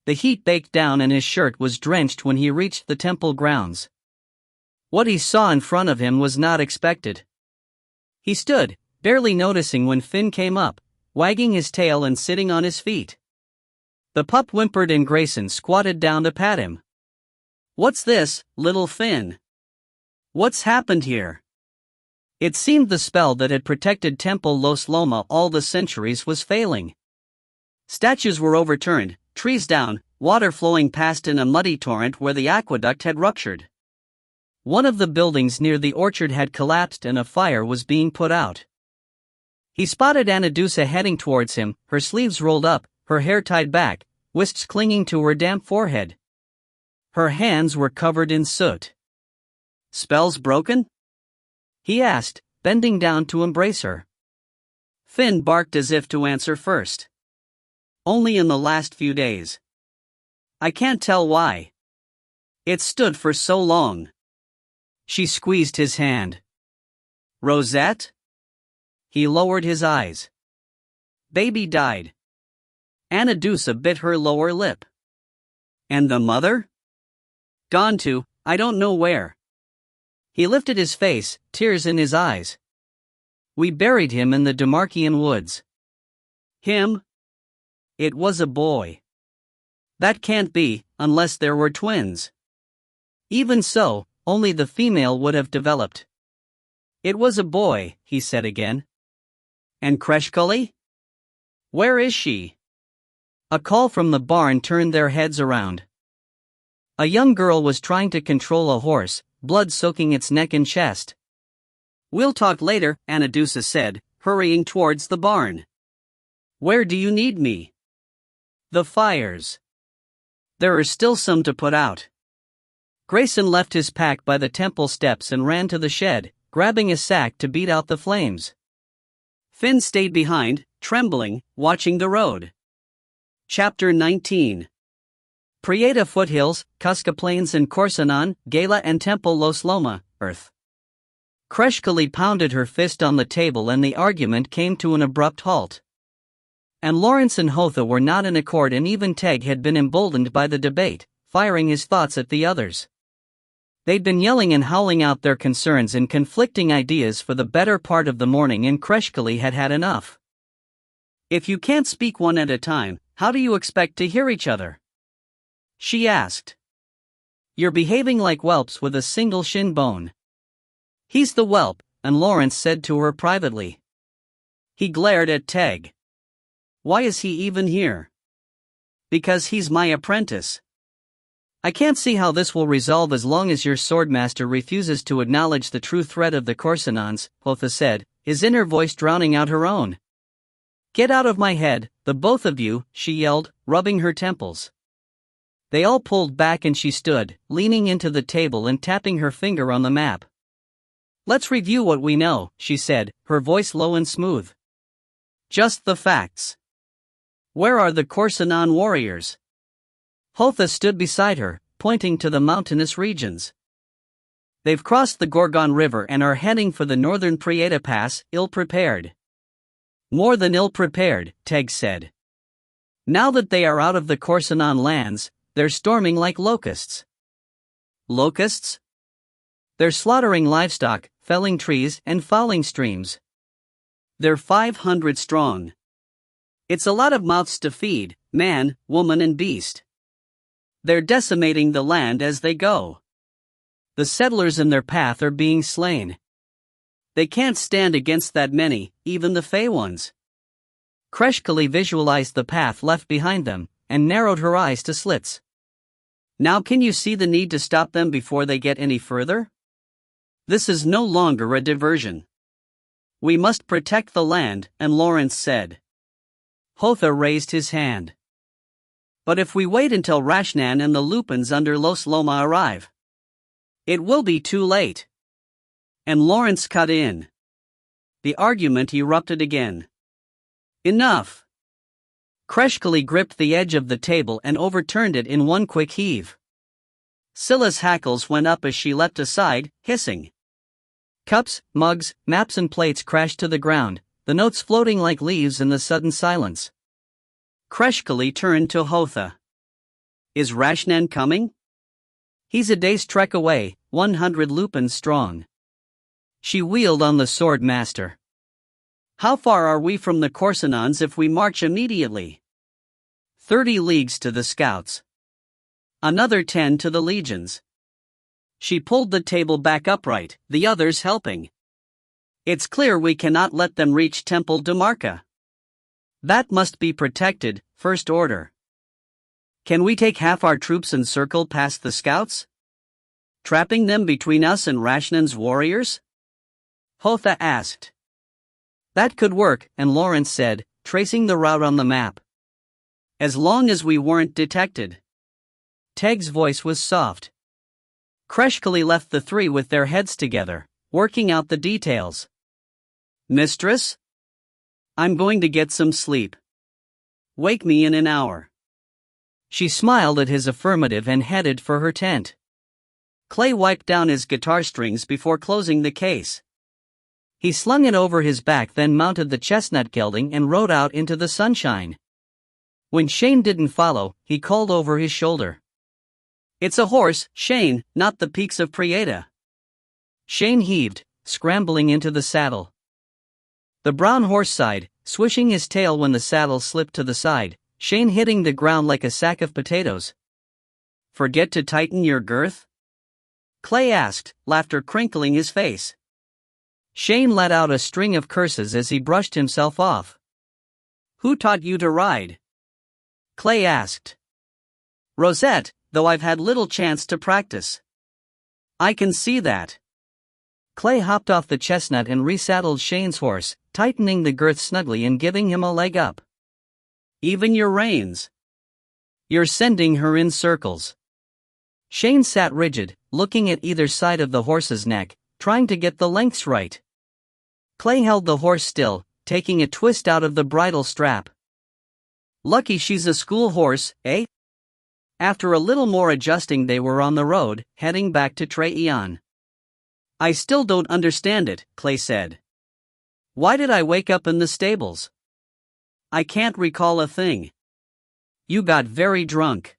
The heat baked down and his shirt was drenched when he reached the temple grounds. What he saw in front of him was not expected. He stood, barely noticing when Finn came up, wagging his tail and sitting on his feet. The pup whimpered and Grayson squatted down to pat him. What's this, little Finn? What's happened here? It seemed the spell that had protected Temple Los Loma all the centuries was failing. Statues were overturned, trees down, water flowing past in a muddy torrent where the aqueduct had ruptured. One of the buildings near the orchard had collapsed and a fire was being put out. He spotted Anadusa heading towards him, her sleeves rolled up, her hair tied back, wisps clinging to her damp forehead. Her hands were covered in soot. Spells broken? He asked, bending down to embrace her. Finn barked as if to answer first. Only in the last few days. I can't tell why. It stood for so long. She squeezed his hand. Rosette? He lowered his eyes. Baby died. Anadusa bit her lower lip. And the mother? Gone to, I don't know where. He lifted his face, tears in his eyes. We buried him in the Demarchian woods. Him? It was a boy. That can't be, unless there were twins. Even so, only the female would have developed. It was a boy, he said again. And Kreshkali? Where is she? A call from the barn turned their heads around. A young girl was trying to control a horse, blood soaking its neck and chest. We'll talk later, Anadusa said, hurrying towards the barn. Where do you need me? The fires. There are still some to put out. Grayson left his pack by the temple steps and ran to the shed, grabbing a sack to beat out the flames. Finn stayed behind, trembling, watching the road. Chapter 19. Prieta Foothills, Cusca Plains and Corsanon, Gala and Temple Los Loma, Earth. Kreshkali pounded her fist on the table and the argument came to an abrupt halt. And Lawrence and Hotha were not in accord and even Teg had been emboldened by the debate, firing his thoughts at the others. They'd been yelling and howling out their concerns and conflicting ideas for the better part of the morning and Kreshkali had had enough. If you can't speak one at a time, how do you expect to hear each other? She asked. You're behaving like whelps with a single shin bone. He's the whelp, and Lawrence said to her privately. He glared at Teg. Why is he even here? Because he's my apprentice. I can't see how this will resolve as long as your swordmaster refuses to acknowledge the true threat of the Corsinons, Hotha said, his inner voice drowning out her own. Get out of my head, the both of you, she yelled, rubbing her temples. They all pulled back and she stood, leaning into the table and tapping her finger on the map. Let's review what we know, she said, her voice low and smooth. Just the facts. Where are the Corsinon warriors? Hotha stood beside her, pointing to the mountainous regions. They've crossed the Gorgon River and are heading for the northern Prieta Pass, ill-prepared. More than ill-prepared, Teg said. Now that they are out of the Corsinon lands, they're storming like locusts. Locusts? They're slaughtering livestock, felling trees, and fouling streams. They're 500 strong. It's a lot of mouths to feed, man, woman and beast. They're decimating the land as they go. The settlers in their path are being slain. They can't stand against that many, even the Fey ones. Kreshkali visualized the path left behind them, and narrowed her eyes to slits. Now can you see the need to stop them before they get any further? This is no longer a diversion. We must protect the land, and Lawrence said. Hotha raised his hand. But if we wait until Rashnan and the Lupins under Los Loma arrive, it will be too late. And Lawrence cut in. The argument erupted again. Enough! Kreshkali gripped the edge of the table and overturned it in one quick heave. Scylla's hackles went up as she leapt aside, hissing. Cups, mugs, maps and plates crashed to the ground, the notes floating like leaves in the sudden silence. Kreshkali turned to Hotha. Is Rashnan coming? He's a day's trek away, 100 lupins strong. She wheeled on the sword master. How far are we from the Corsinons if we march immediately? 30 leagues to the scouts. Another 10 to the legions. She pulled the table back upright, the others helping. It's clear we cannot let them reach Temple Demarca. That must be protected, First Order. Can we take half our troops and circle past the scouts? Trapping them between us and Rashnan's warriors? Hotha asked. That could work, and Lawrence said, tracing the route on the map. As long as we weren't detected. Teg's voice was soft. Kreshkali left the three with their heads together, working out the details. Mistress? I'm going to get some sleep. Wake me in an hour. She smiled at his affirmative and headed for her tent. Clay wiped down his guitar strings before closing the case. He slung it over his back, then mounted the chestnut gelding and rode out into the sunshine. When Shane didn't follow, he called over his shoulder. It's a horse, Shane, not the peaks of Prieta. Shane heaved, scrambling into the saddle. The brown horse sighed, swishing his tail when the saddle slipped to the side, Shane hitting the ground like a sack of potatoes. Forget to tighten your girth? Clay asked, laughter crinkling his face. Shane let out a string of curses as he brushed himself off. Who taught you to ride? Clay asked. Rosette, though I've had little chance to practice. I can see that. Clay hopped off the chestnut and resaddled Shane's horse, tightening the girth snugly and giving him a leg up. Even your reins. You're sending her in circles. Shane sat rigid, looking at either side of the horse's neck, trying to get the lengths right. Clay held the horse still, taking a twist out of the bridle strap. Lucky she's a school horse, eh? After a little more adjusting they were on the road, heading back to Treeon. I still don't understand it, Clay said. Why did I wake up in the stables? I can't recall a thing. You got very drunk.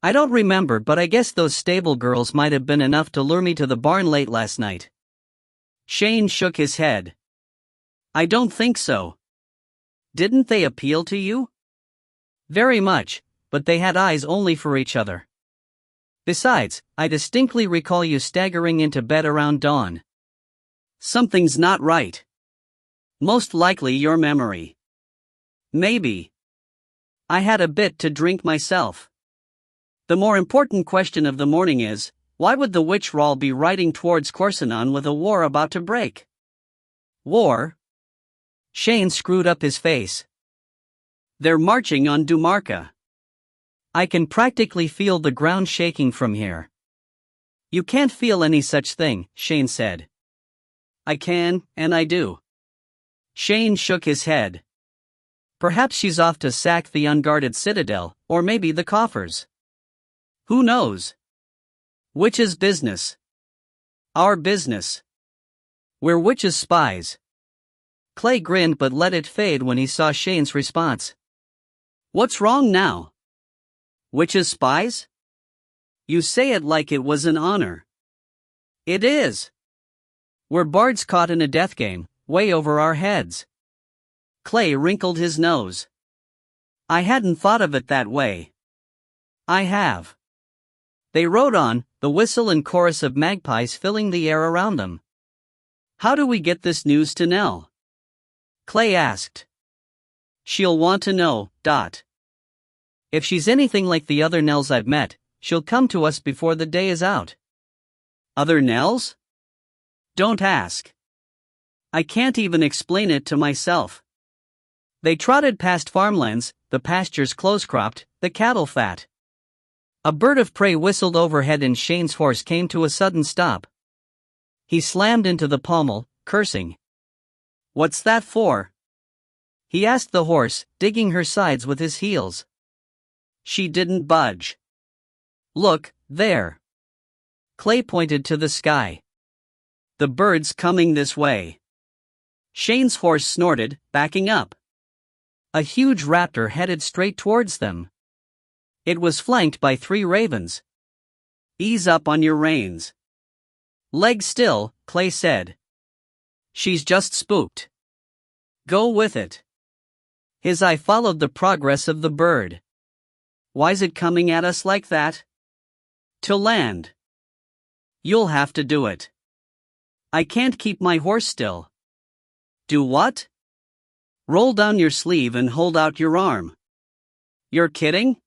I don't remember, but I guess those stable girls might have been enough to lure me to the barn late last night. Shane shook his head. I don't think so. Didn't they appeal to you? Very much, but they had eyes only for each other. Besides, I distinctly recall you staggering into bed around dawn. Something's not right. Most likely your memory. Maybe. I had a bit to drink myself. The more important question of the morning is, why would the witch Rawl be riding towards Corsinan with a war about to break? War? Shane screwed up his face. They're marching on Dumarca. I can practically feel the ground shaking from here. You can't feel any such thing, Shane said. I can, and I do. Shane shook his head. Perhaps she's off to sack the unguarded citadel, or maybe the coffers. Who knows? Witches' business. Our business. We're witches' spies. Clay grinned but let it fade when he saw Shane's response. What's wrong now? Witches' spies? You say it like it was an honor. It is. We're bards caught in a death game, way over our heads. Clay wrinkled his nose. I hadn't thought of it that way. I have. They rode on, the whistle and chorus of magpies filling the air around them. How do we get this news to Nell? Clay asked. She'll want to know, Dot. If she's anything like the other Nells I've met, she'll come to us before the day is out. Other Nells? Don't ask. I can't even explain it to myself. They trotted past farmlands, the pastures close-cropped, the cattle fat. A bird of prey whistled overhead and Shane's horse came to a sudden stop. He slammed into the pommel, cursing. What's that for? He asked the horse, digging her sides with his heels. She didn't budge. Look, there. Clay pointed to the sky. The bird's coming this way. Shane's horse snorted, backing up. A huge raptor headed straight towards them. It was flanked by 3 ravens. Ease up on your reins. Leg still, Clay said. She's just spooked. Go with it. His eye followed the progress of the bird. Why's it coming at us like that? To land. You'll have to do it. I can't keep my horse still. Do what? Roll down your sleeve and hold out your arm. You're kidding?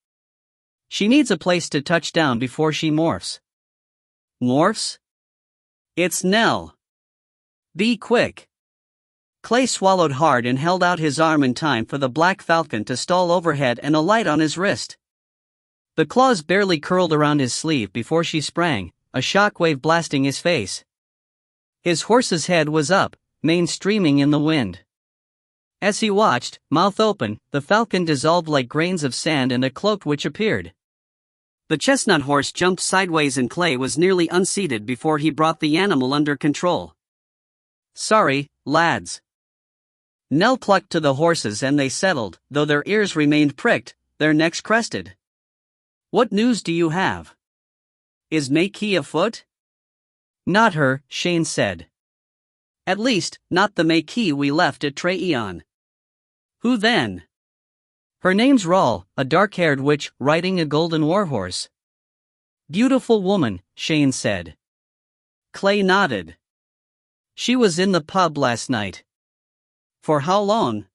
She needs a place to touch down before she morphs. Morphs? It's Nell. Be quick. Clay swallowed hard and held out his arm in time for the black falcon to stall overhead and alight on his wrist. The claws barely curled around his sleeve before she sprang, a shockwave blasting his face. His horse's head was up, mane streaming in the wind. As he watched, mouth open, the falcon dissolved like grains of sand and a cloaked witch appeared. The chestnut horse jumped sideways and Clay was nearly unseated before he brought the animal under control. Sorry, lads. Nell clucked to the horses and they settled, though their ears remained pricked, their necks crested. What news do you have? Is Makee afoot? Not her, Shane said. At least, not the Makee we left at Treeon. Who then? Her name's Rawl, a dark-haired witch riding a golden warhorse. Beautiful woman, Shane said. Clay nodded. She was in the pub last night. For how long?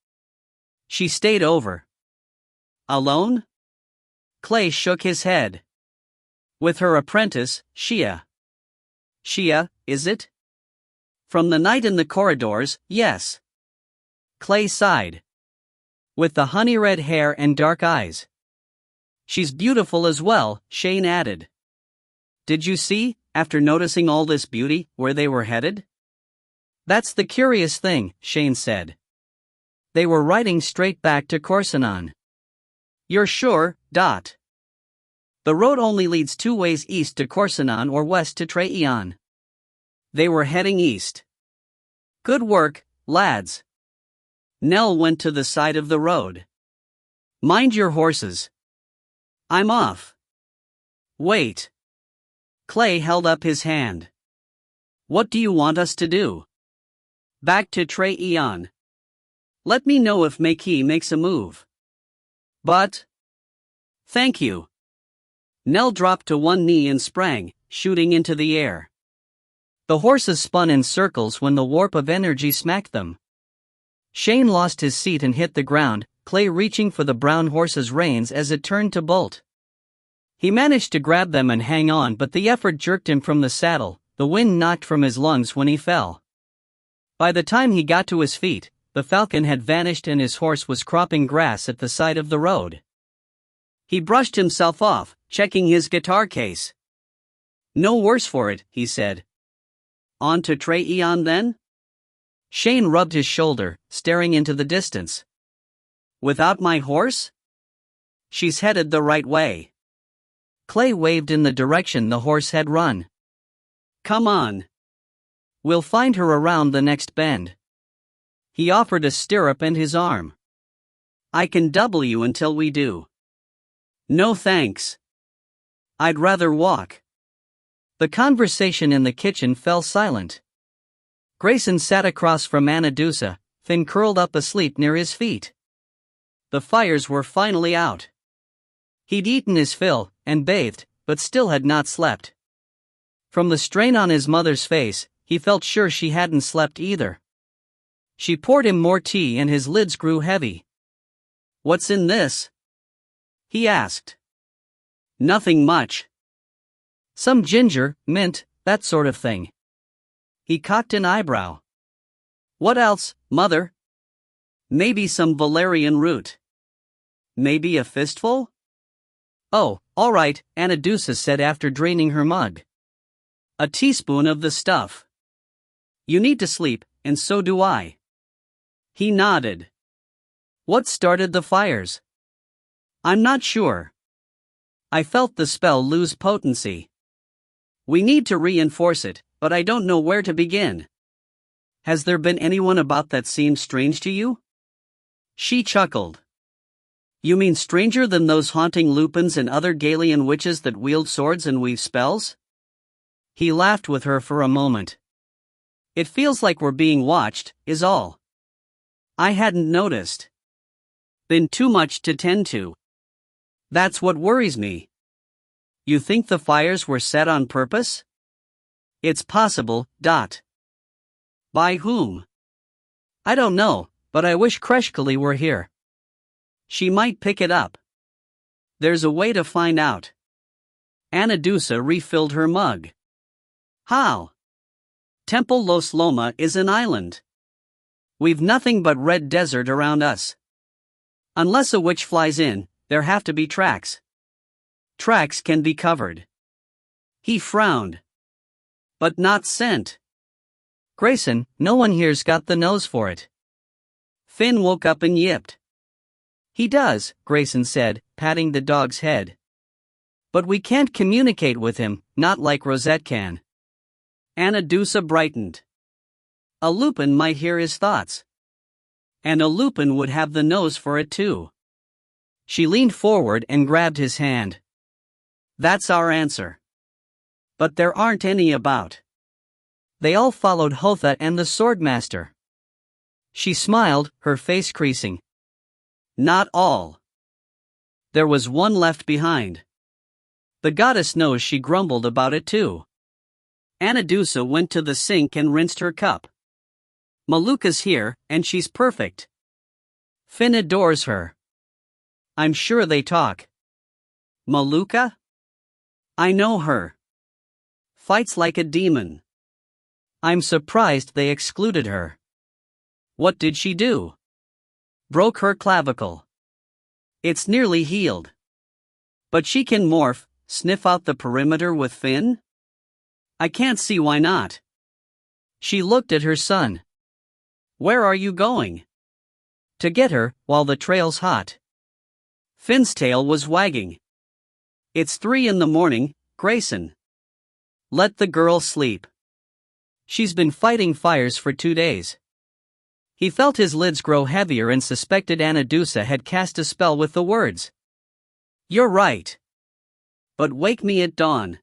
She stayed over. Alone? Clay shook his head. With her apprentice, Shia. Shia, is it? From the night in the corridors, yes. Clay sighed. With the honey-red hair and dark eyes. She's beautiful as well, Shane added. Did you see, after noticing all this beauty, where they were headed? That's the curious thing, Shane said. They were riding straight back to Corsinan. You're sure, Dot? The road only leads 2 ways east to Corsinan or west to Treeon. They were heading east. Good work, lads. Nell went to the side of the road. Mind your horses. I'm off. Wait. Clay held up his hand. What do you want us to do? Back to Treeon. Let me know if Makee makes a move. But? Thank you. Nell dropped to one knee and sprang, shooting into the air. The horses spun in circles when the warp of energy smacked them. Shane lost his seat and hit the ground, Clay reaching for the brown horse's reins as it turned to bolt. He managed to grab them and hang on, but the effort jerked him from the saddle, the wind knocked from his lungs when he fell. By the time he got to his feet, the falcon had vanished and his horse was cropping grass at the side of the road. He brushed himself off, checking his guitar case. "No worse for it," he said. "On to Trey Eon then?" Shane rubbed his shoulder, staring into the distance. "Without my horse?" "She's headed the right way." Clay waved in the direction the horse had run. "Come on. We'll find her around the next bend." He offered a stirrup and his arm. "I can double you until we do." "No thanks. I'd rather walk." The conversation in the kitchen fell silent. Grayson sat across from Anadusa, Finn curled up asleep near his feet. The fires were finally out. He'd eaten his fill, and bathed, but still had not slept. From the strain on his mother's face, he felt sure she hadn't slept either. She poured him more tea and his lids grew heavy. "What's in this?" he asked. "Nothing much. Some ginger, mint, that sort of thing." He cocked an eyebrow. "What else, Mother?" "Maybe some valerian root." "Maybe a fistful?" "Oh, all right," Anadusa said after draining her mug. "A teaspoon of the stuff. You need to sleep, and so do I." He nodded. "What started the fires?" "I'm not sure. I felt the spell lose potency. We need to reinforce it, but I don't know where to begin. Has there been anyone about that seemed strange to you?" She chuckled. "You mean stranger than those haunting lupins and other Galian witches that wield swords and weave spells?" He laughed with her for a moment. "It feels like we're being watched, is all. I hadn't noticed. Been too much to tend to. That's what worries me." "You think the fires were set on purpose?" "It's possible, Dot." "By whom?" "I don't know, but I wish Kreshkali were here. She might pick it up." "There's a way to find out." Anadusa refilled her mug. "How?" "Temple Los Loma is an island. We've nothing but red desert around us. Unless a witch flies in, there have to be tracks. Tracks can be covered." He frowned. "But not scent." "Grayson, no one here's got the nose for it." Finn woke up and yipped. "He does," Grayson said, patting the dog's head. "But we can't communicate with him, not like Rosette can." Anadusa brightened. "A lupin might hear his thoughts. And a lupin would have the nose for it too." She leaned forward and grabbed his hand. "That's our answer. But there aren't any about." They all followed Hotha and the swordmaster. She smiled, her face creasing. "Not all. There was one left behind. The goddess knows," she grumbled about it too. Anadusa went to the sink and rinsed her cup. "Maluka's here, and she's perfect. Finn adores her. I'm sure they talk." "Maluka? I know her. Fights like a demon." "I'm surprised they excluded her." "What did she do?" "Broke her clavicle. It's nearly healed. But she can morph, sniff out the perimeter with Finn? I can't see why not." She looked at her son. "Where are you going?" "To get her, while the trail's hot." Finn's tail was wagging. "It's 3 a.m, Grayson. Let the girl sleep. She's been fighting fires for 2 days." He felt his lids grow heavier and suspected Anadusa had cast a spell with the words. "You're right. But wake me at dawn.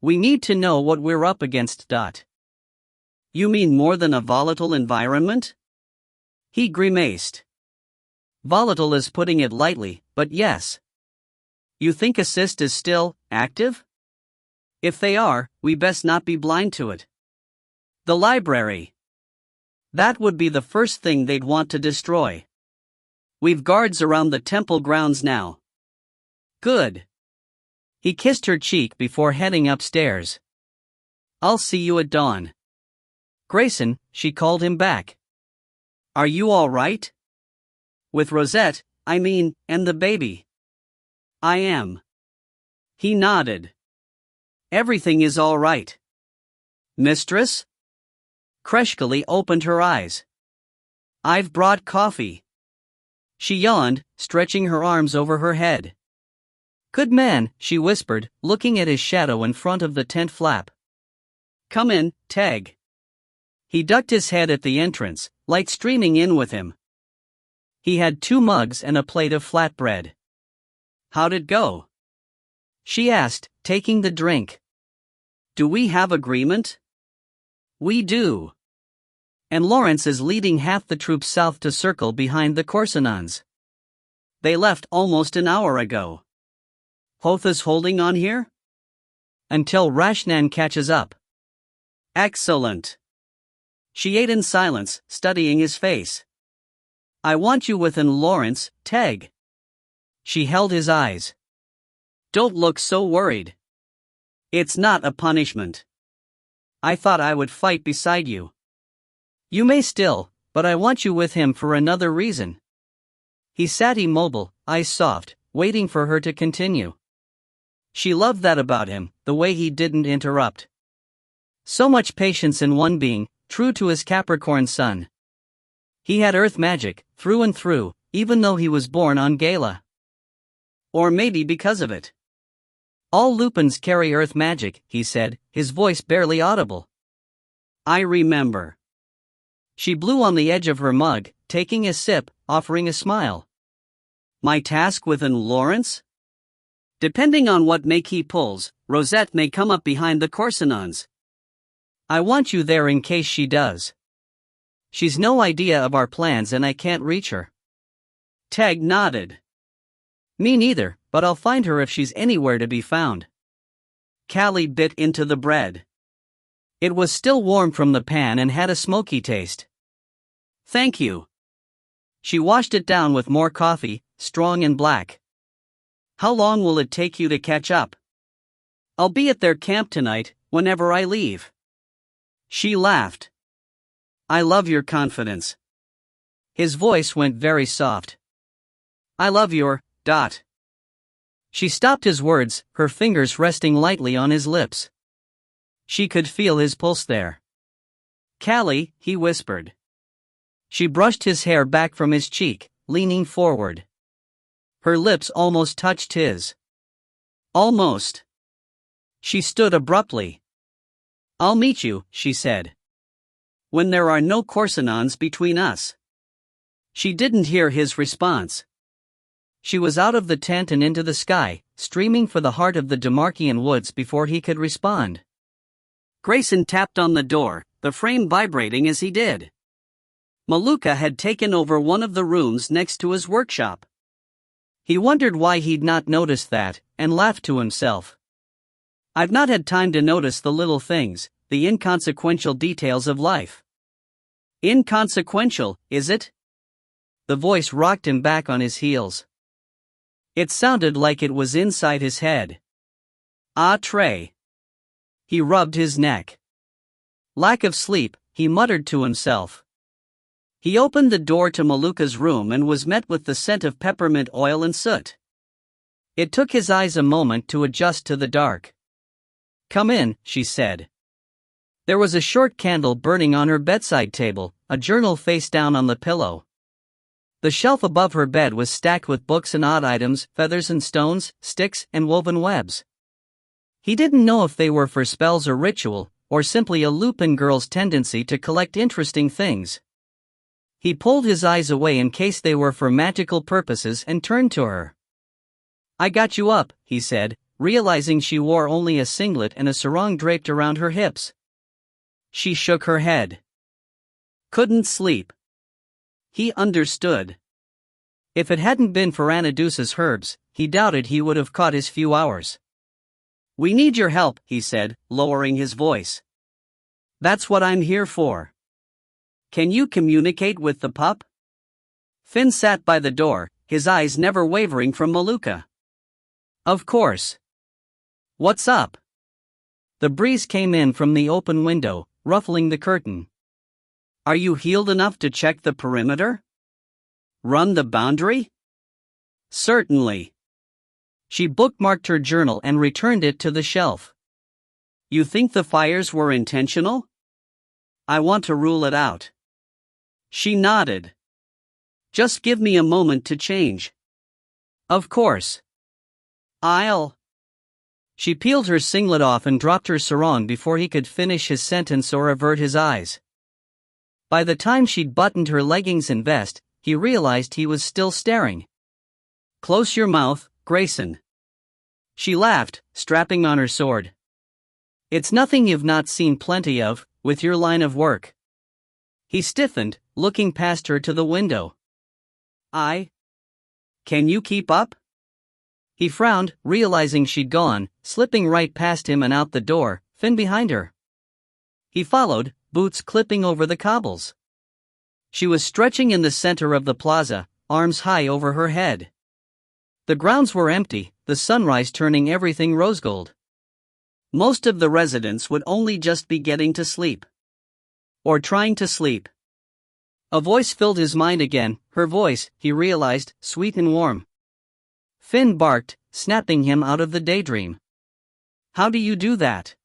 We need to know what we're up against." "You mean more than a volatile environment?" He grimaced. "Volatile is putting it lightly, but yes. You think assist is still active? If they are, we best not be blind to it. The library. That would be the first thing they'd want to destroy. We've guards around the temple grounds now. Good. He kissed her cheek before heading upstairs. I'll see you at dawn. Grayson, she called him back. Are you all right? With Rosette, I mean, and the baby. I am. He nodded. Everything is all right. Mistress? Kreshkali opened her eyes. I've brought coffee. She yawned, stretching her arms over her head. Good man, she whispered, looking at his shadow in front of the tent flap. Come in, Teg. He ducked his head at the entrance, light streaming in with him. He had 2 mugs and a plate of flatbread. How'd it go? She asked, taking the drink. Do we have agreement? We do. And Lawrence is leading half the troops south to circle behind the Corsinons. They left almost an hour ago. Hoth is holding on here? Until Rashnan catches up. Excellent. She ate in silence, studying his face. I want you within Lawrence, Teg. She held his eyes. Don't look so worried. It's not a punishment. I thought I would fight beside you. You may still, but I want you with him for another reason. He sat immobile, eyes soft, waiting for her to continue. She loved that about him, the way he didn't interrupt. So much patience in one being, true to his Capricorn sun. He had earth magic, through and through, even though he was born on Gala. Or maybe because of it. All Lupins carry earth magic, he said, his voice barely audible. I remember. She blew on the edge of her mug, taking a sip, offering a smile. My task within Lawrence? Depending on what make he pulls, Rosette may come up behind the Corsinons. I want you there in case she does. She's no idea of our plans and I can't reach her. Teg nodded. Me neither, but I'll find her if she's anywhere to be found. Callie bit into the bread. It was still warm from the pan and had a smoky taste. Thank you. She washed it down with more coffee, strong and black. How long will it take you to catch up? I'll be at their camp tonight, whenever I leave. She laughed. I love your confidence. His voice went very soft. I love your, ... She stopped his words, her fingers resting lightly on his lips. She could feel his pulse there. Callie, he whispered. She brushed his hair back from his cheek, leaning forward. Her lips almost touched his. Almost. She stood abruptly. I'll meet you, she said. When there are no Corsinons between us. She didn't hear his response. She was out of the tent and into the sky, streaming for the heart of the Demarchian woods before he could respond. Grayson tapped on the door, the frame vibrating as he did. Maluka had taken over one of the rooms next to his workshop. He wondered why he'd not noticed that, and laughed to himself. I've not had time to notice the little things, the inconsequential details of life. Inconsequential, is it? The voice rocked him back on his heels. It sounded like it was inside his head. Ah, Trey. He rubbed his neck. Lack of sleep, he muttered to himself. He opened the door to Maluka's room and was met with the scent of peppermint oil and soot. It took his eyes a moment to adjust to the dark. Come in, she said. There was a short candle burning on her bedside table, a journal face down on the pillow. The shelf above her bed was stacked with books and odd items, feathers and stones, sticks and woven webs. He didn't know if they were for spells or ritual, or simply a Lupin girl's tendency to collect interesting things. He pulled his eyes away in case they were for magical purposes and turned to her. I got you up, he said, realizing she wore only a singlet and a sarong draped around her hips. She shook her head. Couldn't sleep. He understood. If it hadn't been for Anadusa's herbs, he doubted he would have caught his few hours. "We need your help," he said, lowering his voice. "That's what I'm here for. Can you communicate with the pup?" Finn sat by the door, his eyes never wavering from Maluka. "Of course. What's up?" The breeze came in from the open window, ruffling the curtain. "Are you healed enough to check the perimeter? Run the boundary?" "Certainly." She bookmarked her journal and returned it to the shelf. "You think the fires were intentional?" "I want to rule it out." She nodded. "Just give me a moment to change." "Of course. I'll..." She peeled her singlet off and dropped her sarong before he could finish his sentence or avert his eyes. By the time she'd buttoned her leggings and vest, he realized he was still staring. "Close your mouth, Grayson." She laughed, strapping on her sword. "It's nothing you've not seen plenty of, with your line of work." He stiffened, looking past her to the window. Can you keep up?" He frowned, realizing she'd gone, slipping right past him and out the door, Finn behind her. He followed, boots clipping over the cobbles. She was stretching in the center of the plaza, arms high over her head. The grounds were empty, the sunrise turning everything rose gold. Most of the residents would only just be getting to sleep. Or trying to sleep. A voice filled his mind again, her voice, he realized, sweet and warm. Finn barked, snapping him out of the daydream. "How do you do that?"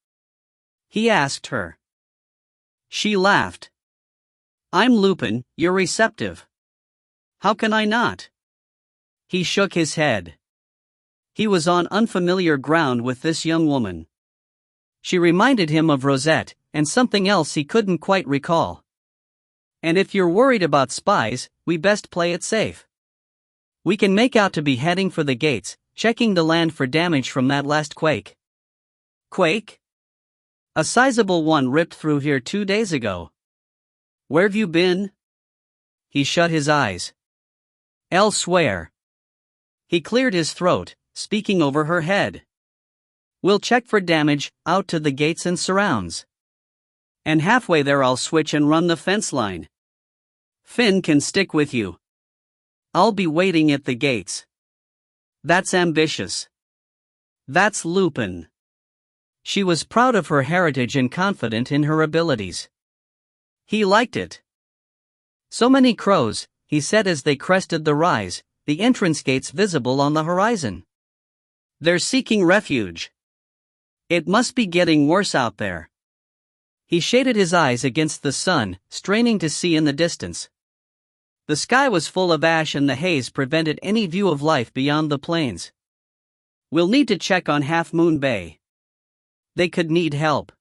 he asked her. She laughed. "I'm Lupin, you're receptive. How can I not?" He shook his head. He was on unfamiliar ground with this young woman. She reminded him of Rosette, and something else he couldn't quite recall. "And if you're worried about spies, we best play it safe. We can make out to be heading for the gates, checking the land for damage from that last quake." "Quake?" "A sizable one ripped through here 2 days ago." "Where've you been?" He shut his eyes. "Elsewhere." He cleared his throat, speaking over her head. "We'll check for damage, out to the gates and surrounds. And halfway there I'll switch and run the fence line. Finn can stick with you. I'll be waiting at the gates." That's ambitious. That's Lupin. She was proud of her heritage and confident in her abilities. He liked it. "So many crows," he said as they crested the rise, the entrance gates visible on the horizon. "They're seeking refuge. It must be getting worse out there." He shaded his eyes against the sun, straining to see in the distance. The sky was full of ash and the haze prevented any view of life beyond the plains. "We'll need to check on Half Moon Bay. They could need help."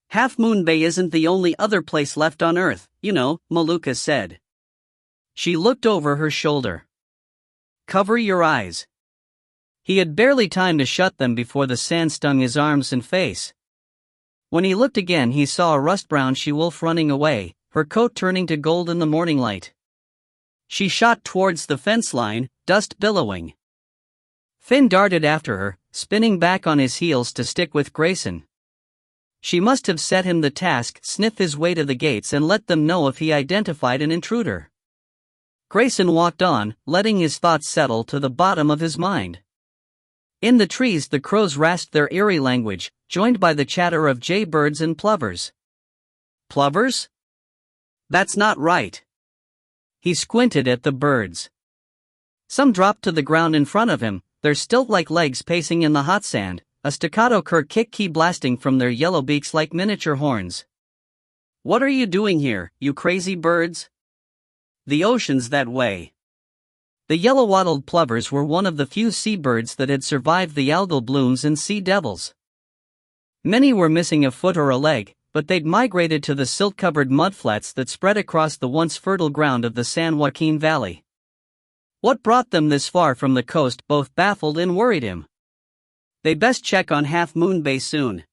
"Half Moon Bay isn't the only other place left on Earth, you know," Maluka said. She looked over her shoulder. "Cover your eyes." He had barely time to shut them before the sand stung his arms and face. When he looked again, he saw a rust-brown she-wolf running away, her coat turning to gold in the morning light. She shot towards the fence line, dust billowing. Finn darted after her, spinning back on his heels to stick with Grayson. She must have set him the task: sniff his way to the gates and let them know if he identified an intruder. Grayson walked on, letting his thoughts settle to the bottom of his mind. In the trees the crows rasped their eerie language, joined by the chatter of jaybirds and plovers. Plovers? That's not right. He squinted at the birds. Some dropped to the ground in front of him, their stilt-like legs pacing in the hot sand, a staccato kick blasting from their yellow beaks like miniature horns. "What are you doing here, you crazy birds?" "The ocean's that way." The yellow-wattled plovers were one of the few seabirds that had survived the algal blooms and sea devils. Many were missing a foot or a leg, but they'd migrated to the silt-covered mudflats that spread across the once fertile ground of the San Joaquin Valley. What brought them this far from the coast both baffled and worried him. They best check on Half Moon Bay soon.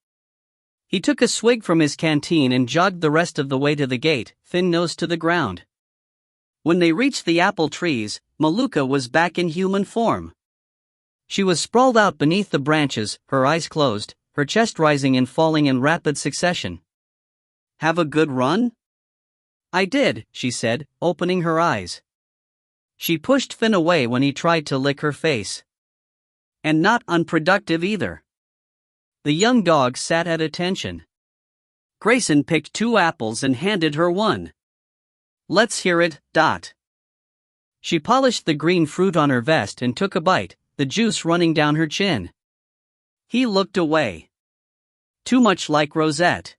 He took a swig from his canteen and jogged the rest of the way to the gate, Finn nose to the ground. When they reached the apple trees, Maluka was back in human form. She was sprawled out beneath the branches, her eyes closed, her chest rising and falling in rapid succession. "Have a good run?" "I did," she said, opening her eyes. She pushed Finn away when he tried to lick her face. "And not unproductive either." The young dog sat at attention. Grayson picked 2 apples and handed her one. "Let's hear it, Dot." She polished the green fruit on her vest and took a bite, the juice running down her chin. He looked away. Too much like Rosette.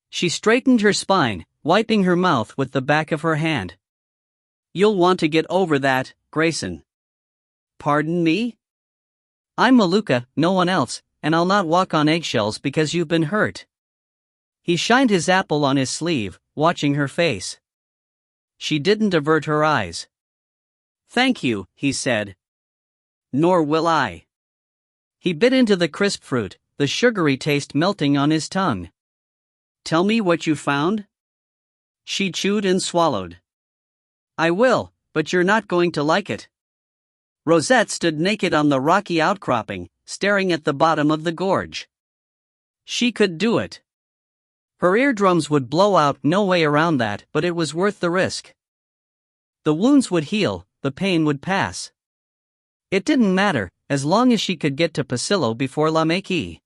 She straightened her spine, wiping her mouth with the back of her hand. "You'll want to get over that, Grayson." "Pardon me?" "I'm Maluka, no one else, and I'll not walk on eggshells because you've been hurt." He shined his apple on his sleeve, watching her face. She didn't avert her eyes. "Thank you," he said. "Nor will I." He bit into the crisp fruit, the sugary taste melting on his tongue. "Tell me what you found?" She chewed and swallowed. "I will, but you're not going to like it." Rosette stood naked on the rocky outcropping, staring at the bottom of the gorge. She could do it. Her eardrums would blow out, no way around that, but it was worth the risk. The wounds would heal, the pain would pass. It didn't matter, as long as she could get to Pasillo before Lameki.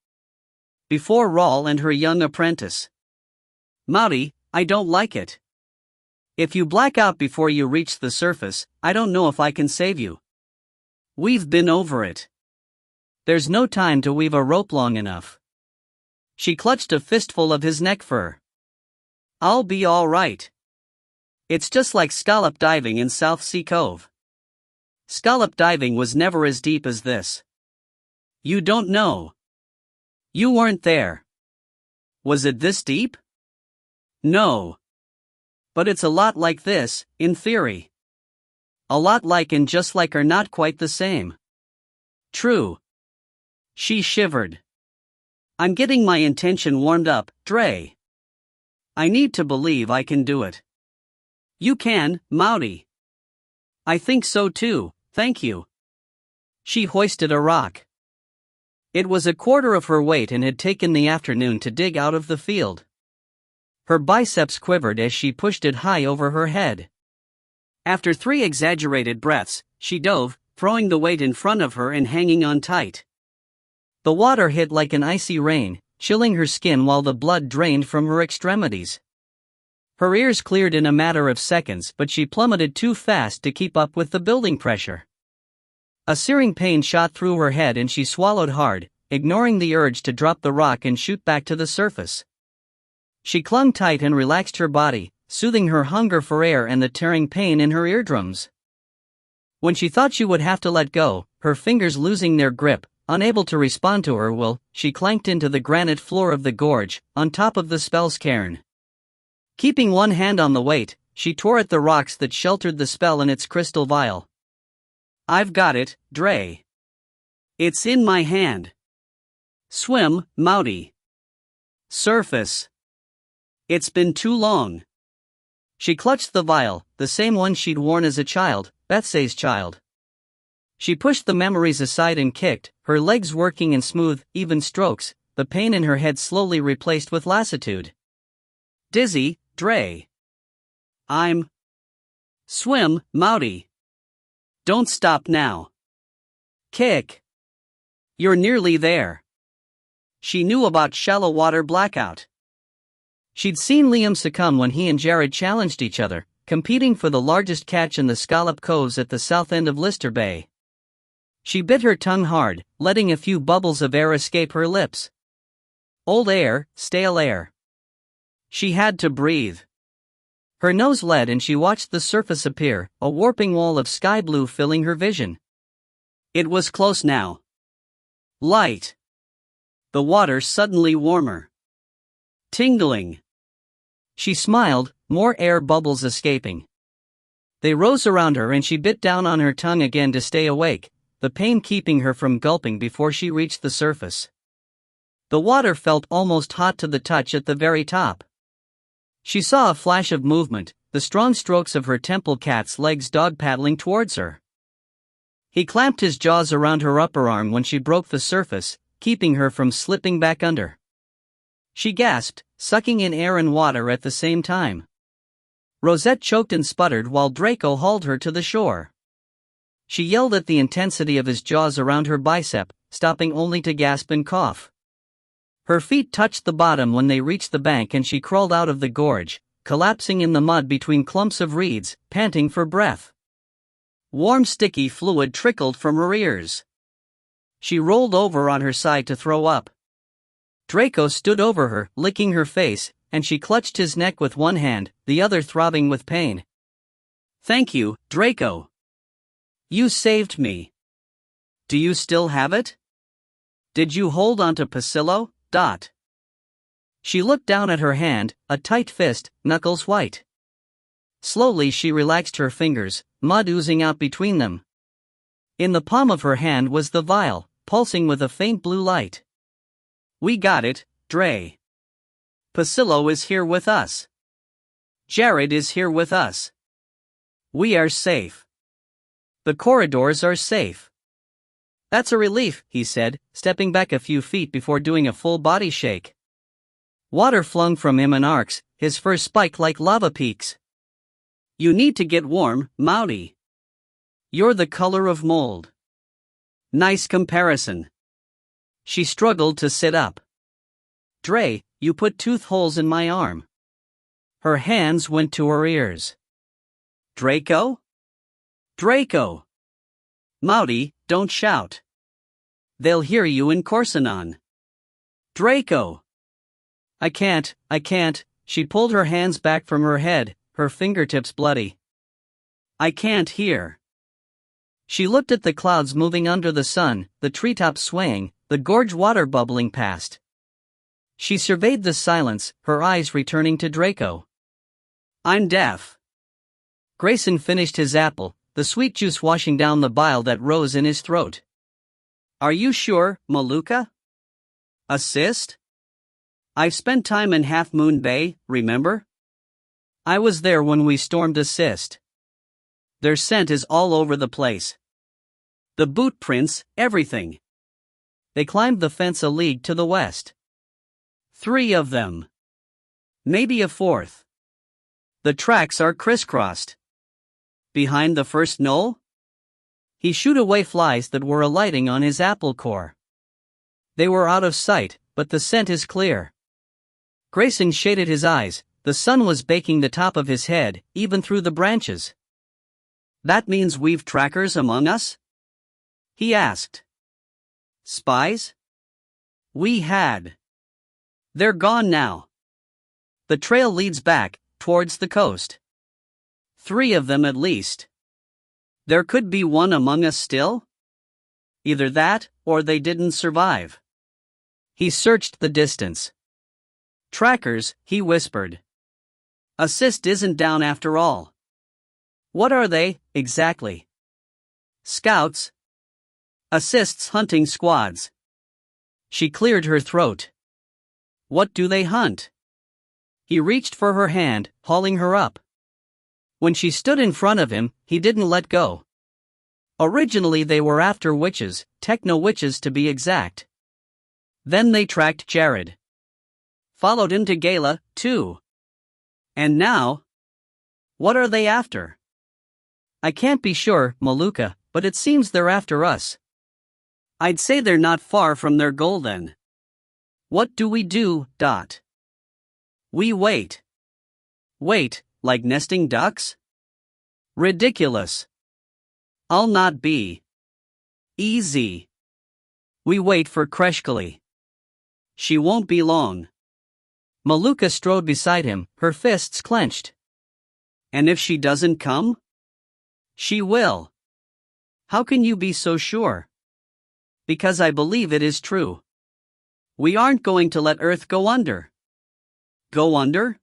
Before Rawl and her young apprentice. "Mouty, I don't like it. If you black out before you reach the surface, I don't know if I can save you. We've been over it. There's no time to weave a rope long enough." She clutched a fistful of his neck fur. "I'll be all right. It's just like scallop diving in South Sea Cove." Scallop diving was never as deep as this. "You don't know. You weren't there." "Was it this deep?" "No. But it's a lot like this, in theory. A lot like and just like are not quite the same." "True." She shivered. "I'm getting my intention warmed up, Dre. I need to believe I can do it." "You can, Mouty." "I think so too, thank you." She hoisted a rock. It was a quarter of her weight and had taken the afternoon to dig out of the field. Her biceps quivered as she pushed it high over her head. After 3 exaggerated breaths, she dove, throwing the weight in front of her and hanging on tight. The water hit like an icy rain, chilling her skin while the blood drained from her extremities. Her ears cleared in a matter of seconds, but she plummeted too fast to keep up with the building pressure. A searing pain shot through her head and she swallowed hard, ignoring the urge to drop the rock and shoot back to the surface. She clung tight and relaxed her body, soothing her hunger for air and the tearing pain in her eardrums. When she thought she would have to let go, her fingers losing their grip, unable to respond to her will, she clanked into the granite floor of the gorge, on top of the spell's cairn. Keeping one hand on the weight, she tore at the rocks that sheltered the spell in its crystal vial. "I've got it, Dre. It's in my hand. Swim, Mouty. Surface. It's been too long." She clutched the vial, the same one she'd worn as a child, Bethsay's child. She pushed the memories aside and kicked, her legs working in smooth, even strokes, the pain in her head slowly replaced with lassitude. "Dizzy, Dre. I'm. Swim, Mouty. Don't stop now. Kick. You're nearly there." She knew about shallow water blackout. She'd seen Liam succumb when he and Jared challenged each other, competing for the largest catch in the scallop coves at the south end of Lister Bay. She bit her tongue hard, letting a few bubbles of air escape her lips. Old air, stale air. She had to breathe. Her nose led and she watched the surface appear, a warping wall of sky blue filling her vision. It was close now. Light. The water suddenly warmer. Tingling. She smiled, more air bubbles escaping. They rose around her and she bit down on her tongue again to stay awake, the pain keeping her from gulping before she reached the surface. The water felt almost hot to the touch at the very top. She saw a flash of movement, the strong strokes of her temple cat's legs dog paddling towards her. He clamped his jaws around her upper arm when she broke the surface, keeping her from slipping back under. She gasped, sucking in air and water at the same time. Rosette choked and sputtered while Draco hauled her to the shore. She yelled at the intensity of his jaws around her bicep, stopping only to gasp and cough. Her feet touched the bottom when they reached the bank and she crawled out of the gorge, collapsing in the mud between clumps of reeds, panting for breath. Warm sticky fluid trickled from her ears. She rolled over on her side to throw up. Draco stood over her, licking her face, and she clutched his neck with one hand, the other throbbing with pain. "Thank you, Draco. You saved me. Do you still have it? Did you hold onto Pacillo? She looked down at her hand, a tight fist, knuckles white. Slowly she relaxed her fingers, mud oozing out between them. In the palm of her hand was the vial, pulsing with a faint blue light. "We got it, Dre. Pacillo is here with us. Jared is here with us. We are safe. The corridors are safe." "That's a relief," he said, stepping back a few feet before doing a full body shake. Water flung from him in arcs, his fur spiked like lava peaks. "You need to get warm, Mouty. You're the color of mold." "Nice comparison." She struggled to sit up. "Dre, you put tooth holes in my arm." Her hands went to her ears. "Draco? Draco! Mouty, don't shout. They'll hear you in Corsinon. Draco!" I can't, she pulled her hands back from her head, her fingertips bloody. "I can't hear." She looked at the clouds moving under the sun, the treetops swaying, the gorge water bubbling past. She surveyed the silence, her eyes returning to Draco. "I'm deaf." Grayson finished his apple, the sweet juice washing down the bile that rose in his throat. "Are you sure, Maluka? Assist? I've spent time in Half Moon Bay, remember? I was there when we stormed Assist. Their scent is all over the place. The boot prints, everything." They climbed the fence a league to the west. 3 of them. Maybe a 4th. The tracks are crisscrossed. Behind the first knoll? He shooed away flies that were alighting on his apple core. They were out of sight, but the scent is clear. Grayson shaded his eyes, the sun was baking the top of his head, even through the branches. "That means we've trackers among us?" he asked. "Spies? We had. They're gone now. The trail leads back, towards the coast. 3 of them at least. There could be one among us still? Either that, or they didn't survive." He searched the distance. "Trackers," he whispered. "Assist isn't down after all." "What are they, exactly?" "Scouts. Assist's hunting squads." She cleared her throat. "What do they hunt?" He reached for her hand, hauling her up. When she stood in front of him, he didn't let go. Originally they were after witches, techno-witches to be exact. Then they tracked Jared. Followed him to Gala, too. And now? What are they after? "I can't be sure, Maluka, but it seems they're after us." "I'd say they're not far from their goal then." "What do we do, Dot?" "We wait." "Wait, like nesting ducks?" "Ridiculous." "I'll not be." "Easy." "We wait for Kreshkali. She won't be long." Maluka strode beside him, her fists clenched. "And if she doesn't come?" "She will." "How can you be so sure?" "Because I believe it is true. We aren't going to let Earth go under." "Go under?"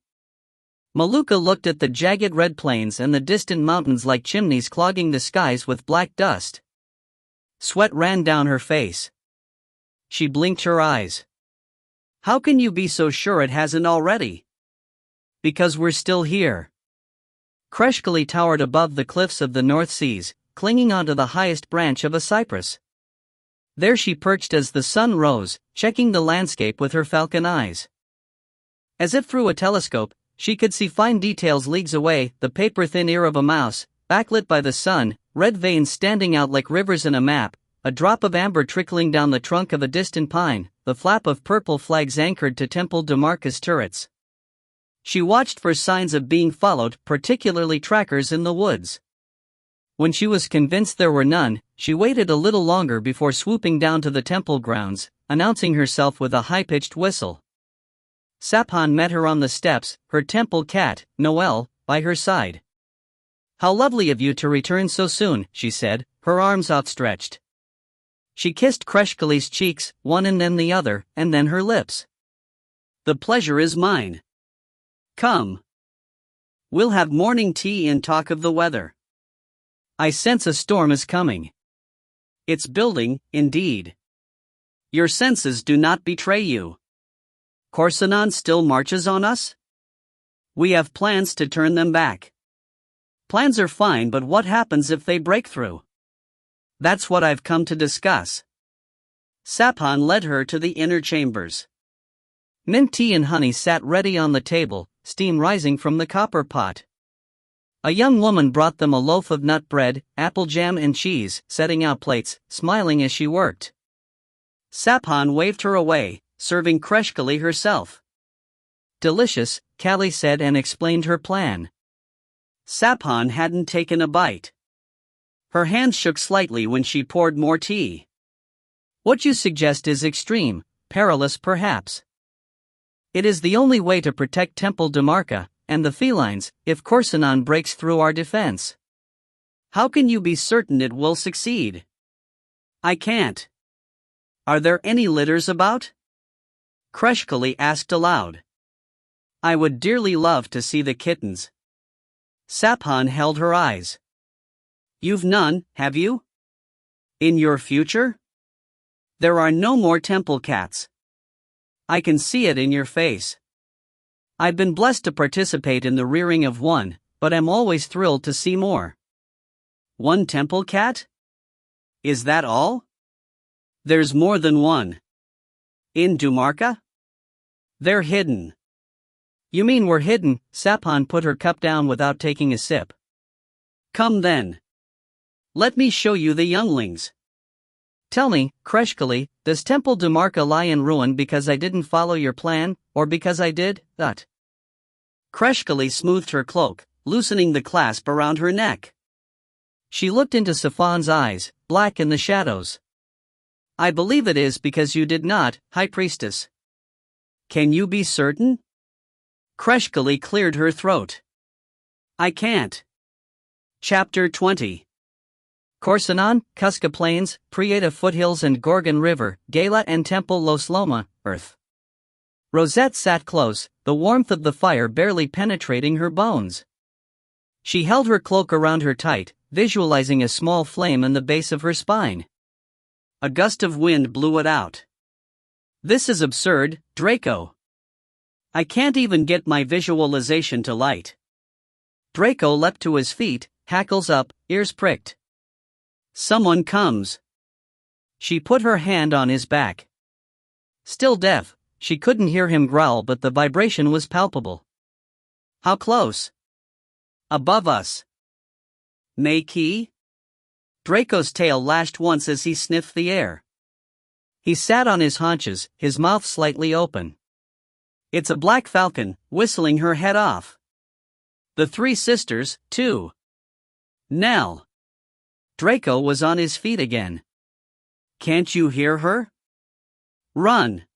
Maluka looked at the jagged red plains and the distant mountains like chimneys clogging the skies with black dust. Sweat ran down her face. She blinked her eyes. "How can you be so sure it hasn't already?" "Because we're still here." Kreshkali towered above the cliffs of the North Seas, clinging onto the highest branch of a cypress. There she perched as the sun rose, checking the landscape with her falcon eyes. As if through a telescope, she could see fine details leagues away: the paper-thin ear of a mouse, backlit by the sun, red veins standing out like rivers in a map, a drop of amber trickling down the trunk of a distant pine, the flap of purple flags anchored to Temple Demarca's turrets. She watched for signs of being followed, particularly trackers in the woods. When she was convinced there were none, she waited a little longer before swooping down to the temple grounds, announcing herself with a high-pitched whistle. Saphan met her on the steps, her temple cat, Noelle, by her side. "How lovely of you to return so soon," she said, her arms outstretched. She kissed Kreshkali's cheeks, one and then the other, and then her lips. "The pleasure is mine. Come. We'll have morning tea and talk of the weather. I sense a storm is coming. It's building, indeed. Your senses do not betray you. Korsanon still marches on us? We have plans to turn them back. Plans are fine, but what happens if they break through? That's what I've come to discuss." Saphan led her to the inner chambers. Mint tea and honey sat ready on the table, steam rising from the copper pot. A young woman brought them a loaf of nut bread, apple jam and cheese, setting out plates, smiling as she worked. Saphan waved her away, serving Kreshkali herself. "Delicious," Kali said and explained her plan. Saphan hadn't taken a bite. Her hands shook slightly when she poured more tea. "What you suggest is extreme, perilous perhaps. It is the only way to protect Temple Demarca and the felines, if Korsanon breaks through our defense. How can you be certain it will succeed?" "I can't. Are there any litters about?" Kreshkali asked aloud. "I would dearly love to see the kittens." Saphan held her eyes. "You've none, have you? In your future? There are no more temple cats. I can see it in your face. I've been blessed to participate in the rearing of one, but am always thrilled to see more." "One temple cat? Is that all?" "There's more than one. In Demarca? They're hidden." "You mean we're hidden?" Saphan put her cup down without taking a sip. "Come then. Let me show you the younglings." "Tell me, Kreshkali, does Temple Demarca lie in ruin because I didn't follow your plan, or because I did that?" Kreshkali smoothed her cloak, loosening the clasp around her neck. She looked into Saphan's eyes, black in the shadows. "I believe it is because you did not, High Priestess." "Can you be certain?" Kreshkali cleared her throat. "I can't." Chapter 20. Korsanon, Kuska Plains, Prieta Foothills and Gorgon River, Gala and Temple Los Loma, Earth. Rosette sat close, the warmth of the fire barely penetrating her bones. She held her cloak around her tight, visualizing a small flame in the base of her spine. A gust of wind blew it out. "This is absurd, Draco. I can't even get my visualization to light." Draco leapt to his feet, hackles up, ears pricked. "Someone comes." She put her hand on his back. Still deaf, she couldn't hear him growl, but the vibration was palpable. "How close?" "Above us." "May-Ki?" Draco's tail lashed once as he sniffed the air. He sat on his haunches, his mouth slightly open. "It's a black falcon, whistling her head off. The three sisters, too." "Nell." Draco was on his feet again. "Can't you hear her? Run.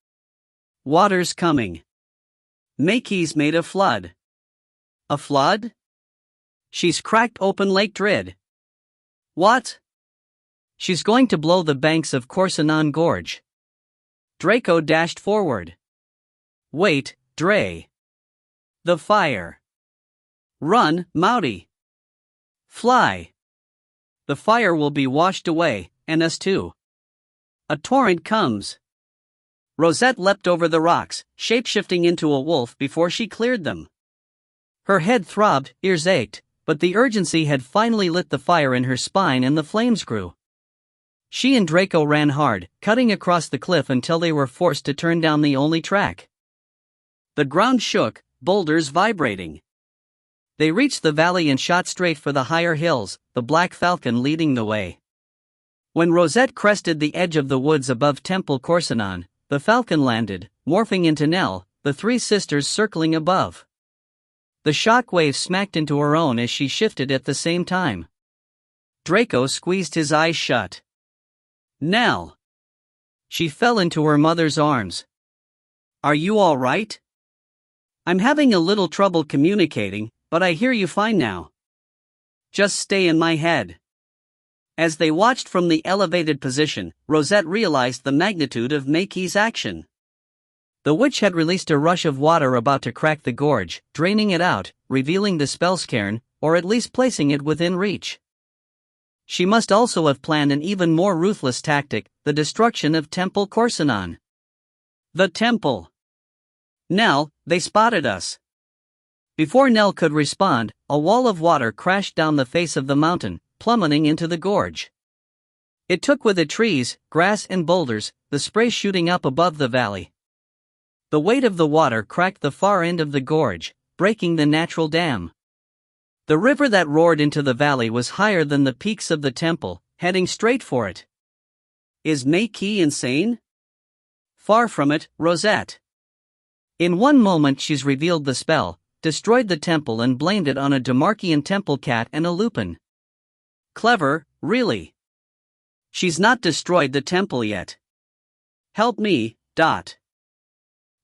Water's coming. May-Ki's made a flood." "A flood?" "She's cracked open Lake Drid." "What?" "She's going to blow the banks of Korsanon Gorge." Draco dashed forward. "Wait, Dre. The fire." "Run, Mouty. Fly. The fire will be washed away, and us too. A torrent comes." Rosette leapt over the rocks, shape-shifting into a wolf before she cleared them. Her head throbbed, ears ached, But the urgency had finally lit the fire in her spine and the flames grew. She and Draco ran hard, cutting across the cliff until they were forced to turn down the only track. The ground shook, boulders vibrating. They reached the valley and shot straight for the higher hills, the Black Falcon leading the way. When Rosette crested the edge of the woods above Temple Corsinon, the falcon landed, morphing into Nell, the three sisters circling above. The shock wave smacked into her own as she shifted at the same time. Draco squeezed his eyes shut. Nell! She fell into her mother's arms. Are you all right? I'm having a little trouble communicating, but I hear you fine now. Just stay in my head. As they watched from the elevated position, Rosette realized the magnitude of Maikie's action. The witch had released a rush of water about to crack the gorge, draining it out, revealing the spell's cairn, or at least placing it within reach. She must also have planned an even more ruthless tactic, the destruction of Temple Corsinon. The temple! Nell, they spotted us. Before Nell could respond, a wall of water crashed down the face of the mountain, plummeting into the gorge. It took with it trees, grass and boulders, the spray shooting up above the valley. The weight of the water cracked the far end of the gorge, breaking the natural dam. The river that roared into the valley was higher than the peaks of the temple, heading straight for it. Is Meikie insane? Far from it, Rosette. In one moment she's revealed the spell, destroyed the temple and blamed it on a Demarchian temple cat and a lupin. Clever, really. She's not destroyed the temple yet. Help me, Dot.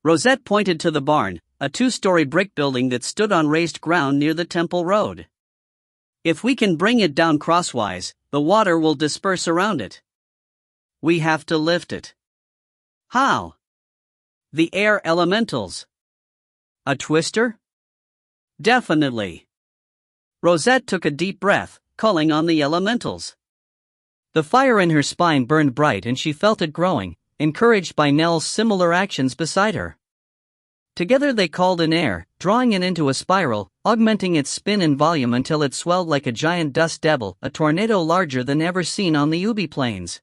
Rosette pointed to the barn, a 2-story brick building that stood on raised ground near the temple road. If we can bring it down crosswise, the water will disperse around it. We have to lift it. How? The air elementals. A twister? Definitely. Rosette took a deep breath, calling on the elementals. The fire in her spine burned bright and she felt it growing, encouraged by Nell's similar actions beside her. Together they called in air, drawing it into a spiral, augmenting its spin and volume until it swelled like a giant dust devil, a tornado larger than ever seen on the Ubi Plains.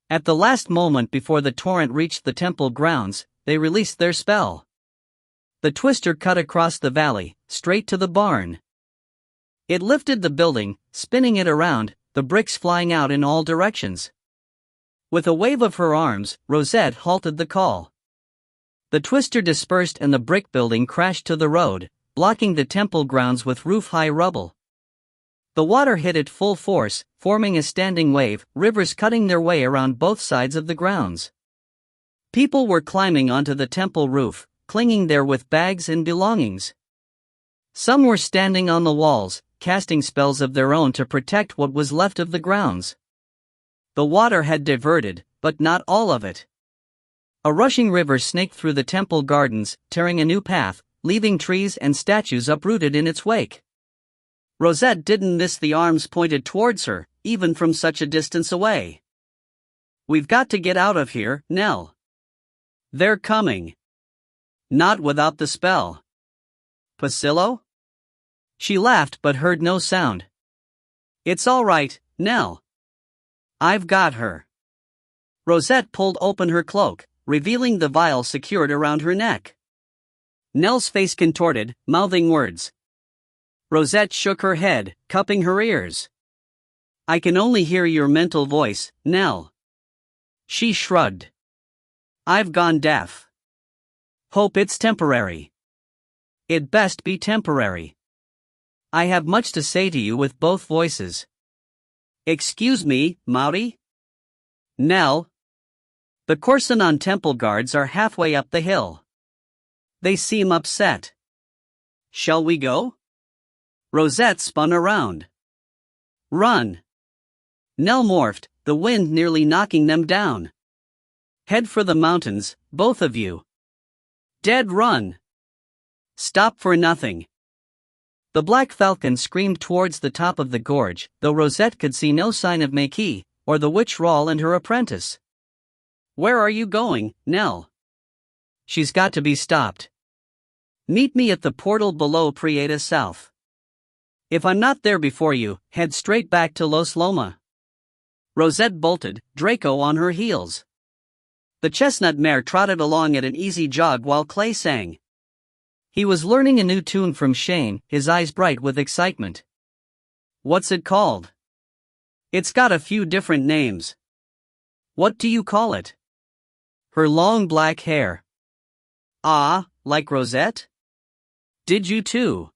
At the last moment before the torrent reached the temple grounds, they released their spell. The twister cut across the valley, straight to the barn. It lifted the building, spinning it around, the bricks flying out in all directions. With a wave of her arms, Rosette halted the call. The twister dispersed and the brick building crashed to the road, blocking the temple grounds with roof-high rubble. The water hit it full force, forming a standing wave, rivers cutting their way around both sides of the grounds. People were climbing onto the temple roof, clinging there with bags and belongings. Some were standing on the walls, casting spells of their own to protect what was left of the grounds. The water had diverted, but not all of it. A rushing river snaked through the temple gardens, tearing a new path, leaving trees and statues uprooted in its wake. Rosette didn't miss the arms pointed towards her, even from such a distance away. We've got to get out of here, Nell. They're coming. Not without the spell. Pacillo? She laughed but heard no sound. It's all right, Nell. I've got her. Rosette pulled open her cloak, revealing the vial secured around her neck. Nell's face contorted, mouthing words. Rosette shook her head, cupping her ears. I can only hear your mental voice, Nell. She shrugged. I've gone deaf. Hope it's temporary. It best be temporary. I have much to say to you with both voices. Excuse me, Maori? Nell? The Corsinon temple guards are halfway up the hill. They seem upset. Shall we go? Rosette spun around. Run! Nell morphed, the wind nearly knocking them down. Head for the mountains, both of you. Dead run! Stop for nothing. The Black Falcon screamed towards the top of the gorge, though Rosette could see no sign of Meikie, or the witch Rawl and her apprentice. Where are you going, Nell? She's got to be stopped. Meet me at the portal below Prieta South. If I'm not there before you, head straight back to Los Loma. Rosette bolted, Draco on her heels. The chestnut mare trotted along at an easy jog while Clay sang. He was learning a new tune from Shane, his eyes bright with excitement. What's it called? It's got a few different names. What do you call it? Her long black hair. Ah, like Rosette? Did you too?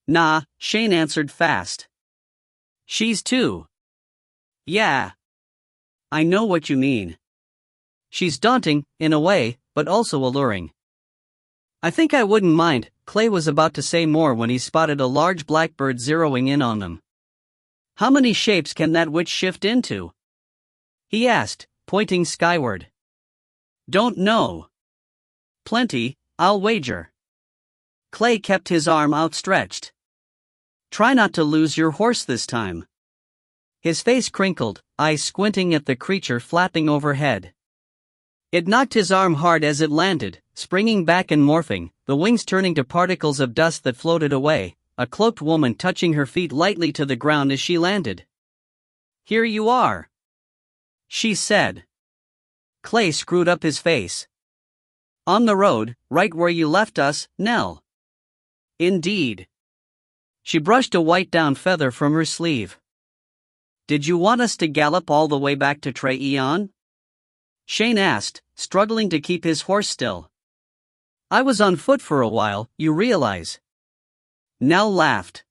Nah, Shane answered fast. She's too. Yeah. I know what you mean. She's daunting, in a way, but also alluring. I think I wouldn't mind, Clay was about to say more when he spotted a large blackbird zeroing in on them. How many shapes can that witch shift into? He asked, pointing skyward. Don't know. Plenty, I'll wager. Clay kept his arm outstretched. Try not to lose your horse this time. His face crinkled, eyes squinting at the creature flapping overhead. It knocked his arm hard as it landed, springing back and morphing, the wings turning to particles of dust that floated away, a cloaked woman touching her feet lightly to the ground as she landed. Here you are, she said. Clay screwed up his face. On the road, right where you left us, Nell. Indeed. She brushed a white down feather from her sleeve. Did you want us to gallop all the way back to Treon? Shane asked, struggling to keep his horse still. I was on foot for a while, you realize. Nell laughed.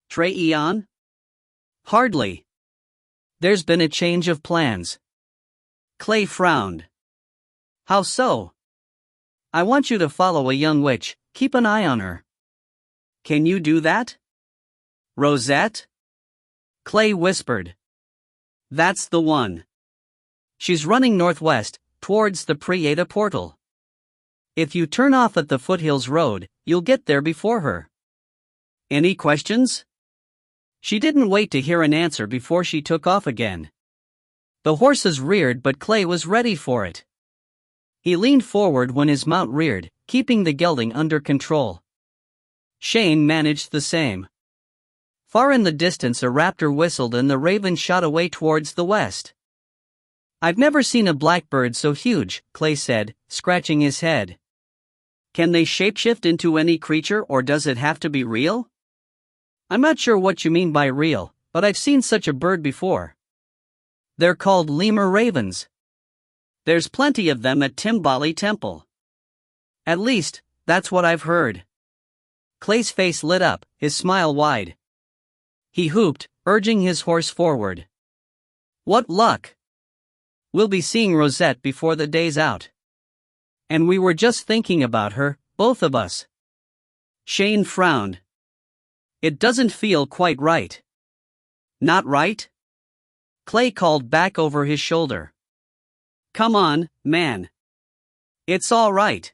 Treon? Hardly. There's been a change of plans. Clay frowned. How so? I want you to follow a young witch, keep an eye on her. Can you do that? Rosette? Clay whispered. That's the one. She's running northwest, towards the Prieta portal. If you turn off at the Foothills Road, you'll get there before her. Any questions? She didn't wait to hear an answer before she took off again. The horses reared, but Clay was ready for it. He leaned forward when his mount reared, keeping the gelding under control. Shane managed the same. Far in the distance a raptor whistled and the raven shot away towards the west. I've never seen a blackbird so huge, Clay said, scratching his head. Can they shapeshift into any creature or does it have to be real? I'm not sure what you mean by real, but I've seen such a bird before. They're called lemur ravens. There's plenty of them at Timbali Temple. At least, that's what I've heard. Clay's face lit up, his smile wide. He hooped, urging his horse forward. What luck! We'll be seeing Rosette before the day's out. And we were just thinking about her, both of us. Shane frowned. It doesn't feel quite right. Not right? Clay called back over his shoulder. Come on, man. It's all right.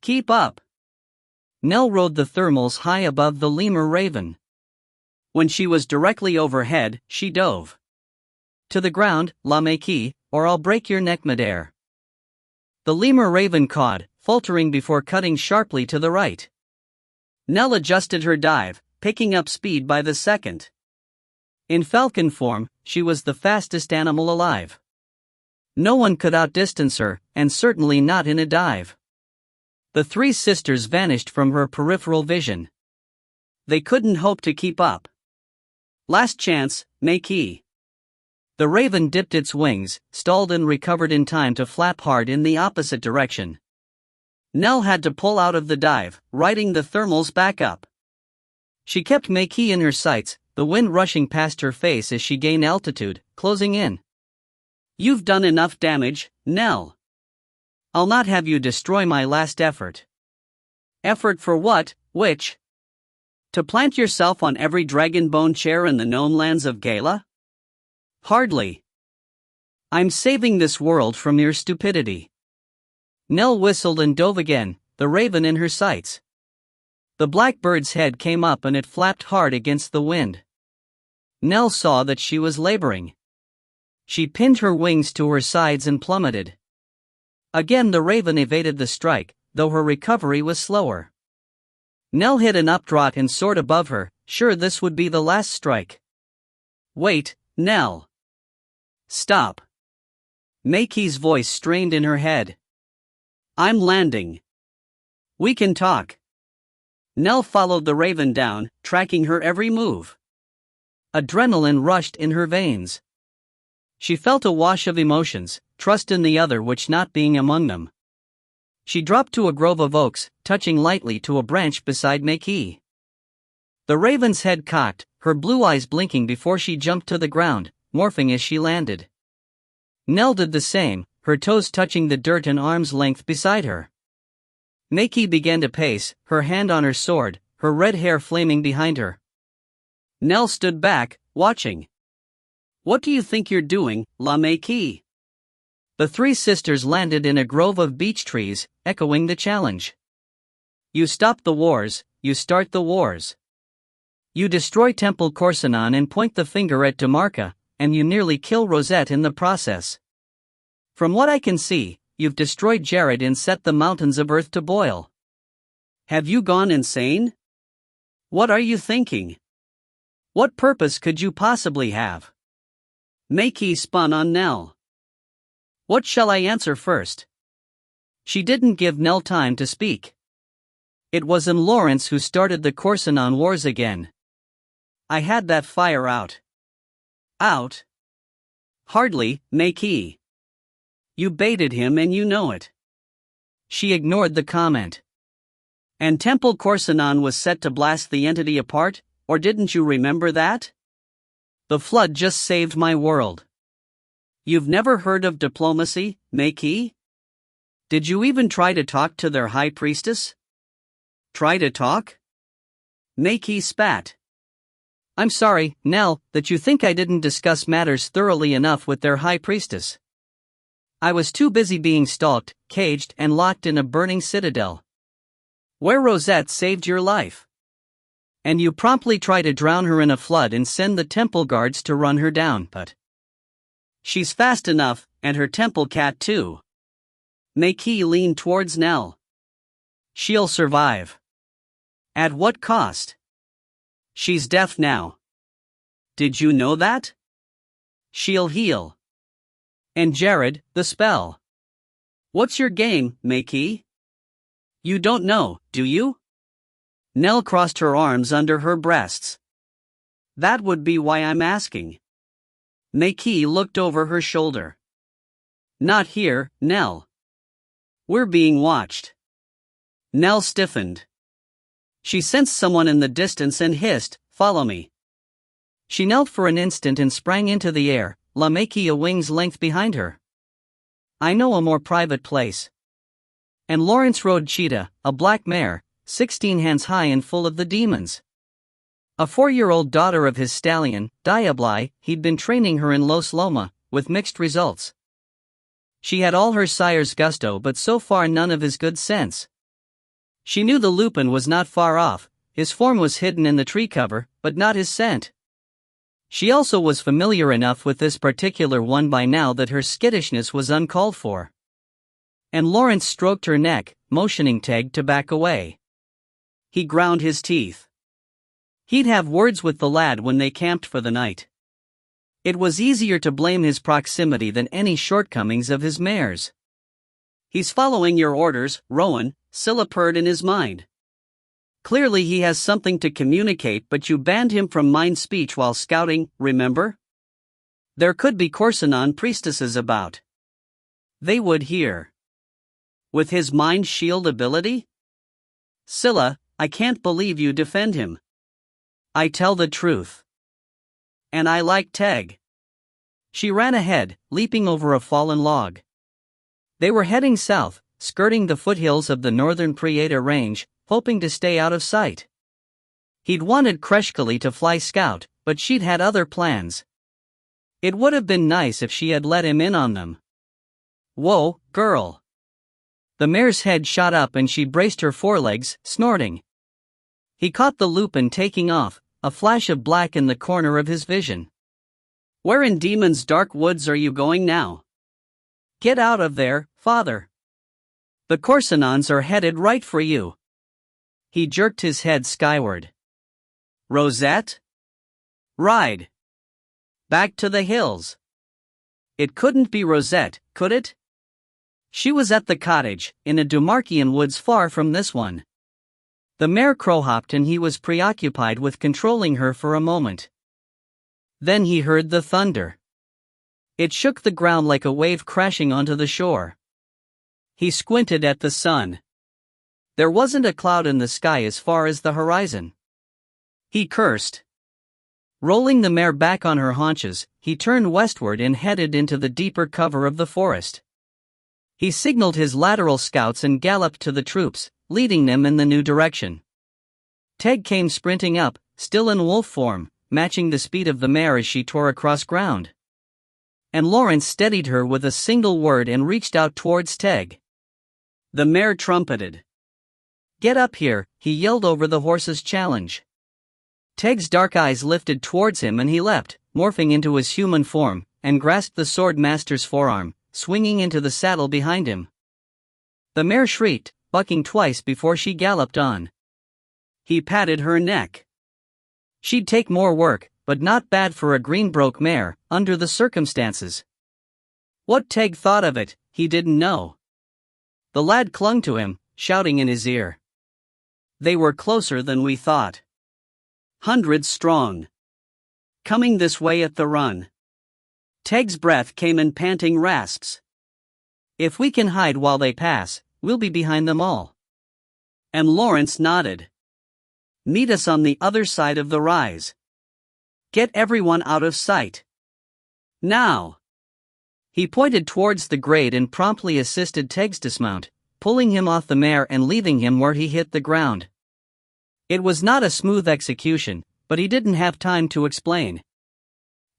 Keep up. Nell rode the thermals high above the lemur raven. When she was directly overhead, she dove. To the ground, la Makee, or I'll break your neck midair. The lemur raven cawed, faltering before cutting sharply to the right. Nell adjusted her dive, picking up speed by the second. In falcon form, she was the fastest animal alive. No one could outdistance her, and certainly not in a dive. The three sisters vanished from her peripheral vision. They couldn't hope to keep up. Last chance, Makee. The raven dipped its wings, stalled and recovered in time to flap hard in the opposite direction. Nell had to pull out of the dive, riding the thermals back up. She kept Makee in her sights, the wind rushing past her face as she gained altitude, closing in. You've done enough damage, Nell. I'll not have you destroy my last effort. Effort for what, witch? To plant yourself on every dragon bone chair in the known lands of Gala? Hardly. I'm saving this world from your stupidity. Nell whistled and dove again, the raven in her sights. The blackbird's head came up and it flapped hard against the wind. Nell saw that she was laboring. She pinned her wings to her sides and plummeted. Again the raven evaded the strike, though her recovery was slower. Nell hit an updraft and soared above her, sure this would be the last strike. Wait, Nell. Stop. Maikie's voice strained in her head. I'm landing. We can talk. Nell followed the raven down, tracking her every move. Adrenaline rushed in her veins. She felt a wash of emotions, trust in the other which not being among them. She dropped to a grove of oaks, touching lightly to a branch beside Maikie. The raven's head cocked, her blue eyes blinking before she jumped to the ground, morphing as she landed. Nell did the same, her toes touching the dirt an arm's length beside her. Maikie began to pace, her hand on her sword, her red hair flaming behind her. Nell stood back, watching. What do you think you're doing, La Maikie? The three sisters landed in a grove of beech trees, echoing the challenge. You stop the wars, you start the wars. You destroy Temple Corsinon and point the finger at Demarca, and you nearly kill Rosette in the process. From what I can see, you've destroyed Jared and set the mountains of Earth to boil. Have you gone insane? What are you thinking? What purpose could you possibly have? Maikie spun on Nell. What shall I answer first? She didn't give Nell time to speak. It was Lawrence who started the Corsinon Wars again. I had that fire out. Out? Hardly, Maikie. You baited him and you know it. She ignored the comment. And Temple Corsinon was set to blast the entity apart, or didn't you remember that? The flood just saved my world. You've never heard of diplomacy, Maikie? Did you even try to talk to their high priestess? Try to talk? Maikie spat. I'm sorry, Nell, that you think I didn't discuss matters thoroughly enough with their high priestess. I was too busy being stalked, caged, and locked in a burning citadel. Where Rosette saved your life. And you promptly try to drown her in a flood and send the temple guards to run her down, but she's fast enough, and her temple cat too. Maikie leaned towards Nell. She'll survive. At what cost? She's deaf now. Did you know that? She'll heal. And Jared, the spell. What's your game, Maikie? You don't know, do you? Nell crossed her arms under her breasts. That would be why I'm asking. Maikie looked over her shoulder. Not here, Nell. We're being watched. Nell stiffened. She sensed someone in the distance and hissed, "Follow me." She knelt for an instant and sprang into the air, La Maikie a wing's length behind her. I know a more private place. And Lawrence rode Cheetah, a black mare, 16 hands high and full of the demons. A 4-year-old daughter of his stallion, Diabli, he'd been training her in Los Loma, with mixed results. She had all her sire's gusto but so far none of his good sense. She knew the Lupin was not far off, his form was hidden in the tree cover, but not his scent. She also was familiar enough with this particular one by now that her skittishness was uncalled for. And Lawrence stroked her neck, motioning Teg to back away. He ground his teeth. He'd have words with the lad when they camped for the night. It was easier to blame his proximity than any shortcomings of his mares. He's following your orders, Rowan, Scylla purred in his mind. Clearly he has something to communicate, but you banned him from mind speech while scouting, remember? There could be Corsinon priestesses about. They would hear. With his mind shield ability? Scylla, I can't believe you defend him. I tell the truth. And I like Teg. She ran ahead, leaping over a fallen log. They were heading south, skirting the foothills of the northern Prieta range, hoping to stay out of sight. He'd wanted Kreshkali to fly scout, but she'd had other plans. It would have been nice if she had let him in on them. Whoa, girl. The mare's head shot up and she braced her forelegs, snorting. He caught the Lupin taking off, a flash of black in the corner of his vision. Where in Demon's dark woods are you going now? Get out of there, father. The Corsinons are headed right for you. He jerked his head skyward. Rosette? Ride. Back to the hills. It couldn't be Rosette, could it? She was at the cottage, in a Dumarkian woods far from this one. The mare crowhopped and he was preoccupied with controlling her for a moment. Then he heard the thunder. It shook the ground like a wave crashing onto the shore. He squinted at the sun. There wasn't a cloud in the sky as far as the horizon. He cursed. Rolling the mare back on her haunches, he turned westward and headed into the deeper cover of the forest. He signaled his lateral scouts and galloped to the troops, leading them in the new direction. Teg came sprinting up, still in wolf form, matching the speed of the mare as she tore across ground. And Lawrence steadied her with a single word and reached out towards Teg. The mare trumpeted. "Get up here," he yelled over the horse's challenge. Teg's dark eyes lifted towards him and he leapt, morphing into his human form, and grasped the sword master's forearm, swinging into the saddle behind him. The mare shrieked, bucking twice before she galloped on. He patted her neck. She'd take more work, but not bad for a Greenbroke mare, under the circumstances. What Teg thought of it, he didn't know. The lad clung to him, shouting in his ear. They were closer than we thought. Hundreds strong. Coming this way at the run. Teg's breath came in panting rasps. If we can hide while they pass, we'll be behind them all. And Lawrence nodded. Meet us on the other side of the rise. Get everyone out of sight. Now. He pointed towards the grade and promptly assisted Teg's dismount, pulling him off the mare and leaving him where he hit the ground. It was not a smooth execution, but he didn't have time to explain.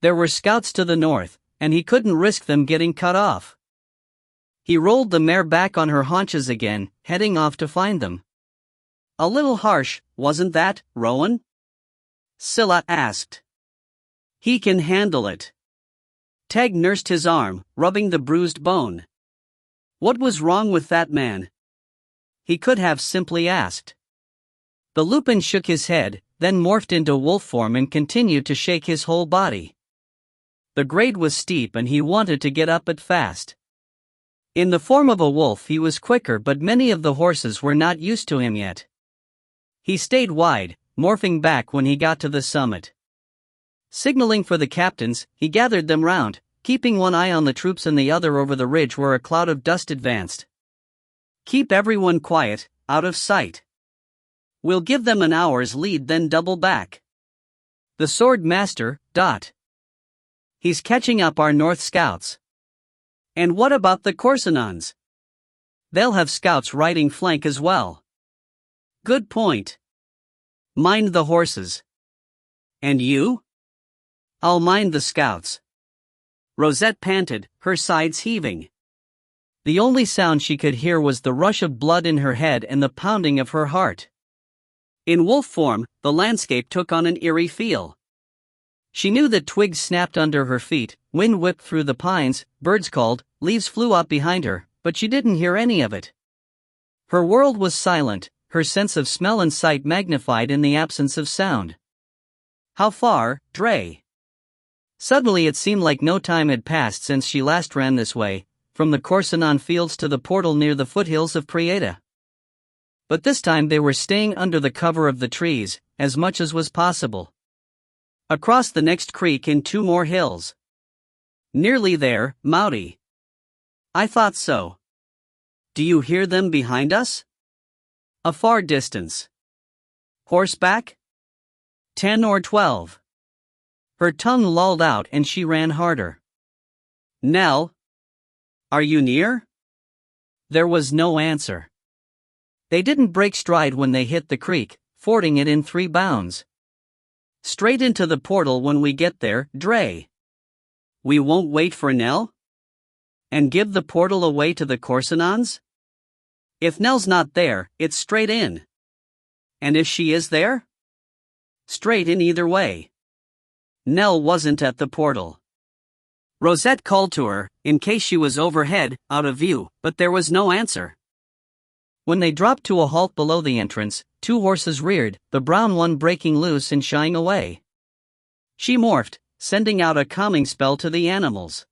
There were scouts to the north, and he couldn't risk them getting cut off. He rolled the mare back on her haunches again, heading off to find them. A little harsh, wasn't that, Rowan? Scylla asked. He can handle it. Teg nursed his arm, rubbing the bruised bone. What was wrong with that man? He could have simply asked. The Lupin shook his head, then morphed into wolf form and continued to shake his whole body. The grade was steep and he wanted to get up it fast. In the form of a wolf he was quicker, but many of the horses were not used to him yet. He stayed wide, morphing back when he got to the summit. Signaling for the captains, he gathered them round, keeping one eye on the troops and the other over the ridge where a cloud of dust advanced. Keep everyone quiet, out of sight. We'll give them an hour's lead, then double back. The sword master, He's catching up our north scouts. And what about the Corsinons? They'll have scouts riding flank as well. Good point. Mind the horses. And you? I'll mind the scouts. Rosette panted, her sides heaving. The only sound she could hear was the rush of blood in her head and the pounding of her heart. In wolf form, the landscape took on an eerie feel. She knew that twigs snapped under her feet, wind whipped through the pines, birds called, leaves flew up behind her, but she didn't hear any of it. Her world was silent, her sense of smell and sight magnified in the absence of sound. How far, Dre? Suddenly it seemed like no time had passed since she last ran this way, from the Corsinon fields to the portal near the foothills of Prieta. But this time they were staying under the cover of the trees, as much as was possible. Across the next creek and 2 more hills. Nearly there, Mouty. I thought so. Do you hear them behind us? A far distance. Horseback? 10 or 12. Her tongue lolled out and she ran harder. Nell? Are you near? There was no answer. They didn't break stride when they hit the creek, fording it in 3 bounds. Straight into the portal when we get there, Dre. We won't wait for Nell? And give the portal away to the Corsinons? If Nell's not there, it's straight in. And if she is there? Straight in either way. Nell wasn't at the portal. Rosette called to her, in case she was overhead, out of view, but there was no answer. When they dropped to a halt below the entrance, two horses reared, the brown one breaking loose and shying away. She morphed, sending out a calming spell to the animals.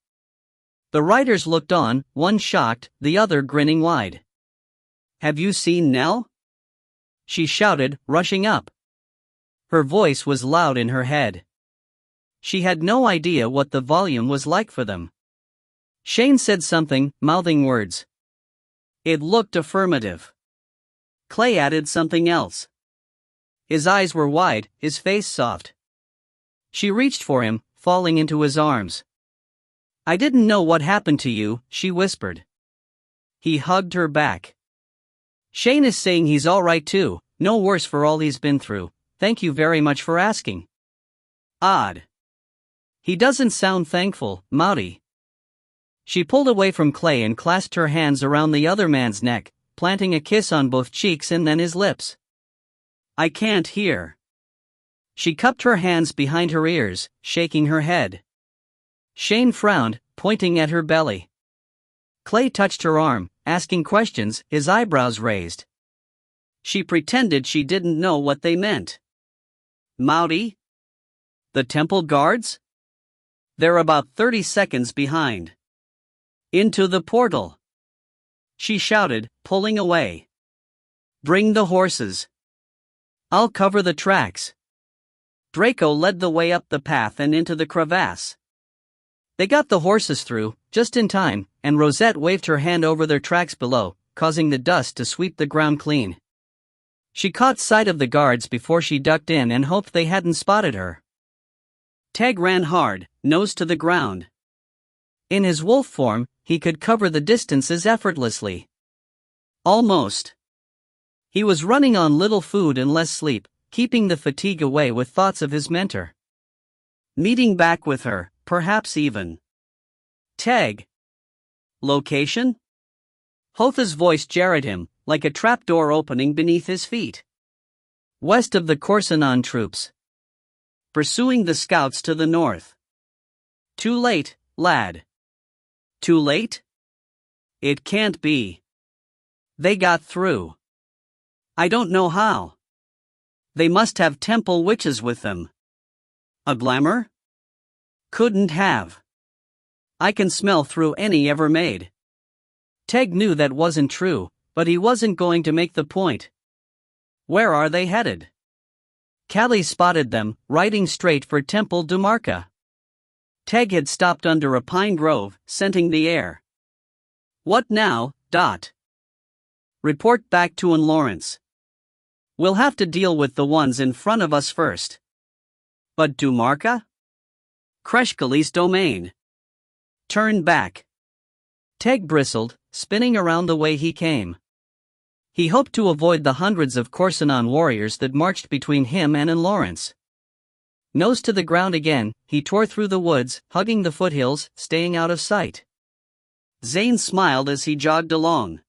The riders looked on, one shocked, the other grinning wide. "Have you seen Nell?" she shouted, rushing up. Her voice was loud in her head. She had no idea what the volume was like for them. Shane said something, mouthing words. It looked affirmative. Clay added something else. His eyes were wide, his face soft. She reached for him, falling into his arms. "I didn't know what happened to you," she whispered. He hugged her back. "Shane is saying he's all right too, no worse for all he's been through. Thank you very much for asking." "Odd. He doesn't sound thankful, Maudie." She pulled away from Clay and clasped her hands around the other man's neck, planting a kiss on both cheeks and then his lips. "I can't hear." She cupped her hands behind her ears, shaking her head. Shane frowned, pointing at her belly. Clay touched her arm, asking questions, his eyebrows raised. She pretended she didn't know what they meant. "Maudie? The temple guards? They're about 30 seconds behind. Into the portal," she shouted, pulling away. "Bring the horses. I'll cover the tracks." Draco led the way up the path and into the crevasse. They got the horses through, just in time, and Rosette waved her hand over their tracks below, causing the dust to sweep the ground clean. She caught sight of the guards before she ducked in and hoped they hadn't spotted her. Tag ran hard, nose to the ground. In his wolf form, he could cover the distances effortlessly. Almost. He was running on little food and less sleep, keeping the fatigue away with thoughts of his mentor. Meeting back with her, perhaps even. Tag. Location? Hotha's voice jarred him, like a trapdoor opening beneath his feet. West of the Korsanon troops. Pursuing the scouts to the north. Too late, lad. Too late? It can't be. They got through. I don't know how. They must have temple witches with them. A glamour? Couldn't have. I can smell through any ever made. Teg knew that wasn't true, but he wasn't going to make the point. Where are they headed? Callie spotted them, riding straight for Temple Dumarca. Teg had stopped under a pine grove, scenting the air. What now, Dot? Report back to Lawrence. We'll have to deal with the ones in front of us first. But Dumarca? Kreshkali's domain. Turn back. Teg bristled, spinning around the way he came. He hoped to avoid the hundreds of Korsanon warriors that marched between him and Lawrence. Nose to the ground again, he tore through the woods, hugging the foothills, staying out of sight. Zane smiled as he jogged along.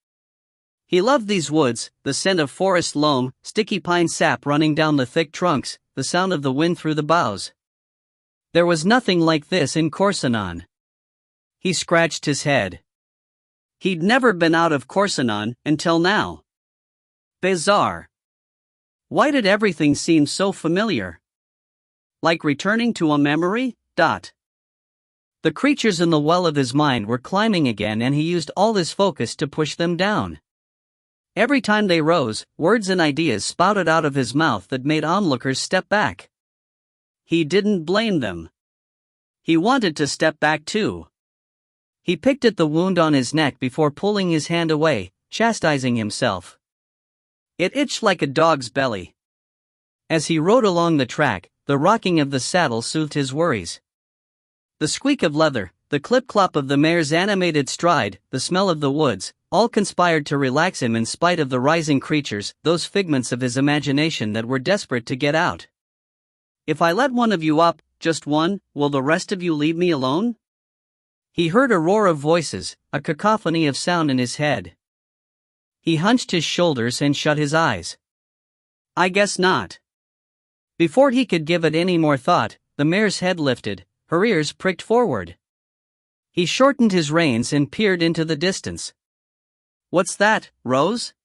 He loved these woods, the scent of forest loam, sticky pine sap running down the thick trunks, the sound of the wind through the boughs. There was nothing like this in Korsanon. He scratched his head. He'd never been out of Korsanon until now. Bizarre. Why did everything seem so familiar? Like returning to a memory? The creatures in the well of his mind were climbing again, and he used all his focus to push them down. Every time they rose, words and ideas spouted out of his mouth that made onlookers step back. He didn't blame them. He wanted to step back too. He picked at the wound on his neck before pulling his hand away, chastising himself. It itched like a dog's belly. As he rode along the track, the rocking of the saddle soothed his worries. The squeak of leather, the clip-clop of the mare's animated stride, the smell of the woods, all conspired to relax him in spite of the rising creatures, those figments of his imagination that were desperate to get out. If I let one of you up, just one, will the rest of you leave me alone? He heard a roar of voices, a cacophony of sound in his head. He hunched his shoulders and shut his eyes. I guess not. Before he could give it any more thought, the mare's head lifted, her ears pricked forward. He shortened his reins and peered into the distance. What's that, Rose?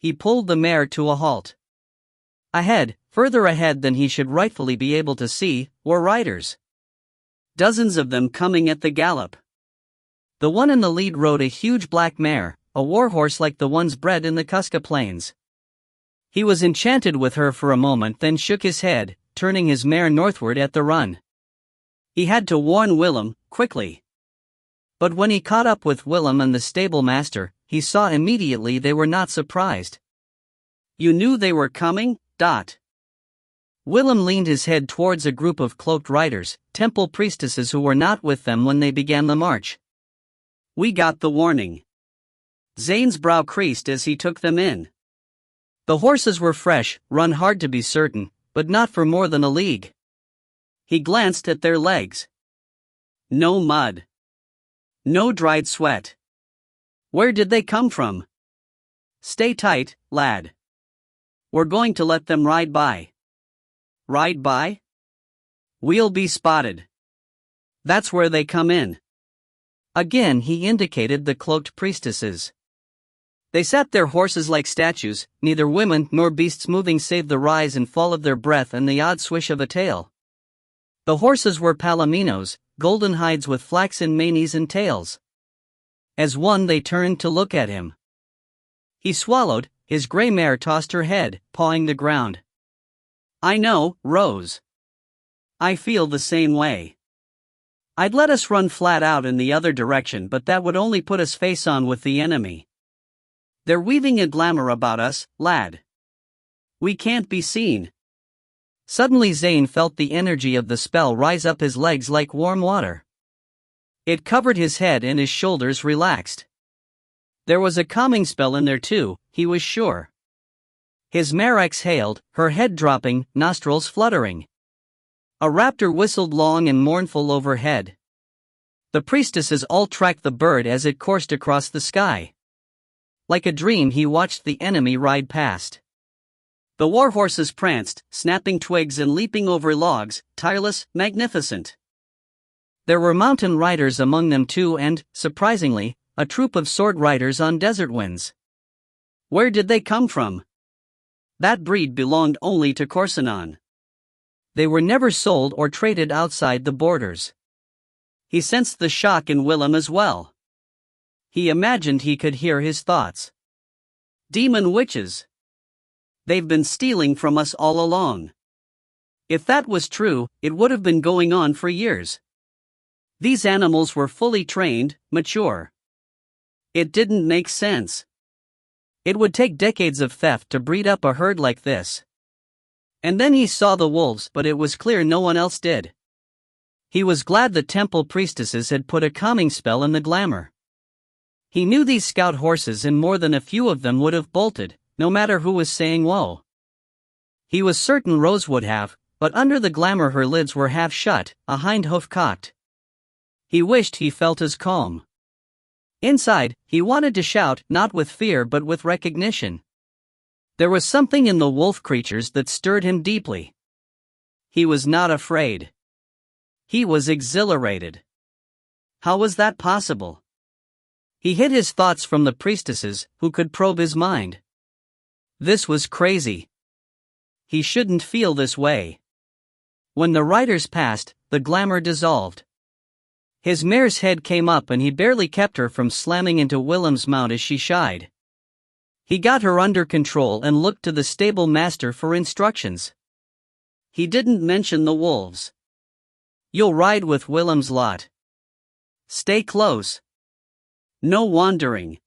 he pulled the mare to a halt. Ahead, further ahead than he should rightfully be able to see, were riders. Dozens of them coming at the gallop. The one in the lead rode a huge black mare, a warhorse like the ones bred in the Kuska Plains. He was enchanted with her for a moment, then shook his head, turning his mare northward at the run. He had to warn Willem, quickly. But when he caught up with Willem and the stable master, he saw immediately they were not surprised. "You knew they were coming?" Willem leaned his head towards a group of cloaked riders, temple priestesses who were not with them when they began the march. "We got the warning." Zane's brow creased as he took them in. The horses were fresh, run hard to be certain, but not for more than a league. He glanced at their legs. No mud. No dried sweat. Where did they come from? "Stay tight, lad. We're going to let them ride by." "Ride by? We'll be spotted. That's where they come in." Again he indicated the cloaked priestesses. They sat their horses like statues, neither women nor beasts moving save the rise and fall of their breath and the odd swish of a tail. The horses were palominos, golden hides with flaxen manes and tails. As one they turned to look at him. He swallowed, his grey mare tossed her head, pawing the ground. "I know, Rose. I feel the same way. I'd let us run flat out in the other direction, but that would only put us face on with the enemy. They're weaving a glamour about us, lad. We can't be seen." Suddenly Zane felt the energy of the spell rise up his legs like warm water. It covered his head and his shoulders relaxed. There was a calming spell in there too, he was sure. His mare exhaled, her head dropping, nostrils fluttering. A raptor whistled long and mournful overhead. The priestesses all tracked the bird as it coursed across the sky. Like a dream he watched the enemy ride past. The war horses pranced, snapping twigs and leaping over logs, tireless, magnificent. There were mountain riders among them too and, surprisingly, a troop of sword riders on desert winds. Where did they come from? That breed belonged only to Corsinon. They were never sold or traded outside the borders. He sensed the shock in Willem as well. He imagined he could hear his thoughts. "Demon witches. They've been stealing from us all along." If that was true, it would have been going on for years. These animals were fully trained, mature. It didn't make sense. It would take decades of theft to breed up a herd like this. And then he saw the wolves, but it was clear no one else did. He was glad the temple priestesses had put a calming spell in the glamour. He knew these scout horses and more than a few of them would have bolted, no matter who was saying whoa. He was certain Rose would have, but under the glamour her lids were half shut, a hind hoof cocked. He wished he felt as calm. Inside, he wanted to shout, not with fear but with recognition. There was something in the wolf creatures that stirred him deeply. He was not afraid. He was exhilarated. How was that possible? He hid his thoughts from the priestesses, who could probe his mind. This was crazy. He shouldn't feel this way. When the riders passed, the glamour dissolved. His mare's head came up and he barely kept her from slamming into Willem's mount as she shied. He got her under control and looked to the stable master for instructions. He didn't mention the wolves. "You'll ride with Willem's lot. Stay close. No wandering."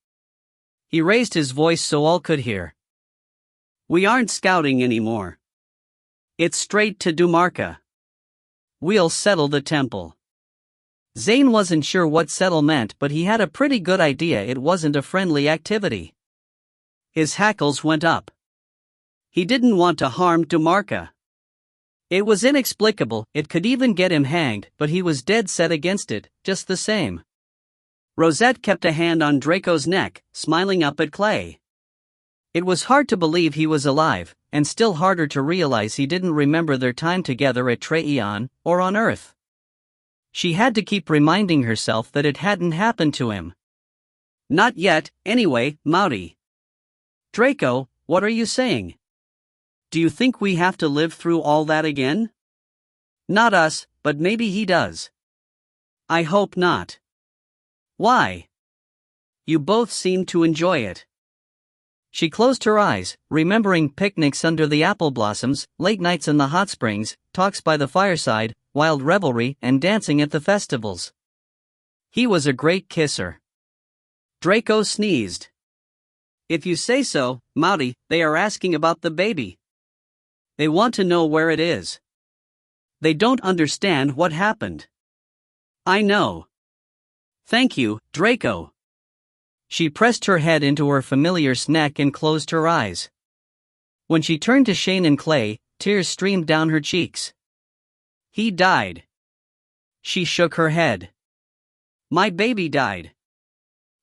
He raised his voice so all could hear. "We aren't scouting anymore. It's straight to Dumarca. We'll settle the temple." Zane wasn't sure what settle meant, but he had a pretty good idea it wasn't a friendly activity. His hackles went up. He didn't want to harm Dumarca. It was inexplicable, it could even get him hanged, but he was dead set against it, just the same. Rosette kept a hand on Draco's neck, smiling up at Clay. It was hard to believe he was alive, and still harder to realize he didn't remember their time together at Treeon, or on Earth. She had to keep reminding herself that it hadn't happened to him. "Not yet, anyway, Mouty. Draco, what are you saying? Do you think we have to live through all that again? Not us, but maybe he does. I hope not. Why? You both seem to enjoy it. She closed her eyes, remembering picnics under the apple blossoms, late nights in the hot springs, talks by the fireside, wild revelry, and dancing at the festivals. He was a great kisser. Draco sneezed. If you say so, Mouty, they are asking about the baby. They want to know where it is. They don't understand what happened. I know. Thank you, Draco. She pressed her head into her familiar's neck and closed her eyes. When she turned to Shane and Clay, tears streamed down her cheeks. He died. She shook her head. My baby died.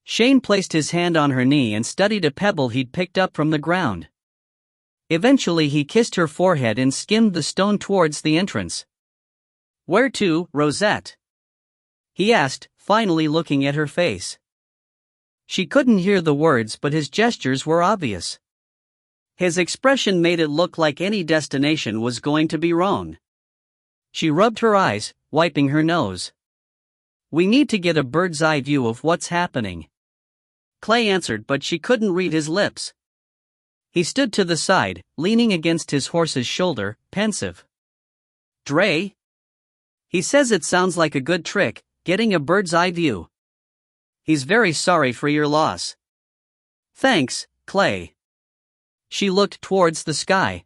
Shane placed his hand on her knee and studied a pebble he'd picked up from the ground. Eventually he kissed her forehead and skimmed the stone towards the entrance. Where to, Rosette? He asked, finally looking at her face. She couldn't hear the words, but his gestures were obvious. His expression made it look like any destination was going to be wrong. She rubbed her eyes, wiping her nose. We need to get a bird's-eye view of what's happening. Clay answered, but she couldn't read his lips. He stood to the side, leaning against his horse's shoulder, pensive. Dre? He says it sounds like a good trick, getting a bird's-eye view. He's very sorry for your loss. Thanks, Clay. She looked towards the sky.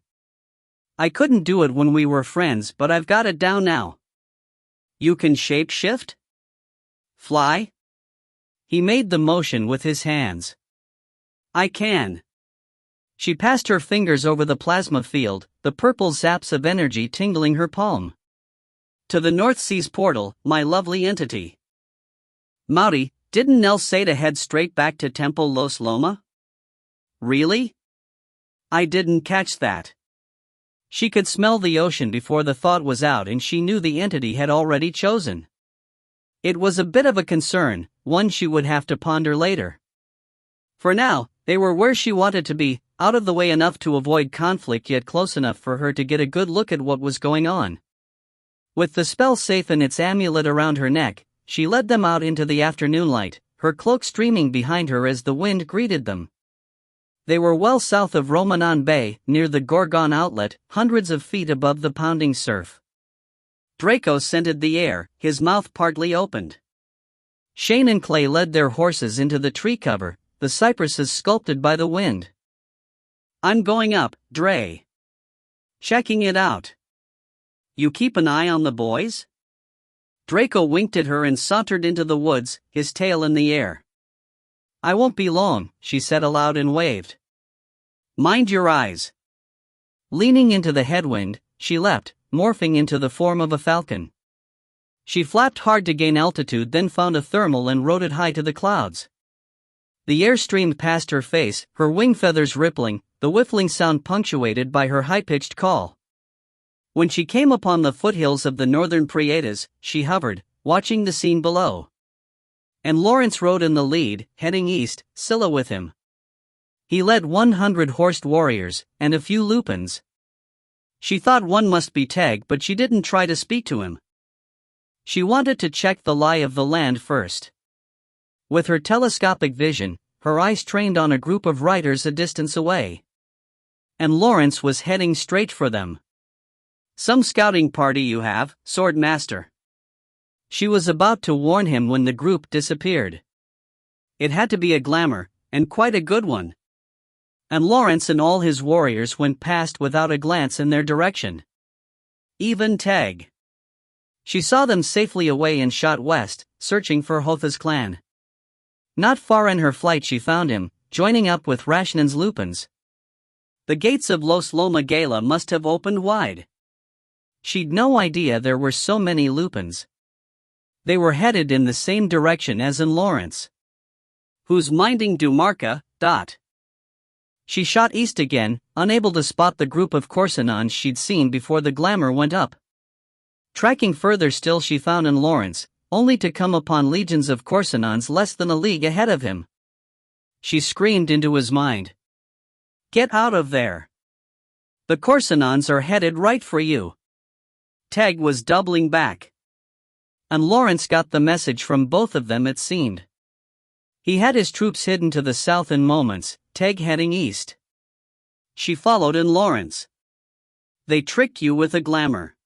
I couldn't do it when we were friends, but I've got it down now. You can shape-shift? Fly? He made the motion with his hands. I can. She passed her fingers over the plasma field, the purple zaps of energy tingling her palm. To the North Sea's portal, my lovely entity. Mouty, didn't Nell say to head straight back to Temple Los Loma? Really? I didn't catch that. She could smell the ocean before the thought was out, and she knew the entity had already chosen. It was a bit of a concern, one she would have to ponder later. For now, they were where she wanted to be, out of the way enough to avoid conflict yet close enough for her to get a good look at what was going on. With the spell safe and its amulet around her neck, she led them out into the afternoon light, her cloak streaming behind her as the wind greeted them. They were well south of Romanon Bay, near the Gorgon outlet, hundreds of feet above the pounding surf. Draco scented the air, his mouth partly opened. Shane and Clay led their horses into the tree cover, the cypresses sculpted by the wind. I'm going up, Dre. Checking it out. You keep an eye on the boys? Draco winked at her and sauntered into the woods, his tail in the air. I won't be long, she said aloud and waved. Mind your eyes. Leaning into the headwind, she leapt, morphing into the form of a falcon. She flapped hard to gain altitude, then found a thermal and rode it high to the clouds. The air streamed past her face, her wing feathers rippling, the whiffling sound punctuated by her high-pitched call. When she came upon the foothills of the northern Prietas, she hovered, watching the scene below. And Lawrence rode in the lead, heading east, Scylla with him. He led 100 horsed warriors, and a few lupins. She thought one must be Teg, but she didn't try to speak to him. She wanted to check the lie of the land first. With her telescopic vision, her eyes trained on a group of riders a distance away. And Lawrence was heading straight for them. Some scouting party you have, Sword Master. She was about to warn him when the group disappeared. It had to be a glamour, and quite a good one. And Lawrence and all his warriors went past without a glance in their direction. Even Teg. She saw them safely away and shot west, searching for Hotha's clan. Not far in her flight she found him, joining up with Rashnan's lupins. The gates of Los Loma Gala must have opened wide. She'd no idea there were so many lupins. They were headed in the same direction as in Lawrence. Who's minding Dumarca, dot. She shot east again, unable to spot the group of Corsinons she'd seen before the glamour went up. Tracking further still she found in Lawrence, only to come upon legions of Corsinons less than a league ahead of him. She screamed into his mind. Get out of there. The Corsinons are headed right for you. Teg was doubling back. And Lawrence got the message from both of them, it seemed. He had his troops hidden to the south in moments, Teg heading east. She followed in Lawrence. They tricked you with a glamour.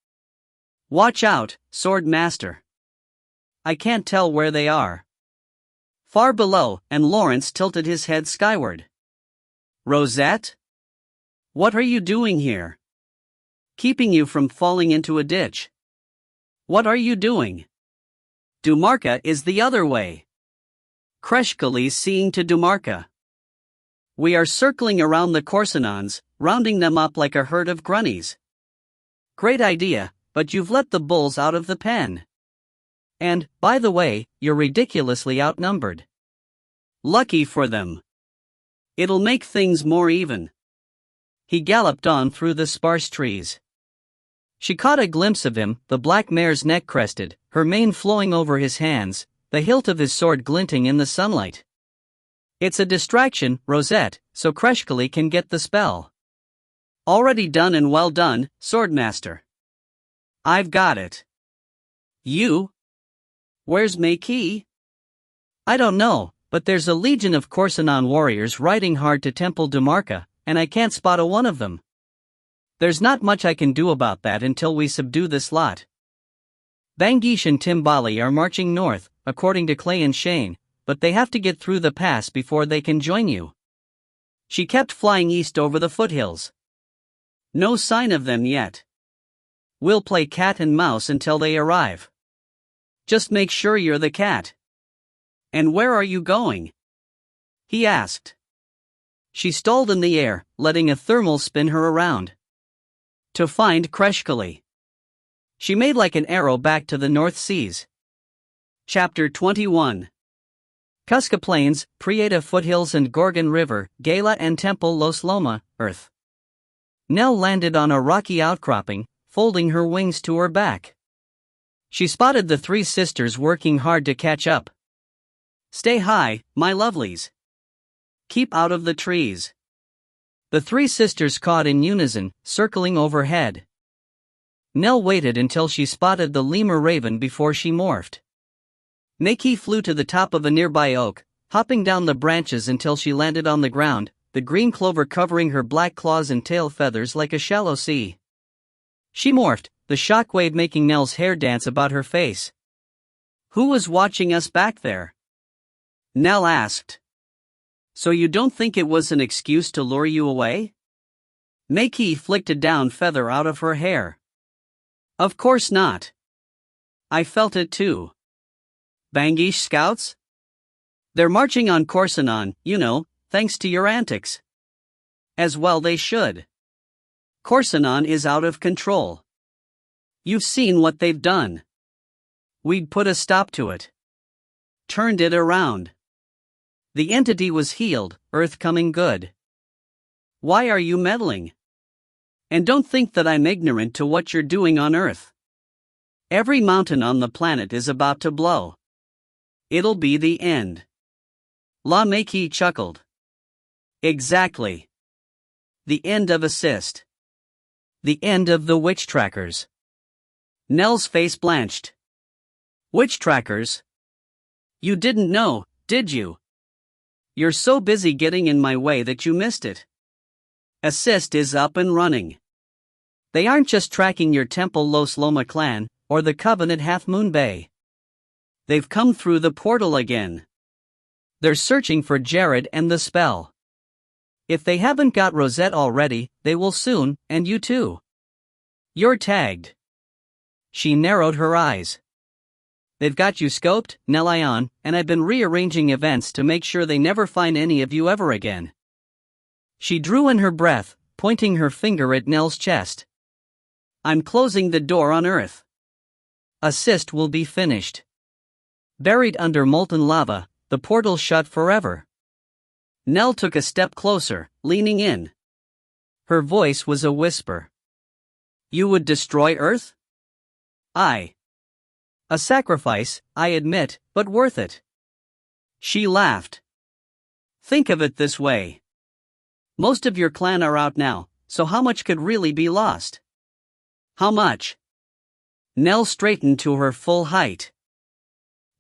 Watch out, Sword Master. I can't tell where they are. Far below, and Lawrence tilted his head skyward. Rosette? What are you doing here? Keeping you from falling into a ditch. What are you doing? Dumarca is the other way. Kreshkali seeing to Dumarca. We are circling around the Corsinons, rounding them up like a herd of grunnies. Great idea, but you've let the bulls out of the pen. And, by the way, you're ridiculously outnumbered. Lucky for them. It'll make things more even. He galloped on through the sparse trees. She caught a glimpse of him, the black mare's neck crested, her mane flowing over his hands, the hilt of his sword glinting in the sunlight. It's a distraction, Rosette, so Kreshkali can get the spell. Already done and well done, Swordmaster. I've got it. You? Where's Maikey? I don't know, but there's a legion of Corsinon warriors riding hard to Temple Dumarca, and I can't spot a one of them. There's not much I can do about that until we subdue this lot. Bangish and Timbali are marching north, according to Clay and Shane, but they have to get through the pass before they can join you. She kept flying east over the foothills. No sign of them yet. We'll play cat and mouse until they arrive. Just make sure you're the cat. And where are you going? He asked. She stalled in the air, letting a thermal spin her around. To find Kreshkali. She made like an arrow back to the North Seas. Chapter 21. Cusca Plains, Prieta Foothills and Gorgon River, Gala and Temple Los Loma, Earth. Nell landed on a rocky outcropping, folding her wings to her back. She spotted the three sisters working hard to catch up. Stay high, my lovelies. Keep out of the trees. The three sisters cawed in unison, circling overhead. Nell waited until she spotted the lemur raven before she morphed. Maikey flew to the top of a nearby oak, hopping down the branches until she landed on the ground, the green clover covering her black claws and tail feathers like a shallow sea. She morphed, the shockwave making Nell's hair dance about her face. Who was watching us back there? Nell asked. So you don't think it was an excuse to lure you away? Maikey flicked a down feather out of her hair. Of course not. I felt it too. Bangish scouts? They're marching on Corsinon, you know, thanks to your antics. As well they should. Corsinon is out of control. You've seen what they've done. We'd put a stop to it. Turned it around. The entity was healed, Earth coming good. Why are you meddling? And don't think that I'm ignorant to what you're doing on Earth. Every mountain on the planet is about to blow. It'll be the end. La Maikey chuckled. Exactly. The end of Assist. The end of the witch trackers. Nell's face blanched. Witch trackers? You didn't know, did you? You're so busy getting in my way that you missed it. Assist is up and running. They aren't just tracking your Temple Los Loma clan, or the Covenant Half Moon Bay. They've come through the portal again. They're searching for Jared and the spell. If they haven't got Rosette already, they will soon, and you too. You're tagged. She narrowed her eyes. They've got you scoped, Nelion, and I've been rearranging events to make sure they never find any of you ever again. She drew in her breath, pointing her finger at Nell's chest. I'm closing the door on Earth. Assist will be finished. Buried under molten lava, the portal shut forever. Nell took a step closer, leaning in. Her voice was a whisper. You would destroy Earth? A sacrifice, I admit, but worth it. She laughed. Think of it this way. Most of your clan are out now, so how much could really be lost? How much? Nell straightened to her full height.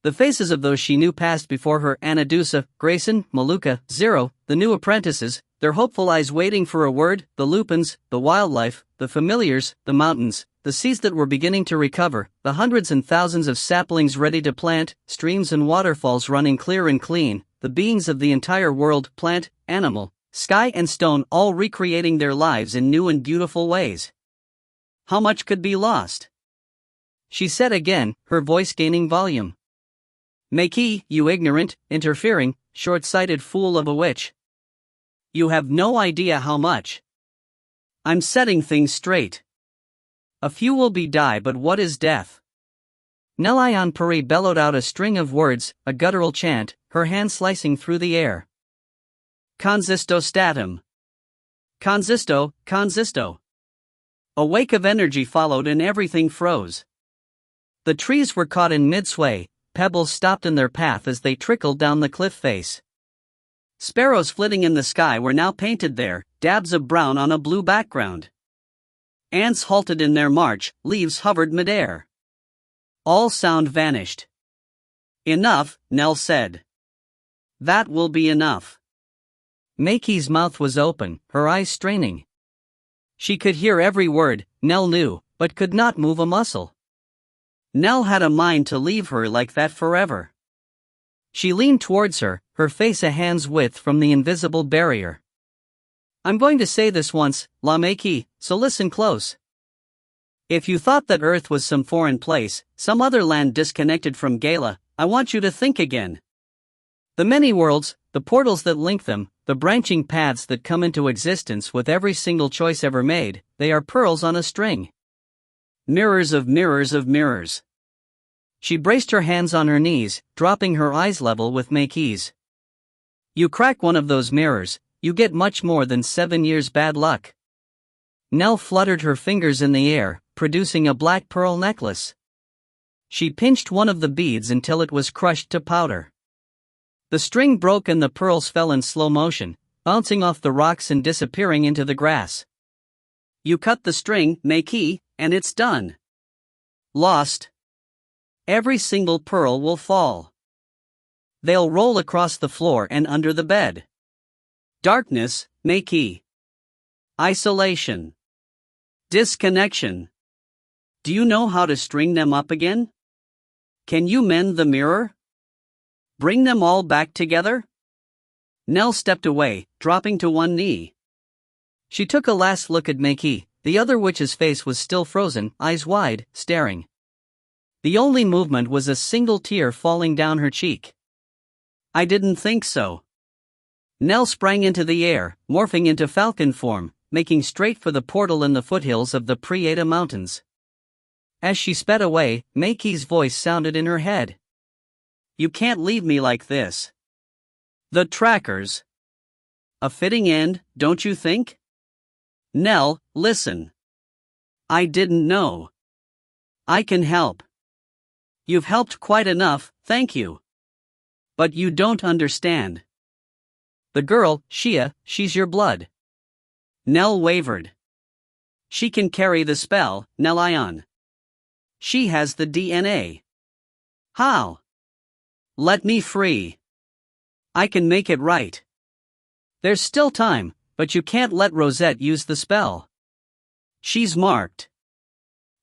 The faces of those she knew passed before her: Anadusa, Grayson, Maluka, Zero, the new apprentices, their hopeful eyes waiting for a word, the lupins, the wildlife, the familiars, the mountains, the seas that were beginning to recover, the hundreds and thousands of saplings ready to plant, streams and waterfalls running clear and clean, the beings of the entire world, plant, animal, sky and stone, all recreating their lives in new and beautiful ways. How much could be lost? She said again, her voice gaining volume. Makee, you ignorant, interfering, short-sighted fool of a witch. You have no idea how much. I'm setting things straight. A few will die, but what is death? Nelayan Puri bellowed out a string of words, a guttural chant, her hand slicing through the air. Consisto statum. Consisto, consisto. A wake of energy followed and everything froze. The trees were caught in mid-sway, pebbles stopped in their path as they trickled down the cliff face. Sparrows flitting in the sky were now painted there, dabs of brown on a blue background. Ants halted in their march, leaves hovered midair. All sound vanished. Enough, Nell said. That will be enough. Makee's mouth was open, her eyes straining. She could hear every word, Nell knew, but could not move a muscle. Nell had a mind to leave her like that forever. She leaned towards her, her face a hand's width from the invisible barrier. I'm going to say this once, La Makee, so listen close. If you thought that Earth was some foreign place, some other land disconnected from Gala, I want you to think again. The many worlds, the portals that link them, the branching paths that come into existence with every single choice ever made, they are pearls on a string. Mirrors of mirrors of mirrors. She braced her hands on her knees, dropping her eyes level with Makee's. You crack one of those mirrors, you get much more than 7 years bad luck. Nell fluttered her fingers in the air, producing a black pearl necklace. She pinched one of the beads until it was crushed to powder. The string broke and the pearls fell in slow motion, bouncing off the rocks and disappearing into the grass. You cut the string, Makee, and it's done. Lost. Every single pearl will fall. They'll roll across the floor and under the bed. Darkness, Makee. Isolation. Disconnection. Do you know how to string them up again? Can you mend the mirror? Bring them all back together? Nell stepped away, dropping to one knee. She took a last look at Makee. The other witch's face was still frozen, eyes wide, staring. The only movement was a single tear falling down her cheek. I didn't think so. Nell sprang into the air, morphing into falcon form, making straight for the portal in the foothills of the Prieta Mountains. As she sped away, Makee's voice sounded in her head. You can't leave me like this. The trackers. A fitting end, don't you think? Nell, listen. I didn't know. I can help. You've helped quite enough, thank you. But you don't understand. The girl, Shia, she's your blood. Nell wavered. She can carry the spell, Nelayan. She has the DNA. How? Let me free. I can make it right. There's still time, but you can't let Rosette use the spell. She's marked.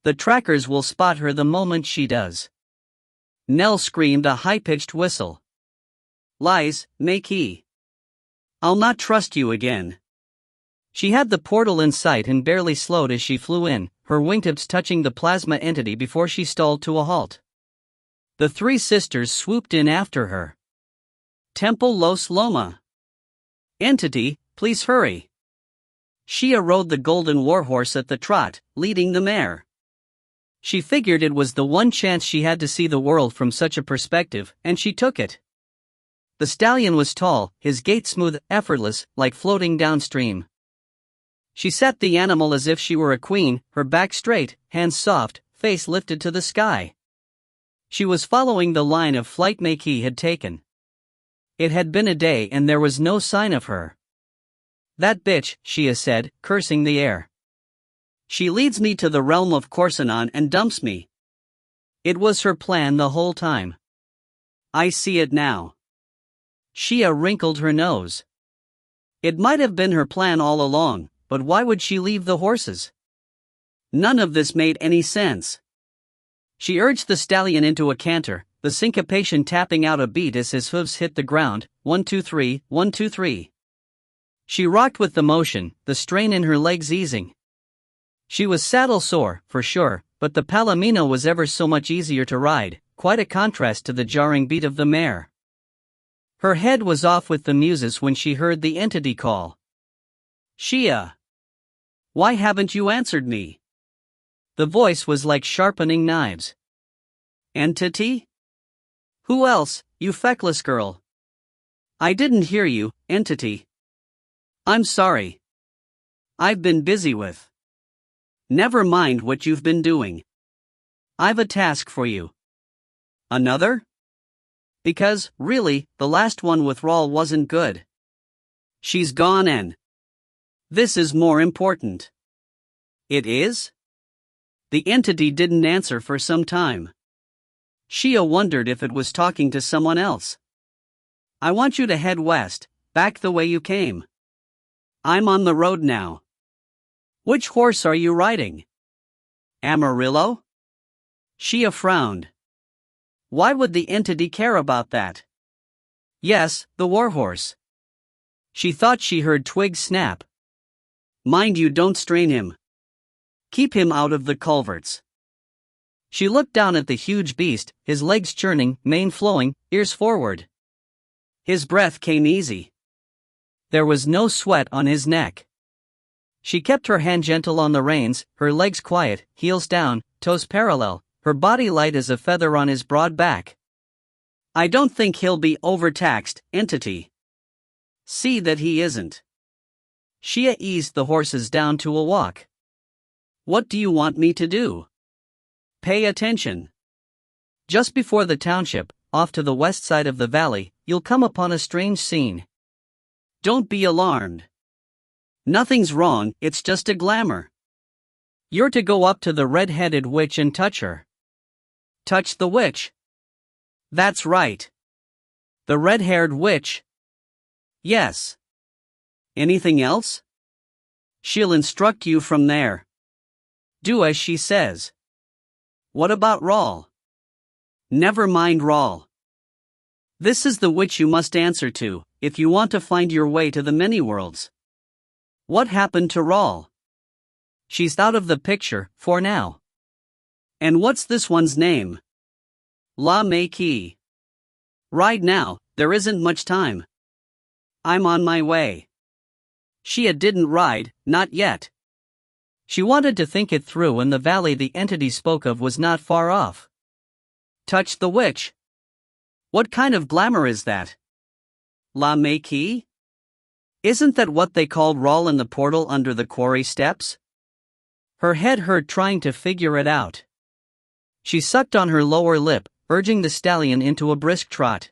The trackers will spot her the moment she does. Nell screamed a high-pitched whistle. Lies, Makee. I'll not trust you again. She had the portal in sight and barely slowed as she flew in, her wingtips touching the plasma entity before she stalled to a halt. The three sisters swooped in after her. Temple Los Loma. Entity, please hurry. Shia rode the golden warhorse at the trot, leading the mare. She figured it was the one chance she had to see the world from such a perspective, and she took it. The stallion was tall, his gait smooth, effortless, like floating downstream. She sat the animal as if she were a queen, her back straight, hands soft, face lifted to the sky. She was following the line of flight Makee had taken. It had been a day and there was no sign of her. That bitch, Shia said, cursing the air. She leads me to the realm of Korsanon and dumps me. It was her plan the whole time. I see it now. Shia wrinkled her nose. It might have been her plan all along, but why would she leave the horses? None of this made any sense. She urged the stallion into a canter, the syncopation tapping out a beat as his hooves hit the ground, 1 2 3, 1 2 3. She rocked with the motion, the strain in her legs easing. She was saddle sore, for sure, but the Palomino was ever so much easier to ride, quite a contrast to the jarring beat of the mare. Her head was off with the muses when she heard the entity call. Shia! Why haven't you answered me? The voice was like sharpening knives. Entity? Who else, you feckless girl? I didn't hear you, entity. I'm sorry. I've been busy with. Never mind what you've been doing. I've a task for you. Another? Because, really, the last one with Rawl wasn't good. She's gone and this is more important. It is? The entity didn't answer for some time. Shia wondered if it was talking to someone else. I want you to head west, back the way you came. I'm on the road now. Which horse are you riding? Amarillo? Shia frowned. Why would the entity care about that? Yes, the warhorse. She thought she heard twigs snap. Mind you don't strain him. Keep him out of the culverts. She looked down at the huge beast, his legs churning, mane flowing, ears forward. His breath came easy. There was no sweat on his neck. She kept her hand gentle on the reins, her legs quiet, heels down, toes parallel, her body light as a feather on his broad back. I don't think he'll be overtaxed, entity. See that he isn't. Shia eased the horses down to a walk. What do you want me to do? Pay attention. Just before the township, off to the west side of the valley, you'll come upon a strange scene. Don't be alarmed. Nothing's wrong, it's just a glamour. You're to go up to the red-headed witch and touch her. Touch the witch? That's right. The red-haired witch? Yes. Anything else? She'll instruct you from there. Do as she says. What about Rawl? Never mind Rawl. This is the witch you must answer to, if you want to find your way to the many worlds. What happened to Rawl? She's out of the picture, for now. And what's this one's name? La Mei. Ride now, there isn't much time. I'm on my way. Shia didn't ride, not yet. She wanted to think it through, and the valley the entity spoke of was not far off. Touch the witch. What kind of glamour is that? La Mei? Isn't that what they called Rawl in the portal under the quarry steps? Her head hurt trying to figure it out. She sucked on her lower lip, urging the stallion into a brisk trot.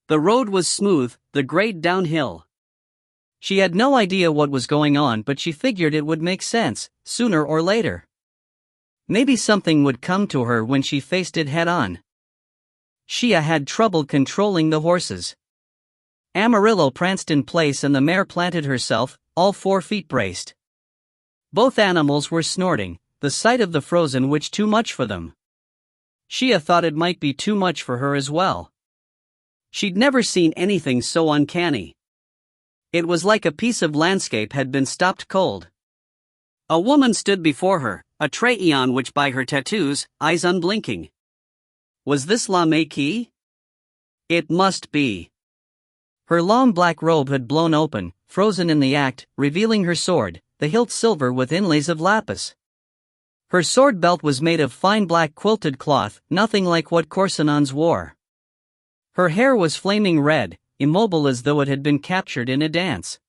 The road was smooth, the grade downhill. She had no idea what was going on, but she figured it would make sense, sooner or later. Maybe something would come to her when she faced it head-on. Shia had trouble controlling the horses. Amarillo pranced in place and the mare planted herself, all 4 feet braced. Both animals were snorting, the sight of the frozen witch too much for them. Shia thought it might be too much for her as well. She'd never seen anything so uncanny. It was like a piece of landscape had been stopped cold. A woman stood before her, a Traeon witch by her tattoos, eyes unblinking. Was this La Mei? It must be. Her long black robe had blown open, frozen in the act, revealing her sword, the hilt silver with inlays of lapis. Her sword belt was made of fine black quilted cloth, nothing like what Korsanons wore. Her hair was flaming red, immobile as though it had been captured in a dance.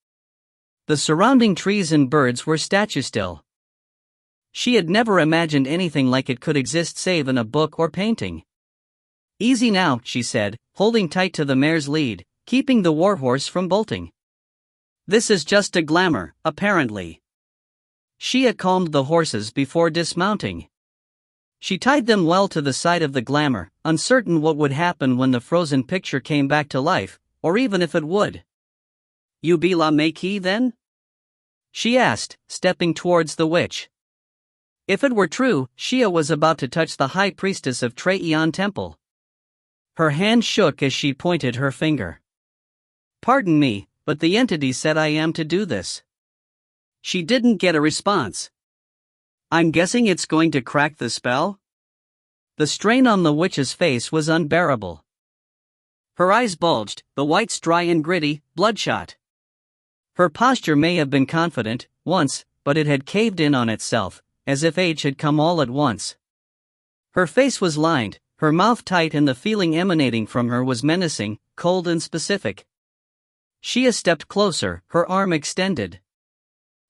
The surrounding trees and birds were statue still. She had never imagined anything like it could exist save in a book or painting. Easy now, she said, holding tight to the mare's lead, keeping the warhorse from bolting. This is just a glamour, apparently. Shia calmed the horses before dismounting. She tied them well to the side of the glamour, uncertain what would happen when the frozen picture came back to life, or even if it would. You be La Mei then? She asked, stepping towards the witch. If it were true, Shia was about to touch the high priestess of Tre'eon Temple. Her hand shook as she pointed her finger. Pardon me, but the entity said I am to do this. She didn't get a response. I'm guessing it's going to crack the spell? The strain on the witch's face was unbearable. Her eyes bulged, the whites dry and gritty, bloodshot. Her posture may have been confident, once, but it had caved in on itself, as if age had come all at once. Her face was lined, her mouth tight, and the feeling emanating from her was menacing, cold and specific. Shia stepped closer, her arm extended.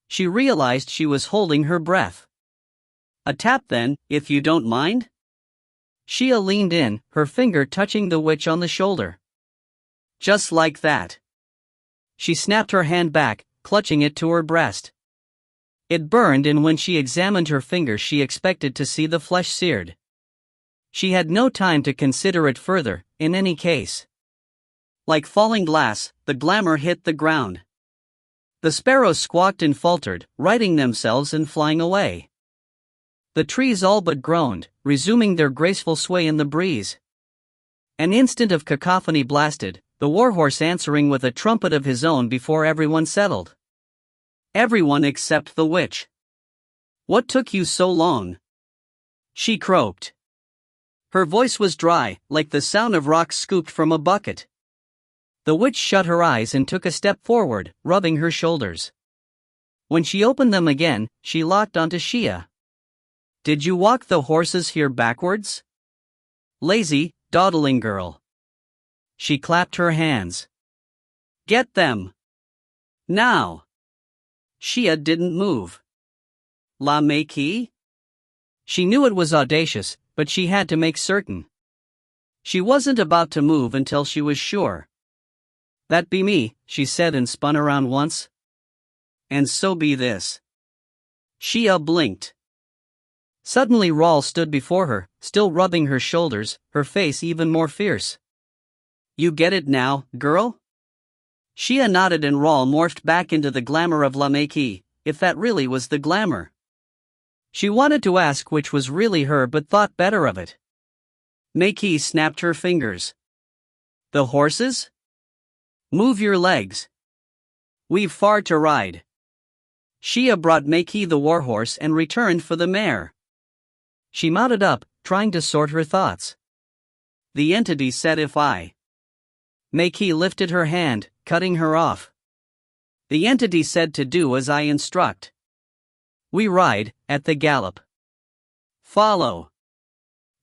She realized she was holding her breath. A tap then, if you don't mind? Shia leaned in, her finger touching the witch on the shoulder. Just like that. She snapped her hand back, clutching it to her breast. It burned, and when she examined her finger she expected to see the flesh seared. She had no time to consider it further, in any case. Like falling glass, the glamour hit the ground. The sparrows squawked and faltered, righting themselves and flying away. The trees all but groaned, resuming their graceful sway in the breeze. An instant of cacophony blasted, the warhorse answering with a trumpet of his own before everyone settled. Everyone except the witch. What took you so long? She croaked. Her voice was dry, like the sound of rocks scooped from a bucket. The witch shut her eyes and took a step forward, rubbing her shoulders. When she opened them again, she locked onto Shia. Did you walk the horses here backwards? Lazy, dawdling girl. She clapped her hands. Get them. Now. Shia didn't move. La Mei? She knew it was audacious, but she had to make certain. She wasn't about to move until she was sure. That be me, she said and spun around once. And so be this. Shia blinked. Suddenly Rawl stood before her, still rubbing her shoulders, her face even more fierce. You get it now, girl? Shia nodded and Rawl morphed back into the glamour of La Mei, if that really was the glamour. She wanted to ask which was really her but thought better of it. Mei snapped her fingers. The horses? Move your legs. We've far to ride. Shia brought Mei the warhorse and returned for the mare. She mounted up, trying to sort her thoughts. The entity said if I. Mei lifted her hand, cutting her off. The entity said to do as I instruct. We ride, at the gallop. Follow.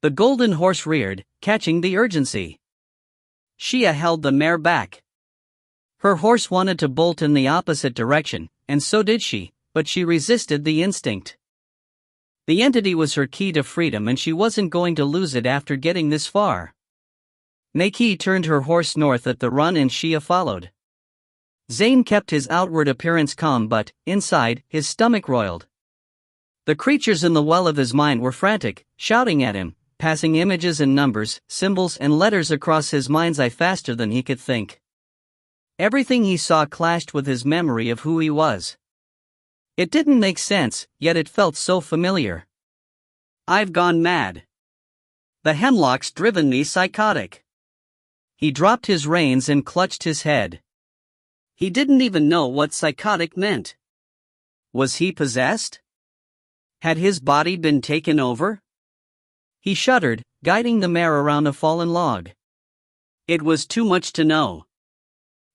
The golden horse reared, catching the urgency. Shia held the mare back. Her horse wanted to bolt in the opposite direction, and so did she, but she resisted the instinct. The entity was her key to freedom and she wasn't going to lose it after getting this far. Mei turned her horse north at the run and Shia followed. Zane kept his outward appearance calm but, inside, his stomach roiled. The creatures in the well of his mind were frantic, shouting at him, passing images and numbers, symbols and letters across his mind's eye faster than he could think. Everything he saw clashed with his memory of who he was. It didn't make sense, yet it felt so familiar. I've gone mad. The hemlock's driven me psychotic. He dropped his reins and clutched his head. He didn't even know what psychotic meant. Was he possessed? Had his body been taken over? He shuddered, guiding the mare around a fallen log. It was too much to know.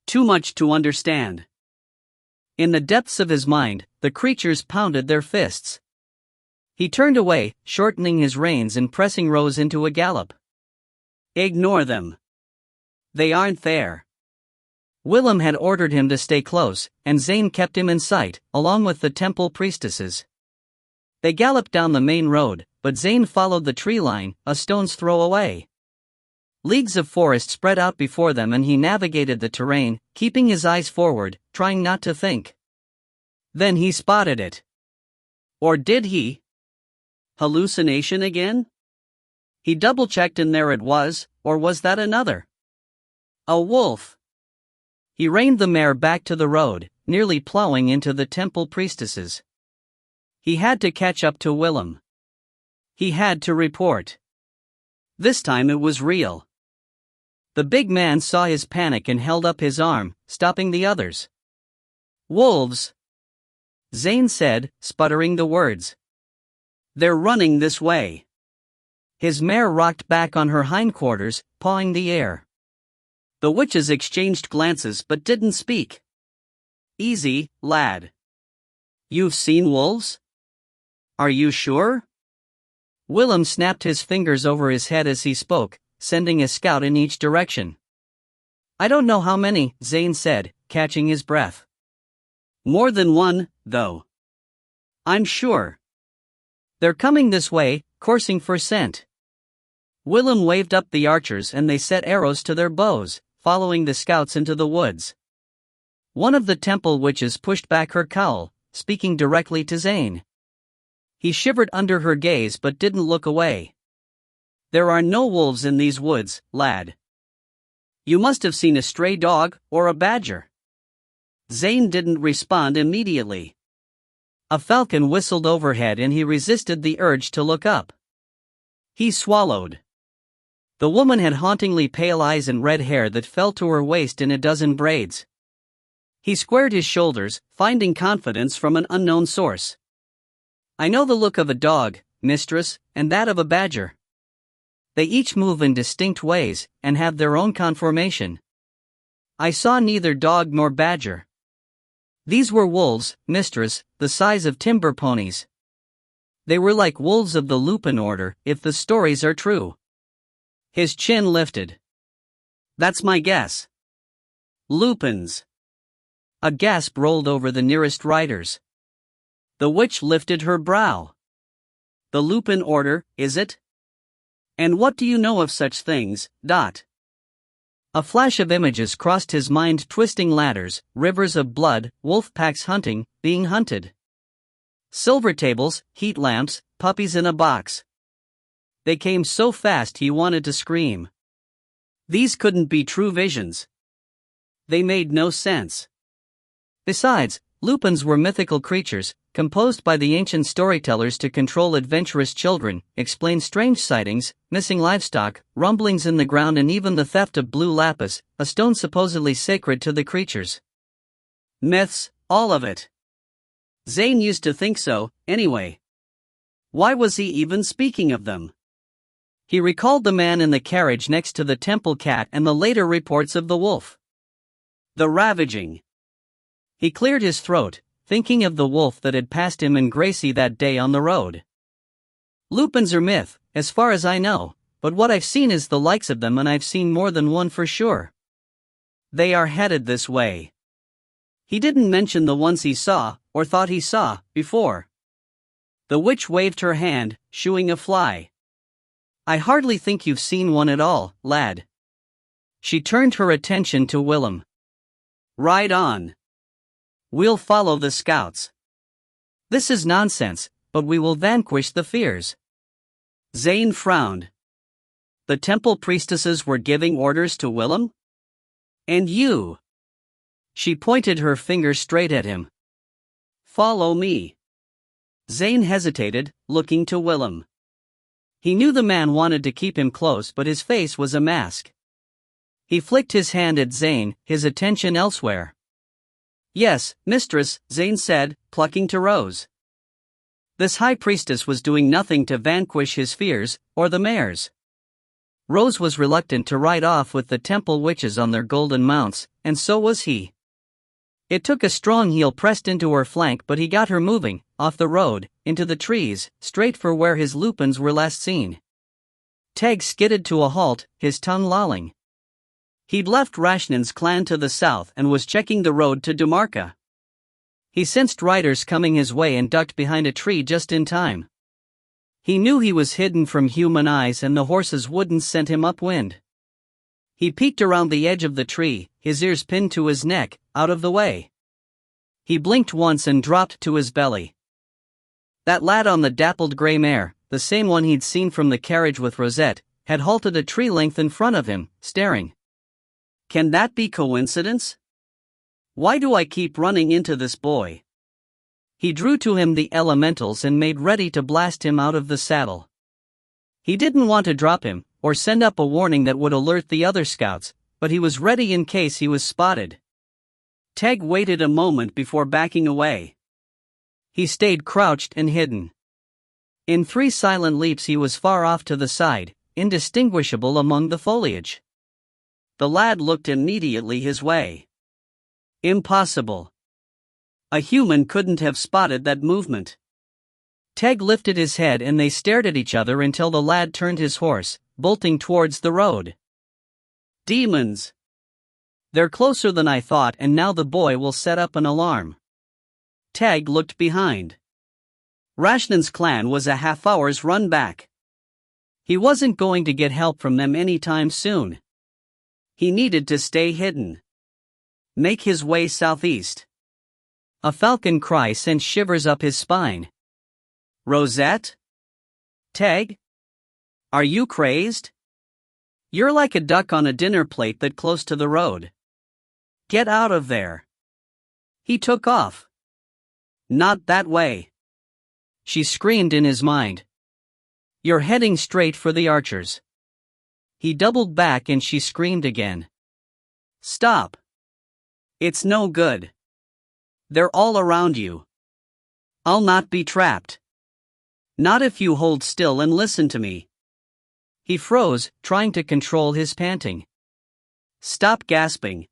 Too much to understand. In the depths of his mind, the creatures pounded their fists. He turned away, shortening his reins and pressing Rose into a gallop. Ignore them. They aren't there. Willem had ordered him to stay close, and Zane kept him in sight, along with the temple priestesses. They galloped down the main road, but Zane followed the tree line, a stone's throw away. Leagues of forest spread out before them and he navigated the terrain, keeping his eyes forward, trying not to think. Then he spotted it. Or did he? Hallucination again? He double-checked and there it was, or was that another? A wolf. He reined the mare back to the road, nearly plowing into the temple priestesses. He had to catch up to Willem. He had to report. This time it was real. The big man saw his panic and held up his arm, stopping the others. Wolves! Zane said, sputtering the words. They're running this way. His mare rocked back on her hindquarters, pawing the air. The witches exchanged glances but didn't speak. Easy, lad. You've seen wolves? Are you sure? Willem snapped his fingers over his head as he spoke, sending a scout in each direction. I don't know how many, Zane said, catching his breath. More than one, though. I'm sure. They're coming this way, coursing for scent. Willem waved up the archers and they set arrows to their bows, following the scouts into the woods. One of the temple witches pushed back her cowl, speaking directly to Zane. He shivered under her gaze but didn't look away. There are no wolves in these woods, lad. You must have seen a stray dog, or a badger. Zane didn't respond immediately. A falcon whistled overhead and he resisted the urge to look up. He swallowed. The woman had hauntingly pale eyes and red hair that fell to her waist in a dozen braids. He squared his shoulders, finding confidence from an unknown source. I know the look of a dog, mistress, and that of a badger. They each move in distinct ways, and have their own conformation. I saw neither dog nor badger. These were wolves, mistress, the size of timber ponies. They were like wolves of the Lupin order, if the stories are true. His chin lifted. That's my guess. Lupins. A gasp rolled over the nearest riders. The witch lifted her brow. The Lupin order, is it? And what do you know of such things, Dot? A flash of images crossed his mind, twisting ladders, rivers of blood, wolf packs hunting, being hunted. Silver tables, heat lamps, puppies in a box. They came so fast he wanted to scream. These couldn't be true visions. They made no sense. Besides, Lupins were mythical creatures, composed by the ancient storytellers to control adventurous children, explain strange sightings, missing livestock, rumblings in the ground and even the theft of blue lapis, a stone supposedly sacred to the creatures. Myths, all of it. Zane used to think so, anyway. Why was he even speaking of them? He recalled the man in the carriage next to the temple cat and the later reports of the wolf. The ravaging. He cleared his throat, thinking of the wolf that had passed him in Gracie that day on the road. Lupins are myth, as far as I know, but what I've seen is the likes of them, and I've seen more than one for sure. They are headed this way. He didn't mention the ones he saw, or thought he saw, before. The witch waved her hand, shooing a fly. I hardly think you've seen one at all, lad. She turned her attention to Willem. Ride on. We'll follow the scouts. This is nonsense, but we will vanquish the fears. Zane frowned. The temple priestesses were giving orders to Willem? And you? She pointed her finger straight at him. Follow me. Zane hesitated, looking to Willem. He knew the man wanted to keep him close, but his face was a mask. He flicked his hand at Zane, his attention elsewhere. Yes, mistress, Zane said, plucking to Rose. This high priestess was doing nothing to vanquish his fears, or the mare's. Rose was reluctant to ride off with the temple witches on their golden mounts, and so was he. It took a strong heel pressed into her flank, but he got her moving, off the road, into the trees, straight for where his Lupins were last seen. Teg skidded to a halt, his tongue lolling. He'd left Rashnan's clan to the south and was checking the road to Dumarca. He sensed riders coming his way and ducked behind a tree just in time. He knew he was hidden from human eyes and the horses wouldn't send him upwind. He peeked around the edge of the tree, his ears pinned to his neck, out of the way. He blinked once and dropped to his belly. That lad on the dappled grey mare, the same one he'd seen from the carriage with Rosette, had halted a tree length in front of him, staring. Can that be coincidence? Why do I keep running into this boy? He drew to him the elementals and made ready to blast him out of the saddle. He didn't want to drop him, or send up a warning that would alert the other scouts, but he was ready in case he was spotted. Teg waited a moment before backing away. He stayed crouched and hidden. In 3 silent leaps he was far off to the side, indistinguishable among the foliage. The lad looked immediately his way. Impossible. A human couldn't have spotted that movement. Teg lifted his head and they stared at each other until the lad turned his horse, bolting towards the road. Demons! They're closer than I thought, and now the boy will set up an alarm. Teg looked behind. Rashnan's clan was a half-hour's run back. He wasn't going to get help from them anytime soon. He needed to stay hidden. Make his way southeast. A falcon cry sent shivers up his spine. Rosette? Teg? Are you crazed? You're like a duck on a dinner plate that close to the road. Get out of there. He took off. Not that way. She screamed in his mind. You're heading straight for the archers. He doubled back and she screamed again. Stop. It's no good. They're all around you. I'll not be trapped. Not if you hold still and listen to me. He froze, trying to control his panting. Stop gasping.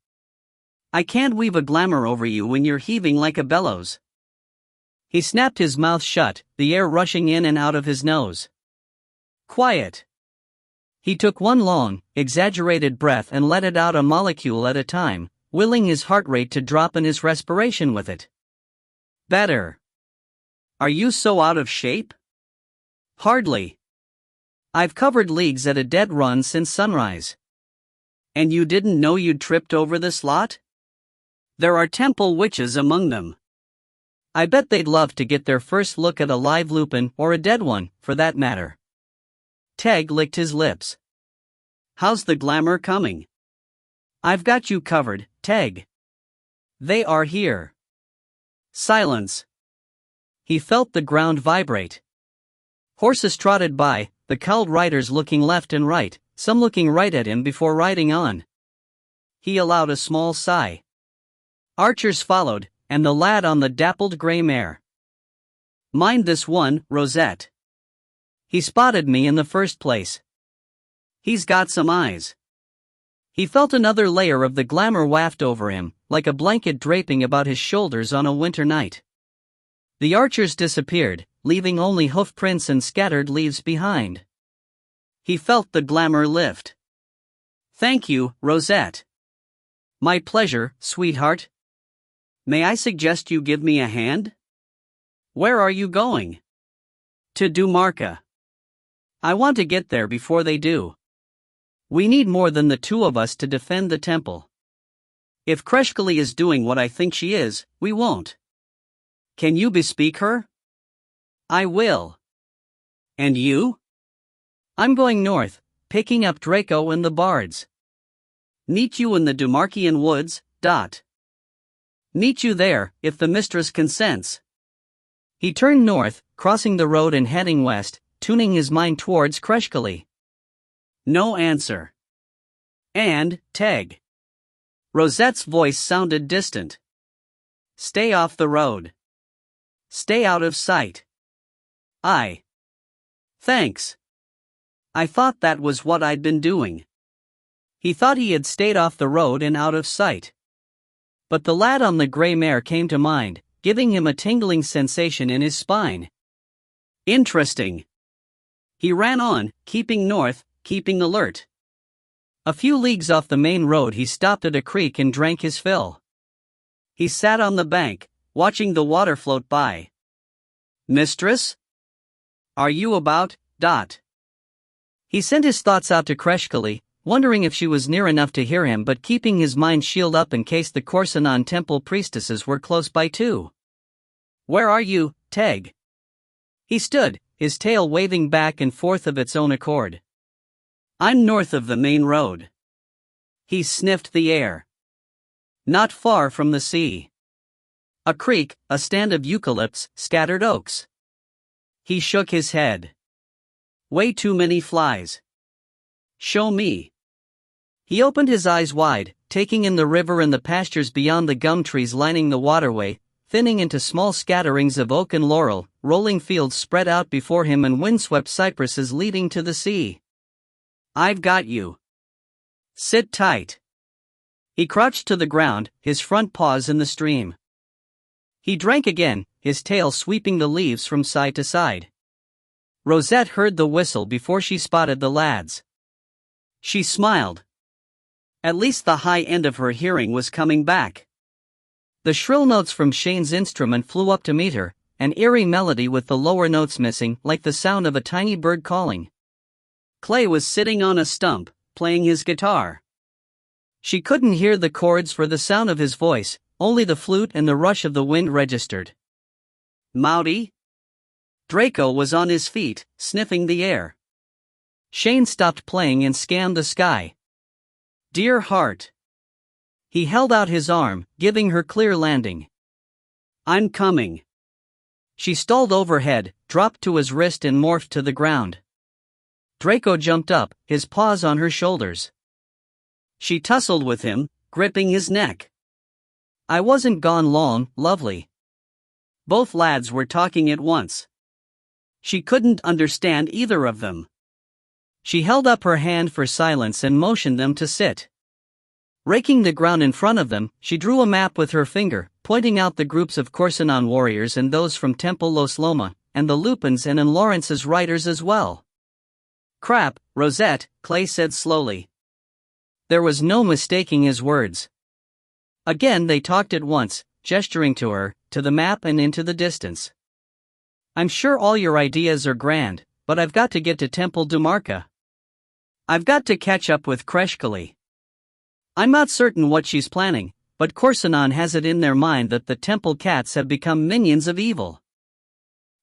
I can't weave a glamour over you when you're heaving like a bellows. He snapped his mouth shut, the air rushing in and out of his nose. Quiet. He took one long, exaggerated breath and let it out a molecule at a time, willing his heart rate to drop and his respiration with it. Better. Are you so out of shape? Hardly. I've covered leagues at a dead run since sunrise. And you didn't know you'd tripped over this lot? There are temple witches among them. I bet they'd love to get their first look at a live lupin, or a dead one, for that matter. Teg licked his lips. How's the glamour coming? I've got you covered, Teg. They are here. Silence. He felt the ground vibrate. Horses trotted by, the cowled riders looking left and right, some looking right at him before riding on. He allowed a small sigh. Archers followed, and the lad on the dappled grey mare. Mind this one, Rosette. He spotted me in the first place. He's got some eyes. He felt another layer of the glamour waft over him, like a blanket draping about his shoulders on a winter night. The archers disappeared, leaving only hoof prints and scattered leaves behind. He felt the glamour lift. Thank you, Rosette. My pleasure, sweetheart. May I suggest you give me a hand? Where are you going? To Dumarca. I want to get there before they do. We need more than the 2 of us to defend the temple. If Kreshkali is doing what I think she is, we won't. Can you bespeak her? I will. And you? I'm going north, picking up Draco and the bards. Meet you in the Dumarcian woods, Meet you there, if the mistress consents. He turned north, crossing the road and heading west, tuning his mind towards Kreshkali. No answer. And, Teg. Rosette's voice sounded distant. Stay off the road. Stay out of sight. Thanks. I thought that was what I'd been doing. He thought he had stayed off the road and out of sight. But the lad on the grey mare came to mind, giving him a tingling sensation in his spine. Interesting. He ran on, keeping north, keeping alert. A few leagues off the main road he stopped at a creek and drank his fill. He sat on the bank, watching the water float by. Mistress? Are you about, He sent his thoughts out to Kreshkali, wondering if she was near enough to hear him but keeping his mind shield up in case the Korsanon temple priestesses were close by too. "Where are you, Teg?" He stood, his tail waving back and forth of its own accord. "I'm north of the main road." He sniffed the air. "Not far from the sea. A creek, a stand of eucalypts, scattered oaks." He shook his head. "Way too many flies. Show me." He opened his eyes wide, taking in the river and the pastures beyond the gum trees lining the waterway, thinning into small scatterings of oak and laurel, rolling fields spread out before him and windswept cypresses leading to the sea. "I've got you. Sit tight." He crouched to the ground, his front paws in the stream. He drank again, his tail sweeping the leaves from side to side. Rosette heard the whistle before she spotted the lads. She smiled. At least the high end of her hearing was coming back. The shrill notes from Shane's instrument flew up to meet her, an eerie melody with the lower notes missing, like the sound of a tiny bird calling. Clay was sitting on a stump, playing his guitar. She couldn't hear the chords for the sound of his voice, only the flute and the rush of the wind registered. "Mouty?" Draco was on his feet, sniffing the air. Shane stopped playing and scanned the sky. "Dear heart." He held out his arm, giving her clear landing. "I'm coming." She stalled overhead, dropped to his wrist and morphed to the ground. Draco jumped up, his paws on her shoulders. She tussled with him, gripping his neck. "I wasn't gone long, lovely." Both lads were talking at once. She couldn't understand either of them. She held up her hand for silence and motioned them to sit. Raking the ground in front of them, she drew a map with her finger, pointing out the groups of Korsanon warriors and those from Temple Los Loma, and the Lupins and Lawrence's riders as well. "Crap, Rosette," Clay said slowly. There was no mistaking his words. Again they talked at once, gesturing to her, to the map and into the distance. "I'm sure all your ideas are grand, but I've got to get to Temple Dumarca. I've got to catch up with Kreshkali. I'm not certain what she's planning, but Korsanon has it in their mind that the temple cats have become minions of evil.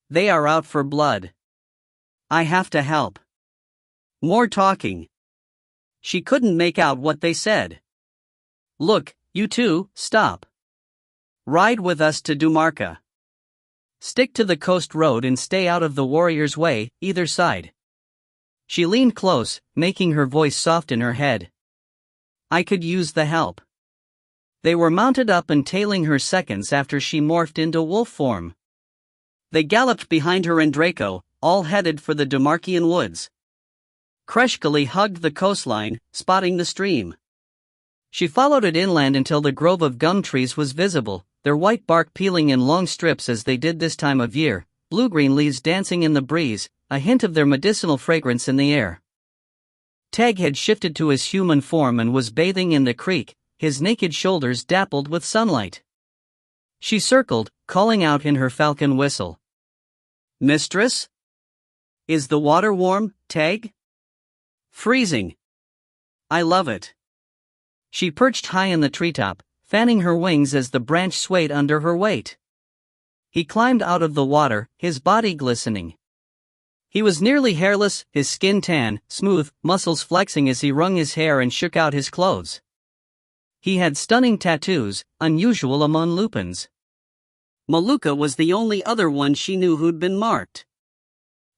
They are out for blood. I have to help." More talking. She couldn't make out what they said. "Look, you two, stop. Ride with us to Dumarca. Stick to the coast road and stay out of the warriors' way, either side." She leaned close, making her voice soft in her head. "I could use the help." They were mounted up and tailing her seconds after she morphed into wolf form. They galloped behind her and Draco, all headed for the Dumarcian woods. Kreshkali hugged the coastline, spotting the stream. She followed it inland until the grove of gum trees was visible, their white bark peeling in long strips as they did this time of year, blue-green leaves dancing in the breeze, a hint of their medicinal fragrance in the air. Teg had shifted to his human form and was bathing in the creek, his naked shoulders dappled with sunlight. She circled, calling out in her falcon whistle. "Mistress? Is the water warm, Teg?" "Freezing. I love it." She perched high in the treetop, fanning her wings as the branch swayed under her weight. He climbed out of the water, his body glistening. He was nearly hairless, his skin tan, smooth, muscles flexing as he wrung his hair and shook out his clothes. He had stunning tattoos, unusual among Lupins. Maluka was the only other one she knew who'd been marked.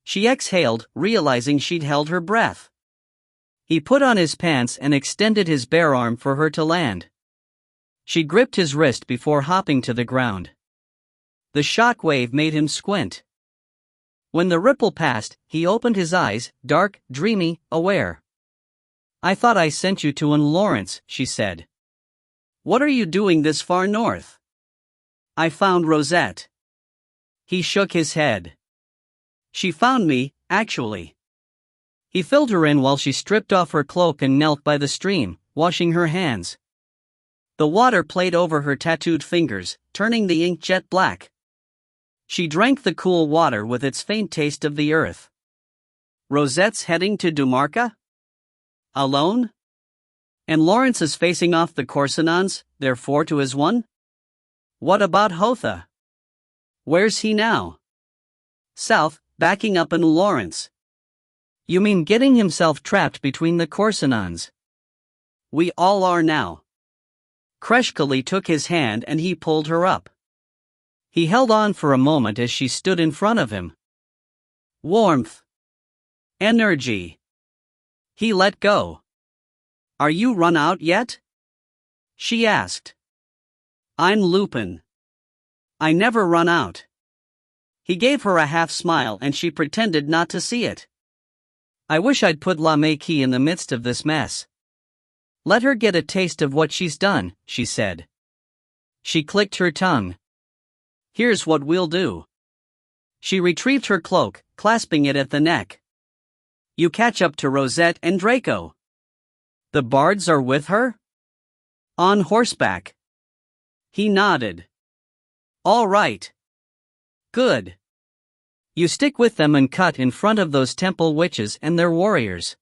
She exhaled, realizing she'd held her breath. He put on his pants and extended his bare arm for her to land. She gripped his wrist before hopping to the ground. The shock wave made him squint. When the ripple passed, he opened his eyes, dark, dreamy, aware. "I thought I sent you to Lawrence," she said. "What are you doing this far north?" "I found Rosette." He shook his head. "She found me, actually." He filled her in while she stripped off her cloak and knelt by the stream, washing her hands. The water played over her tattooed fingers, turning the ink jet black. She drank the cool water with its faint taste of the earth. "Rosette's heading to Dumarca? Alone?" And Lawrence is facing off the Corsinons, they're 4-1? What about Hotha? Where's he now? South, backing up in Lawrence. You mean getting himself trapped between the Corsinons? We all are now. Kreshkali took his hand and he pulled her up. He held on for a moment as she stood in front of him. Warmth. Energy. He let go. Are you run out yet? She asked. I'm Lupin. I never run out. He gave her a half smile and she pretended not to see it. I wish I'd put La Maquis in the midst of this mess. Let her get a taste of what she's done, she said. She clicked her tongue. Here's what we'll do. She retrieved her cloak, clasping it at the neck. You catch up to Rosette and Draco. The bards are with her? On horseback. He nodded. All right. Good. You stick with them and cut in front of those temple witches and their warriors.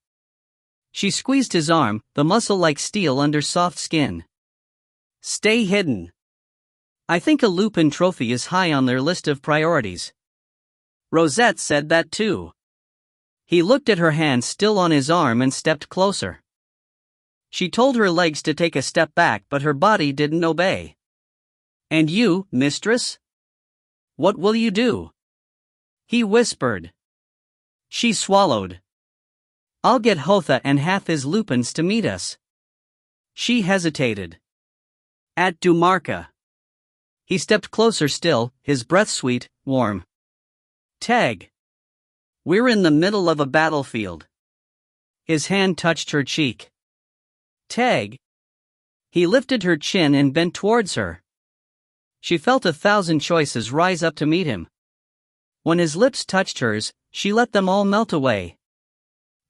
She squeezed his arm, the muscle like steel under soft skin. Stay hidden. I think a Lupin trophy is high on their list of priorities. Rosette said that too. He looked at her hand still on his arm and stepped closer. She told her legs to take a step back, but her body didn't obey. And you, mistress? What will you do? He whispered. She swallowed. I'll get Hotha and half his Lupins to meet us. She hesitated. At Dumarca. He stepped closer still, his breath sweet, warm. Tag. We're in the middle of a battlefield. His hand touched her cheek. Tag. He lifted her chin and bent towards her. She felt 1,000 choices rise up to meet him. When his lips touched hers, she let them all melt away.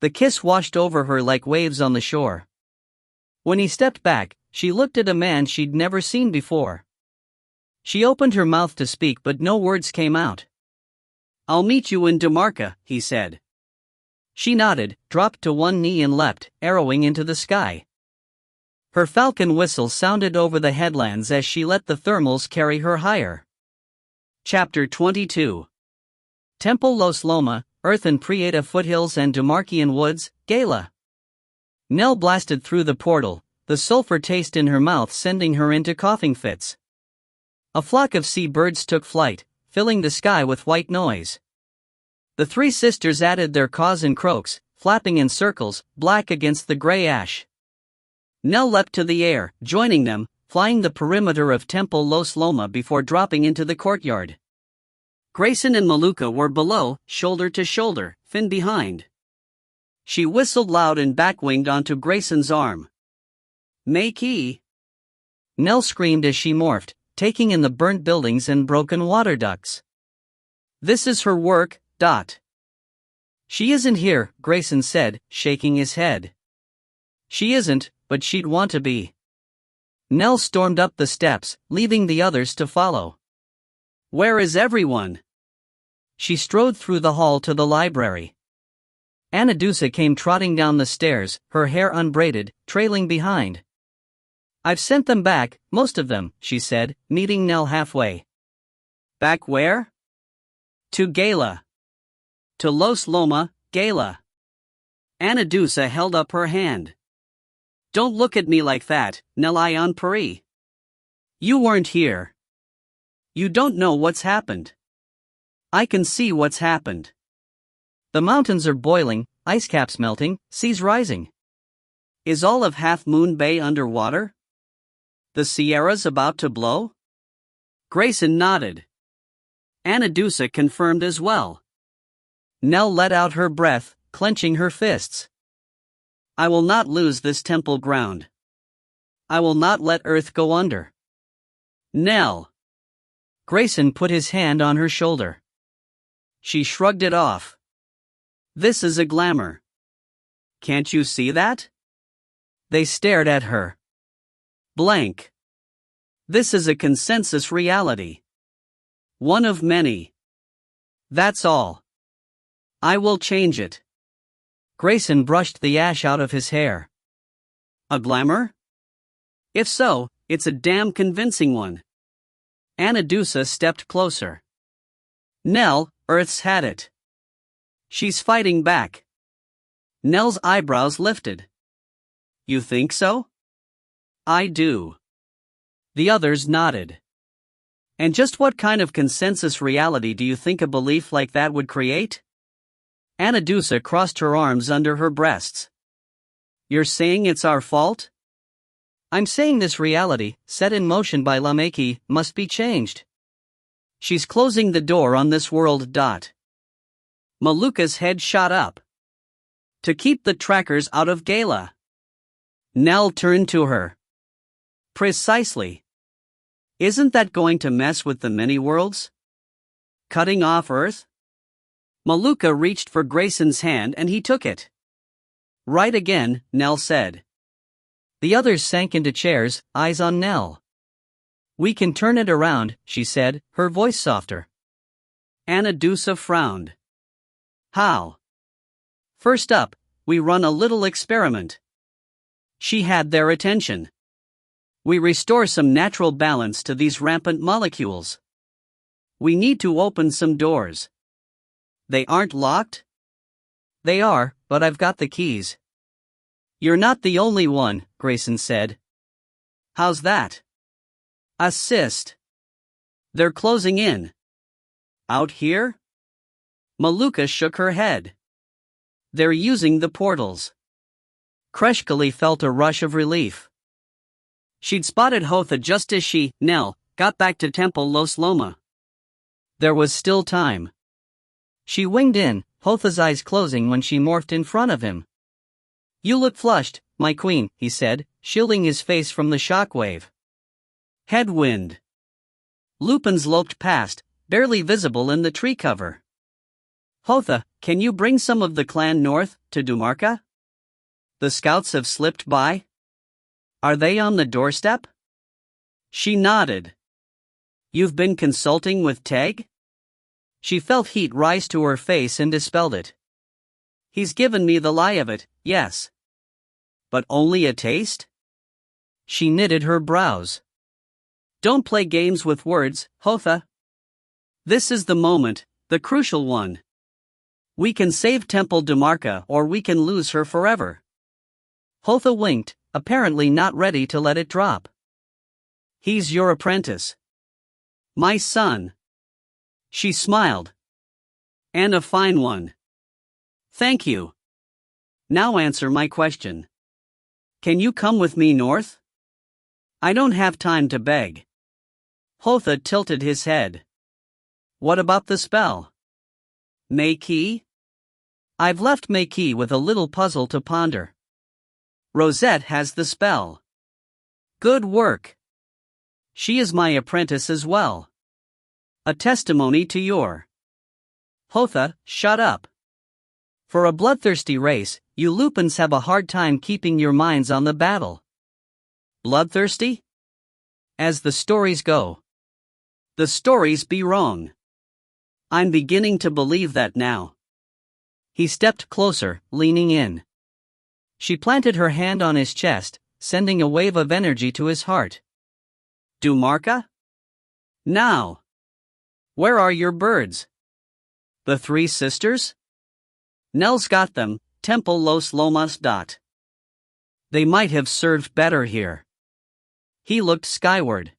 The kiss washed over her like waves on the shore. When he stepped back, she looked at a man she'd never seen before. She opened her mouth to speak but no words came out. I'll meet you in Dumarca, he said. She nodded, dropped to one knee and leapt, arrowing into the sky. Her falcon whistle sounded over the headlands as she let the thermals carry her higher. Chapter 22. Temple Los Loma, Earth and Prieta Foothills and Dumarquian Woods, Gala. Nell blasted through the portal, the sulfur taste in her mouth sending her into coughing fits. A flock of sea birds took flight, filling the sky with white noise. The three sisters added their caws and croaks, flapping in circles, black against the gray ash. Nell leapt to the air, joining them, flying the perimeter of Temple Los Loma before dropping into the courtyard. Grayson and Maluka were below, shoulder to shoulder, Finn behind. She whistled loud and backwinged onto Grayson's arm. Maquis! Nell screamed as she morphed, taking in the burnt buildings and broken water ducts. This is her work, Dot. She isn't here, Grayson said, shaking his head. She isn't, but she'd want to be. Nell stormed up the steps, leaving the others to follow. Where is everyone? She strode through the hall to the library. Anadusa came trotting down the stairs, her hair unbraided, trailing behind. I've sent them back, most of them, she said, meeting Nell halfway. Back where? To Gala. To Los Loma, Gala. Anadusa held up her hand. Don't look at me like that, Nelayan Pari. You weren't here. You don't know what's happened. I can see what's happened. The mountains are boiling, ice caps melting, seas rising. Is all of Half Moon Bay underwater? The Sierras about to blow? Grayson nodded. Anadusa confirmed as well. Nell let out her breath, clenching her fists. I will not lose this temple ground. I will not let Earth go under. Nell. Grayson put his hand on her shoulder. She shrugged it off. This is a glamour. Can't you see that? They stared at her. Blank. This is a consensus reality. One of many. That's all. I will change it. Grayson brushed the ash out of his hair. A glamour? If so, it's a damn convincing one. Anadusa stepped closer. Nell, Earth's had it. She's fighting back. Nell's eyebrows lifted. You think so? I do. The others nodded. And just what kind of consensus reality do you think a belief like that would create? Anadusa crossed her arms under her breasts. You're saying it's our fault? I'm saying this reality, set in motion by Lameki, must be changed. She's closing the door on this world. Maluka's head shot up. To keep the trackers out of Gala. Nell turned to her. Precisely. Isn't that going to mess with the many worlds? Cutting off Earth? Maluka reached for Grayson's hand and he took it. Right again, Nell said. The others sank into chairs, eyes on Nell. We can turn it around, she said, her voice softer. Anadusa frowned. How? First up, we run a little experiment. She had their attention. We restore some natural balance to these rampant molecules. We need to open some doors. They aren't locked? They are, but I've got the keys. You're not the only one, Grayson said. How's that? Assist. They're closing in. Out here? Maluka shook her head. They're using the portals. Kreshkali felt a rush of relief. She'd spotted Hotha just as she, Nell, got back to Temple Los Loma. There was still time. She winged in, Hotha's eyes closing when she morphed in front of him. You look flushed, my queen, he said, shielding his face from the shockwave. Headwind. Lupins loped past, barely visible in the tree cover. Hotha, can you bring some of the clan north, to Dumarca? The scouts have slipped by? Are they on the doorstep? She nodded. You've been consulting with Teg? She felt heat rise to her face and dispelled it. He's given me the lie of it, yes. But only a taste? She knitted her brows. Don't play games with words, Hotha. This is the moment, the crucial one. We can save Temple Dumarca or we can lose her forever. Hotha winked, apparently not ready to let it drop. He's your apprentice. My son. She smiled. And a fine one. Thank you. Now answer my question. Can you come with me north? I don't have time to beg. Hotha tilted his head. What about the spell? Mei-Ki? I've left Mei-Ki with a little puzzle to ponder. Rosette has the spell. Good work. She is my apprentice as well. A testimony to your. Hotha, shut up. For a bloodthirsty race, you Lupins have a hard time keeping your minds on the battle. Bloodthirsty? As the stories go. The stories be wrong. I'm beginning to believe that now. He stepped closer, leaning in. She planted her hand on his chest, sending a wave of energy to his heart. Dumarca? Now. Where are your birds? The three sisters? Nell's got them, Temple Los Lomas. They might have served better here. He looked skyward.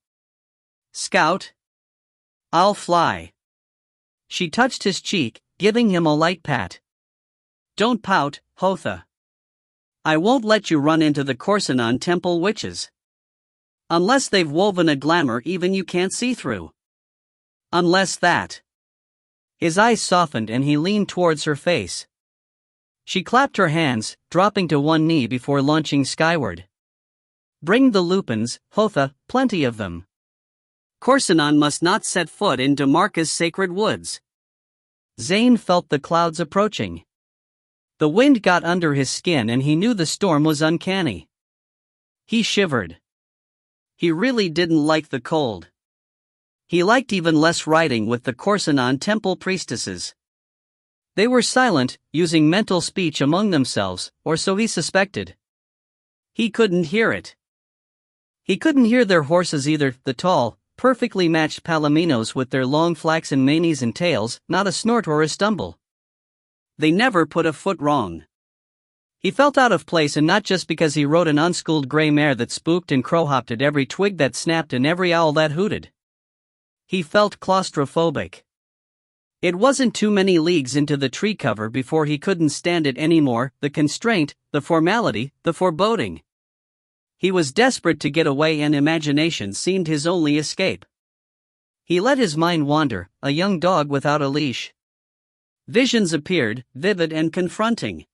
Scout? I'll fly. She touched his cheek, giving him a light pat. Don't pout, Hotha. I won't let you run into the Corsinon Temple witches. Unless they've woven a glamour even you can't see through. Unless that. His eyes softened and he leaned towards her face. She clapped her hands, dropping to one knee before launching skyward. Bring the Lupins, Hotha, plenty of them. Corsinon must not set foot in Dumarca's sacred woods. Zane felt the clouds approaching. The wind got under his skin and he knew the storm was uncanny. He shivered. He really didn't like the cold. He liked even less riding with the Corsinon temple priestesses. They were silent, using mental speech among themselves, or so he suspected. He couldn't hear it. He couldn't hear their horses either, the tall, perfectly matched palominos with their long flaxen manes and tails, not a snort or a stumble. They never put a foot wrong. He felt out of place, and not just because he rode an unschooled gray mare that spooked and crowhopped at every twig that snapped and every owl that hooted. He felt claustrophobic. It wasn't too many leagues into the tree cover before he couldn't stand it anymore, the constraint, the formality, the foreboding. He was desperate to get away, and imagination seemed his only escape. He let his mind wander, a young dog without a leash. Visions appeared, vivid and confronting.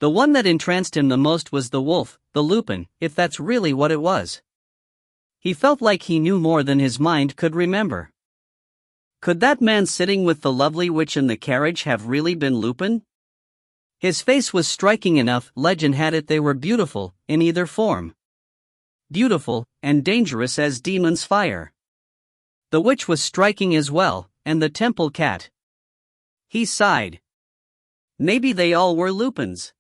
The one that entranced him the most was the wolf, the lupin, if that's really what it was. He felt like he knew more than his mind could remember. Could that man sitting with the lovely witch in the carriage have really been Lupin? His face was striking enough, legend had it they were beautiful, in either form. Beautiful, and dangerous as demon's fire. The witch was striking as well, and the temple cat. He sighed. Maybe they all were Lupins.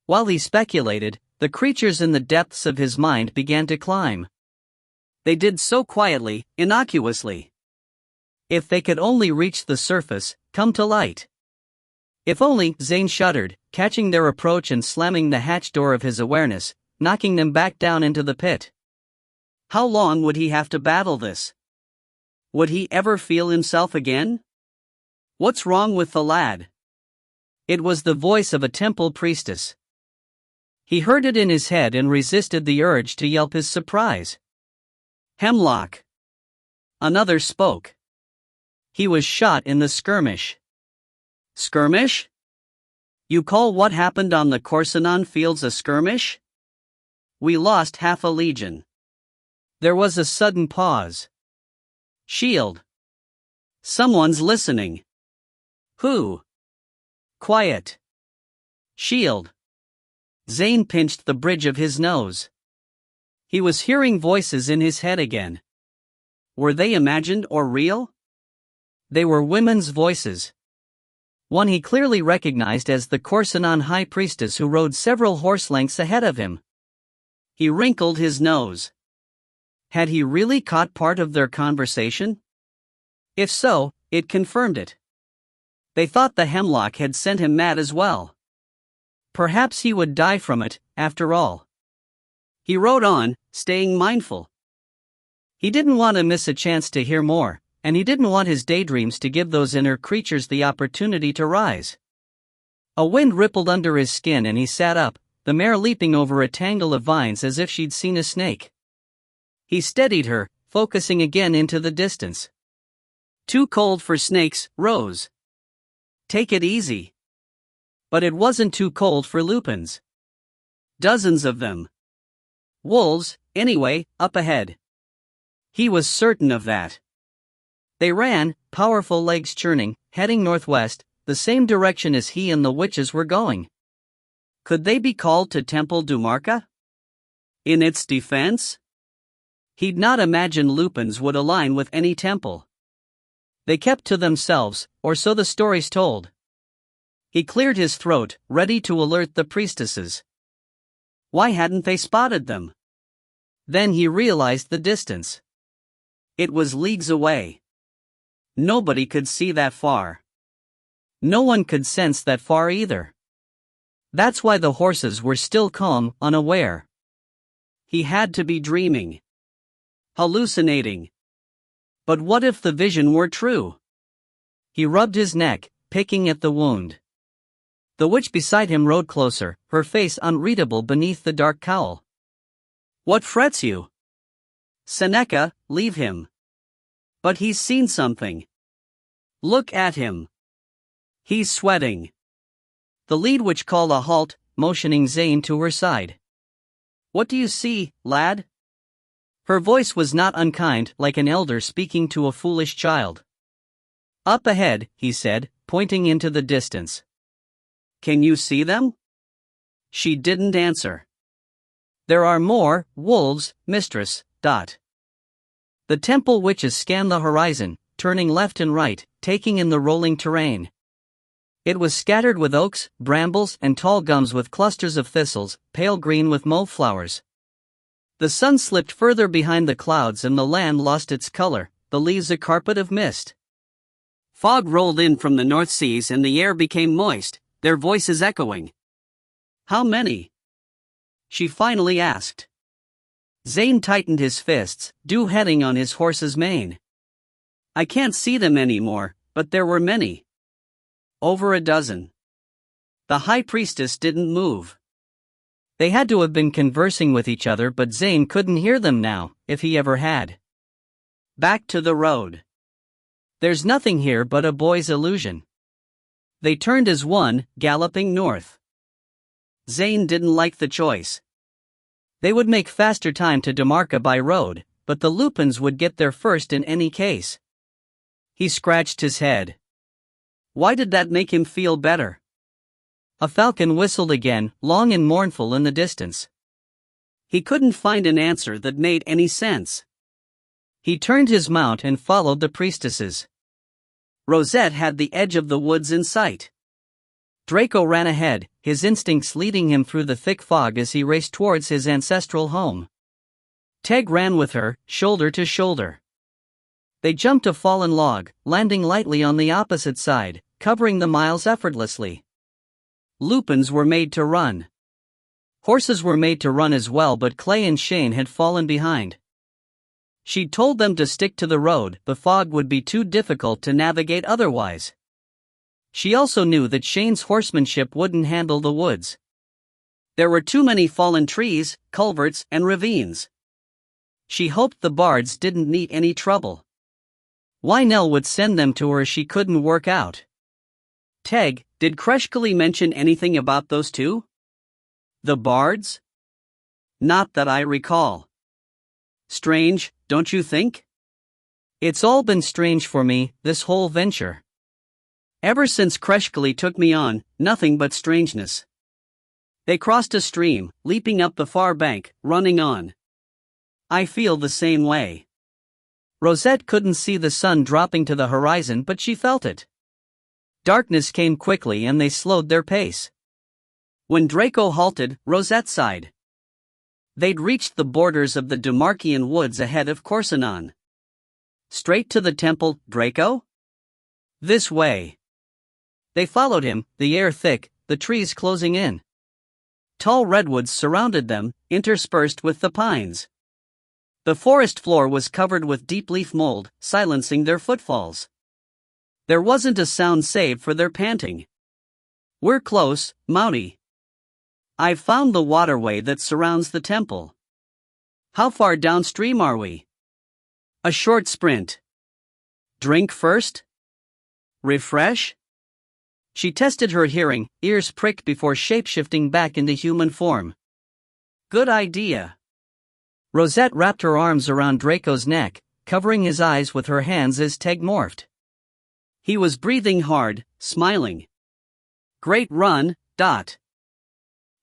While he speculated, the creatures in the depths of his mind began to climb. They did so quietly, innocuously. If they could only reach the surface, come to light. If only, Zane shuddered, catching their approach and slamming the hatch door of his awareness, knocking them back down into the pit. How long would he have to battle this? Would he ever feel himself again? What's wrong with the lad? It was the voice of a temple priestess. He heard it in his head and resisted the urge to yelp his surprise. Hemlock. Another spoke. He was shot in the skirmish. Skirmish? You call what happened on the Corsinon fields a skirmish? We lost half a legion. There was a sudden pause. Shield. Someone's listening. Who? Quiet. Shield. Zane pinched the bridge of his nose. He was hearing voices in his head again. Were they imagined or real? They were women's voices. One he clearly recognized as the Corsinon high priestess who rode several horse lengths ahead of him. He wrinkled his nose. Had he really caught part of their conversation? If so, it confirmed it. They thought the hemlock had sent him mad as well. Perhaps he would die from it, after all. He rode on, staying mindful. He didn't want to miss a chance to hear more, and he didn't want his daydreams to give those inner creatures the opportunity to rise. A wind rippled under his skin and he sat up, the mare leaping over a tangle of vines as if she'd seen a snake. He steadied her, focusing again into the distance. Too cold for snakes, Rose. Take it easy. But it wasn't too cold for lupins. Dozens of them. Wolves, anyway, up ahead. He was certain of that. They ran, powerful legs churning, heading northwest, the same direction as he and the witches were going. Could they be called to Temple Dumarca? In its defense? He'd not imagined lupins would align with any temple. They kept to themselves, or so the stories told. He cleared his throat, ready to alert the priestesses. Why hadn't they spotted them? Then he realized the distance. It was leagues away. Nobody could see that far. No one could sense that far either. That's why the horses were still calm, unaware. He had to be dreaming. Hallucinating. But what if the vision were true? He rubbed his neck, picking at the wound. The witch beside him rode closer, her face unreadable beneath the dark cowl. What frets you? Seneca, leave him. But he's seen something. Look at him. He's sweating. The lead witch called a halt, motioning Zane to her side. What do you see, lad? Her voice was not unkind, like an elder speaking to a foolish child. Up ahead, he said, pointing into the distance. Can you see them? She didn't answer. There are more wolves, mistress. The temple witches scanned the horizon, turning left and right, taking in the rolling terrain. It was scattered with oaks, brambles, and tall gums with clusters of thistles, pale green with mauve flowers. The sun slipped further behind the clouds and the land lost its color, the leaves a carpet of mist. Fog rolled in from the North Seas and the air became moist, their voices echoing. "How many?" she finally asked. Zane tightened his fists, dew heading on his horse's mane. "I can't see them anymore, but there were many. Over a dozen." The high priestess didn't move. They had to have been conversing with each other, but Zane couldn't hear them now, if he ever had. Back to the road. "There's nothing here but a boy's illusion." They turned as one, galloping north. Zane didn't like the choice. They would make faster time to Demarca by road, but the Lupins would get there first in any case. He scratched his head. Why did that make him feel better? A falcon whistled again, long and mournful in the distance. He couldn't find an answer that made any sense. He turned his mount and followed the priestesses. Rosette had the edge of the woods in sight. Draco ran ahead, his instincts leading him through the thick fog as he raced towards his ancestral home. Teg ran with her, shoulder to shoulder. They jumped a fallen log, landing lightly on the opposite side, covering the miles effortlessly. Lupins were made to run. Horses were made to run as well, but Clay and Shane had fallen behind. She'd told them to stick to the road, the fog would be too difficult to navigate otherwise. She also knew that Shane's horsemanship wouldn't handle the woods. There were too many fallen trees, culverts, and ravines. She hoped the bards didn't need any trouble. Why Nell would send them to her she couldn't work out. Teg, did Kreshkali mention anything about those two? The bards? Not that I recall. Strange, don't you think? It's all been strange for me, this whole venture. Ever since Kreshkali took me on, nothing but strangeness. They crossed a stream, leaping up the far bank, running on. I feel the same way. Rosette couldn't see the sun dropping to the horizon, but she felt it. Darkness came quickly and they slowed their pace. When Draco halted, Rosette sighed. They'd reached the borders of the Demarchian woods ahead of Corsinon. Straight to the temple, Draco? This way. They followed him, the air thick, the trees closing in. Tall redwoods surrounded them, interspersed with the pines. The forest floor was covered with deep leaf mold, silencing their footfalls. There wasn't a sound save for their panting. We're close, Mountie. I've found the waterway that surrounds the temple. How far downstream are we? A short sprint. Drink first? Refresh? She tested her hearing, ears pricked before shapeshifting back into human form. Good idea. Rosette wrapped her arms around Draco's neck, covering his eyes with her hands as Teg morphed. He was breathing hard, smiling. Great run, Dot.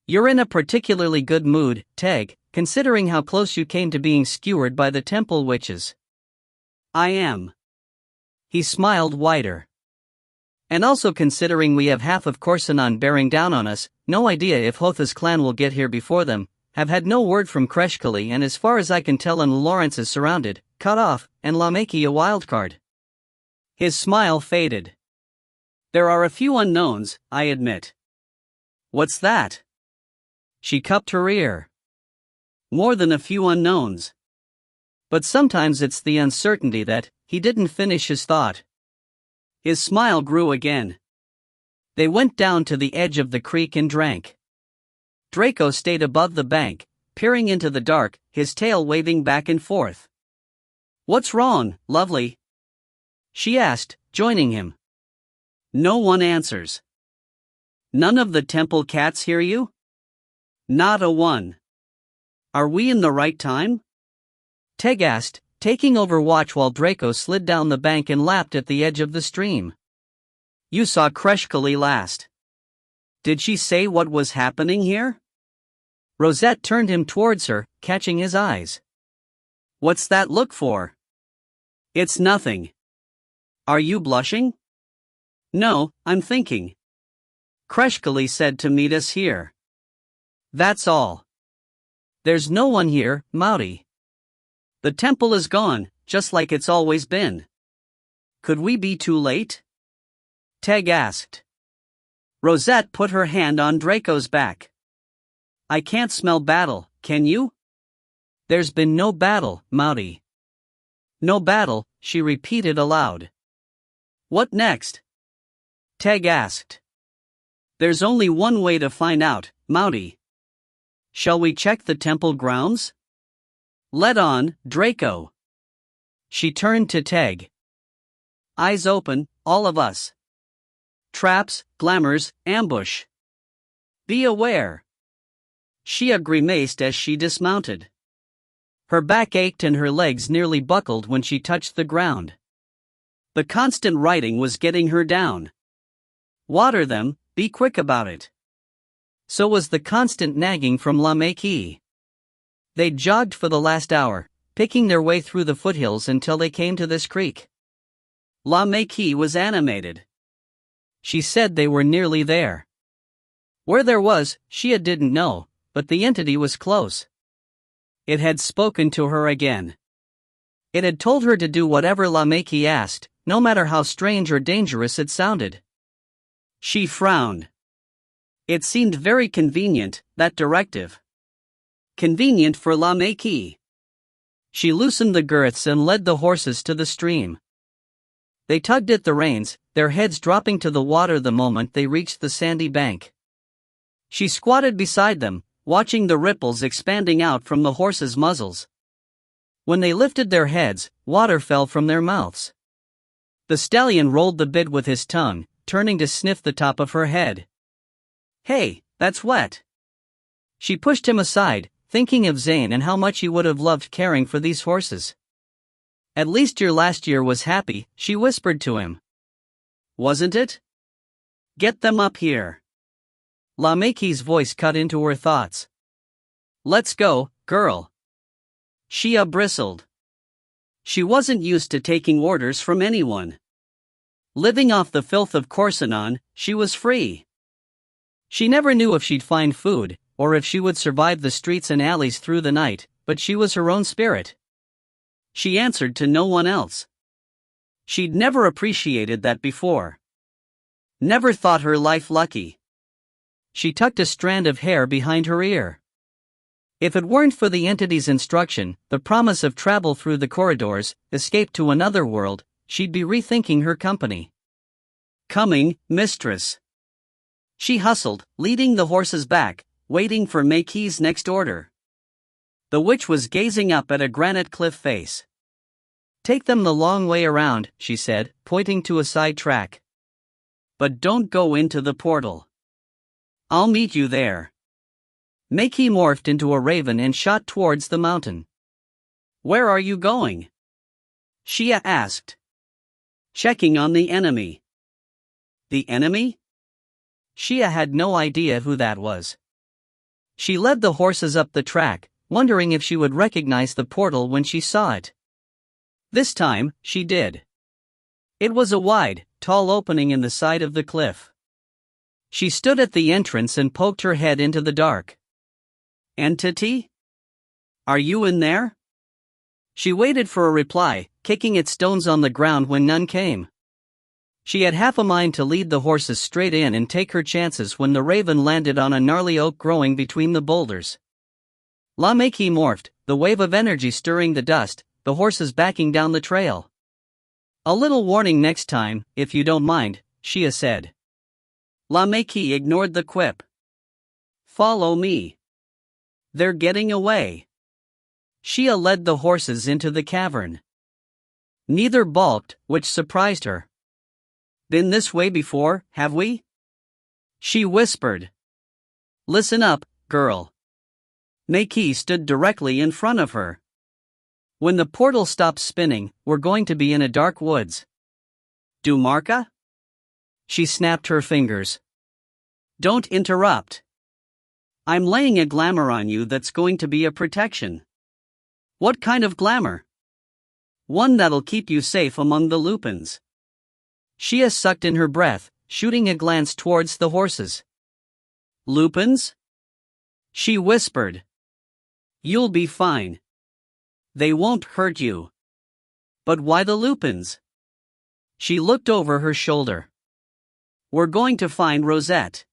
You're in a particularly good mood, Teg, considering how close you came to being skewered by the temple witches. I am. He smiled wider. And also considering we have half of Corsinon bearing down on us, no idea if Hotha's clan will get here before them, have had no word from Kreshkali, and as far as I can tell Lawrence is surrounded, cut off, and Lameki a wildcard. His smile faded. There are a few unknowns, I admit. What's that? She cupped her ear. More than a few unknowns. But sometimes it's the uncertainty that, he didn't finish his thought. His smile grew again. They went down to the edge of the creek and drank. Draco stayed above the bank, peering into the dark, his tail waving back and forth. What's wrong, lovely? She asked, joining him. No one answers. None of the temple cats hear you? Not a one. Are we in the right time? Teg asked, taking over watch while Draco slid down the bank and lapped at the edge of the stream. You saw Kreshkali last. Did she say what was happening here? Rosette turned him towards her, catching his eyes. What's that look for? It's nothing. Are you blushing? No, I'm thinking. Kreshkali said to meet us here. That's all. There's no one here, Mauti. The temple is gone, just like it's always been. Could we be too late? Teg asked. Rosette put her hand on Draco's back. I can't smell battle, can you? There's been no battle, Mauti. No battle, she repeated aloud. What next? Teg asked. There's only one way to find out, Mauti. Shall we check the temple grounds? Let on, Draco. She turned to Teg. Eyes open, all of us. Traps, glamours, ambush. Be aware. Shia grimaced as she dismounted. Her back ached and her legs nearly buckled when she touched the ground. The constant riding was getting her down. Water them, be quick about it. So was the constant nagging from La Maquis. They jogged for the last hour, picking their way through the foothills until they came to this creek. La Maquis was animated. She said they were nearly there. Where there was, Shia didn't know, but the entity was close. It had spoken to her again. It had told her to do whatever La Maquis asked, no matter how strange or dangerous it sounded. She frowned. It seemed very convenient, that directive. Convenient for La Maquis. She loosened the girths and led the horses to the stream. They tugged at the reins, their heads dropping to the water the moment they reached the sandy bank. She squatted beside them, watching the ripples expanding out from the horses' muzzles. When they lifted their heads, water fell from their mouths. The stallion rolled the bit with his tongue, turning to sniff the top of her head. Hey, that's wet. She pushed him aside, thinking of Zane and how much he would have loved caring for these horses. At least your last year was happy, she whispered to him. Wasn't it? Get them up here. La Maquis' voice cut into her thoughts. Let's go, girl. Shia bristled. She wasn't used to taking orders from anyone. Living off the filth of Corsinon, she was free. She never knew if she'd find food, or if she would survive the streets and alleys through the night, but she was her own spirit. She answered to no one else. She'd never appreciated that before. Never thought her life lucky. She tucked a strand of hair behind her ear. If it weren't for the entity's instruction, the promise of travel through the corridors, escape to another world, she'd be rethinking her company. Coming, mistress. She hustled, leading the horses back, waiting for Maquis' next order. The witch was gazing up at a granite cliff face. Take them the long way around, she said, pointing to a side track. But don't go into the portal. I'll meet you there. Maquis morphed into a raven and shot towards the mountain. Where are you going? Shia asked. Checking on the enemy. The enemy? Shia had no idea who that was. She led the horses up the track, wondering if she would recognize the portal when she saw it. This time, she did. It was a wide, tall opening in the side of the cliff. She stood at the entrance and poked her head into the dark. Entity? Are you in there? She waited for a reply, kicking at stones on the ground when none came. She had half a mind to lead the horses straight in and take her chances when the raven landed on a gnarly oak growing between the boulders. La Maquis morphed, the wave of energy stirring the dust, the horses backing down the trail. A little warning next time, if you don't mind, Shia said. La Maquis ignored the quip. Follow me. They're getting away. Shia led the horses into the cavern. Neither balked, which surprised her. Been this way before, have we? She whispered. Listen up, girl. Maquis stood directly in front of her. When the portal stops spinning, we're going to be in a dark woods. Do Marca? She snapped her fingers. Don't interrupt. I'm laying a glamour on you that's going to be a protection. What kind of glamour? One that'll keep you safe among the lupins. Shia sucked in her breath, shooting a glance towards the horses. Lupins? She whispered. You'll be fine. They won't hurt you. But why the lupins? She looked over her shoulder. We're going to find Rosette.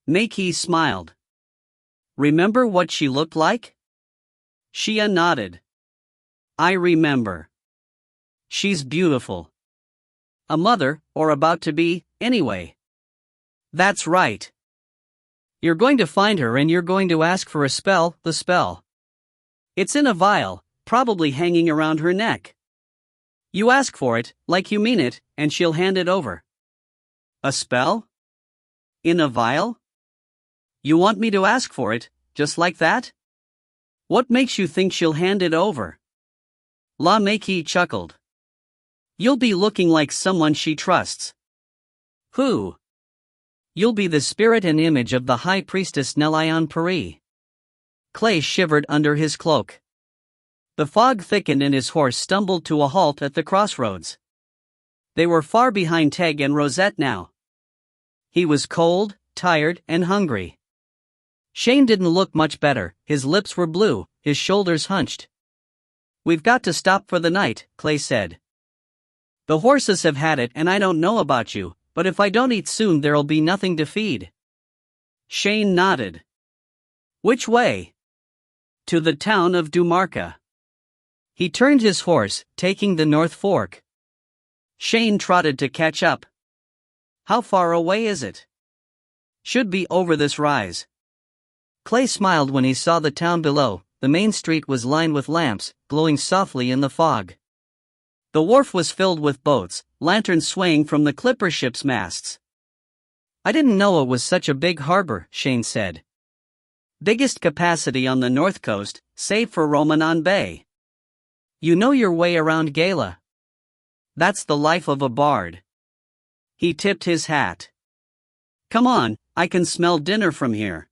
Makey smiled. Remember what she looked like? Shia nodded. I remember. She's beautiful. A mother, or about to be, anyway. That's right. You're going to find her and you're going to ask for a spell, the spell. It's in a vial, probably hanging around her neck. You ask for it, like you mean it, and she'll hand it over. A spell? In a vial? You want me to ask for it, just like that? What makes you think she'll hand it over? La Makey chuckled. You'll be looking like someone she trusts. Who? You'll be the spirit and image of the High Priestess Nelayan Peri. Clay shivered under his cloak. The fog thickened and his horse stumbled to a halt at the crossroads. They were far behind Teg and Rosette now. He was cold, tired, and hungry. Shane didn't look much better, his lips were blue, his shoulders hunched. We've got to stop for the night, Clay said. The horses have had it and I don't know about you, but if I don't eat soon there'll be nothing to feed. Shane nodded. Which way? To the town of Dumarca. He turned his horse, taking the North Fork. Shane trotted to catch up. How far away is it? Should be over this rise. Clay smiled when he saw the town below. The main street was lined with lamps, glowing softly in the fog. The wharf was filled with boats, lanterns swaying from the clipper ship's masts. I didn't know it was such a big harbor, Shane said. Biggest capacity on the north coast, save for Romanon Bay. You know your way around Gala. That's the life of a bard. He tipped his hat. Come on, I can smell dinner from here.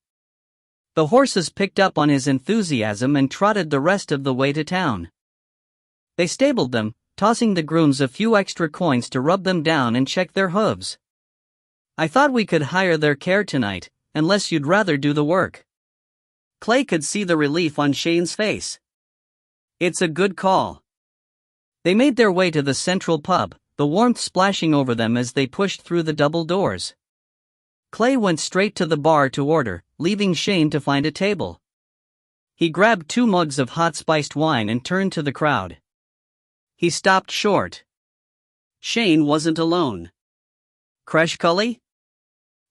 The horses picked up on his enthusiasm and trotted the rest of the way to town. They stabled them, tossing the grooms a few extra coins to rub them down and check their hooves. I thought we could hire their care tonight, unless you'd rather do the work. Clay could see the relief on Shane's face. It's a good call. They made their way to the central pub, the warmth splashing over them as they pushed through the double doors. Clay went straight to the bar to order, leaving Shane to find a table. He grabbed 2 mugs of hot spiced wine and turned to the crowd. He stopped short. Shane wasn't alone. Kreshkali?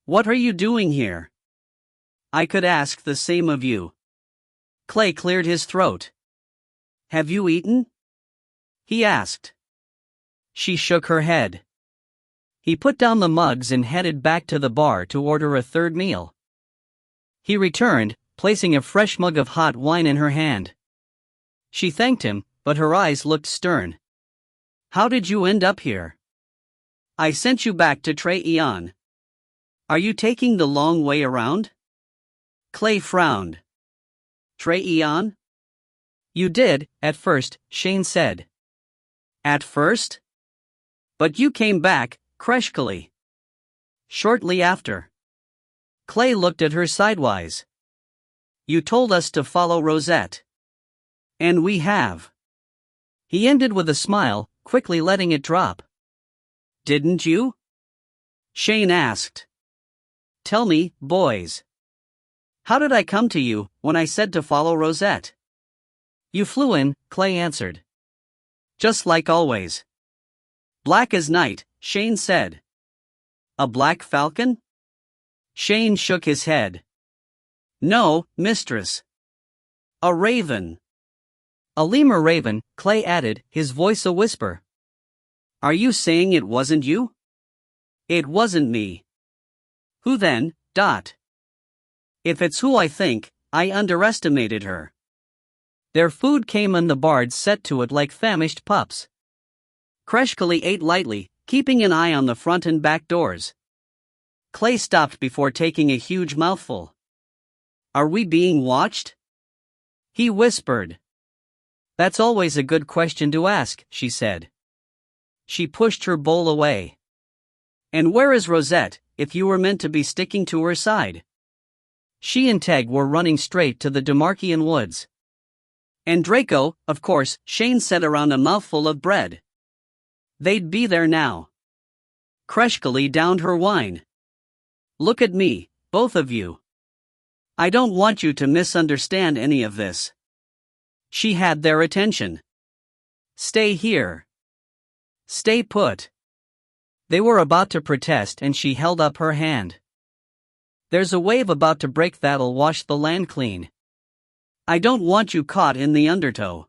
What are you doing here? I could ask the same of you. Clay cleared his throat. Have you eaten? He asked. She shook her head. He put down the mugs and headed back to the bar to order a third meal. He returned, placing a fresh mug of hot wine in her hand. She thanked him, but her eyes looked stern. How did you end up here? I sent you back to Trey Eon. Are you taking the long way around? Clay frowned. Trey Eon? You did, at first, Shane said. At first? But you came back, Kreshkali. Shortly after. Clay looked at her sidewise. You told us to follow Rosette. And we have. He ended with a smile, quickly letting it drop. Didn't you? Shane asked. Tell me, boys. How did I come to you when I said to follow Rosette? You flew in, Clay answered. Just like always. Black as night, Shane said. A black falcon? Shane shook his head. No, mistress. A raven. A lemur raven, Clay added, his voice a whisper. Are you saying it wasn't you? It wasn't me. Who then, Dot? If it's who I think, I underestimated her. Their food came and the bards set to it like famished pups. Kreshkali ate lightly, keeping an eye on the front and back doors. Clay stopped before taking a huge mouthful. Are we being watched? He whispered. That's always a good question to ask, she said. She pushed her bowl away. And where is Rosette, if you were meant to be sticking to her side? She and Teg were running straight to the Demarchian woods. And Draco, of course, Shane said around a mouthful of bread. They'd be there now. Kreshkali downed her wine. Look at me, both of you. I don't want you to misunderstand any of this. She had their attention. Stay here. Stay put. They were about to protest and she held up her hand. There's a wave about to break that'll wash the land clean. I don't want you caught in the undertow.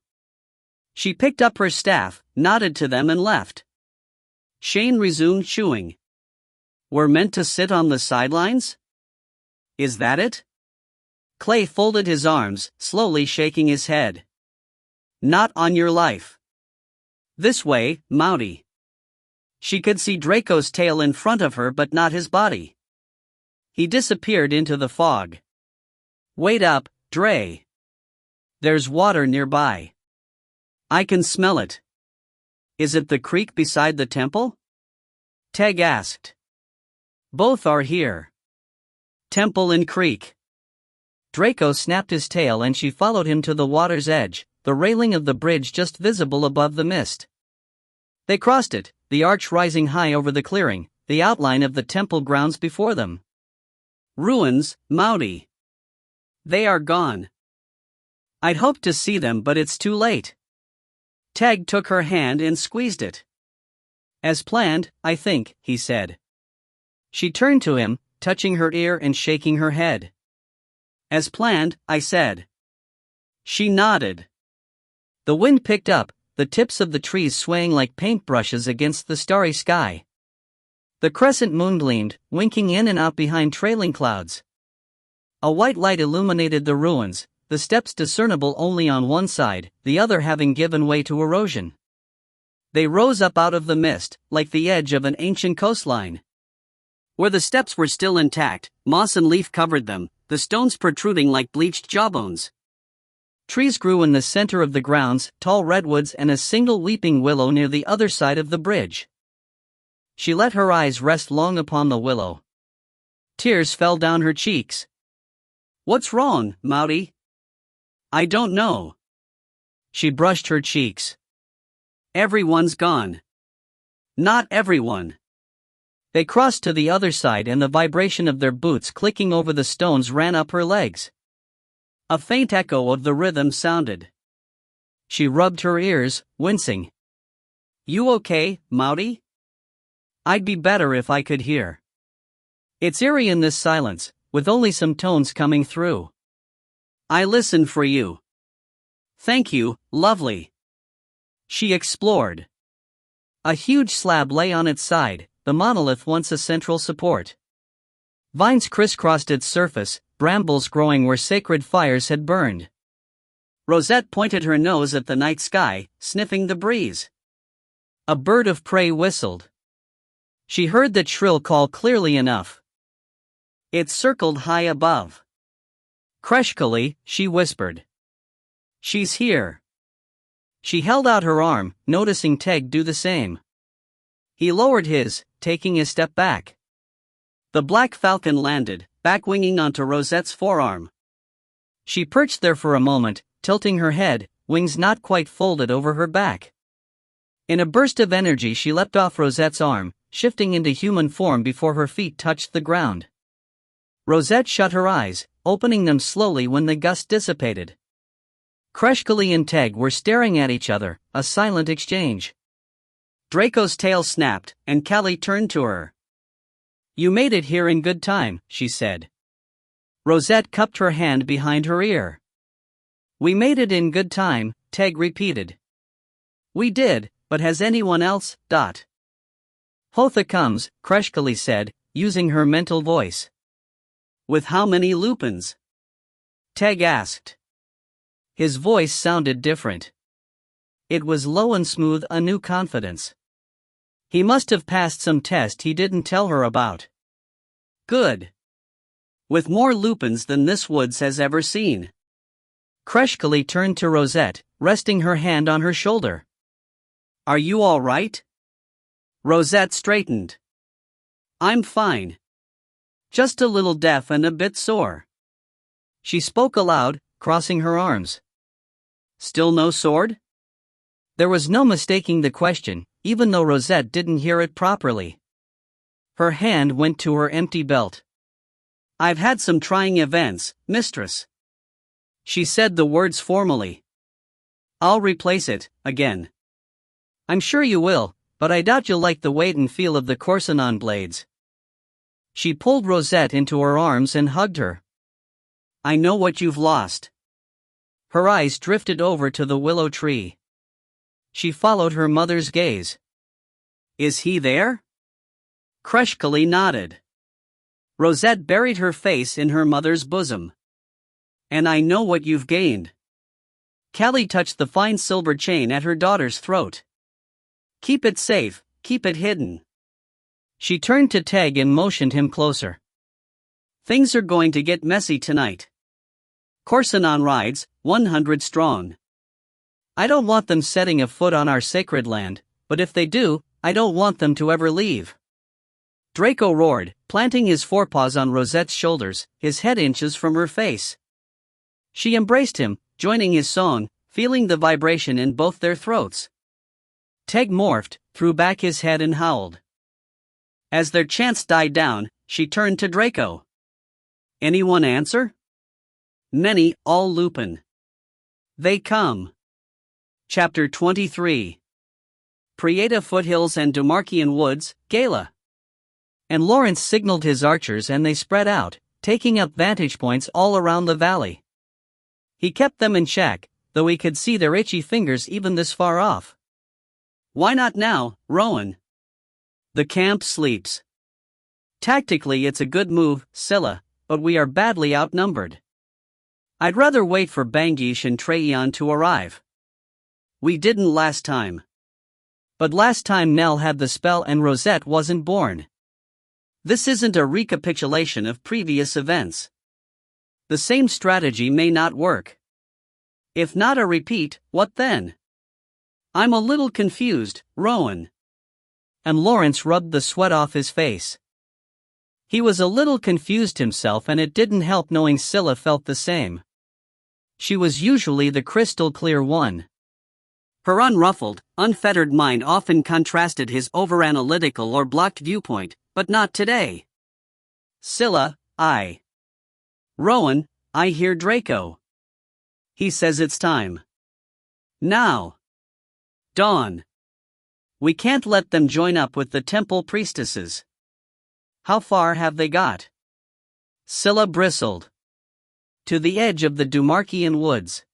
She picked up her staff, nodded to them and left. Shane resumed chewing. We're meant to sit on the sidelines? Is that it? Clay folded his arms, slowly shaking his head. Not on your life. This way, Mouty. She could see Draco's tail in front of her but not his body. He disappeared into the fog. Wait up, Dre. There's water nearby. I can smell it. Is it the creek beside the temple? Teg asked. Both are here. Temple and creek. Draco snapped his tail and she followed him to the water's edge, the railing of the bridge just visible above the mist. They crossed it, the arch rising high over the clearing, the outline of the temple grounds before them. Ruins, Mouty. They are gone. I'd hoped to see them but it's too late. Teg took her hand and squeezed it. As planned, I think, he said. She turned to him, touching her ear and shaking her head. As planned, I said. She nodded. The wind picked up, the tips of the trees swaying like paintbrushes against the starry sky. The crescent moon gleamed, winking in and out behind trailing clouds. A white light illuminated the ruins, the steps discernible only on one side, the other having given way to erosion. They rose up out of the mist, like the edge of an ancient coastline. Where the steps were still intact, moss and leaf covered them, the stones protruding like bleached jawbones. Trees grew in the center of the grounds, tall redwoods and a single weeping willow near the other side of the bridge. She let her eyes rest long upon the willow. Tears fell down her cheeks. What's wrong, Mouty? I don't know. She brushed her cheeks. Everyone's gone. Not everyone. They crossed to the other side and the vibration of their boots clicking over the stones ran up her legs. A faint echo of the rhythm sounded. She rubbed her ears, wincing. You okay, Mouty? I'd be better if I could hear. It's eerie in this silence, with only some tones coming through. I listened for you. Thank you, lovely. She explored. A huge slab lay on its side, the monolith once a central support. Vines crisscrossed its surface, brambles growing where sacred fires had burned. Rosette pointed her nose at the night sky, sniffing the breeze. A bird of prey whistled. She heard that shrill call clearly enough. It circled high above. Kreshkali, she whispered. She's here. She held out her arm, noticing Teg do the same. He lowered his, taking a step back. The black falcon landed, back-winging onto Rosette's forearm. She perched there for a moment, tilting her head, wings not quite folded over her back. In a burst of energy she leapt off Rosette's arm, shifting into human form before her feet touched the ground. Rosette shut her eyes, opening them slowly when the gust dissipated. Kreshkali and Teg were staring at each other, a silent exchange. Draco's tail snapped, and Callie turned to her. You made it here in good time, she said. Rosette cupped her hand behind her ear. We made it in good time, Teg repeated. We did, but has anyone else? Hotha comes, Kreshkali said, using her mental voice. With how many lupins? Teg asked. His voice sounded different. It was low and smooth, a new confidence. He must have passed some test he didn't tell her about. Good. With more lupins than this woods has ever seen. Kreshkali turned to Rosette, resting her hand on her shoulder. Are you all right? Rosette straightened. I'm fine. Just a little deaf and a bit sore. She spoke aloud, crossing her arms. Still no sword? There was no mistaking the question, even though Rosette didn't hear it properly. Her hand went to her empty belt. I've had some trying events, mistress. She said the words formally. I'll replace it, again. I'm sure you will, but I doubt you'll like the weight and feel of the Corsinon blades. She pulled Rosette into her arms and hugged her. I know what you've lost. Her eyes drifted over to the willow tree. She followed her mother's gaze. Is he there? Kreshkali nodded. Rosette buried her face in her mother's bosom. And I know what you've gained. Callie touched the fine silver chain at her daughter's throat. Keep it safe, keep it hidden. She turned to Teg and motioned him closer. Things are going to get messy tonight. Corsinon rides, 100 strong. I don't want them setting a foot on our sacred land, but if they do, I don't want them to ever leave. Draco roared, planting his forepaws on Rosette's shoulders, his head inches from her face. She embraced him, joining his song, feeling the vibration in both their throats. Teg morphed, threw back his head and howled. As their chants died down, she turned to Draco. Anyone answer? Many, all Lupin. They come. Chapter 23. Prieta Foothills and Dumarkian Woods, Gala. And Lawrence signaled his archers and they spread out, taking up vantage points all around the valley. He kept them in check, though he could see their itchy fingers even this far off. Why not now, Rowan? The camp sleeps. Tactically it's a good move, Scylla, but we are badly outnumbered. I'd rather wait for Bangish and Traeon to arrive. We didn't last time. But last time Nell had the spell and Rosette wasn't born. This isn't a recapitulation of previous events. The same strategy may not work. If not a repeat, what then? I'm a little confused, Rowan. And Lawrence rubbed the sweat off his face. He was a little confused himself and it didn't help knowing Scylla felt the same. She was usually the crystal clear one. Her unruffled, unfettered mind often contrasted his overanalytical or blocked viewpoint, but not today. Scylla, I. Rowan, I hear Draco. He says it's time. Now. Dawn. We can't let them join up with the temple priestesses. How far have they got? Scylla bristled. To the edge of the Dumarkian woods.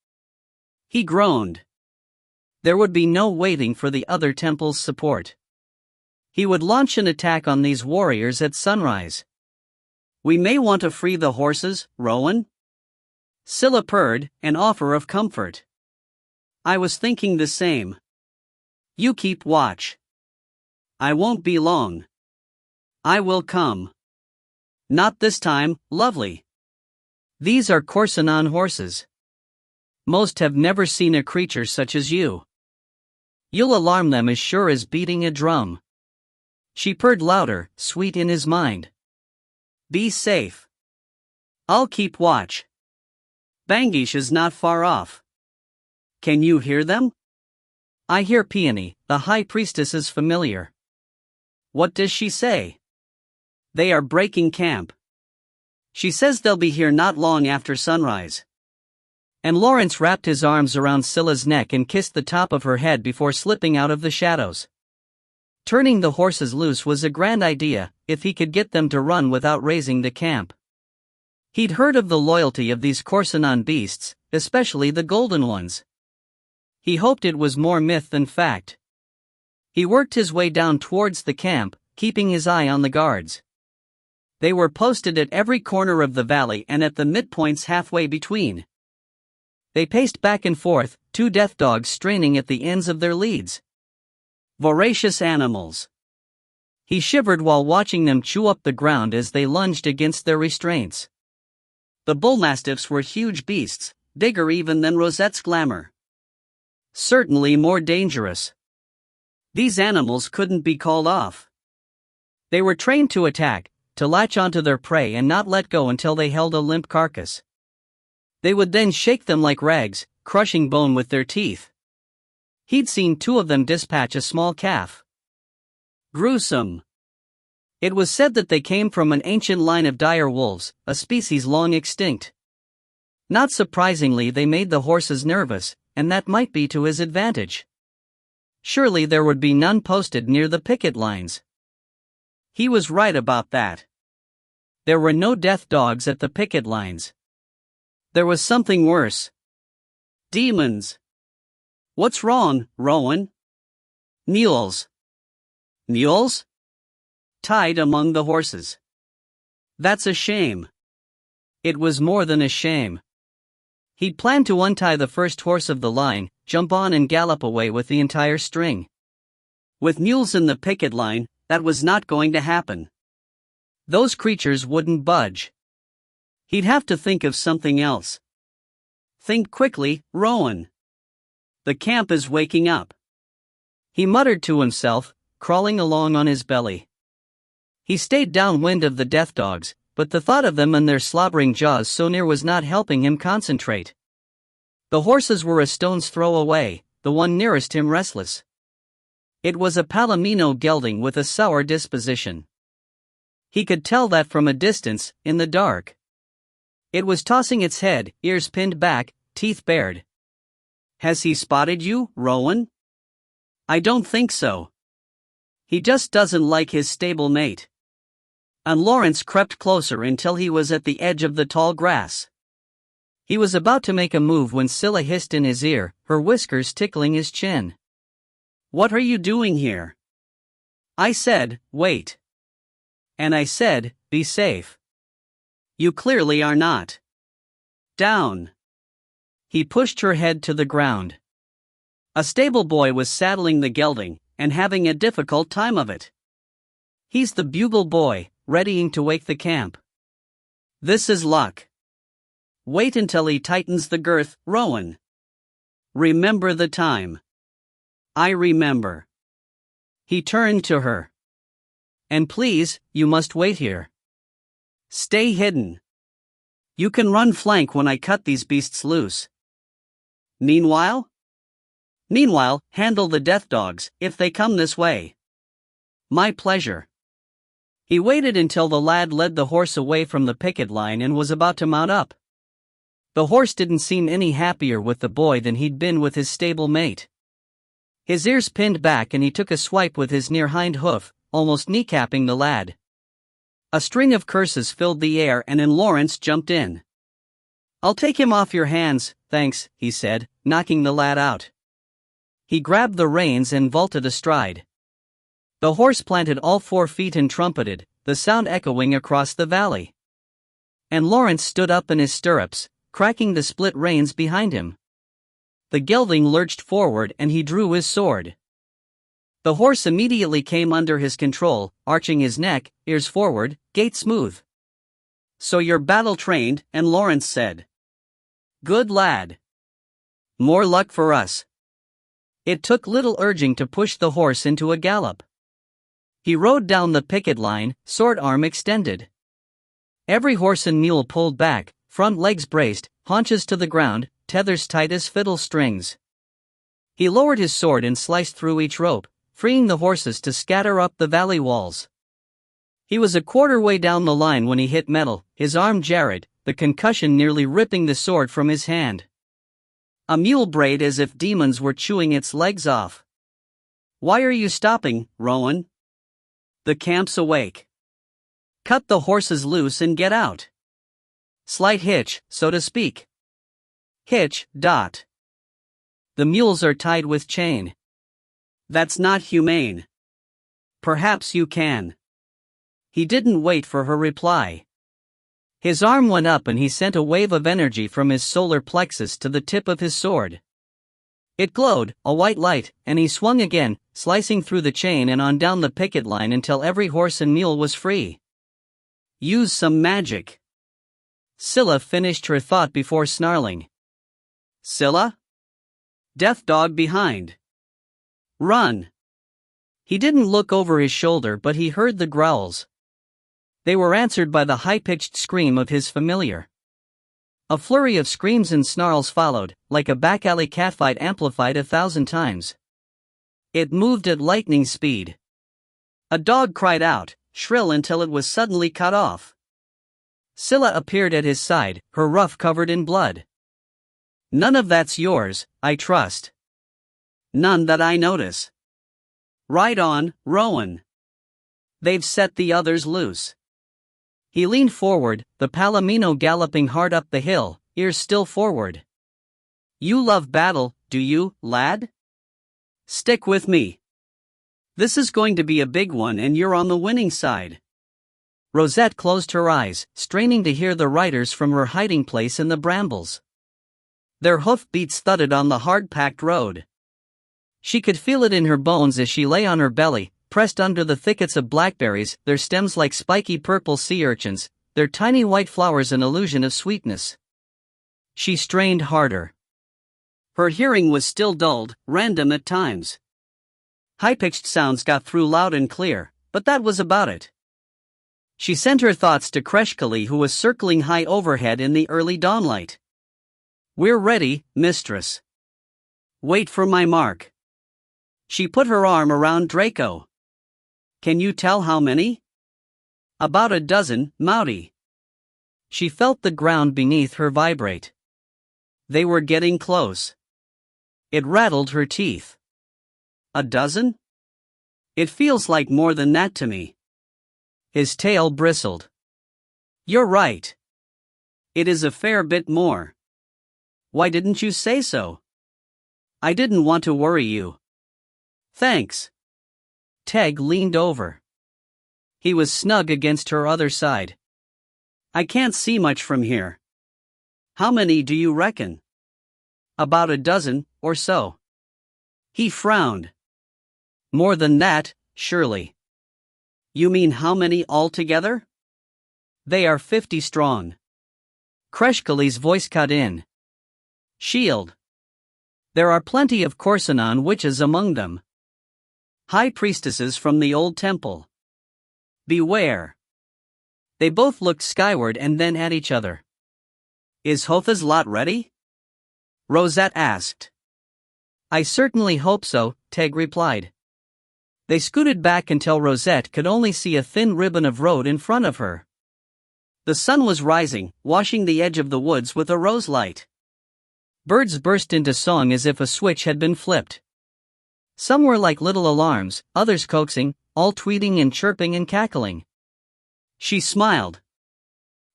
He groaned. There would be no waiting for the other temple's support. He would launch an attack on these warriors at sunrise. We may want to free the horses, Rowan? Scylla purred, an offer of comfort. I was thinking the same. You keep watch. I won't be long. I will come. Not this time, lovely. These are Corsinon horses. Most have never seen a creature such as you. You'll alarm them as sure as beating a drum. She purred louder, sweet in his mind. Be safe. I'll keep watch. Bangish is not far off. Can you hear them? I hear Peony, the high priestess's familiar. What does she say? They are breaking camp. She says they'll be here not long after sunrise. And Lawrence wrapped his arms around Scylla's neck and kissed the top of her head before slipping out of the shadows. Turning the horses loose was a grand idea, if he could get them to run without raising the camp. He'd heard of the loyalty of these Corsinon beasts, especially the golden ones. He hoped it was more myth than fact. He worked his way down towards the camp, keeping his eye on the guards. They were posted at every corner of the valley and at the midpoints halfway between. They paced back and forth, two death dogs straining at the ends of their leads. Voracious animals. He shivered while watching them chew up the ground as they lunged against their restraints. The bullmastiffs were huge beasts, bigger even than Rosette's glamour. Certainly more dangerous. These animals couldn't be called off. They were trained to attack, to latch onto their prey and not let go until they held a limp carcass. They would then shake them like rags, crushing bone with their teeth. He'd seen 2 of them dispatch a small calf. Gruesome. It was said that they came from an ancient line of dire wolves, a species long extinct. Not surprisingly, they made the horses nervous, and that might be to his advantage. Surely there would be none posted near the picket lines. He was right about that. There were no death dogs at the picket lines. There was something worse. Demons. What's wrong, Rowan? Mules. Mules? Tied among the horses. That's a shame. It was more than a shame. He'd planned to untie the first horse of the line, jump on and gallop away with the entire string. With mules in the picket line, that was not going to happen. Those creatures wouldn't budge. He'd have to think of something else. Think quickly, Rowan. The camp is waking up. He muttered to himself, crawling along on his belly. He stayed downwind of the death dogs, but the thought of them and their slobbering jaws so near was not helping him concentrate. The horses were a stone's throw away, the one nearest him restless. It was a Palomino gelding with a sour disposition. He could tell that from a distance, in the dark. It was tossing its head, ears pinned back, teeth bared. Has he spotted you, Rowan? I don't think so. He just doesn't like his stable mate. And Lawrence crept closer until he was at the edge of the tall grass. He was about to make a move when Scylla hissed in his ear, her whiskers tickling his chin. What are you doing here? I said, wait. And I said, be safe. You clearly are not. Down. He pushed her head to the ground. A stable boy was saddling the gelding, and having a difficult time of it. He's the bugle boy, readying to wake the camp. This is luck. Wait until he tightens the girth, Rowan. Remember the time. I remember. He turned to her. And please, you must wait here. Stay hidden. You can run flank when I cut these beasts loose. Meanwhile, handle the death dogs, if they come this way. My pleasure. He waited until the lad led the horse away from the picket line and was about to mount up. The horse didn't seem any happier with the boy than he'd been with his stable mate. His ears pinned back and he took a swipe with his near hind hoof, almost kneecapping the lad. A string of curses filled the air and then Lawrence jumped in. I'll take him off your hands, thanks, he said, knocking the lad out. He grabbed the reins and vaulted astride. The horse planted all 4 feet and trumpeted, the sound echoing across the valley. And Lawrence stood up in his stirrups, cracking the split reins behind him. The gelding lurched forward and he drew his sword. The horse immediately came under his control, arching his neck, ears forward, gait smooth. So you're battle-trained, and Lawrence said. Good lad. More luck for us. It took little urging to push the horse into a gallop. He rode down the picket line, sword arm extended. Every horse and mule pulled back, front legs braced, haunches to the ground, tethers tight as fiddle strings. He lowered his sword and sliced through each rope, freeing the horses to scatter up the valley walls. He was a quarter way down the line when he hit metal, his arm jarred, the concussion nearly ripping the sword from his hand. A mule brayed as if demons were chewing its legs off. Why are you stopping, Rowan? The camp's awake. Cut the horses loose and get out. Slight hitch, so to speak. Hitch, dot. The mules are tied with chain. That's not humane. Perhaps you can. He didn't wait for her reply. His arm went up and he sent a wave of energy from his solar plexus to the tip of his sword. It glowed, a white light, and he swung again, slicing through the chain and on down the picket line until every horse and mule was free. Use some magic. Scylla finished her thought before snarling. Scylla? Death dog behind. Run. He didn't look over his shoulder, but he heard the growls. They were answered by the high-pitched scream of his familiar. A flurry of screams and snarls followed, like a back-alley catfight amplified 1,000 times. It moved at lightning speed. A dog cried out, shrill until it was suddenly cut off. Scylla appeared at his side, her ruff covered in blood. "None of that's yours, I trust." "None that I notice." "Right on, Rowan. They've set the others loose." He leaned forward, the Palomino galloping hard up the hill, ears still forward. "You love battle, do you, lad? Stick with me. This is going to be a big one and you're on the winning side." Rosette closed her eyes, straining to hear the riders from her hiding place in the brambles. Their hoof-beats thudded on the hard-packed road. She could feel it in her bones as she lay on her belly, pressed under the thickets of blackberries, their stems like spiky purple sea urchins, their tiny white flowers an illusion of sweetness. She strained harder. Her hearing was still dulled, random at times. High-pitched sounds got through loud and clear, but that was about it. She sent her thoughts to Kreshkali, who was circling high overhead in the early dawnlight. "We're ready, mistress. Wait for my mark." She put her arm around Draco. "Can you tell how many?" "About a dozen, Mouty." She felt the ground beneath her vibrate. They were getting close. It rattled her teeth. "A dozen? It feels like more than that to me." His tail bristled. "You're right. It is a fair bit more. Why didn't you say so?" "I didn't want to worry you." "Thanks." Teg leaned over. He was snug against her other side. "I can't see much from here. How many do you reckon?" "About a dozen, or so." He frowned. "More than that, surely." "You mean how many altogether?" "They are 50 strong." Kreshkali's voice cut in. "Shield. There are plenty of Korsanon witches among them. High priestesses from the old temple. Beware." They both looked skyward and then at each other. "Is Hotha's lot ready?" Rosette asked. "I certainly hope so," Teg replied. They scooted back until Rosette could only see a thin ribbon of road in front of her. The sun was rising, washing the edge of the woods with a rose light. Birds burst into song as if a switch had been flipped. Some were like little alarms, others coaxing, all tweeting and chirping and cackling. She smiled.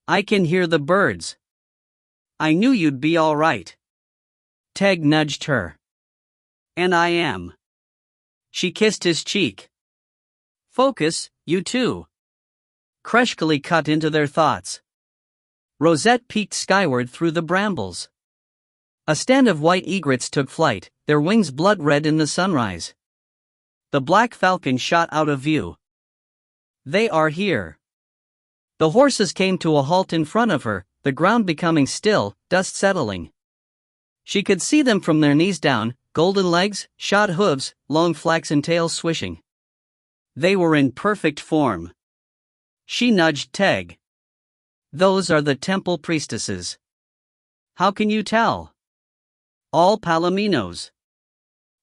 "I can hear the birds. I knew you'd be all right." Teg nudged her. "And I am." She kissed his cheek. "Focus, you two." Kreshkali cut into their thoughts. Rosette peeked skyward through the brambles. A stand of white egrets took flight, their wings blood-red in the sunrise. The black falcon shot out of view. "They are here." The horses came to a halt in front of her, the ground becoming still, dust settling. She could see them from their knees down, golden legs, shod hooves, long flaxen tails swishing. They were in perfect form. She nudged Teg. "Those are the temple priestesses." "How can you tell?" "All Palominos.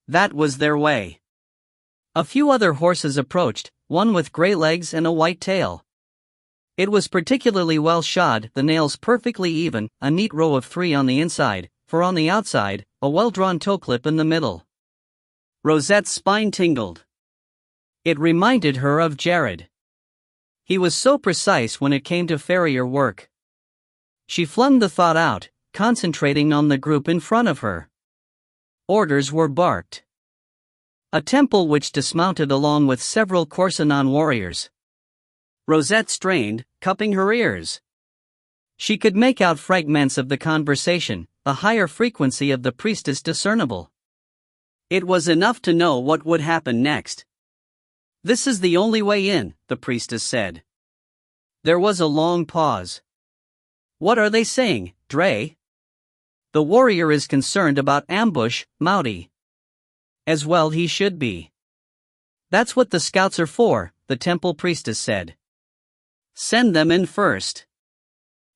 That was their way." A few other horses approached, one with gray legs and a white tail. It was particularly well shod, the nails perfectly even, a neat row of 3 on the inside, 4 on the outside, a well-drawn toe clip in the middle. Rosette's spine tingled. It reminded her of Jared. He was so precise when it came to farrier work. She flung the thought out, concentrating on the group in front of her. Orders were barked. A temple which dismounted along with several Korsanon warriors. Rosette strained, cupping her ears. She could make out fragments of the conversation, the higher frequency of the priestess discernible. It was enough to know what would happen next. "This is the only way in," the priestess said. There was a long pause. "What are they saying, Dre?" "The warrior is concerned about ambush, Mouty." As well he should be. That's what the scouts are for, the temple priestess said. Send them in first.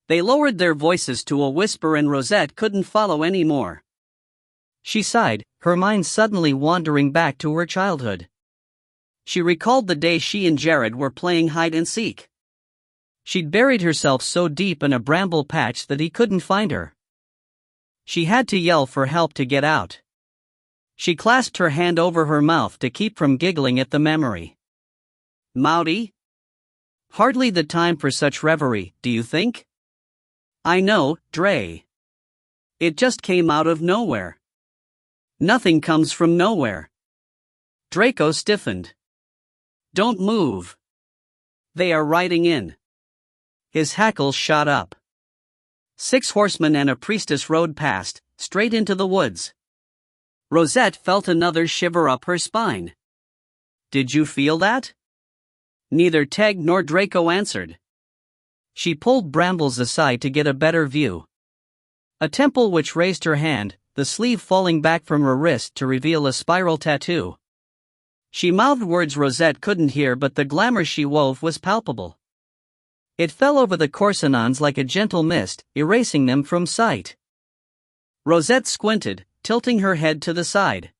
They lowered their voices to a whisper and Rosette couldn't follow any more. She sighed, her mind suddenly wandering back to her childhood. She recalled the day she and Jared were playing hide and seek. She'd buried herself so deep in a bramble patch that he couldn't find her. She had to yell for help to get out. She clasped her hand over her mouth to keep from giggling at the memory. Mouty? Hardly the time for such reverie, do you think? I know, Dre. It just came out of nowhere. Nothing comes from nowhere. Draco stiffened. Don't move. They are riding in. His hackles shot up. 6 horsemen and a priestess rode past, straight into the woods. Rosette felt another shiver up her spine. Did you feel that? Neither Teg nor Draco answered. She pulled brambles aside to get a better view. A temple which raised her hand, the sleeve falling back from her wrist to reveal a spiral tattoo. She mouthed words Rosette couldn't hear, but the glamour she wove was palpable. It fell over the Corsinons like a gentle mist, erasing them from sight. Rosette squinted, tilting her head to the side.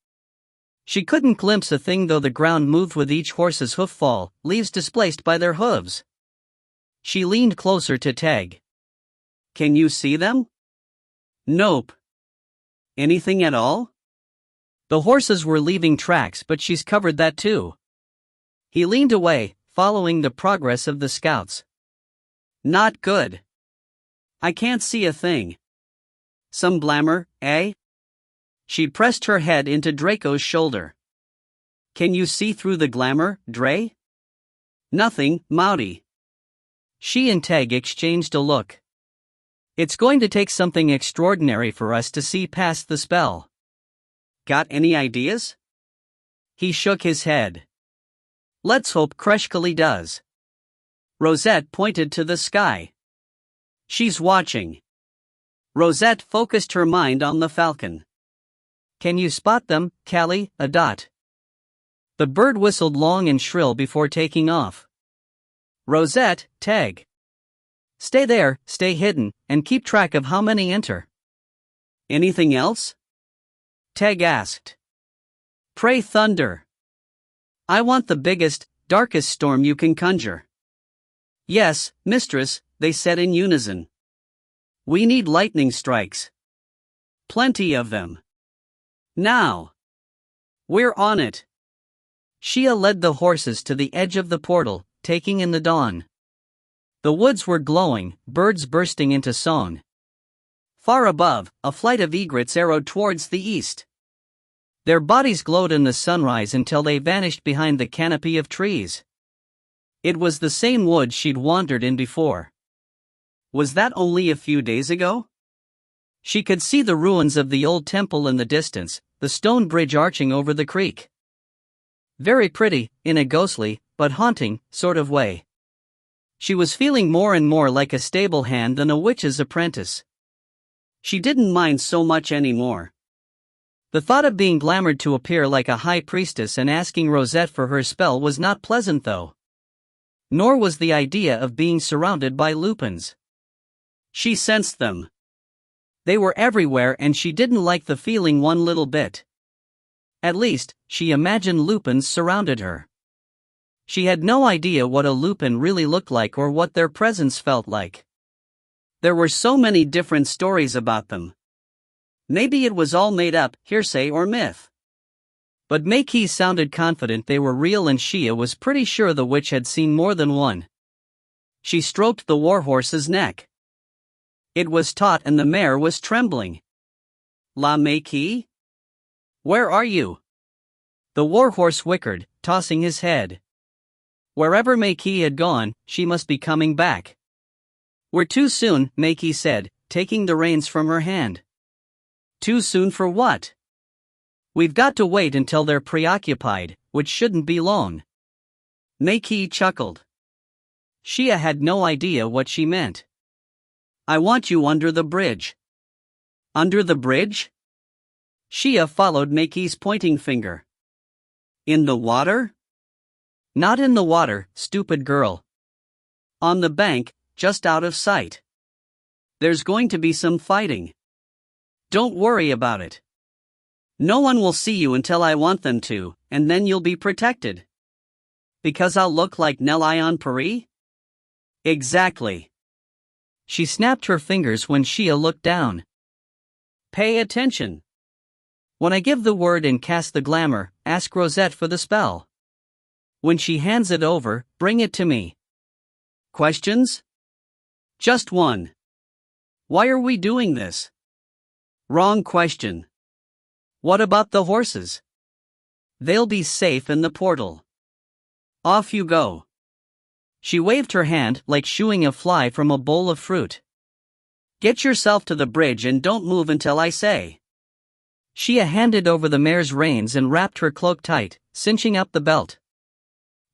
She couldn't glimpse a thing though the ground moved with each horse's hoof fall, leaves displaced by their hooves. She leaned closer to Teg. Can you see them? Nope. Anything at all? The horses were leaving tracks, but she's covered that too. He leaned away, following the progress of the scouts. Not good. I can't see a thing. Some glamour, eh? She pressed her head into Draco's shoulder. Can you see through the glamour, Dre? Nothing, Mouty. She and Teg exchanged a look. It's going to take something extraordinary for us to see past the spell. Got any ideas? He shook his head. Let's hope Kreshkali does. Rosette pointed to the sky. She's watching. Rosette focused her mind on the falcon. Can you spot them, Callie? A dot. The bird whistled long and shrill before taking off. Rosette, Teg. Stay there, stay hidden, and keep track of how many enter. Anything else? Teg asked. Pray thunder. I want the biggest, darkest storm you can conjure. Yes, mistress, they said in unison. We need lightning strikes. Plenty of them. Now. We're on it. Shia led the horses to the edge of the portal, taking in the dawn. The woods were glowing, birds bursting into song. Far above, a flight of egrets arrowed towards the east. Their bodies glowed in the sunrise until they vanished behind the canopy of trees. It was the same wood she'd wandered in before. Was that only a few days ago? She could see the ruins of the old temple in the distance, the stone bridge arching over the creek. Very pretty, in a ghostly, but haunting, sort of way. She was feeling more and more like a stable hand than a witch's apprentice. She didn't mind so much anymore. The thought of being glamored to appear like a high priestess and asking Rosette for her spell was not pleasant though. Nor was the idea of being surrounded by lupins. She sensed them. They were everywhere and she didn't like the feeling one little bit. At least, she imagined lupins surrounded her. She had no idea what a lupin really looked like or what their presence felt like. There were so many different stories about them. Maybe it was all made up, hearsay or myth. But Makee sounded confident they were real and Shia was pretty sure the witch had seen more than one. She stroked the warhorse's neck. It was taut and the mare was trembling. La Makee? Where are you? The warhorse whickered, tossing his head. Wherever Makee had gone, she must be coming back. We're too soon, Makee said, taking the reins from her hand. Too soon for what? We've got to wait until they're preoccupied, which shouldn't be long. Makee chuckled. Shia had no idea what she meant. I want you under the bridge. Under the bridge? Shia followed Makee's pointing finger. In the water? Not in the water, stupid girl. On the bank, just out of sight. There's going to be some fighting. Don't worry about it. No one will see you until I want them to, and then you'll be protected. Because I'll look like Nelayan Pari? Exactly. She snapped her fingers when Shia looked down. Pay attention. When I give the word and cast the glamour, ask Rosette for the spell. When she hands it over, bring it to me. Questions? Just one. Why are we doing this? Wrong question. What about the horses? They'll be safe in the portal. Off you go. She waved her hand like shooing a fly from a bowl of fruit. Get yourself to the bridge and don't move until I say. Shia handed over the mare's reins and wrapped her cloak tight, cinching up the belt.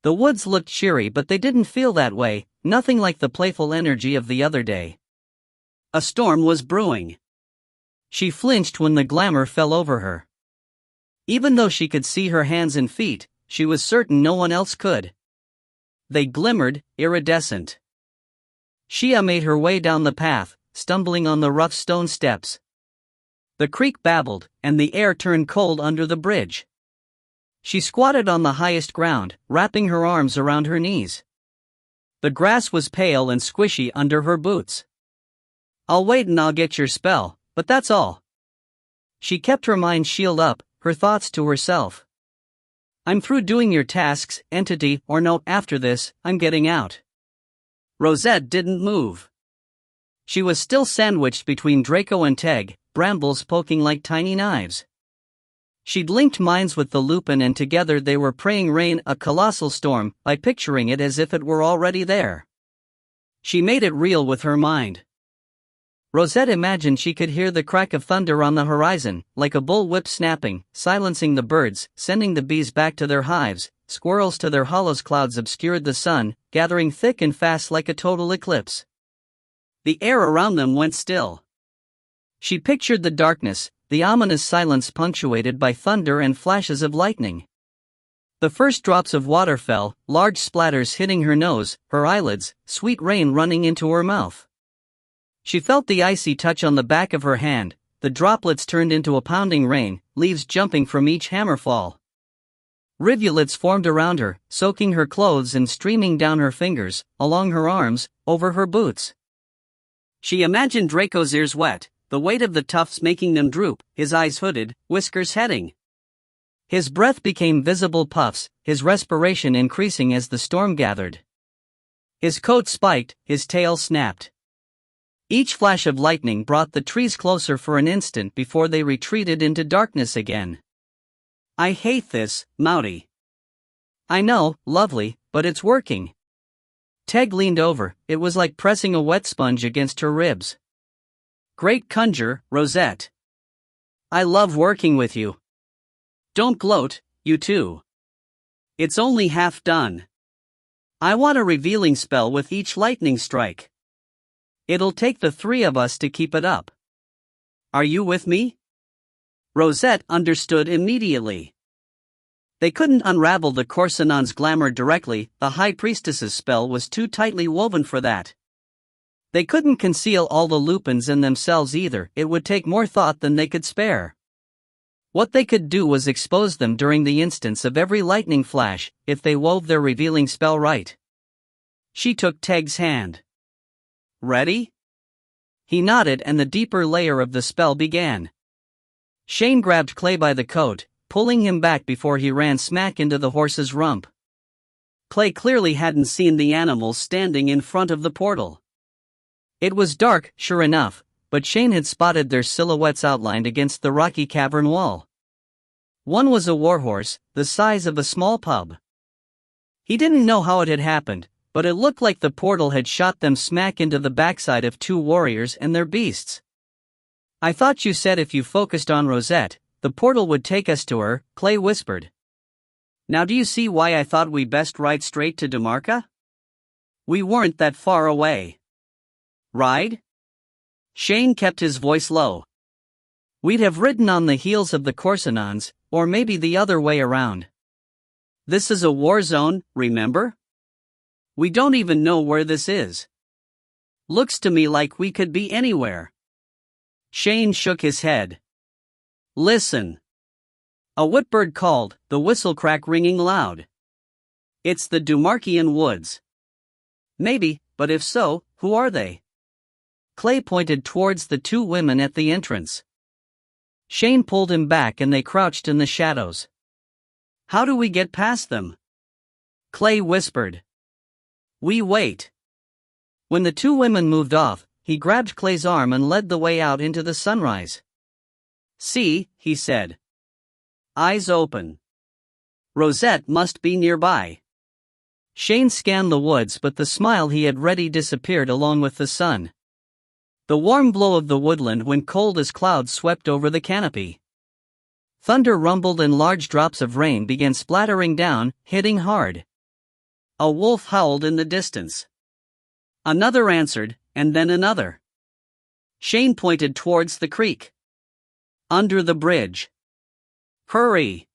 The woods looked cheery, but they didn't feel that way, nothing like the playful energy of the other day. A storm was brewing. She flinched when the glamour fell over her. Even though she could see her hands and feet, she was certain no one else could. They glimmered, iridescent. Shia made her way down the path, stumbling on the rough stone steps. The creek babbled, and the air turned cold under the bridge. She squatted on the highest ground, wrapping her arms around her knees. The grass was pale and squishy under her boots. I'll wait and I'll get your spell, but that's all. She kept her mind shield up, her thoughts to herself. I'm through doing your tasks, entity or no, after this, I'm getting out. Rosette didn't move. She was still sandwiched between Draco and Teg, brambles poking like tiny knives. She'd linked minds with the Lupin and together they were praying rain a colossal storm by picturing it as if it were already there. She made it real with her mind. Rosette imagined she could hear the crack of thunder on the horizon, like a bullwhip snapping, silencing the birds, sending the bees back to their hives, squirrels to their hollows. Clouds obscured the sun, gathering thick and fast like a total eclipse. The air around them went still. She pictured the darkness, the ominous silence punctuated by thunder and flashes of lightning. The first drops of water fell, large splatters hitting her nose, her eyelids, sweet rain running into her mouth. She felt the icy touch on the back of her hand, the droplets turned into a pounding rain, leaves jumping from each hammerfall. Rivulets formed around her, soaking her clothes and streaming down her fingers, along her arms, over her boots. She imagined Draco's ears wet, the weight of the tufts making them droop, his eyes hooded, whiskers heading. His breath became visible puffs, his respiration increasing as the storm gathered. His coat spiked, his tail snapped. Each flash of lightning brought the trees closer for an instant before they retreated into darkness again. I hate this, Mouty. I know, lovely, but it's working. Teg leaned over, it was like pressing a wet sponge against her ribs. Great conjure, Rosette. I love working with you. Don't gloat, you too. It's only half done. I want a revealing spell with each lightning strike. It'll take the three of us to keep it up. Are you with me? Rosette understood immediately. They couldn't unravel the Corsinon's glamour directly, the High Priestess's spell was too tightly woven for that. They couldn't conceal all the Lupins in themselves either, it would take more thought than they could spare. What they could do was expose them during the instance of every lightning flash, if they wove their revealing spell right. She took Teg's hand. Ready? He nodded and the deeper layer of the spell began. Shane grabbed Clay by the coat, pulling him back before he ran smack into the horse's rump. Clay clearly hadn't seen the animals standing in front of the portal. It was dark, sure enough, but Shane had spotted their silhouettes outlined against the rocky cavern wall. One was a warhorse, the size of a small pub. He didn't know how it had happened, but it looked like the portal had shot them smack into the backside of two warriors and their beasts. I thought you said if you focused on Rosette, the portal would take us to her, Clay whispered. Now do you see why I thought we best ride straight to Demarca? We weren't that far away. Ride? Shane kept his voice low. We'd have ridden on the heels of the Corsinons, or maybe the other way around. This is a war zone, remember? We don't even know where this is. Looks to me like we could be anywhere. Shane shook his head. Listen. A whipbird called, the whistle crack ringing loud. It's the Dumarkian woods. Maybe, but if so, who are they? Clay pointed towards the two women at the entrance. Shane pulled him back and they crouched in the shadows. How do we get past them? Clay whispered. We wait. When the two women moved off, he grabbed Clay's arm and led the way out into the sunrise. See, he said. Eyes open. Rosette must be nearby. Shane scanned the woods, but the smile he had ready disappeared along with the sun. The warm glow of the woodland went cold as clouds swept over the canopy. Thunder rumbled and large drops of rain began splattering down, hitting hard. A wolf howled in the distance. Another answered, and then another. Shane pointed towards the creek. Under the bridge. Hurry!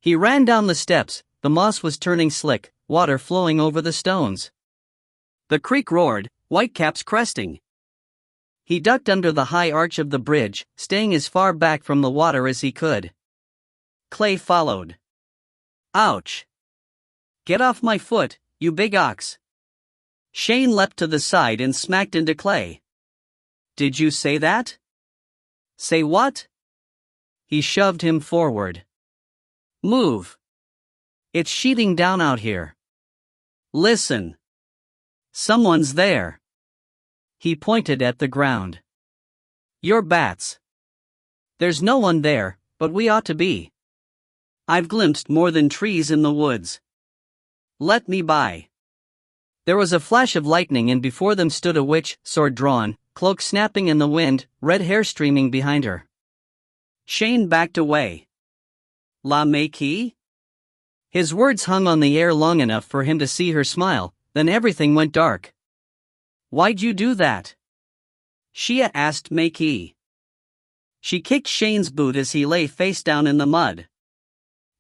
He ran down the steps, the moss was turning slick, water flowing over the stones. The creek roared, whitecaps cresting. He ducked under the high arch of the bridge, staying as far back from the water as he could. Clay followed. Ouch! Get off my foot, you big ox! Shane leapt to the side and smacked into Clay. Did you say that? Say what? He shoved him forward. Move! It's sheeting down out here. Listen! Someone's there. He pointed at the ground. You're bats. There's no one there, but we ought to be. I've glimpsed more than trees in the woods. Let me by. There was a flash of lightning and before them stood a witch, sword drawn, cloak snapping in the wind, red hair streaming behind her. Shane backed away. La Maquis? His words hung on the air long enough for him to see her smile, then everything went dark. Why'd you do that? Shia asked Maquis. She kicked Shane's boot as he lay face down in the mud.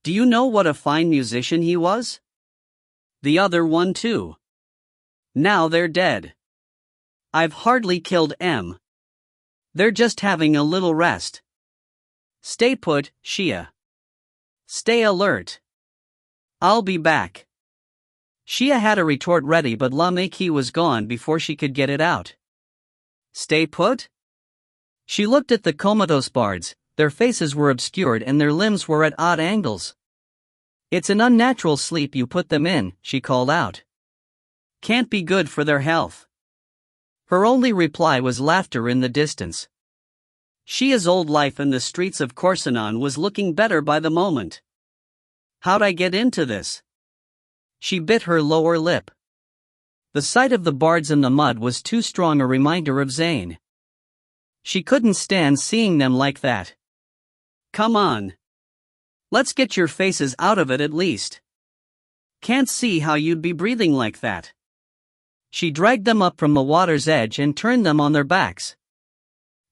Do you know what a fine musician he was? The other one too. Now they're dead. I've hardly killed M. They're just having a little rest. Stay put, Shia. Stay alert. I'll be back. Shia had a retort ready but La Maquis was gone before she could get it out. Stay put? She looked at the comatose bards, their faces were obscured and their limbs were at odd angles. It's an unnatural sleep you put them in, she called out. Can't be good for their health. Her only reply was laughter in the distance. Shia's old life in the streets of Corsinon was looking better by the moment. How'd I get into this? She bit her lower lip. The sight of the bards in the mud was too strong a reminder of Zane. She couldn't stand seeing them like that. Come on. Let's get your faces out of it at least. Can't see how you'd be breathing like that. She dragged them up from the water's edge and turned them on their backs.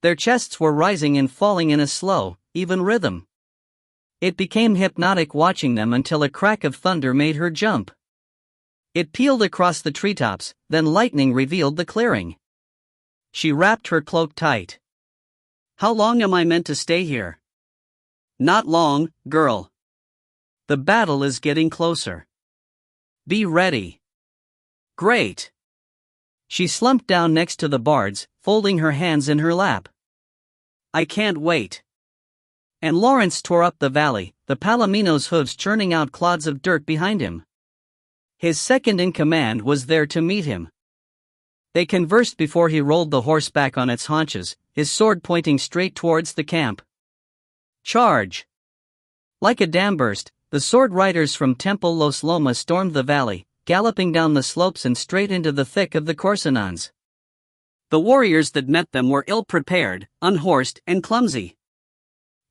Their chests were rising and falling in a slow, even rhythm. It became hypnotic watching them until a crack of thunder made her jump. It peeled across the treetops, then lightning revealed the clearing. She wrapped her cloak tight. How long am I meant to stay here? Not long, girl. The battle is getting closer. Be ready. Great. She slumped down next to the bards, folding her hands in her lap. I can't wait. And Lawrence tore up the valley, the Palomino's hooves churning out clods of dirt behind him. His second in command was there to meet him. They conversed before he rolled the horse back on its haunches, his sword pointing straight towards the camp. Charge! Like a dam burst, the sword riders from Temple Los Lomas stormed the valley, galloping down the slopes and straight into the thick of the Corsinons. The warriors that met them were ill-prepared, unhorsed, and clumsy.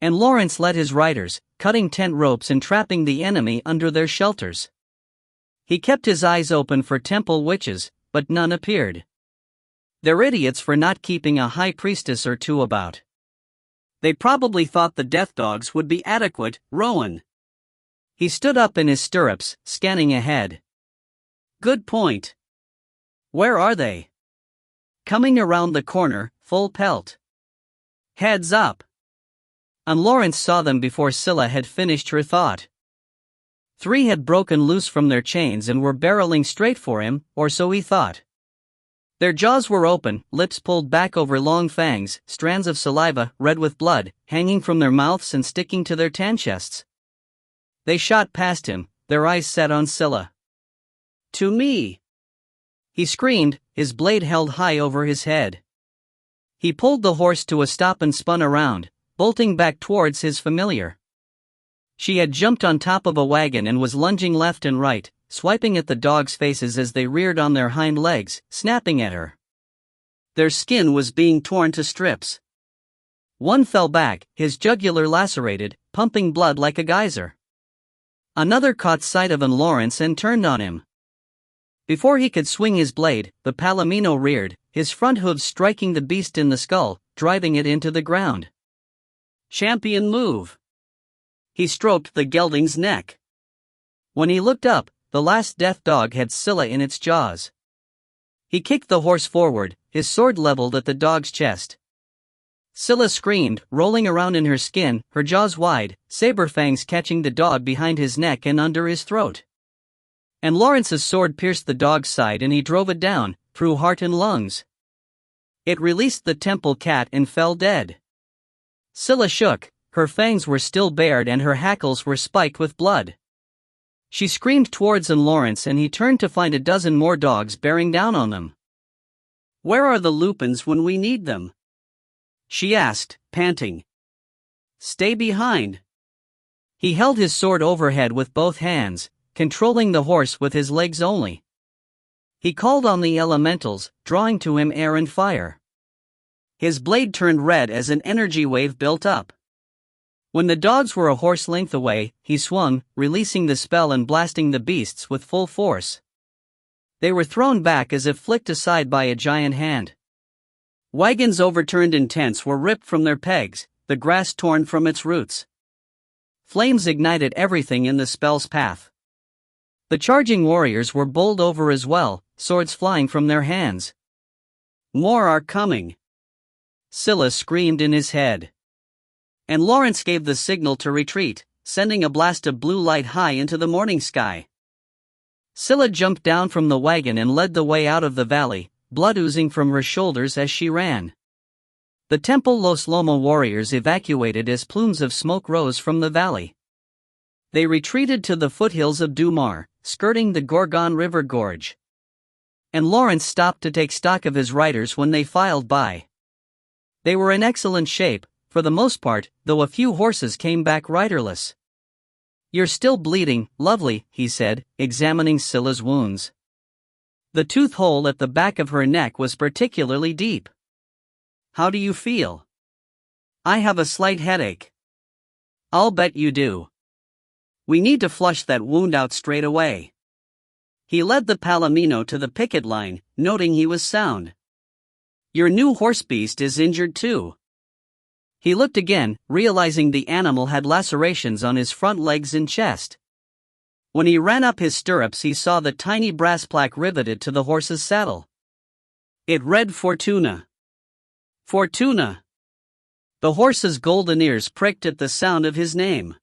And Lawrence led his riders, cutting tent ropes and trapping the enemy under their shelters. He kept his eyes open for temple witches, but none appeared. They're idiots for not keeping a high priestess or two about. They probably thought the death dogs would be adequate, Rowan. He stood up in his stirrups, scanning ahead. Good point. Where are they? Coming around the corner, full pelt. Heads up. And Lawrence saw them before Scylla had finished her thought. 3 had broken loose from their chains and were barreling straight for him, or so he thought. Their jaws were open, lips pulled back over long fangs, strands of saliva, red with blood, hanging from their mouths and sticking to their tan chests. They shot past him, their eyes set on Scylla. To me! He screamed, his blade held high over his head. He pulled the horse to a stop and spun around, bolting back towards his familiar. She had jumped on top of a wagon and was lunging left and right, swiping at the dogs' faces as they reared on their hind legs, snapping at her. Their skin was being torn to strips. One fell back, his jugular lacerated, pumping blood like a geyser. Another caught sight of Lawrence and turned on him. Before he could swing his blade, the palomino reared, his front hooves striking the beast in the skull, driving it into the ground. Champion move! He stroked the gelding's neck. When he looked up, the last death dog had Scylla in its jaws. He kicked the horse forward, his sword leveled at the dog's chest. Scylla screamed, rolling around in her skin, her jaws wide, saber fangs catching the dog behind his neck and under his throat. And Lawrence's sword pierced the dog's side and he drove it down, through heart and lungs. It released the temple cat and fell dead. Scylla shook, her fangs were still bared and her hackles were spiked with blood. She screamed towards Lawrence and he turned to find a dozen more dogs bearing down on them. Where are the lupins when we need them? She asked, panting. Stay behind. He held his sword overhead with both hands, controlling the horse with his legs only. He called on the elementals, drawing to him air and fire. His blade turned red as an energy wave built up. When the dogs were a horse length away, he swung, releasing the spell and blasting the beasts with full force. They were thrown back as if flicked aside by a giant hand. Wagons overturned and tents were ripped from their pegs, the grass torn from its roots. Flames ignited everything in the spell's path. The charging warriors were bowled over as well, swords flying from their hands. More are coming. Scylla screamed in his head. And Lawrence gave the signal to retreat, sending a blast of blue light high into the morning sky. Scylla jumped down from the wagon and led the way out of the valley, blood oozing from her shoulders as she ran. The Temple Los Loma warriors evacuated as plumes of smoke rose from the valley. They retreated to the foothills of Dumar, skirting the Gorgon River Gorge. And Lawrence stopped to take stock of his riders when they filed by. They were in excellent shape, for the most part, though a few horses came back riderless. You're still bleeding, lovely, he said, examining Scylla's wounds. The tooth hole at the back of her neck was particularly deep. How do you feel? I have a slight headache. I'll bet you do. We need to flush that wound out straight away. He led the palomino to the picket line, noting he was sound. Your new horse beast is injured too. He looked again, realizing the animal had lacerations on his front legs and chest. When he ran up his stirrups he saw the tiny brass plaque riveted to the horse's saddle. It read Fortuna. Fortuna. The horse's golden ears pricked at the sound of his name.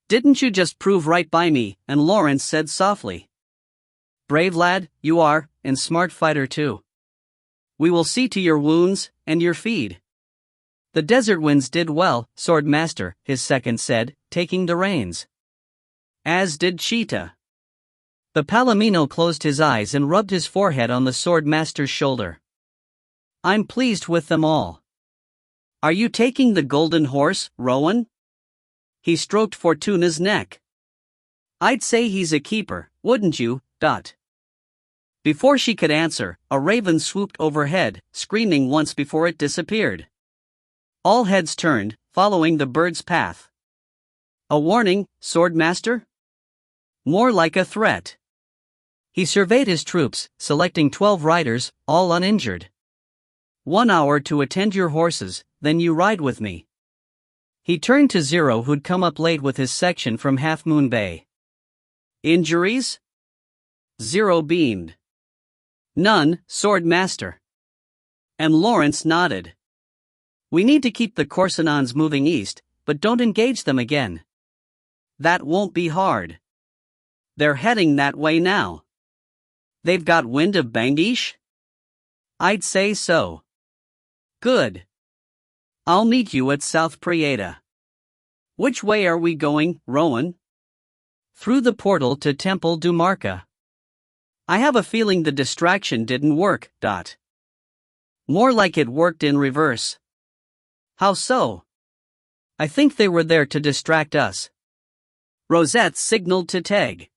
Didn't you just prove right by me? And Lawrence said softly. Brave lad, you are, and smart fighter too. We will see to your wounds, and your feed. The desert winds did well, Sword Master, his second said, taking the reins. As did Cheetah. The palomino closed his eyes and rubbed his forehead on the Sword Master's shoulder. I'm pleased with them all. Are you taking the golden horse, Rowan? He stroked Fortuna's neck. I'd say he's a keeper, wouldn't you, Dot? Before she could answer, a raven swooped overhead, screaming once before it disappeared. All heads turned, following the bird's path. A warning, Sword Master? More like a threat. He surveyed his troops, selecting 12 riders, all uninjured. 1 hour to attend your horses, then you ride with me. He turned to Zero, who'd come up late with his section from Half Moon Bay. Injuries? Zero beamed. None, Sword Master. And Lawrence nodded. We need to keep the Corsinons moving east, but don't engage them again. That won't be hard. They're heading that way now. They've got wind of Bangish? I'd say so. Good. I'll meet you at South Prieta. Which way are we going, Rowan? Through the portal to Temple Dumarca. I have a feeling the distraction didn't work, Dot. More like it worked in reverse. How so? I think they were there to distract us. Rosette signaled to Teg.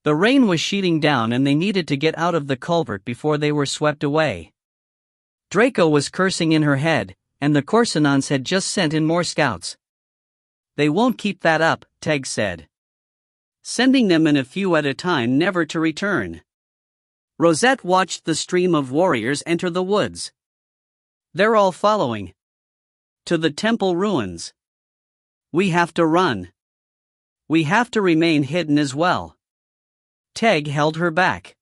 The rain was sheeting down and they needed to get out of the culvert before they were swept away. Draco was cursing in her head, and the Corsinons had just sent in more scouts. They won't keep that up, Teg said. Sending them in a few at a time, never to return. Rosette watched the stream of warriors enter the woods. They're all following. To the temple ruins. We have to run. We have to remain hidden as well. Teg held her back.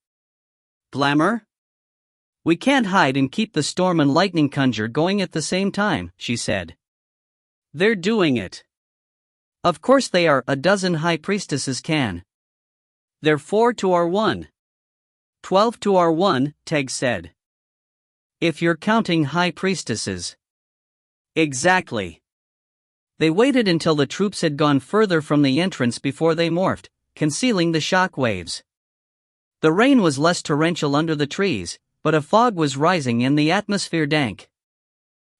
Glamour? We can't hide and keep the storm and lightning conjure going at the same time, she said. They're doing it. Of course they are. A dozen high priestesses can. They're 4 to our 1. 12 to our 1, Teg said. If you're counting high priestesses. Exactly. They waited until the troops had gone further from the entrance before they morphed, concealing the shock waves. The rain was less torrential under the trees, but a fog was rising and the atmosphere dank.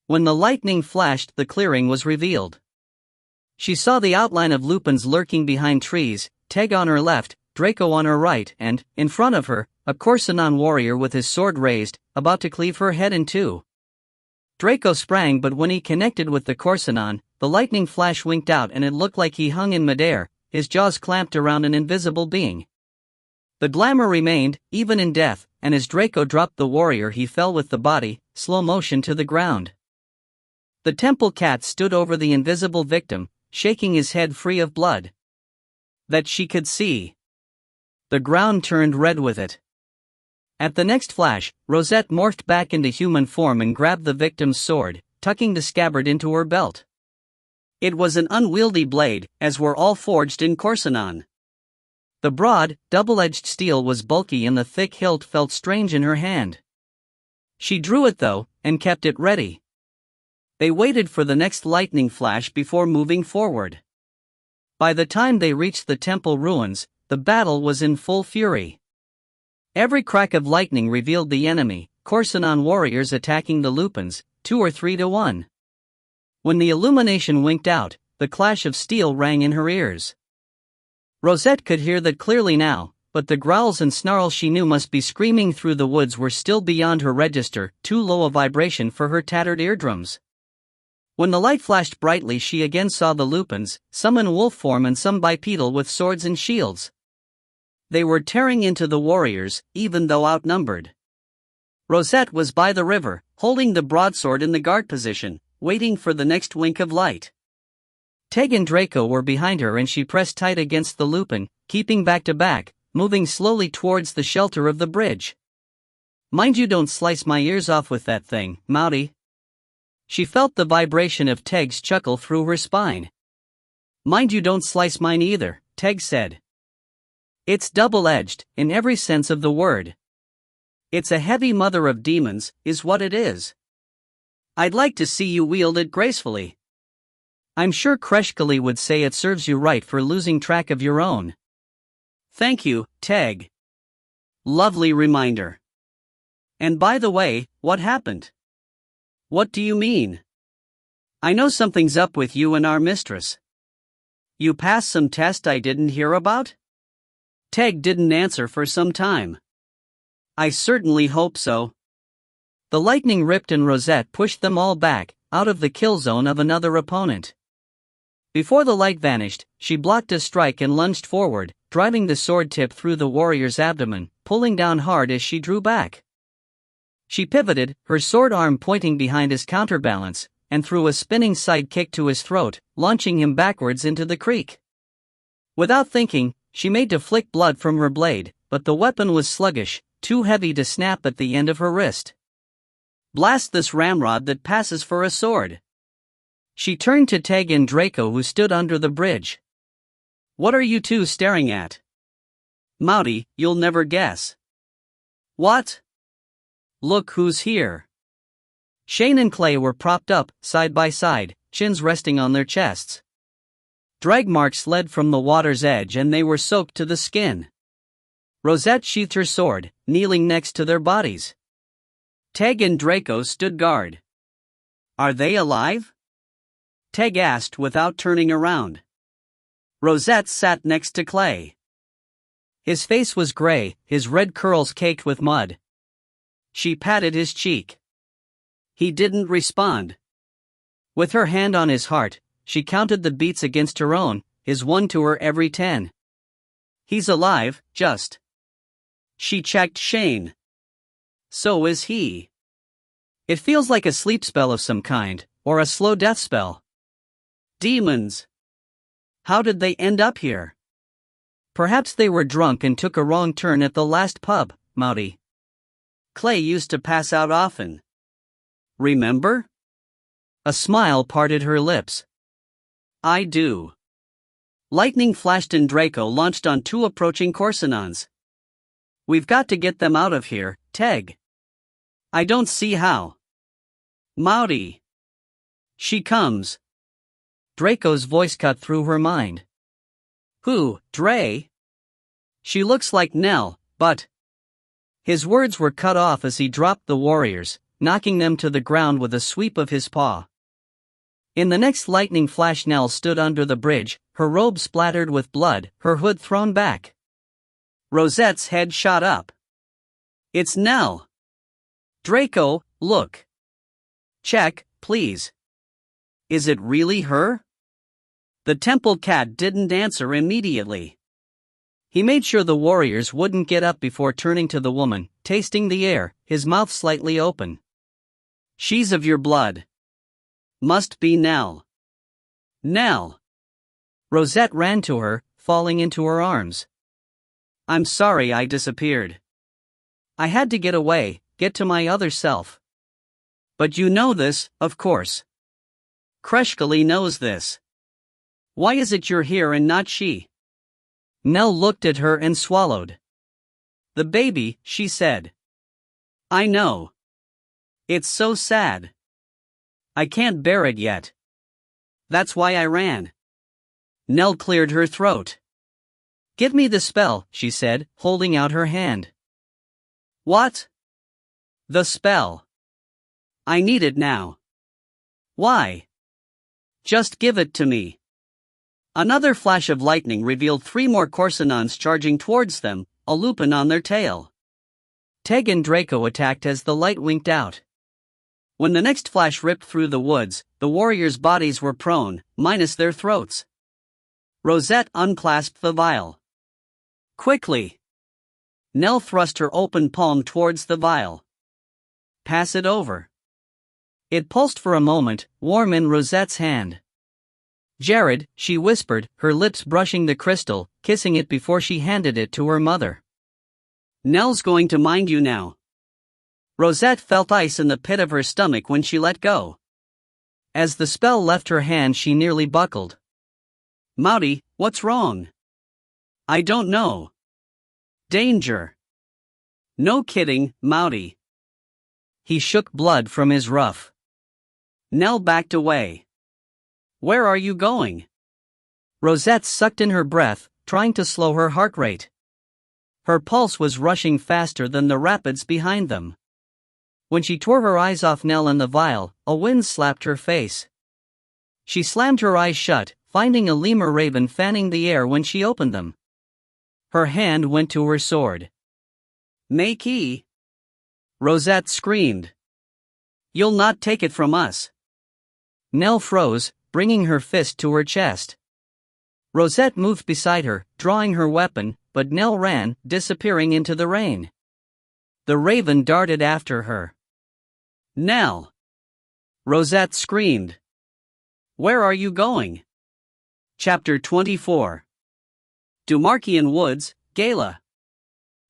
When the lightning flashed, the clearing was revealed. She saw the outline of Lupins lurking behind trees, Teg on her left, Draco on her right, and, in front of her, a Corsinon warrior with his sword raised, about to cleave her head in two. Draco sprang, but when he connected with the Corsinon, the lightning flash winked out and it looked like he hung in midair, his jaws clamped around an invisible being. The glamour remained, even in death, and as Draco dropped the warrior he fell with the body, slow motion to the ground. The temple cat stood over the invisible victim, shaking his head free of blood. That she could see. The ground turned red with it. At the next flash, Rosette morphed back into human form and grabbed the victim's sword, tucking the scabbard into her belt. It was an unwieldy blade, as were all forged in Corsinon. The broad, double-edged steel was bulky and the thick hilt felt strange in her hand. She drew it though, and kept it ready. They waited for the next lightning flash before moving forward. By the time they reached the temple ruins, the battle was in full fury. Every crack of lightning revealed the enemy, Corsinon warriors attacking the Lupins, 2 or 3 to 1. When the illumination winked out, the clash of steel rang in her ears. Rosette could hear that clearly now, but the growls and snarls she knew must be screaming through the woods were still beyond her register, too low a vibration for her tattered eardrums. When the light flashed brightly, she again saw the Lupins, some in wolf form and some bipedal with swords and shields. They were tearing into the warriors, even though outnumbered. Rosette was by the river, holding the broadsword in the guard position, waiting for the next wink of light. Teg and Draco were behind her and she pressed tight against the Lupin, keeping back to back, moving slowly towards the shelter of the bridge. Mind you don't slice my ears off with that thing, Mouty. She felt the vibration of Teg's chuckle through her spine. Mind you don't slice mine either, Teg said. It's double-edged, in every sense of the word. It's a heavy mother of demons, is what it is. I'd like to see you wield it gracefully. I'm sure Kreshkali would say it serves you right for losing track of your own. Thank you, Teg. Lovely reminder. And by the way, what happened? What do you mean? I know something's up with you and our mistress. You passed some test I didn't hear about? Teg didn't answer for some time. I certainly hope so. The lightning ripped and Rosette pushed them all back, out of the kill zone of another opponent. Before the light vanished, she blocked a strike and lunged forward, driving the sword tip through the warrior's abdomen, pulling down hard as she drew back. She pivoted, her sword arm pointing behind as counterbalance, and threw a spinning side kick to his throat, launching him backwards into the creek. Without thinking, she made to flick blood from her blade, but the weapon was sluggish, too heavy to snap at the end of her wrist. Blast this ramrod that passes for a sword. She turned to Teg and Draco, who stood under the bridge. What are you two staring at? Mouty, you'll never guess. What? Look who's here. Shane and Clay were propped up, side by side, chins resting on their chests. Drag marks led from the water's edge and they were soaked to the skin. Rosette sheathed her sword, kneeling next to their bodies. Teg and Draco stood guard. Are they alive? Teg asked without turning around. Rosette sat next to Clay. His face was gray, his red curls caked with mud. She patted his cheek. He didn't respond. With her hand on his heart, she counted the beats against her own, his one to her every 10. He's alive, just. She checked Shane. So is he. It feels like a sleep spell of some kind, or a slow death spell. Demons. How did they end up here? Perhaps they were drunk and took a wrong turn at the last pub, Mouty. Clay used to pass out often. Remember? A smile parted her lips. I do. Lightning flashed and Draco launched on 2 approaching Corsinons. We've got to get them out of here, Teg. I don't see how. Mouty. She comes. Draco's voice cut through her mind. Who, Dre? She looks like Nell, but... His words were cut off as he dropped the warriors, knocking them to the ground with a sweep of his paw. In the next lightning flash, Nell stood under the bridge, her robe splattered with blood, her hood thrown back. Rosette's head shot up. It's Nell. Draco, look. Check, please. Is it really her? The temple cat didn't answer immediately. He made sure the warriors wouldn't get up before turning to the woman, tasting the air, his mouth slightly open. She's of your blood. Must be Nell. Nell. Rosette ran to her, falling into her arms. I'm sorry I disappeared. I had to get away, get to my other self. But you know this, of course. Kreshkali knows this. Why is it you're here and not she? Nell looked at her and swallowed. The baby, she said. I know. It's so sad. I can't bear it yet. That's why I ran. Nell cleared her throat. Give me the spell, she said, holding out her hand. What? The spell. I need it now. Why? Just give it to me. Another flash of lightning revealed 3 more Corsinons charging towards them, a lupin on their tail. Teg and Draco attacked as the light winked out. When the next flash ripped through the woods, the warriors' bodies were prone, minus their throats. Rosette unclasped the vial. Quickly! Nell thrust her open palm towards the vial. Pass it over. It pulsed for a moment, warm in Rosette's hand. Jared, she whispered, her lips brushing the crystal, kissing it before she handed it to her mother. Nell's going to mind you now. Rosette felt ice in the pit of her stomach when she let go. As the spell left her hand, she nearly buckled. Mouty, what's wrong? I don't know. Danger. No kidding, Mouty. He shook blood from his ruff. Nell backed away. Where are you going? Rosette sucked in her breath, trying to slow her heart rate. Her pulse was rushing faster than the rapids behind them. When she tore her eyes off Nell and the vial, a wind slapped her face. She slammed her eyes shut, finding a lemur raven fanning the air when she opened them. Her hand went to her sword. Makee! Rosette screamed. You'll not take it from us. Nell froze, bringing her fist to her chest. Rosette moved beside her, drawing her weapon, but Nell ran, disappearing into the rain. The raven darted after her. Nell! Rosette screamed. Where are you going? Chapter 24. Dumarkian Woods, Gala.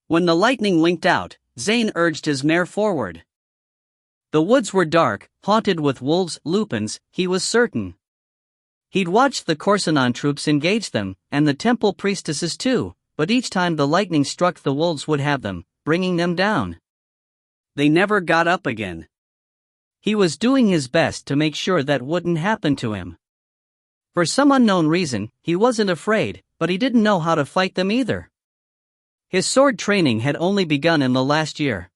When the lightning winked out, Zane urged his mare forward. The woods were dark, haunted with wolves, lupins, he was certain. He'd watched the Corsinan troops engage them, and the temple priestesses too, but each time the lightning struck the wolves would have them, bringing them down. They never got up again. He was doing his best to make sure that wouldn't happen to him. For some unknown reason, he wasn't afraid, but he didn't know how to fight them either. His sword training had only begun in the last year.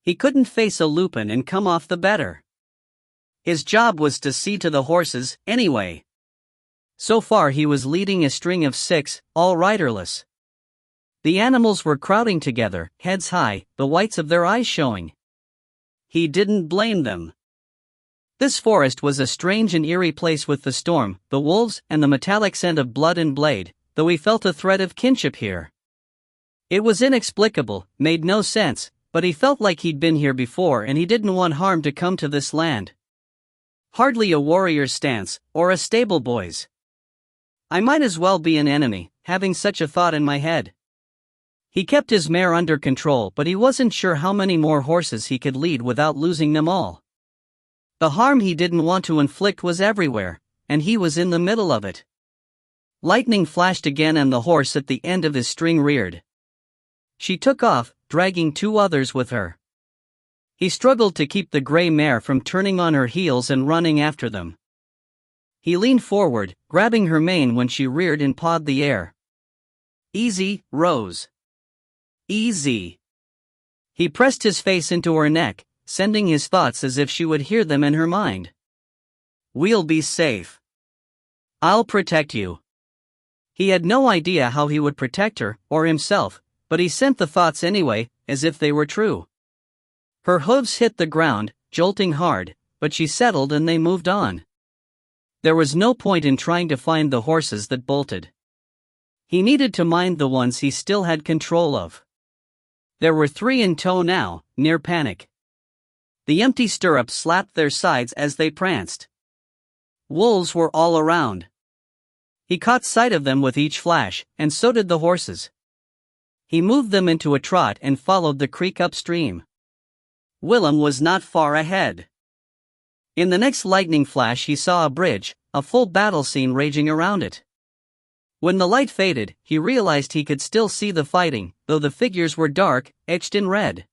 He couldn't face a lupin and come off the better. His job was to see to the horses, anyway. So far he was leading a string of 6, all riderless. The animals were crowding together, heads high, the whites of their eyes showing. He didn't blame them. This forest was a strange and eerie place with the storm, the wolves, and the metallic scent of blood and blade, though he felt a thread of kinship here. It was inexplicable, made no sense, but he felt like he'd been here before and he didn't want harm to come to this land. Hardly a warrior's stance, or a stable boy's. I might as well be an enemy, having such a thought in my head. He kept his mare under control, but he wasn't sure how many more horses he could lead without losing them all. The harm he didn't want to inflict was everywhere, and he was in the middle of it. Lightning flashed again and the horse at the end of his string reared. She took off, dragging 2 others with her. He struggled to keep the gray mare from turning on her heels and running after them. He leaned forward, grabbing her mane when she reared and pawed the air. Easy, Rose. Easy. He pressed his face into her neck, sending his thoughts as if she would hear them in her mind. We'll be safe. I'll protect you. He had no idea how he would protect her, or himself, but he sent the thoughts anyway, as if they were true. Her hooves hit the ground, jolting hard, but she settled and they moved on. There was no point in trying to find the horses that bolted. He needed to mind the ones he still had control of. There were 3 in tow now, near panic. The empty stirrups slapped their sides as they pranced. Wolves were all around. He caught sight of them with each flash, and so did the horses. He moved them into a trot and followed the creek upstream. Willem was not far ahead. In the next lightning flash he saw a bridge, a full battle scene raging around it. When the light faded, he realized he could still see the fighting, though the figures were dark, etched in red.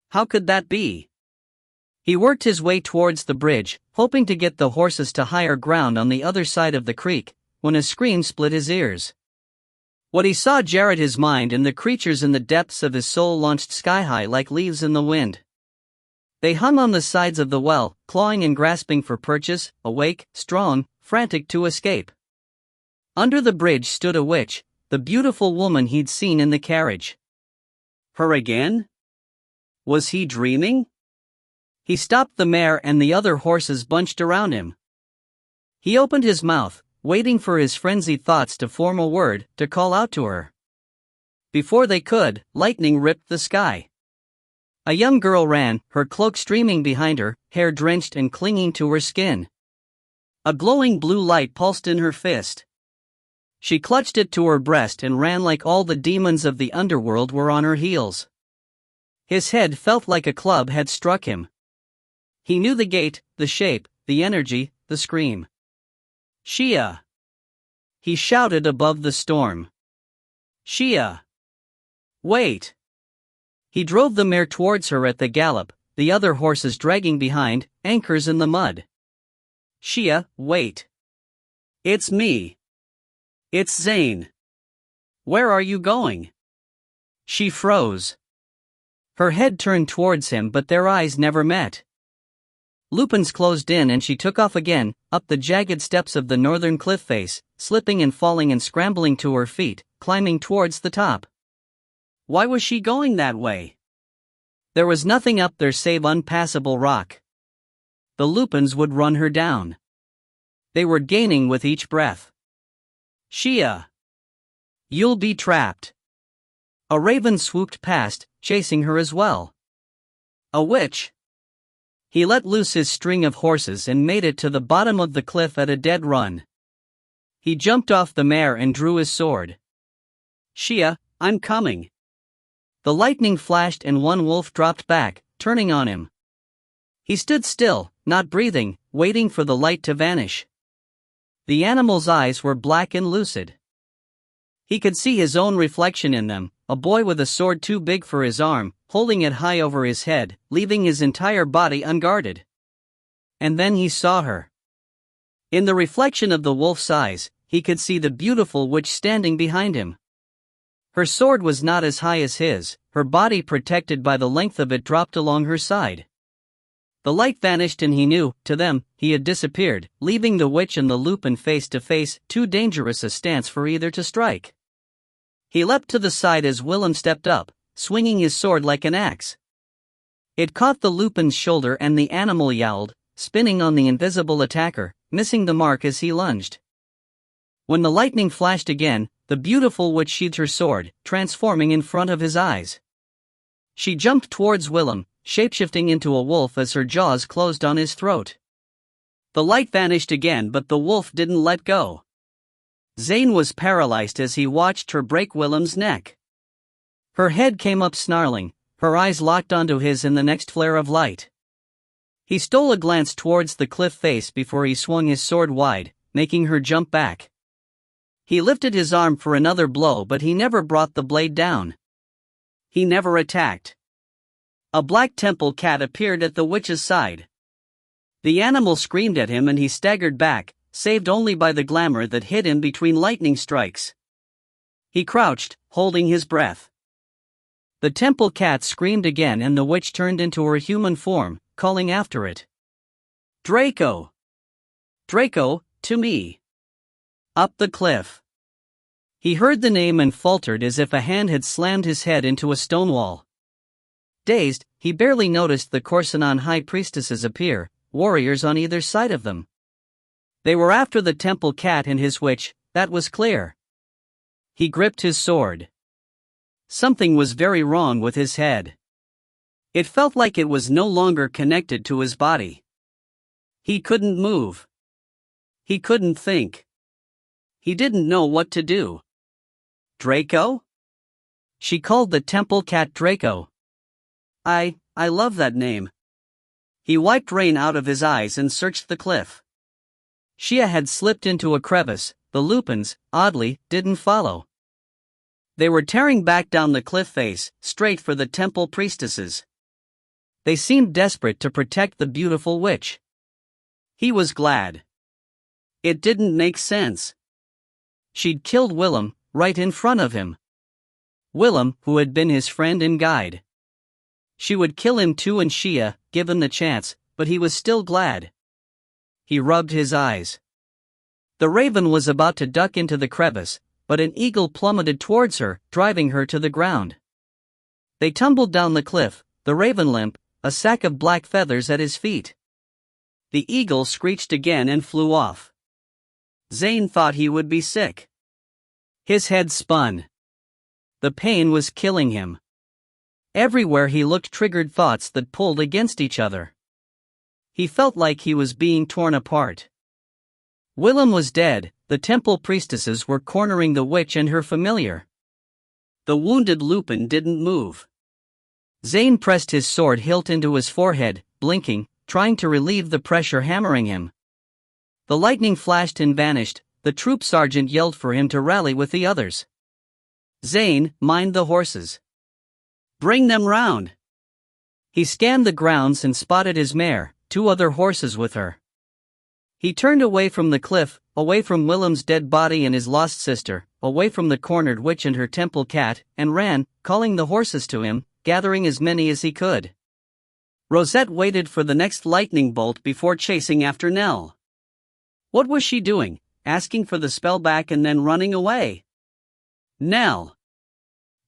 How could that be? He worked his way towards the bridge, hoping to get the horses to higher ground on the other side of the creek, when a scream split his ears. What he saw jarred his mind, and the creatures in the depths of his soul launched sky-high like leaves in the wind. They hung on the sides of the well, clawing and grasping for purchase, awake, strong, frantic to escape. Under the bridge stood a witch, the beautiful woman he'd seen in the carriage. Her again? Was he dreaming? He stopped the mare and the other horses bunched around him. He opened his mouth, waiting for his frenzied thoughts to form a word to call out to her. Before they could, lightning ripped the sky. A young girl ran, her cloak streaming behind her, hair drenched and clinging to her skin. A glowing blue light pulsed in her fist. She clutched it to her breast and ran like all the demons of the underworld were on her heels. His head felt like a club had struck him. He knew the gait, the shape, the energy, the scream. Shia! He shouted above the storm. Shia! Wait! He drove the mare towards her at the gallop, the other horses dragging behind, anchors in the mud. Shia, wait! It's me! It's Zane! Where are you going? She froze. Her head turned towards him, but their eyes never met. Lupins closed in and she took off again, up the jagged steps of the northern cliff face, slipping and falling and scrambling to her feet, climbing towards the top. Why was she going that way? There was nothing up there save unpassable rock. The lupins would run her down. They were gaining with each breath. Shia! You'll be trapped. A raven swooped past, chasing her as well. A witch! He let loose his string of horses and made it to the bottom of the cliff at a dead run. He jumped off the mare and drew his sword. "Shia, I'm coming." The lightning flashed and one wolf dropped back, turning on him. He stood still, not breathing, waiting for the light to vanish. The animal's eyes were black and lucid. He could see his own reflection in them, a boy with a sword too big for his arm, holding it high over his head, leaving his entire body unguarded. And then he saw her. In the reflection of the wolf's eyes, he could see the beautiful witch standing behind him. Her sword was not as high as his, her body protected by the length of it dropped along her side. The light vanished and he knew, to them, he had disappeared, leaving the witch and the Lupin face to face, too dangerous a stance for either to strike. He leapt to the side as Willem stepped up, swinging his sword like an axe. It caught the Lupin's shoulder and the animal yowled, spinning on the invisible attacker, missing the mark as he lunged. When the lightning flashed again, the beautiful witch sheathed her sword, transforming in front of his eyes. She jumped towards Willem, shapeshifting into a wolf as her jaws closed on his throat. The light vanished again, but the wolf didn't let go. Zane was paralyzed as he watched her break Willem's neck. Her head came up snarling, her eyes locked onto his in the next flare of light. He stole a glance towards the cliff face before he swung his sword wide, making her jump back. He lifted his arm for another blow, but he never brought the blade down. He never attacked. A black temple cat appeared at the witch's side. The animal screamed at him and he staggered back, saved only by the glamour that hid him between lightning strikes. He crouched, holding his breath. The temple cat screamed again and the witch turned into her human form, calling after it. "Draco! Draco, to me!" Up the cliff. He heard the name and faltered as if a hand had slammed his head into a stone wall. Dazed, he barely noticed the Korsanon high priestesses appear, warriors on either side of them. They were after the temple cat and his witch, that was clear. He gripped his sword. Something was very wrong with his head. It felt like it was no longer connected to his body. He couldn't move. He couldn't think. He didn't know what to do. "Draco?" She called the temple cat Draco. I love that name." He wiped rain out of his eyes and searched the cliff. Shia had slipped into a crevice, the Lupins, oddly, didn't follow. They were tearing back down the cliff face, straight for the temple priestesses. They seemed desperate to protect the beautiful witch. He was glad. It didn't make sense. She'd killed Willem, right in front of him. Willem, who had been his friend and guide. She would kill him too and Shia, given the chance, but he was still glad. He rubbed his eyes. The raven was about to duck into the crevice, but an eagle plummeted towards her, driving her to the ground. They tumbled down the cliff, the raven limp, a sack of black feathers at his feet. The eagle screeched again and flew off. Zane thought he would be sick. His head spun. The pain was killing him. Everywhere he looked triggered thoughts that pulled against each other. He felt like he was being torn apart. Willem was dead, the temple priestesses were cornering the witch and her familiar. The wounded Lupin didn't move. Zane pressed his sword hilt into his forehead, blinking, trying to relieve the pressure hammering him. The lightning flashed and vanished, the troop sergeant yelled for him to rally with the others. "Zane, mind the horses. Bring them round." He scanned the grounds and spotted his mare, 2 other horses with her. He turned away from the cliff, away from Willem's dead body and his lost sister, away from the cornered witch and her temple cat, and ran, calling the horses to him, gathering as many as he could. Rosette waited for the next lightning bolt before chasing after Nell. What was she doing, asking for the spell back and then running away? "Nell!"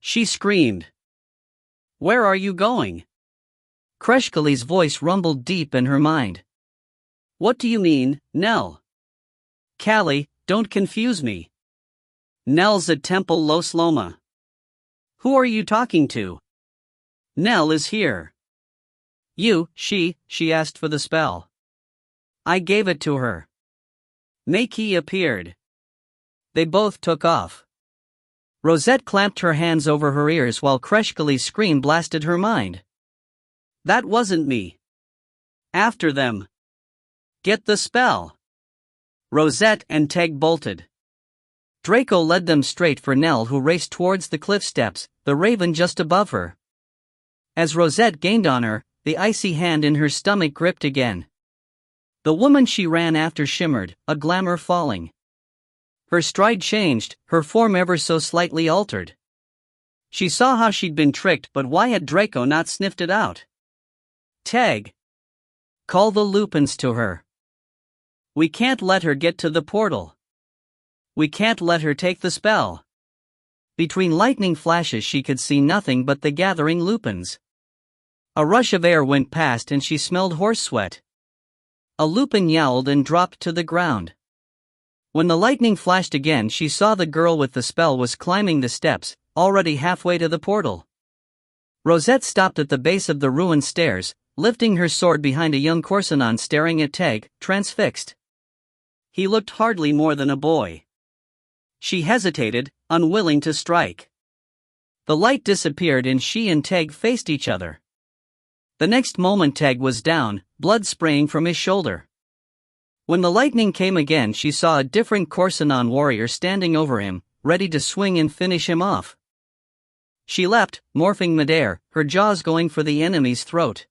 She screamed. "Where are you going?" Kreshkali's voice rumbled deep in her mind. "What do you mean, Nell?" "Callie, don't confuse me. Nell's at Temple Los Loma." "Who are you talking to?" "Nell is here." She asked for the spell. I gave it to her. Maki appeared. They both took off. Rosette clamped her hands over her ears while Kreshkali's scream blasted her mind. That wasn't me. After them. Get the spell. Rosette and Teg bolted. Draco led them straight for Nell, who raced towards the cliff steps, the raven just above her. As Rosette gained on her, the icy hand in her stomach gripped again. The woman she ran after shimmered, a glamour falling. Her stride changed, her form ever so slightly altered. She saw how she'd been tricked, but why had Draco not sniffed it out? Teg. Call the Lupins to her. We can't let her get to the portal. We can't let her take the spell. Between lightning flashes she could see nothing but the gathering Lupins. A rush of air went past and she smelled horse sweat. A Lupin yowled and dropped to the ground. When the lightning flashed again, she saw the girl with the spell was climbing the steps, already halfway to the portal. Rosette stopped at the base of the ruined stairs, lifting her sword behind a young Corsinon staring at Teg, transfixed. He looked hardly more than a boy. She hesitated, unwilling to strike. The light disappeared and she and Teg faced each other. The next moment Teg was down, blood spraying from his shoulder. When the lightning came again, she saw a different Corsinon warrior standing over him, ready to swing and finish him off. She leapt, morphing midair, her jaws going for the enemy's throat.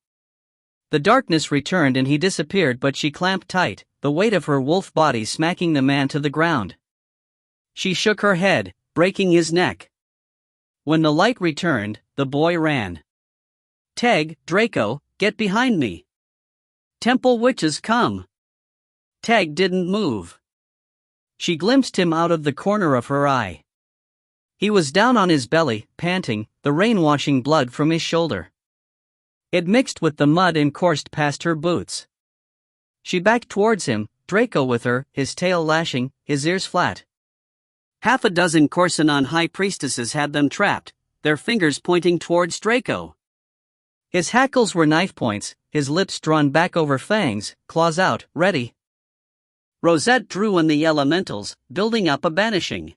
The darkness returned and he disappeared, but she clamped tight, the weight of her wolf body smacking the man to the ground. She shook her head, breaking his neck. When the light returned, the boy ran. Teg, Draco, get behind me. Temple witches come. Teg didn't move. She glimpsed him out of the corner of her eye. He was down on his belly, panting, the rain washing blood from his shoulder. It mixed with the mud and coursed past her boots. She backed towards him, Draco with her, his tail lashing, his ears flat. Half a dozen Corsinon high priestesses had them trapped, their fingers pointing towards Draco. His hackles were knife points, his lips drawn back over fangs, claws out, ready. Rosette drew on the elementals, building up a banishing.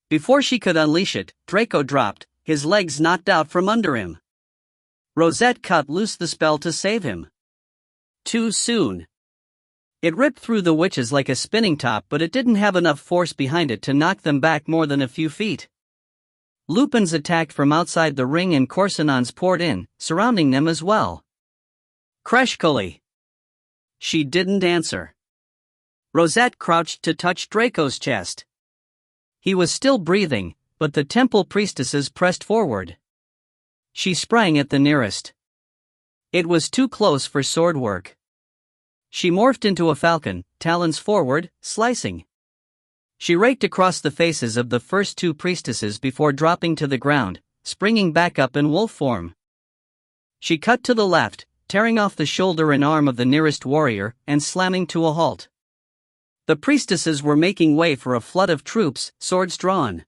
Before she could unleash it, Draco dropped, his legs knocked out from under him. Rosette cut loose the spell to save him. Too soon. It ripped through the witches like a spinning top, but it didn't have enough force behind it to knock them back more than a few feet. Lupins attacked from outside the ring and Corsinons poured in, surrounding them as well. Kreshkali. She didn't answer. Rosette crouched to touch Draco's chest. He was still breathing, but the temple priestesses pressed forward. She sprang at the nearest. It was too close for sword work. She morphed into a falcon, talons forward, slicing. She raked across the faces of the first two priestesses before dropping to the ground, springing back up in wolf form. She cut to the left, tearing off the shoulder and arm of the nearest warrior, and slamming to a halt. The priestesses were making way for a flood of troops, swords drawn.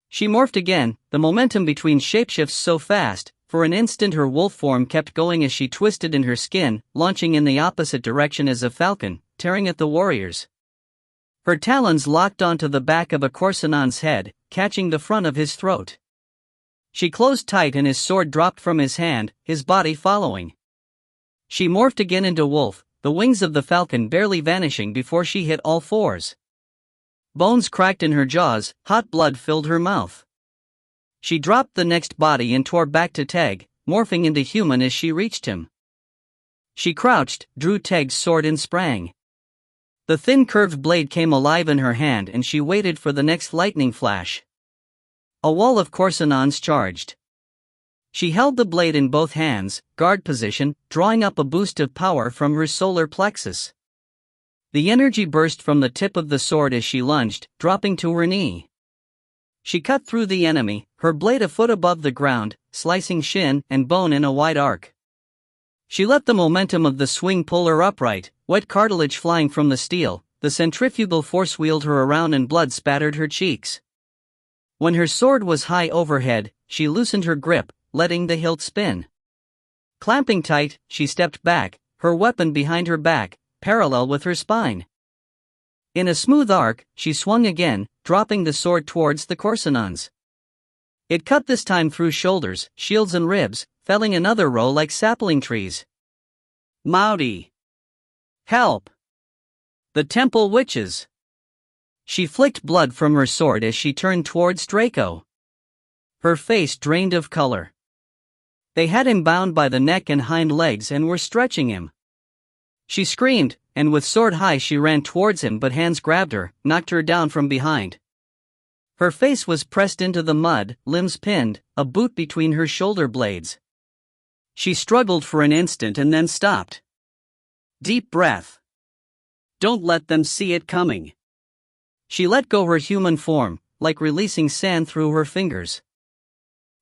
She morphed again, the momentum between shapeshifts so fast, for an instant her wolf form kept going as she twisted in her skin, launching in the opposite direction as a falcon, tearing at the warriors. Her talons locked onto the back of a Corsinon's head, catching the front of his throat. She closed tight and his sword dropped from his hand, his body following. She morphed again into wolf, the wings of the falcon barely vanishing before she hit all fours. Bones cracked in her jaws, hot blood filled her mouth. She dropped the next body and tore back to Teg, morphing into human as she reached him. She crouched, drew Teg's sword and sprang. The thin curved blade came alive in her hand and she waited for the next lightning flash. A wall of Corsinons charged. She held the blade in both hands, guard position, drawing up a boost of power from her solar plexus. The energy burst from the tip of the sword as she lunged, dropping to her knee. She cut through the enemy, her blade a foot above the ground, slicing shin and bone in a wide arc. She let the momentum of the swing pull her upright, wet cartilage flying from the steel, the centrifugal force wheeled her around and blood spattered her cheeks. When her sword was high overhead, she loosened her grip, letting the hilt spin. Clamping tight, she stepped back, her weapon behind her back, parallel with her spine. In a smooth arc, she swung again, dropping the sword towards the Korsanons. It cut this time through shoulders, shields and ribs, felling another row like sapling trees. Maudi! Help! The temple witches! She flicked blood from her sword as she turned towards Draco. Her face drained of color. They had him bound by the neck and hind legs and were stretching him. She screamed, and with sword high she ran towards him, but hands grabbed her, knocked her down from behind. Her face was pressed into the mud, limbs pinned, a boot between her shoulder blades. She struggled for an instant and then stopped. Deep breath. Don't let them see it coming. She let go her human form, like releasing sand through her fingers.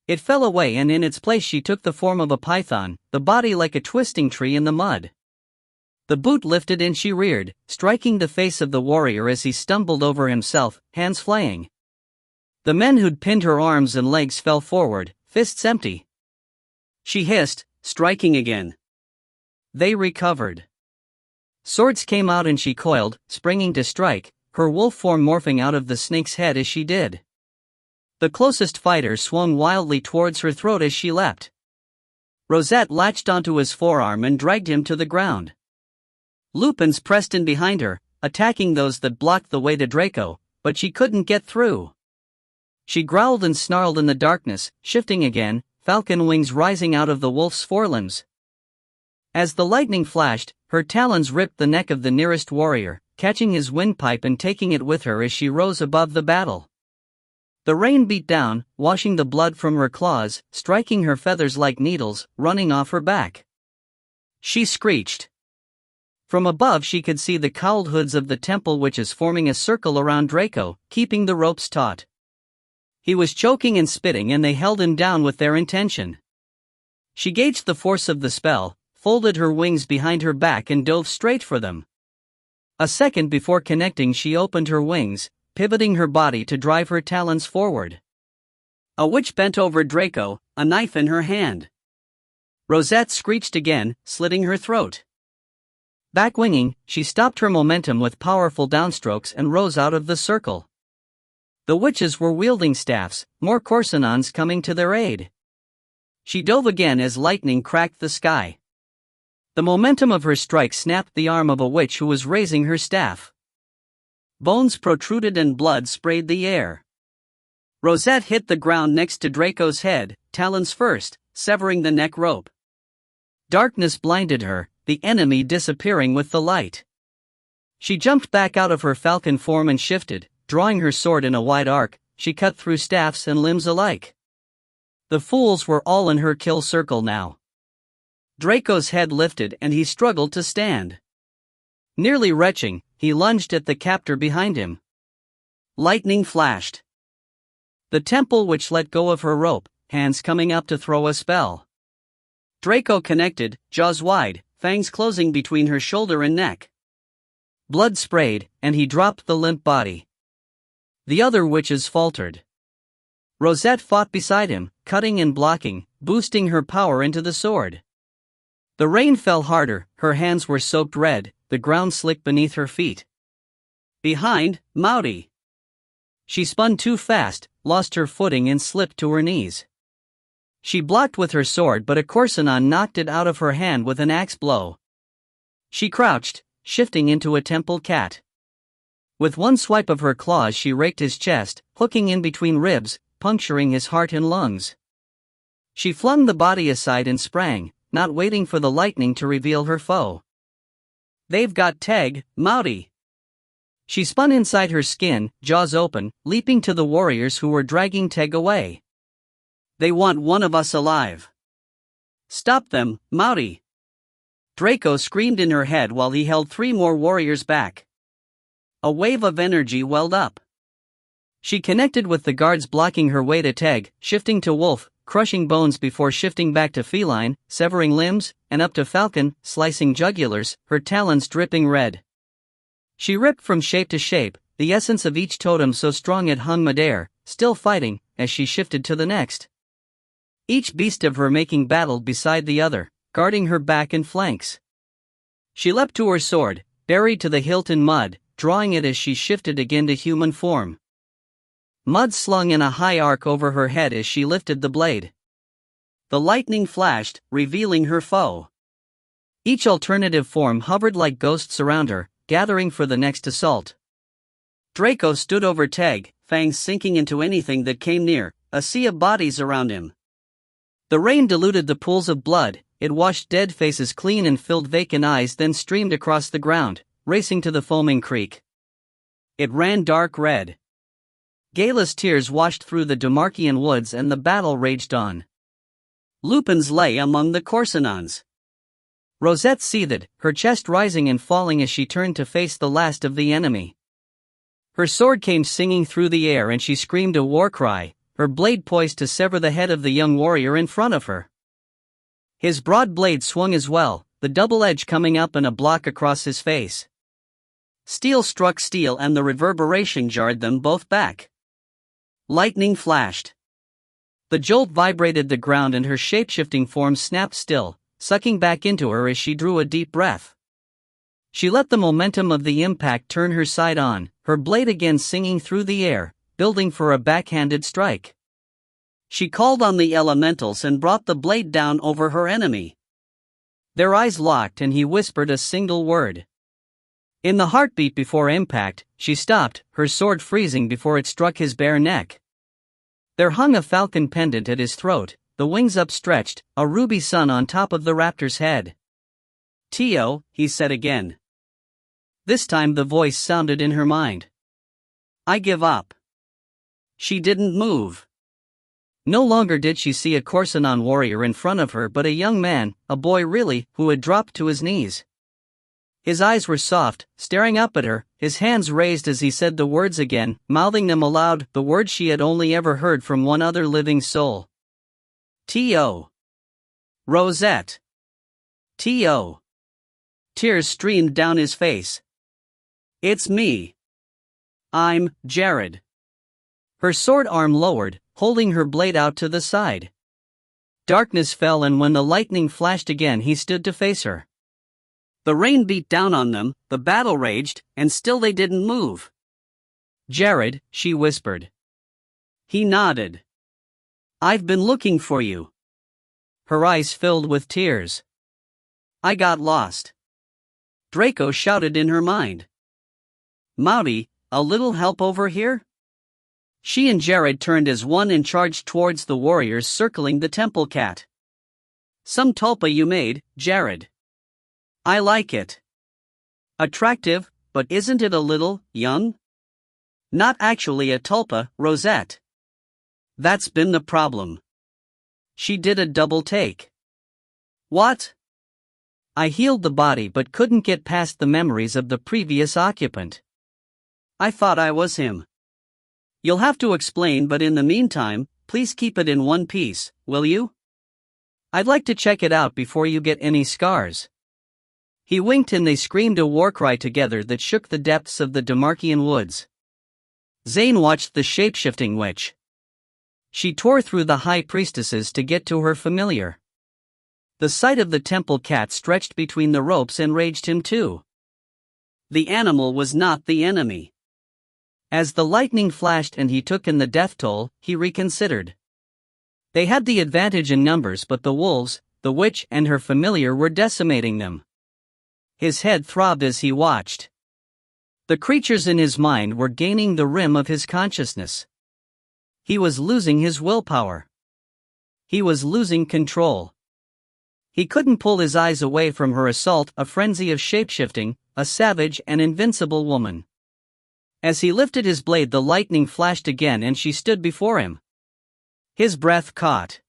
It fell away, and in its place she took the form of a python, the body like a twisting tree in the mud. The boot lifted and she reared, striking the face of the warrior as he stumbled over himself, hands flaying. The men who'd pinned her arms and legs fell forward, fists empty. She hissed, striking again. They recovered. Swords came out and she coiled, springing to strike, her wolf form morphing out of the snake's head as she did. The closest fighter swung wildly towards her throat as she leapt. Rosette latched onto his forearm and dragged him to the ground. Lupins pressed in behind her, attacking those that blocked the way to Draco, but she couldn't get through. She growled and snarled in the darkness, shifting again, falcon wings rising out of the wolf's forelimbs. As the lightning flashed, her talons ripped the neck of the nearest warrior, catching his windpipe and taking it with her as she rose above the battle. The rain beat down, washing the blood from her claws, striking her feathers like needles, running off her back. She screeched. From above she could see the cowled hoods of the temple witches forming a circle around Draco, keeping the ropes taut. He was choking and spitting, and they held him down with their intention. She gauged the force of the spell, folded her wings behind her back and dove straight for them. A second before connecting she opened her wings, pivoting her body to drive her talons forward. A witch bent over Draco, a knife in her hand. Rosette screeched again, slitting her throat. Back winging, she stopped her momentum with powerful downstrokes and rose out of the circle. The witches were wielding staffs, more Korsanons coming to their aid. She dove again as lightning cracked the sky. The momentum of her strike snapped the arm of a witch who was raising her staff. Bones protruded and blood sprayed the air. Rosette hit the ground next to Draco's head, talons first, severing the neck rope. Darkness blinded her, the enemy disappearing with the light. She jumped back out of her falcon form and shifted, drawing her sword in a wide arc. She cut through staffs and limbs alike. The fools were all in her kill circle now. Draco's head lifted and he struggled to stand. Nearly retching, he lunged at the captor behind him. Lightning flashed. The temple witch let go of her rope, hands coming up to throw a spell. Draco connected, jaws wide, fangs closing between her shoulder and neck. Blood sprayed, and he dropped the limp body. The other witches faltered. Rosette fought beside him, cutting and blocking, boosting her power into the sword. The rain fell harder, her hands were soaked red, the ground slick beneath her feet. Behind, Maudi. She spun too fast, lost her footing and slipped to her knees. She blocked with her sword, but a Korsanon knocked it out of her hand with an axe blow. She crouched, shifting into a temple cat. With one swipe of her claws she raked his chest, hooking in between ribs, puncturing his heart and lungs. She flung the body aside and sprang, not waiting for the lightning to reveal her foe. They've got Teg, Maudi. She spun inside her skin, jaws open, leaping to the warriors who were dragging Teg away. They want one of us alive. Stop them, Maudi. Draco screamed in her head while he held 3 more warriors back. A wave of energy welled up. She connected with the guards blocking her way to Teg, shifting to wolf, crushing bones before shifting back to feline, severing limbs, and up to falcon, slicing jugulars, her talons dripping red. She ripped from shape to shape, the essence of each totem so strong it hung midair, still fighting, as she shifted to the next. Each beast of her making battled beside the other, guarding her back and flanks. She leapt to her sword, buried to the hilt in mud, drawing it as she shifted again to human form. Mud slung in a high arc over her head as she lifted the blade. The lightning flashed, revealing her foe. Each alternative form hovered like ghosts around her, gathering for the next assault. Draco stood over Teg, fangs sinking into anything that came near, a sea of bodies around him. The rain diluted the pools of blood, it washed dead faces clean and filled vacant eyes, then streamed across the ground, racing to the foaming creek. It ran dark red. Gala's tears washed through the Demarchian woods and the battle raged on. Lupins lay among the Corsinons. Rosette seethed, her chest rising and falling as she turned to face the last of the enemy. Her sword came singing through the air and she screamed a war cry, her blade poised to sever the head of the young warrior in front of her. His broad blade swung as well, the double edge coming up in a block across his face. Steel struck steel and the reverberation jarred them both back. Lightning flashed. The jolt vibrated the ground and her shape-shifting form snapped still, sucking back into her as she drew a deep breath. She let the momentum of the impact turn her side on, her blade again singing through the air, building for a backhanded strike. She called on the elementals and brought the blade down over her enemy. Their eyes locked and he whispered a single word. In the heartbeat before impact, she stopped, her sword freezing before it struck his bare neck. There hung a falcon pendant at his throat, the wings upstretched, a ruby sun on top of the raptor's head. "Tio," he said again. This time the voice sounded in her mind. "I give up." She didn't move. No longer did she see a Corsinon warrior in front of her but a young man, a boy really, who had dropped to his knees. His eyes were soft, staring up at her, his hands raised as he said the words again, mouthing them aloud, the words she had only ever heard from one other living soul. T.O. Rosette. T.O. Tears streamed down his face. "It's me. I'm Jared." Her sword arm lowered, holding her blade out to the side. Darkness fell and when the lightning flashed again he stood to face her. The rain beat down on them, the battle raged, and still they didn't move. "Jared," she whispered. He nodded. "I've been looking for you." Her eyes filled with tears. "I got lost." Draco shouted in her mind. "Mouty, a little help over here?" She and Jared turned as one and charged towards the warriors circling the temple cat. "Some tulpa you made, Jared." "I like it. Attractive, but isn't it a little young?" "Not actually a tulpa, Rosette. That's been the problem." She did a double take. "What?" "I healed the body but couldn't get past the memories of the previous occupant. I thought I was him." "You'll have to explain, but in the meantime, please keep it in one piece, will you? I'd like to check it out before you get any scars." He winked and they screamed a war cry together that shook the depths of the Demarchian woods. Zane watched the shape-shifting witch. She tore through the high priestesses to get to her familiar. The sight of the temple cat stretched between the ropes enraged him too. The animal was not the enemy. As the lightning flashed and he took in the death toll, he reconsidered. They had the advantage in numbers but the wolves, the witch and her familiar were decimating them. His head throbbed as he watched. The creatures in his mind were gaining the rim of his consciousness. He was losing his willpower. He was losing control. He couldn't pull his eyes away from her assault, a frenzy of shapeshifting, a savage and invincible woman. As he lifted his blade the lightning flashed again and she stood before him. His breath caught.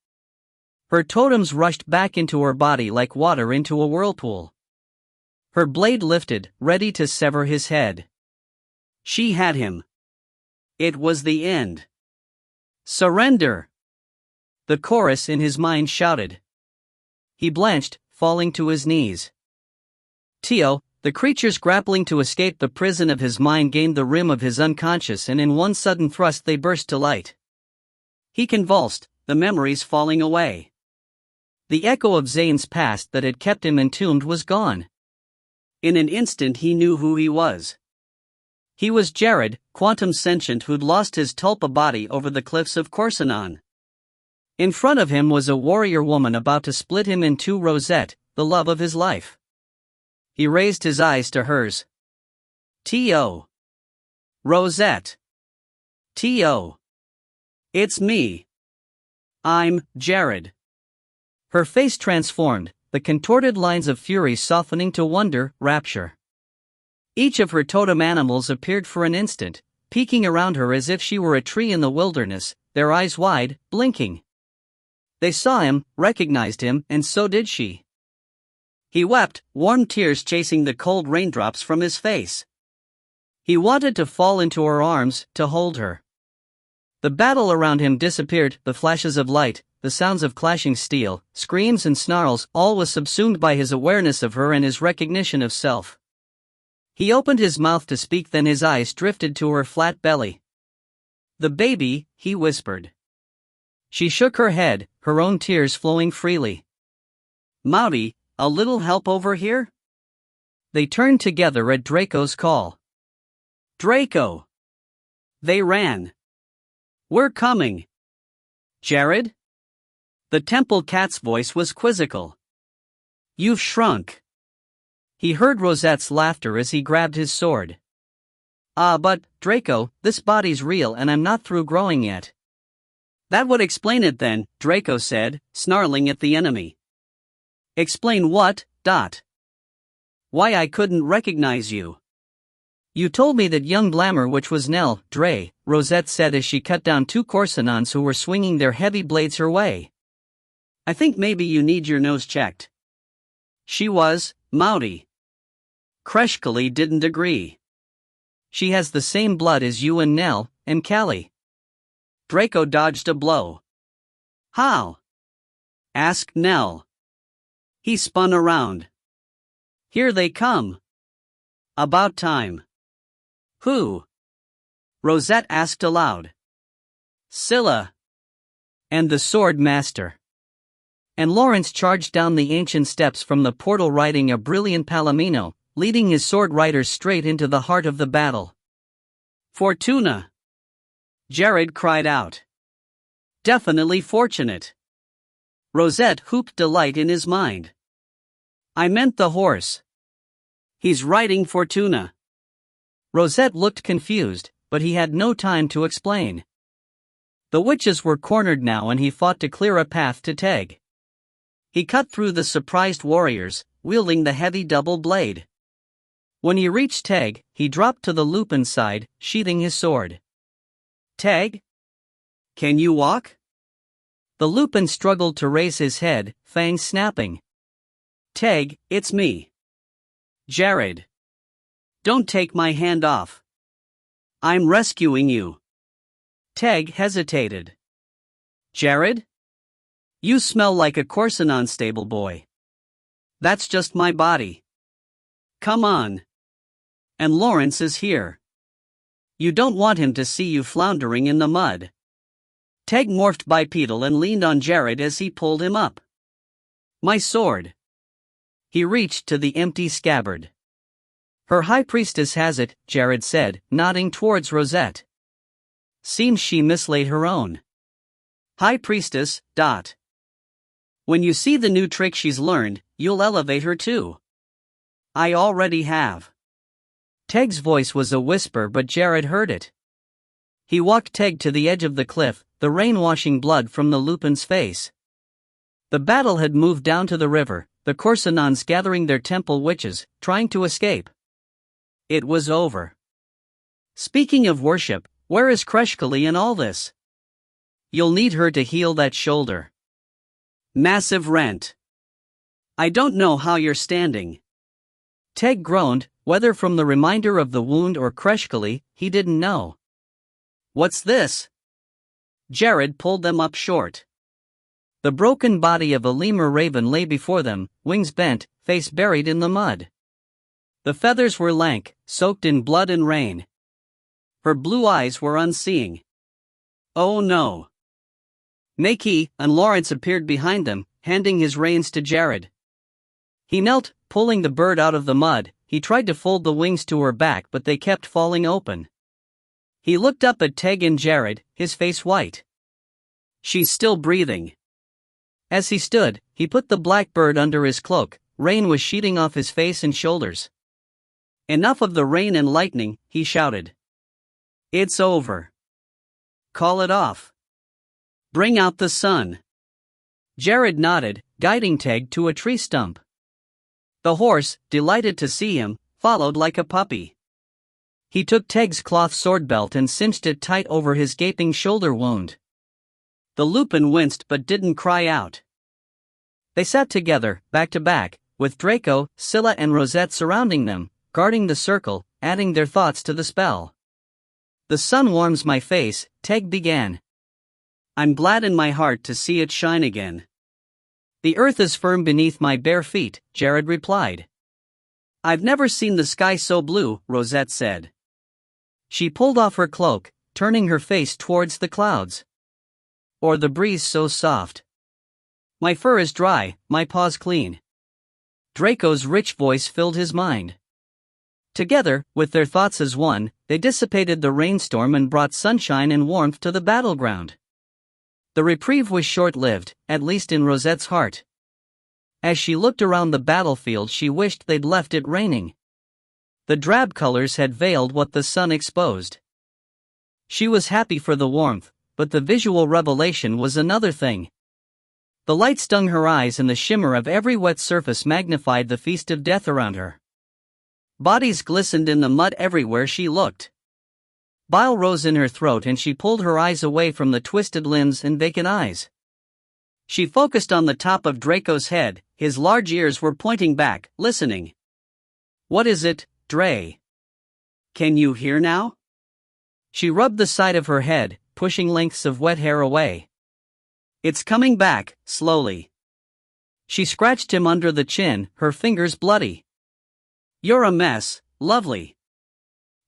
Her totems rushed back into her body like water into a whirlpool. Her blade lifted, ready to sever his head. She had him. It was the end. "Surrender!" The chorus in his mind shouted. He blanched, falling to his knees. Tio, the creatures grappling to escape the prison of his mind gained the rim of his unconscious and in one sudden thrust they burst to light. He convulsed, the memories falling away. The echo of Zane's past that had kept him entombed was gone. In an instant he knew who he was. He was Jared, quantum sentient who'd lost his tulpa body over the cliffs of Corsinon. In front of him was a warrior woman about to split him in two. Rosette, the love of his life. He raised his eyes to hers. T.O. Rosette. T.O. It's me. I'm Jared. Her face transformed, the contorted lines of fury softening to wonder, rapture. Each of her totem animals appeared for an instant, peeking around her as if she were a tree in the wilderness, their eyes wide, blinking. They saw him, recognized him, and so did she. He wept, warm tears chasing the cold raindrops from his face. He wanted to fall into her arms, to hold her. The battle around him disappeared, the flashes of light, the sounds of clashing steel, screams and snarls, all was subsumed by his awareness of her and his recognition of self. He opened his mouth to speak, then his eyes drifted to her flat belly. "The baby," he whispered. She shook her head, her own tears flowing freely. "Maudy, a little help over here?" They turned together at Draco's call. "Draco!" They ran. "We're coming." "Jared?" The temple cat's voice was quizzical. "You've shrunk." He heard Rosette's laughter as he grabbed his sword. But, Draco, this body's real and I'm not through growing yet." "That would explain it then," Draco said, snarling at the enemy. "Explain what, Dot?" "Why I couldn't recognize you." "You told me that young Glamour, which was Nell, Dre," Rosette said as she cut down two Corsinons who were swinging their heavy blades her way. "I think maybe you need your nose checked." "She was, Maudy." Kreshkali didn't agree. "She has the same blood as you and Nell, and Callie." Draco dodged a blow. "How?" asked Nell. He spun around. "Here they come." "About time." "Who?" Rosette asked aloud. "Scylla." "And the Sword Master." And Lawrence charged down the ancient steps from the portal riding a brilliant palomino, leading his sword riders straight into the heart of the battle. "Fortuna!" Jared cried out. "Definitely fortunate." Rosette whooped delight in his mind. "I meant the horse. He's riding Fortuna." Rosette looked confused, but he had no time to explain. The witches were cornered now and he fought to clear a path to Teg. He cut through the surprised warriors, wielding the heavy double blade. When he reached Teg, he dropped to the Lupin's side, sheathing his sword. "Teg? Can you walk?" The Lupin struggled to raise his head, fangs snapping. "Teg, it's me. Jared. Don't take my hand off. I'm rescuing you." Teg hesitated. "Jared? You smell like a Corsinon stable boy." "That's just my body. Come on. And Lawrence is here. You don't want him to see you floundering in the mud." Teg morphed bipedal and leaned on Jared as he pulled him up. "My sword." He reached to the empty scabbard. "Her high priestess has it," Jared said, nodding towards Rosette. "Seems she mislaid her own." "High priestess, Dot. When you see the new trick she's learned, you'll elevate her too." "I already have." Teg's voice was a whisper, but Jared heard it. He walked Teg to the edge of the cliff, the rain washing blood from the Lupin's face. The battle had moved down to the river, the Corsinons gathering their temple witches, trying to escape. It was over. "Speaking of worship, where is Kreshkali in all this?" "You'll need her to heal that shoulder." "Massive rent." "I don't know how you're standing." Teg groaned, whether from the reminder of the wound or Kreshkali, he didn't know. "What's this?" Jared pulled them up short. The broken body of a lemur raven lay before them, wings bent, face buried in the mud. The feathers were lank, soaked in blood and rain. Her blue eyes were unseeing. "Oh no." Makee and Lawrence appeared behind them, handing his reins to Jared. He knelt, pulling the bird out of the mud. He tried to fold the wings to her back, but they kept falling open. He looked up at Teg and Jared, his face white. "She's still breathing." As he stood, he put the black bird under his cloak. Rain was sheeting off his face and shoulders. "Enough of the rain and lightning," he shouted. "It's over. Call it off. Bring out the sun." Jared nodded, guiding Teg to a tree stump. The horse, delighted to see him, followed like a puppy. He took Teg's cloth sword belt and cinched it tight over his gaping shoulder wound. The lupin winced but didn't cry out. They sat together, back to back, with Draco, Scylla and Rosette surrounding them, guarding the circle, adding their thoughts to the spell. "The sun warms my face," Teg began. "I'm glad in my heart to see it shine again." "The earth is firm beneath my bare feet," Jared replied. "I've never seen the sky so blue," Rosette said. She pulled off her cloak, turning her face towards the clouds. "Or the breeze so soft. My fur is dry, my paws clean." Draco's rich voice filled his mind. Together, with their thoughts as one, they dissipated the rainstorm and brought sunshine and warmth to the battleground. The reprieve was short-lived, at least in Rosette's heart. As she looked around the battlefield, she wished they'd left it raining. The drab colors had veiled what the sun exposed. She was happy for the warmth, but the visual revelation was another thing. The light stung her eyes and the shimmer of every wet surface magnified the feast of death around her. Bodies glistened in the mud everywhere she looked. Bile rose in her throat and she pulled her eyes away from the twisted limbs and vacant eyes. She focused on the top of Draco's head. His large ears were pointing back, listening. "What is it, Dre? Can you hear now?" She rubbed the side of her head, pushing lengths of wet hair away. "It's coming back, slowly." She scratched him under the chin, her fingers bloody. "You're a mess, lovely.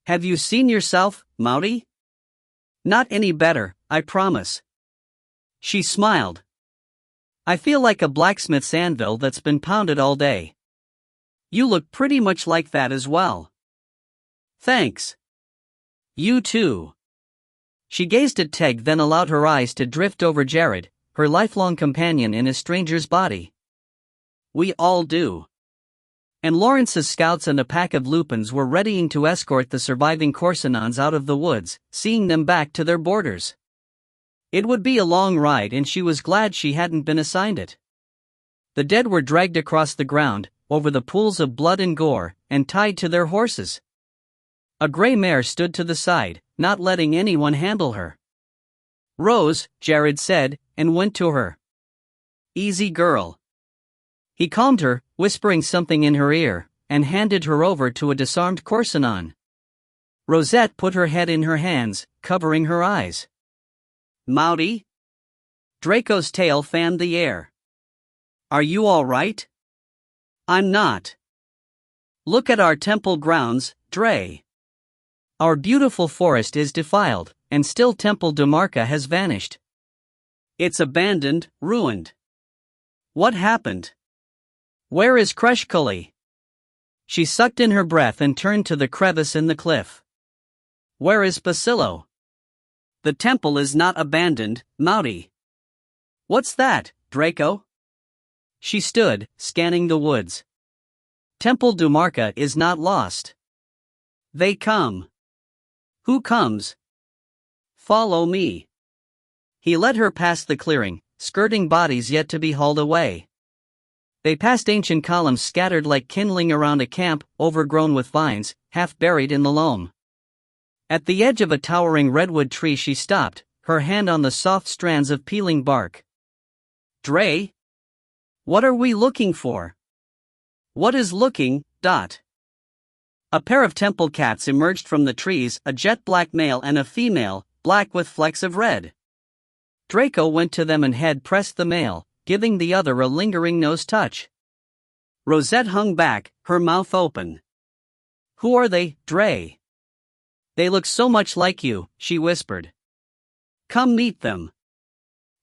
Have you seen yourself, Mouty?" "Not any better, I promise." She smiled. "I feel like a blacksmith's anvil that's been pounded all day." "You look pretty much like that as well." "Thanks. You too." She gazed at Teg, then allowed her eyes to drift over Jared, her lifelong companion in a stranger's body. "We all do." And Lawrence's scouts and a pack of lupins were readying to escort the surviving Corsinons out of the woods, seeing them back to their borders. It would be a long ride and she was glad she hadn't been assigned it. The dead were dragged across the ground, over the pools of blood and gore, and tied to their horses. A gray mare stood to the side, not letting anyone handle her. "Rose," Jared said, and went to her. "Easy girl." He calmed her, whispering something in her ear, and handed her over to a disarmed Corsinon. Rosette put her head in her hands, covering her eyes. "Mouty?" Draco's tail fanned the air. "Are you all right?" "I'm not." "Look at our temple grounds, Dre. Our beautiful forest is defiled, and still Temple Dumarca has vanished. It's abandoned, ruined. What happened? Where is Kreshkali?" She sucked in her breath and turned to the crevice in the cliff. "Where is Basilo?" "The temple is not abandoned, Mouty." "What's that, Draco?" She stood, scanning the woods. "Temple Dumarca is not lost. They come." "Who comes?" "Follow me." He led her past the clearing, skirting bodies yet to be hauled away. They passed ancient columns scattered like kindling around a camp, overgrown with vines, half buried in the loam. At the edge of a towering redwood tree she stopped, her hand on the soft strands of peeling bark. "Dre? What are we looking for?" "What is looking, Dot?" A pair of temple cats emerged from the trees, a jet-black male and a female, black with flecks of red. Draco went to them and head pressed the male, giving the other a lingering nose touch. Rosette hung back, her mouth open. "Who are they, Dre?" "They look so much like you," she whispered. "Come meet them."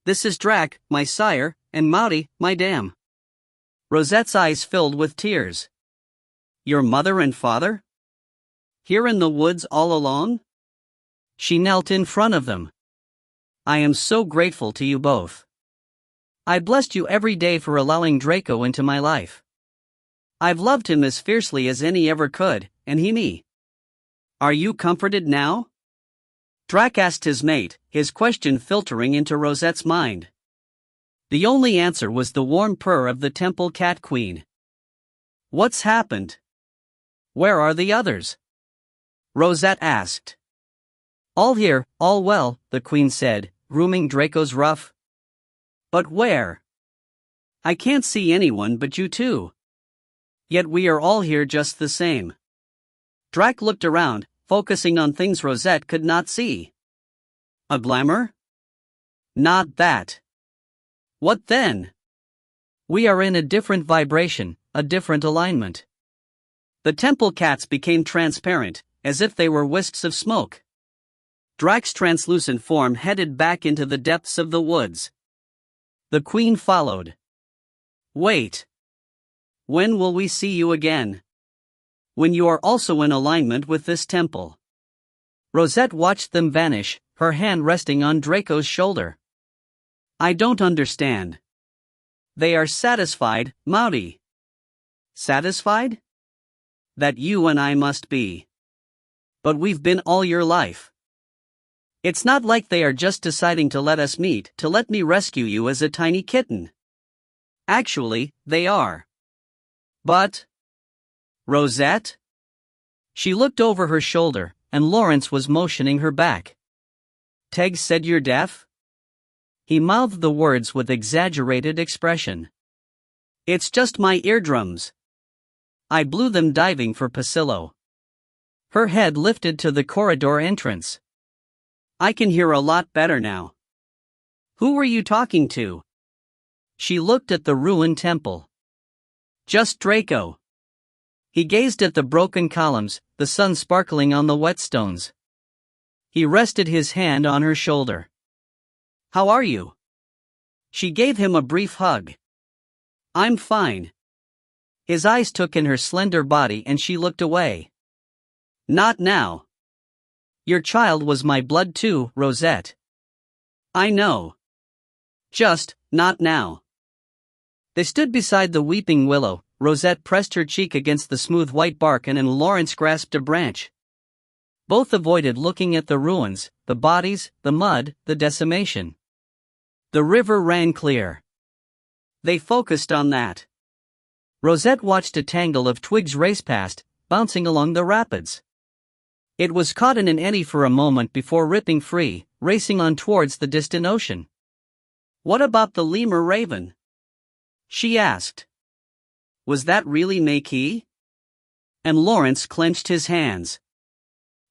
"This is Drac, my sire," and Maudie, my dam. Rosette's eyes filled with tears. Your mother and father? Here in the woods all alone? She knelt in front of them. I am so grateful to you both. I blessed you every day for allowing Draco into my life. I've loved him as fiercely as any ever could, and he me. Are you comforted now? Drac asked his mate, his question filtering into Rosette's mind. The only answer was the warm purr of the temple cat queen. What's happened? Where are the others? Rosette asked. All here, all well, the queen said, grooming Draco's ruff. But where? I can't see anyone but you two. Yet we are all here just the same. Drac looked around, focusing on things Rosette could not see. A glamour? Not that. What then? We are in a different vibration, a different alignment. The temple cats became transparent, as if they were wisps of smoke. Drac's translucent form headed back into the depths of the woods. The queen followed. Wait. When will we see you again? When you are also in alignment with this temple. Rosette watched them vanish, her hand resting on Draco's shoulder. I don't understand. They are satisfied, Maudie. Satisfied? That you and I must be. But we've been all your life. It's not like they are just deciding to let us meet, to let me rescue you as a tiny kitten. Actually, they are. But... Rosette? She looked over her shoulder, and Lawrence was motioning her back. Teg said you're deaf? He mouthed the words with exaggerated expression. It's just my eardrums. I blew them diving for Pacillo. Her head lifted to the corridor entrance. I can hear a lot better now. Who were you talking to? She looked at the ruined temple. Just Draco. He gazed at the broken columns, the sun sparkling on the whetstones. He rested his hand on her shoulder. How are you? She gave him a brief hug. I'm fine. His eyes took in her slender body and she looked away. Not now. Your child was my blood too, Rosette. I know. Just, not now. They stood beside the weeping willow. Rosette pressed her cheek against the smooth white bark and Lawrence grasped a branch. Both avoided looking at the ruins, the bodies, the mud, the decimation. The river ran clear. They focused on that. Rosette watched a tangle of twigs race past, bouncing along the rapids. It was caught in an eddy for a moment before ripping free, racing on towards the distant ocean. What about the lemur raven? She asked. Was that really Makee? And Lawrence clenched his hands.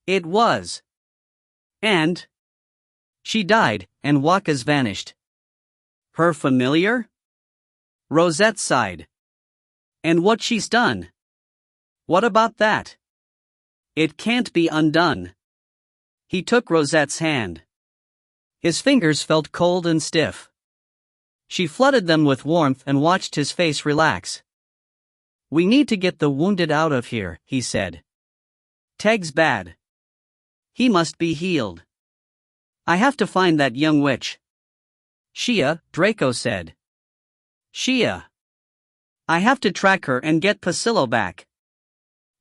It was. And? She died, and Waka's vanished. Her familiar? Rosette sighed. And what she's done? What about that? It can't be undone. He took Rosette's hand. His fingers felt cold and stiff. She flooded them with warmth and watched his face relax. We need to get the wounded out of here, he said. Teg's bad. He must be healed. I have to find that young witch. Shia, Draco said. Shia. I have to track her and get Pacillo back.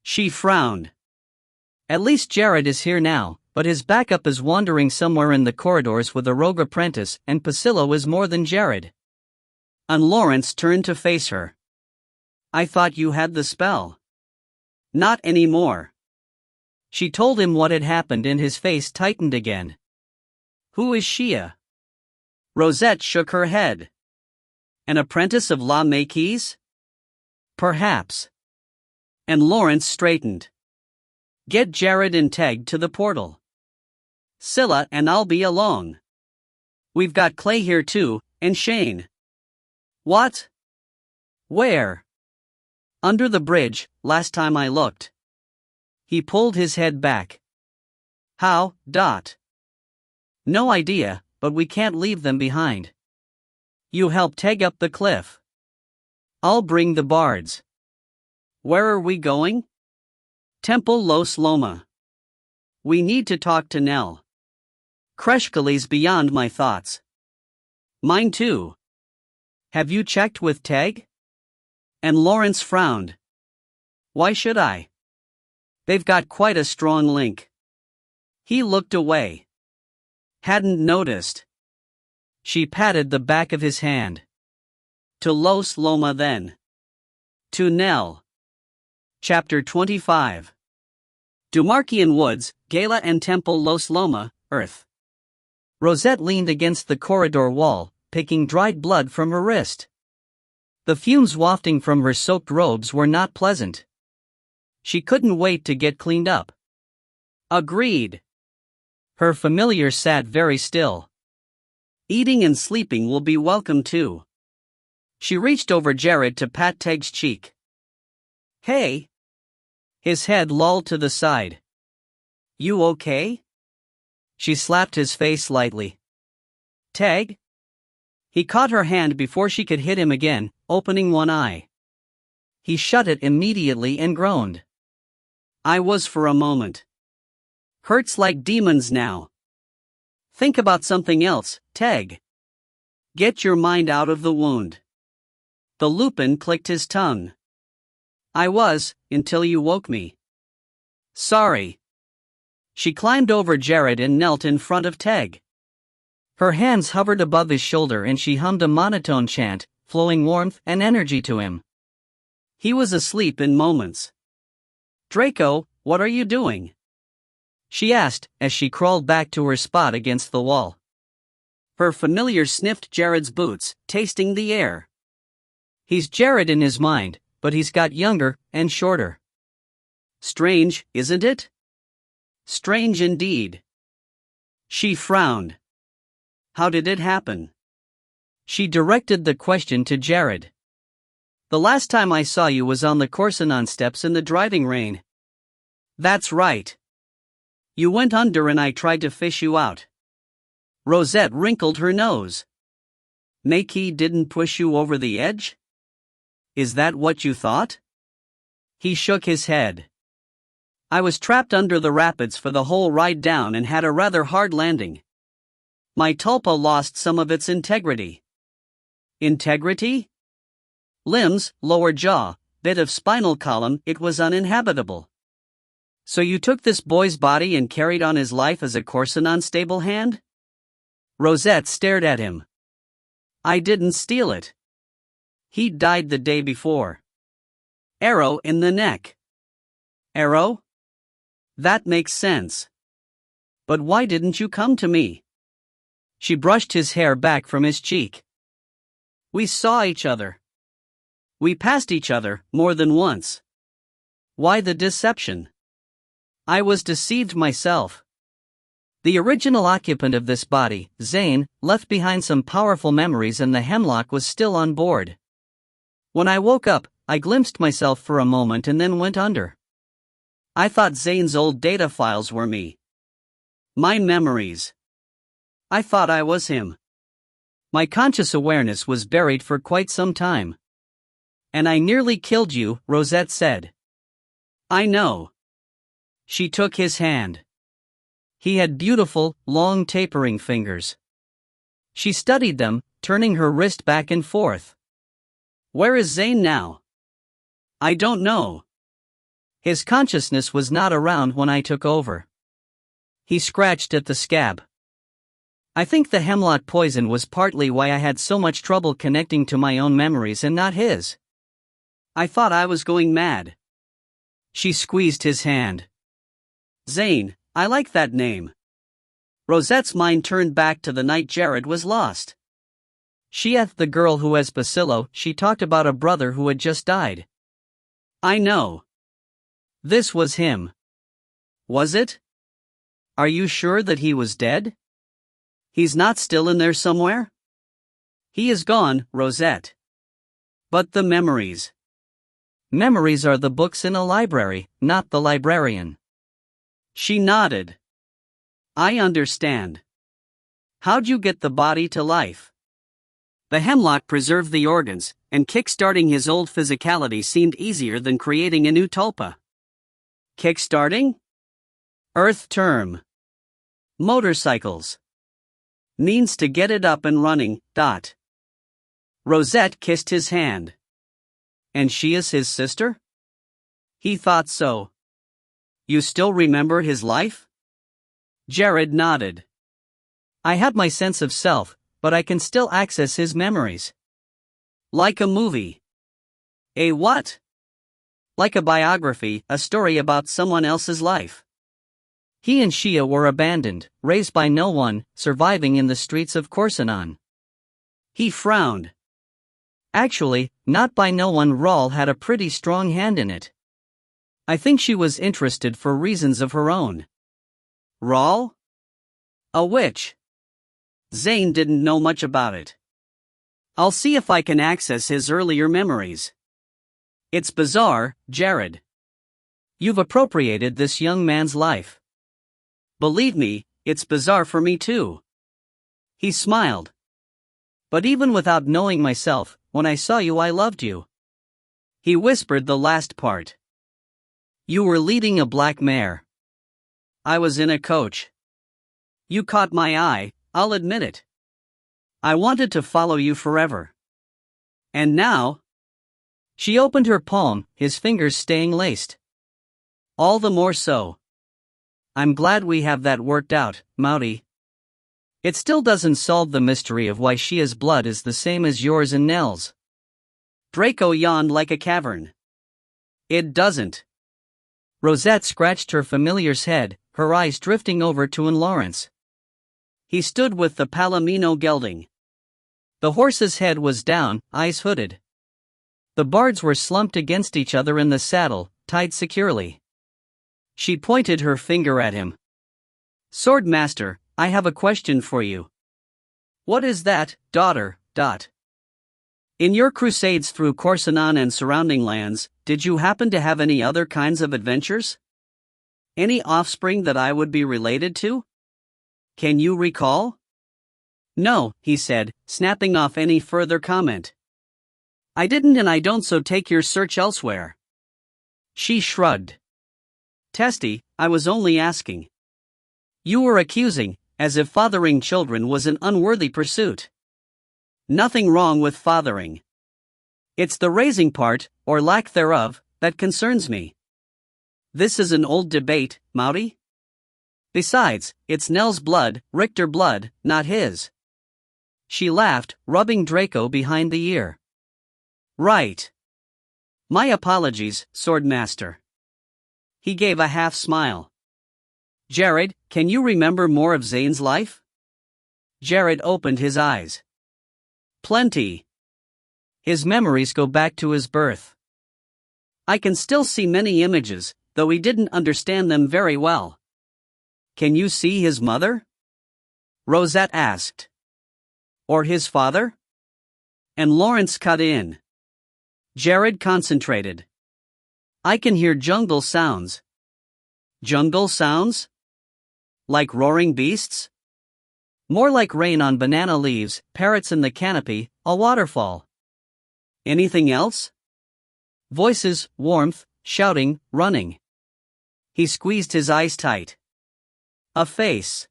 She frowned. At least Jared is here now, but his backup is wandering somewhere in the corridors with a rogue apprentice, and Pacillo is more than Jared. And Lawrence turned to face her. I thought you had the spell. Not anymore. She told him what had happened and his face tightened again. Who is Shia? Rosette shook her head. An apprentice of La Makee's? Perhaps. And Lawrence straightened. Get Jared and Teg to the portal. Scylla and I'll be along. We've got Clay here too, and Shane. What? Where? Under the bridge, last time I looked. He pulled his head back. How, Dot? No idea, but we can't leave them behind. You help Teg up the cliff. I'll bring the bards. Where are we going? Temple Los Loma. We need to talk to Nell. Kreshkali's beyond my thoughts. Mine too. Have you checked with Teg? And Lawrence frowned. Why should I? They've got quite a strong link. He looked away. Hadn't noticed. She patted the back of his hand. To Los Loma then. To Nell. Chapter 25. Dumarquian Woods, Gala and Temple Los Loma, Earth. Rosette leaned against the corridor wall, picking dried blood from her wrist. The fumes wafting from her soaked robes were not pleasant. She couldn't wait to get cleaned up. Agreed. Her familiar sat very still. Eating and sleeping will be welcome too. She reached over Jared to pat Teg's cheek. Hey. His head lolled to the side. You okay? She slapped his face lightly. Teg? He caught her hand before she could hit him again, opening one eye. He shut it immediately and groaned. I was for a moment. Hurts like demons now. Think about something else, Teg. Get your mind out of the wound. The Lupin clicked his tongue. I was, until you woke me. Sorry. She climbed over Jared and knelt in front of Teg. Her hands hovered above his shoulder and she hummed a monotone chant, flowing warmth and energy to him. He was asleep in moments. Draco, what are you doing? She asked, as she crawled back to her spot against the wall. Her familiar sniffed Jared's boots, tasting the air. He's Jared in his mind, but he's got younger and shorter. Strange, isn't it? Strange indeed. She frowned. How did it happen? She directed the question to Jared. The last time I saw you was on the Corsinon steps in the driving rain. That's right. You went under and I tried to fish you out. Rosette wrinkled her nose. Makey didn't push you over the edge? Is that what you thought? He shook his head. I was trapped under the rapids for the whole ride down and had a rather hard landing. My tulpa lost some of its integrity. Integrity? Limbs, lower jaw, bit of spinal column, it was uninhabitable. So you took this boy's body and carried on his life as a Corsinon stable hand? Rosette stared at him. I didn't steal it. He died the day before. Arrow in the neck. Arrow? That makes sense. But why didn't you come to me? She brushed his hair back from his cheek. We saw each other. We passed each other, more than once. Why the deception? I was deceived myself. The original occupant of this body, Zane, left behind some powerful memories and the hemlock was still on board. When I woke up, I glimpsed myself for a moment and then went under. I thought Zane's old data files were me. My memories. I thought I was him. My conscious awareness was buried for quite some time. And I nearly killed you, Rosette said. I know. She took his hand. He had beautiful, long tapering fingers. She studied them, turning her wrist back and forth. Where is Zane now? I don't know. His consciousness was not around when I took over. He scratched at the scab. I think the hemlock poison was partly why I had so much trouble connecting to my own memories and not his. I thought I was going mad. She squeezed his hand. Zane, I like that name. Rosette's mind turned back to the night Jared was lost. She asked the girl who has Bacillo, she talked about a brother who had just died. I know. This was him. Was it? Are you sure that he was dead? He's not still in there somewhere? He is gone, Rosette. But the memories. Memories are the books in a library, not the librarian. She nodded. I understand. How'd you get the body to life? The hemlock preserved the organs, and kick-starting his old physicality seemed easier than creating a new tulpa. Kick-starting? Earth term. Motorcycles. Means to get it up and running. Rosette kissed his hand. And she is his sister? He thought so. You still remember his life? Jared nodded. I have my sense of self, but I can still access his memories. Like a movie. A what? Like a biography, a story about someone else's life. He and Shia were abandoned, raised by no one, surviving in the streets of Korsanon. He frowned. Actually, not by no one. Rawl had a pretty strong hand in it. I think she was interested for reasons of her own. Rawl? A witch. Zane didn't know much about it. I'll see if I can access his earlier memories. It's bizarre, Jared. You've appropriated this young man's life. Believe me, it's bizarre for me too. He smiled. But even without knowing myself, when I saw you I loved you. He whispered the last part. You were leading a black mare. I was in a coach. You caught my eye, I'll admit it. I wanted to follow you forever. And now? She opened her palm, his fingers staying laced. All the more so. I'm glad we have that worked out, Mouty. It still doesn't solve the mystery of why Shia's blood is the same as yours and Nell's. Draco yawned like a cavern. It doesn't. Rosette scratched her familiar's head, her eyes drifting over to Lawrence. He stood with the Palomino gelding. The horse's head was down, eyes hooded. The bards were slumped against each other in the saddle, tied securely. She pointed her finger at him. Swordmaster, I have a question for you. What is that, daughter? In your crusades through Korsanon and surrounding lands, did you happen to have any other kinds of adventures? Any offspring that I would be related to? Can you recall? No, he said, snapping off any further comment. I didn't and I don't, so take your search elsewhere. She shrugged. Testy, I was only asking. You were accusing, as if fathering children was an unworthy pursuit. Nothing wrong with fathering. It's the raising part, or lack thereof, that concerns me. This is an old debate, Mouty. Besides, it's Nell's blood, Richter blood, not his. She laughed, rubbing Draco behind the ear. Right. My apologies, Swordmaster. He gave a half smile. Jared, can you remember more of Zane's life? Jared opened his eyes. Plenty. His memories go back to his birth. I can still see many images, though he didn't understand them very well. Can you see his mother? Rosette asked. Or his father? And Lawrence cut in. Jared concentrated. I can hear jungle sounds. Jungle sounds? Like roaring beasts? More like rain on banana leaves, parrots in the canopy, a waterfall. Anything else? Voices, warmth, shouting, running. He squeezed his eyes tight. A face.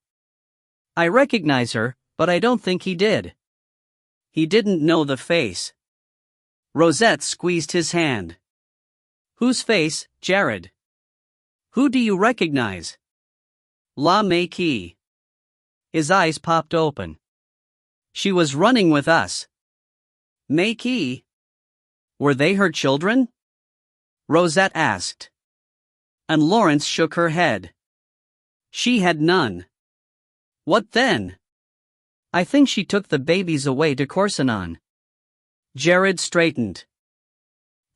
I recognize her, but I don't think he did. He didn't know the face. Rosette squeezed his hand. Whose face, Jared? Who do you recognize? La Maquis. His eyes popped open. She was running with us. Maquis? Were they her children? Rosette asked. And Lawrence shook her head. She had none. What then? I think she took the babies away to Korsanon. Jared straightened.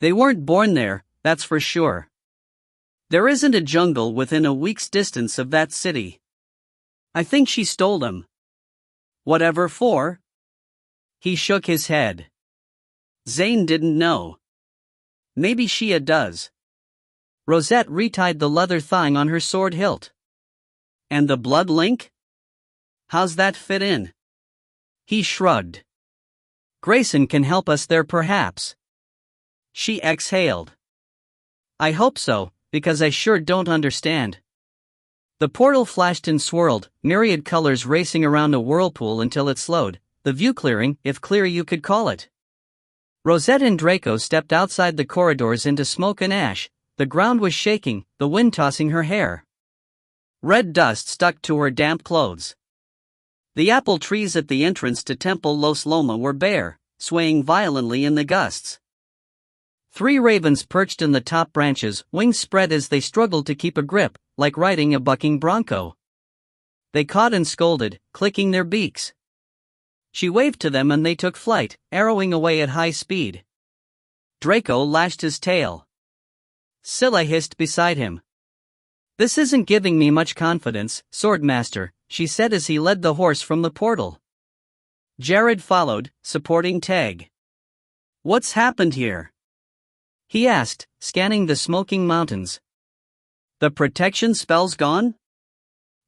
They weren't born there, that's for sure. There isn't a jungle within a week's distance of that city. I think she stole them. Whatever for? He shook his head. Zane didn't know. Maybe Shia does. Rosette retied the leather thong on her sword hilt. And the blood link? How's that fit in? He shrugged. Grayson can help us there perhaps. She exhaled. I hope so, because I sure don't understand. The portal flashed and swirled, myriad colors racing around a whirlpool until it slowed, the view clearing, if clear you could call it. Rosette and Draco stepped outside the corridors into smoke and ash. The ground was shaking, the wind tossing her hair. Red dust stuck to her damp clothes. The apple trees at the entrance to Temple Los Loma were bare, swaying violently in the gusts. 3 ravens perched in the top branches, wings spread as they struggled to keep a grip, like riding a bucking bronco. They caught and scolded, clicking their beaks. She waved to them and they took flight, arrowing away at high speed. Draco lashed his tail. Scylla hissed beside him. This isn't giving me much confidence, Swordmaster, she said as he led the horse from the portal. Jared followed, supporting Teg. What's happened here? He asked, scanning the smoking mountains. The protection spell's gone?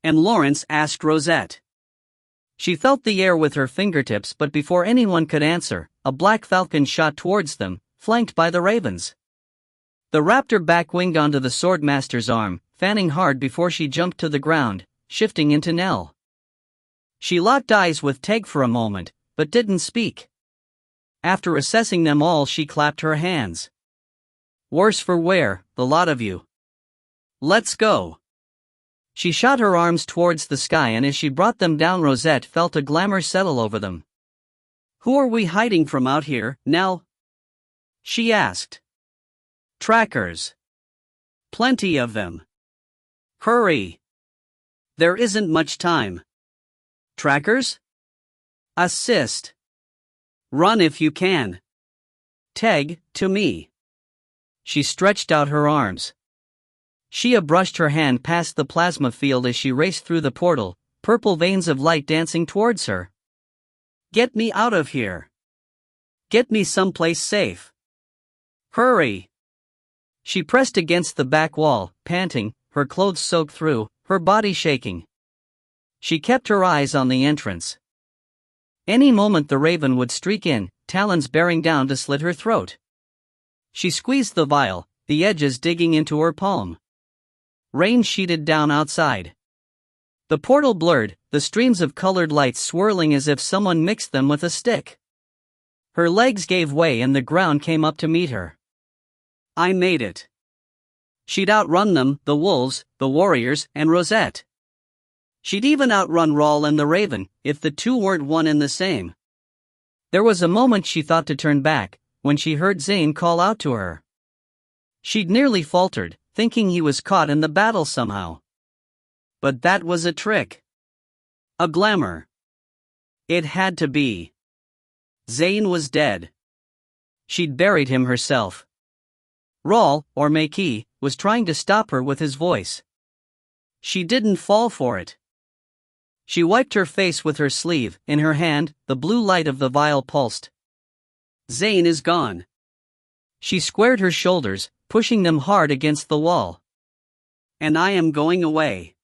And Lawrence asked Rosette. She felt the air with her fingertips, but before anyone could answer, a black falcon shot towards them, flanked by the ravens. The raptor back-winged onto the Swordmaster's arm, fanning hard before she jumped to the ground, shifting into Nell. She locked eyes with Teg for a moment, but didn't speak. After assessing them all, she clapped her hands. Worse for wear, the lot of you. Let's go. She shot her arms towards the sky, and as she brought them down, Rosette felt a glamour settle over them. Who are we hiding from out here, Nell? She asked. Trackers. Plenty of them. Hurry. There isn't much time. Trackers? Assist. Run if you can. Teg, to me. She stretched out her arms. Shia brushed her hand past the plasma field as she raced through the portal, purple veins of light dancing towards her. Get me out of here. Get me someplace safe. Hurry. She pressed against the back wall, panting, her clothes soaked through, her body shaking. She kept her eyes on the entrance. Any moment the raven would streak in, talons bearing down to slit her throat. She squeezed the vial, the edges digging into her palm. Rain sheeted down outside. The portal blurred, the streams of colored lights swirling as if someone mixed them with a stick. Her legs gave way and the ground came up to meet her. I made it. She'd outrun them, the wolves, the warriors, and Rosette. She'd even outrun Rawl and the raven, if the two weren't one and the same. There was a moment she thought to turn back, when she heard Zane call out to her. She'd nearly faltered, thinking he was caught in the battle somehow. But that was a trick. A glamour. It had to be. Zane was dead. She'd buried him herself. Rawl, or Makee, was trying to stop her with his voice. She didn't fall for it. She wiped her face with her sleeve, in her hand, the blue light of the vial pulsed. Zane is gone. She squared her shoulders, pushing them hard against the wall. And I am going away.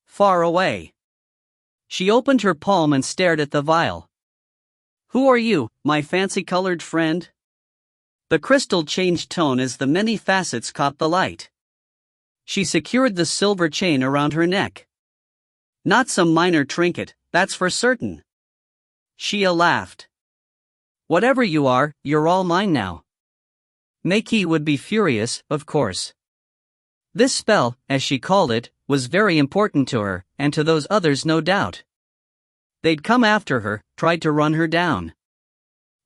Far away. She opened her palm and stared at the vial. Who are you, my fancy-colored friend? The crystal changed tone as the many facets caught the light. She secured the silver chain around her neck. Not some minor trinket, that's for certain. Shia laughed. Whatever you are, you're all mine now. Makee would be furious, of course. This spell, as she called it, was very important to her, and to those others no doubt. They'd come after her, tried to run her down.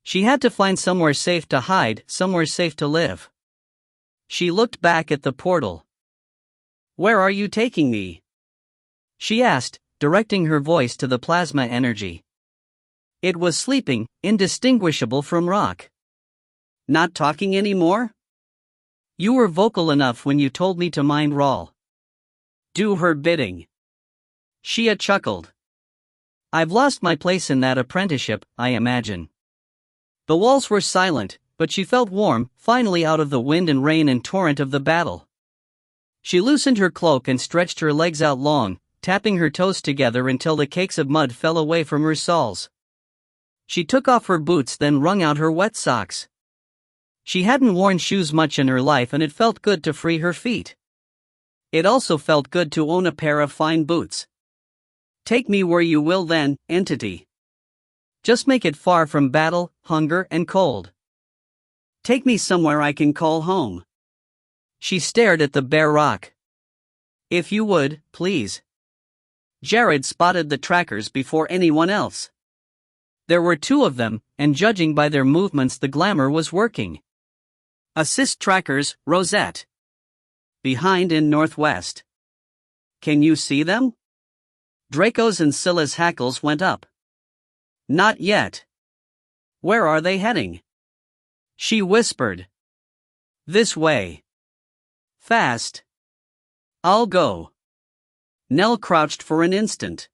She had to find somewhere safe to hide, somewhere safe to live. She looked back at the portal. Where are you taking me? She asked, directing her voice to the plasma energy. It was sleeping, indistinguishable from rock. Not talking anymore? You were vocal enough when you told me to mind Rawl. Do her bidding. Shia chuckled. I've lost my place in that apprenticeship, I imagine. The walls were silent, but she felt warm, finally out of the wind and rain and torrent of the battle. She loosened her cloak and stretched her legs out long, tapping her toes together until the cakes of mud fell away from her soles. She took off her boots, then wrung out her wet socks. She hadn't worn shoes much in her life, and it felt good to free her feet. It also felt good to own a pair of fine boots. Take me where you will then, entity. Just make it far from battle, hunger, and cold. Take me somewhere I can call home. She stared at the bare rock. If you would, please. Jared spotted the trackers before anyone else. There were 2 of them, and judging by their movements, the glamour was working. Assist trackers, Rosette. Behind in northwest. Can you see them? Draco's and Scylla's hackles went up. Not yet. Where are they heading? She whispered. This way. Fast. I'll go. Nell crouched for an instant.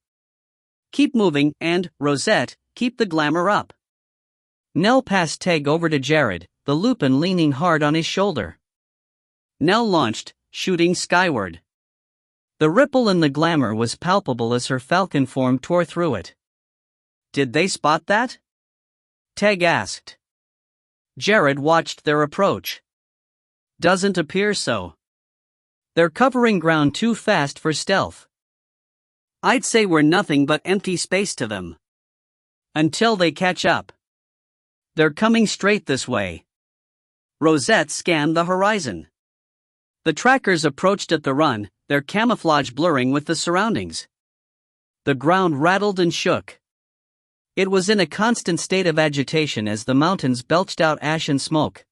Keep moving, and, Rosette, keep the glamour up. Nell passed Teg over to Jared, the Lupin leaning hard on his shoulder. Nell launched, shooting skyward. The ripple in the glamour was palpable as her falcon form tore through it. Did they spot that? Teg asked. Jared watched their approach. Doesn't appear so. They're covering ground too fast for stealth. I'd say we're nothing but empty space to them. Until they catch up. They're coming straight this way. Rosette scanned the horizon. The trackers approached at the run, their camouflage blurring with the surroundings. The ground rattled and shook. It was in a constant state of agitation as the mountains belched out ash and smoke.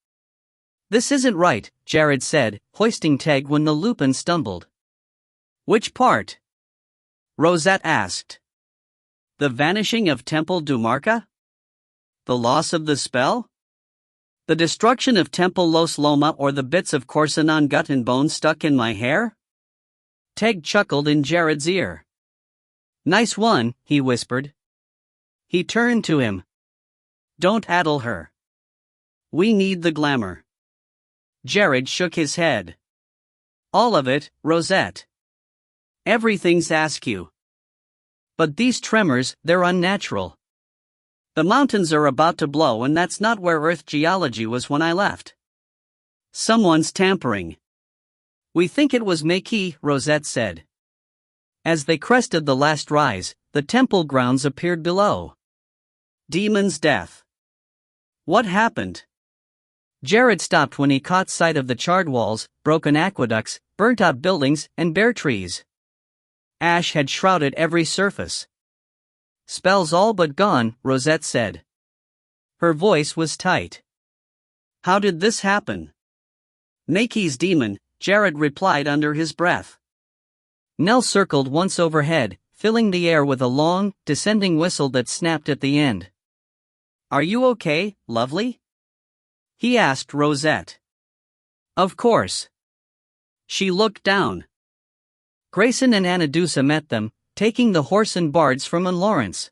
This isn't right, Jared said, hoisting Teg when the Lupin stumbled. Which part? Rosette asked. The vanishing of Temple Dumarca? The loss of the spell? The destruction of Temple Los Loma, or the bits of Corsinan gut and bone stuck in my hair? Teg chuckled in Jared's ear. Nice one, he whispered. He turned to him. Don't addle her. We need the glamour. Jared shook his head. All of it, Rosette. Everything's askew. But these tremors, they're unnatural. The mountains are about to blow, and that's not where Earth geology was when I left. Someone's tampering. We think it was Meki, Rosette said. As they crested the last rise, the temple grounds appeared below. Demon's death. What happened? Jared stopped when he caught sight of the charred walls, broken aqueducts, burnt-out buildings, and bare trees. Ash had shrouded every surface. Spells all but gone, Rosette said. Her voice was tight. How did this happen? Meki's demon, Jared replied under his breath. Nell circled once overhead, filling the air with a long, descending whistle that snapped at the end. Are you okay, lovely? He asked Rosette. Of course. She looked down. Grayson and Anadusa met them, taking the horse and bards from Lawrence.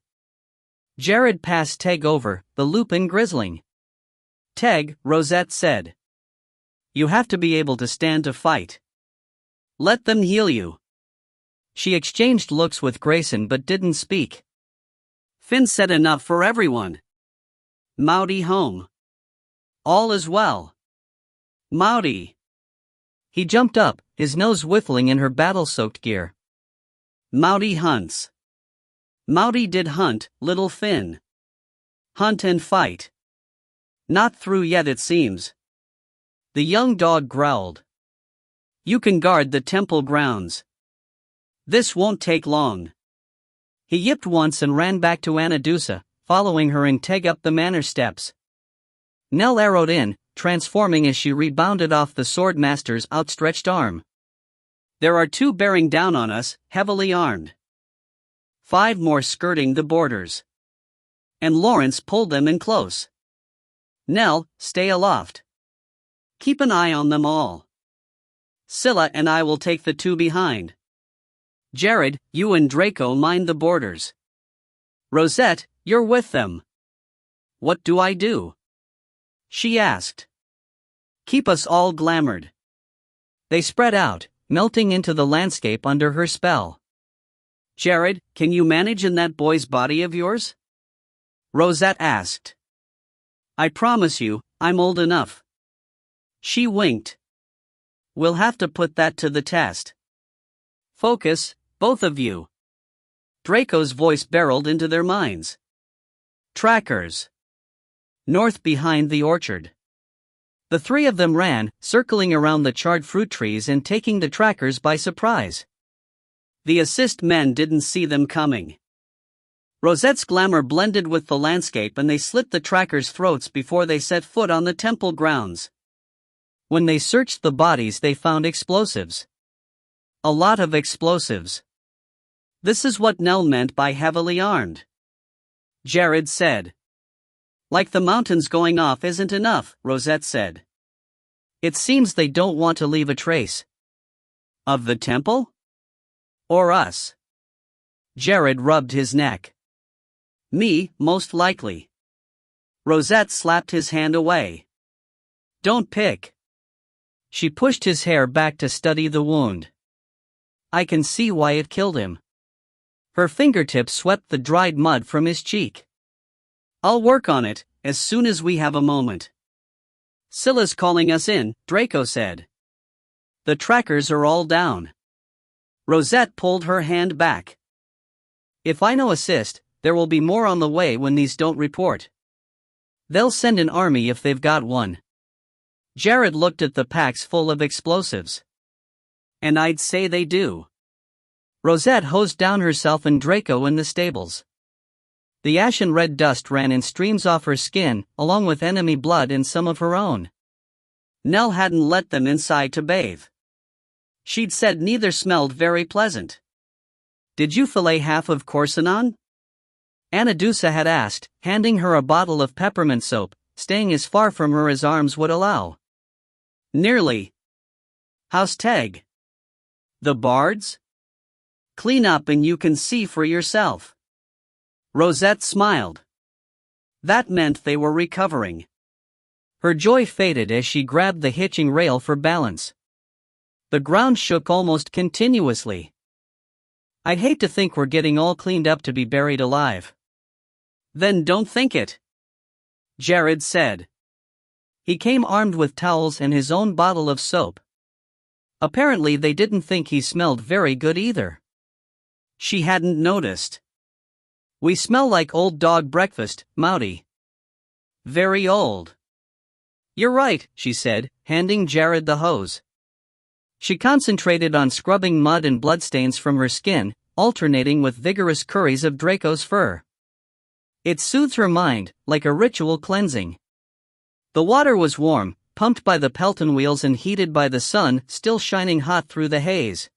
Jared passed Teg over, the Lupin grizzling. Teg, Rosette said. You have to be able to stand to fight. Let them heal you. She exchanged looks with Grayson but didn't speak. Finn said enough for everyone. Maudie home. All is well. Maudie. He jumped up, his nose whiffling in her battle-soaked gear. Maudie hunts. Maudie did hunt, little Finn. Hunt and fight. Not through yet, it seems. The young dog growled. You can guard the temple grounds. This won't take long. He yipped once and ran back to Anadusa, following her and Teg up the manor steps. Nell arrowed in, transforming as she rebounded off the sword master's outstretched arm. There are 2 bearing down on us, heavily armed. 5 more skirting the borders. And Lawrence pulled them in close. Nell, stay aloft. Keep an eye on them all. Scylla and I will take the 2 behind. Jared, you and Draco mind the borders. Rosette, you're with them. What do I do? She asked. Keep us all glamored. They spread out, melting into the landscape under her spell. Jared, can you manage in that boy's body of yours? Rosette asked. I promise you, I'm old enough. She winked. We'll have to put that to the test. Focus, both of you. Draco's voice barreled into their minds. Trackers. North behind the orchard. The three of them ran, circling around the charred fruit trees and taking the trackers by surprise. The assist men didn't see them coming. Rosette's glamour blended with the landscape and they slit the trackers' throats before they set foot on the temple grounds. When they searched the bodies they found explosives. A lot of explosives. This is what Nell meant by heavily armed. Jared said. Like the mountains going off isn't enough, Rosette said. It seems they don't want to leave a trace. Of the temple? Or us? Jared rubbed his neck. Me, most likely. Rosette slapped his hand away. Don't pick. She pushed his hair back to study the wound. I can see why it killed him. Her fingertips swept the dried mud from his cheek. I'll work on it, as soon as we have a moment. Scylla's calling us in, Draco said. The trackers are all down. Rosette pulled her hand back. If I know assist, there will be more on the way when these don't report. They'll send an army if they've got one. Jared looked at the packs full of explosives. And I'd say they do. Rosette hosed down herself and Draco in the stables. The ashen red dust ran in streams off her skin, along with enemy blood and some of her own. Nell hadn't let them inside to bathe. She'd said neither smelled very pleasant. Did you fillet half of Corsinon? Anadusa had asked, handing her a bottle of peppermint soap, staying as far from her as arms would allow. Nearly. How's Teg? The bards? Clean up and you can see for yourself. Rosette smiled. That meant they were recovering. Her joy faded as she grabbed the hitching rail for balance. The ground shook almost continuously. I'd hate to think we're getting all cleaned up to be buried alive. Then don't think it. Jared said. He came armed with towels and his own bottle of soap. Apparently they didn't think he smelled very good either. She hadn't noticed. We smell like old dog breakfast, Mouty. Very old. You're right, she said, handing Jared the hose. She concentrated on scrubbing mud and bloodstains from her skin, alternating with vigorous curries of Draco's fur. It soothed her mind, like a ritual cleansing. The water was warm, pumped by the Pelton wheels and heated by the sun still shining hot through the haze.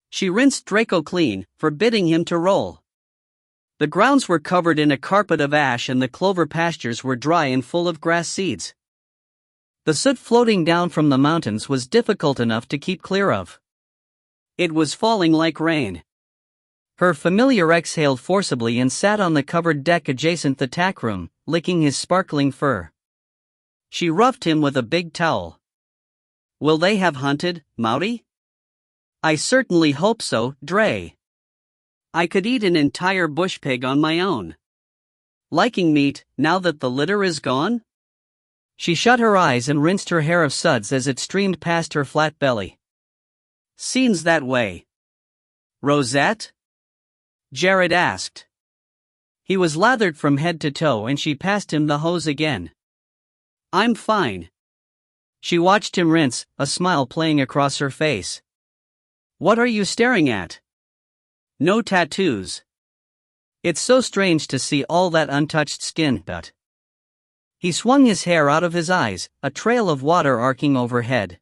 She rinsed Draco clean, forbidding him to roll. The grounds were covered in a carpet of ash and the clover pastures were dry and full of grass seeds. The soot floating down from the mountains was difficult enough to keep clear of. It was falling like rain. Her familiar exhaled forcibly and sat on the covered deck adjacent the tack room, licking his sparkling fur. She roughed him with a big towel. Will they have hunted, Mouty? I certainly hope so, Dre. I could eat an entire bush pig on my own. Liking meat, now that the litter is gone? She shut her eyes and rinsed her hair of suds as it streamed past her flat belly. Seems that way. Rosette? Jared asked. He was lathered from head to toe and she passed him the hose again. I'm fine. She watched him rinse, a smile playing across her face. What are you staring at? No tattoos. It's so strange to see all that untouched skin, but... He swung his hair out of his eyes, a trail of water arcing overhead.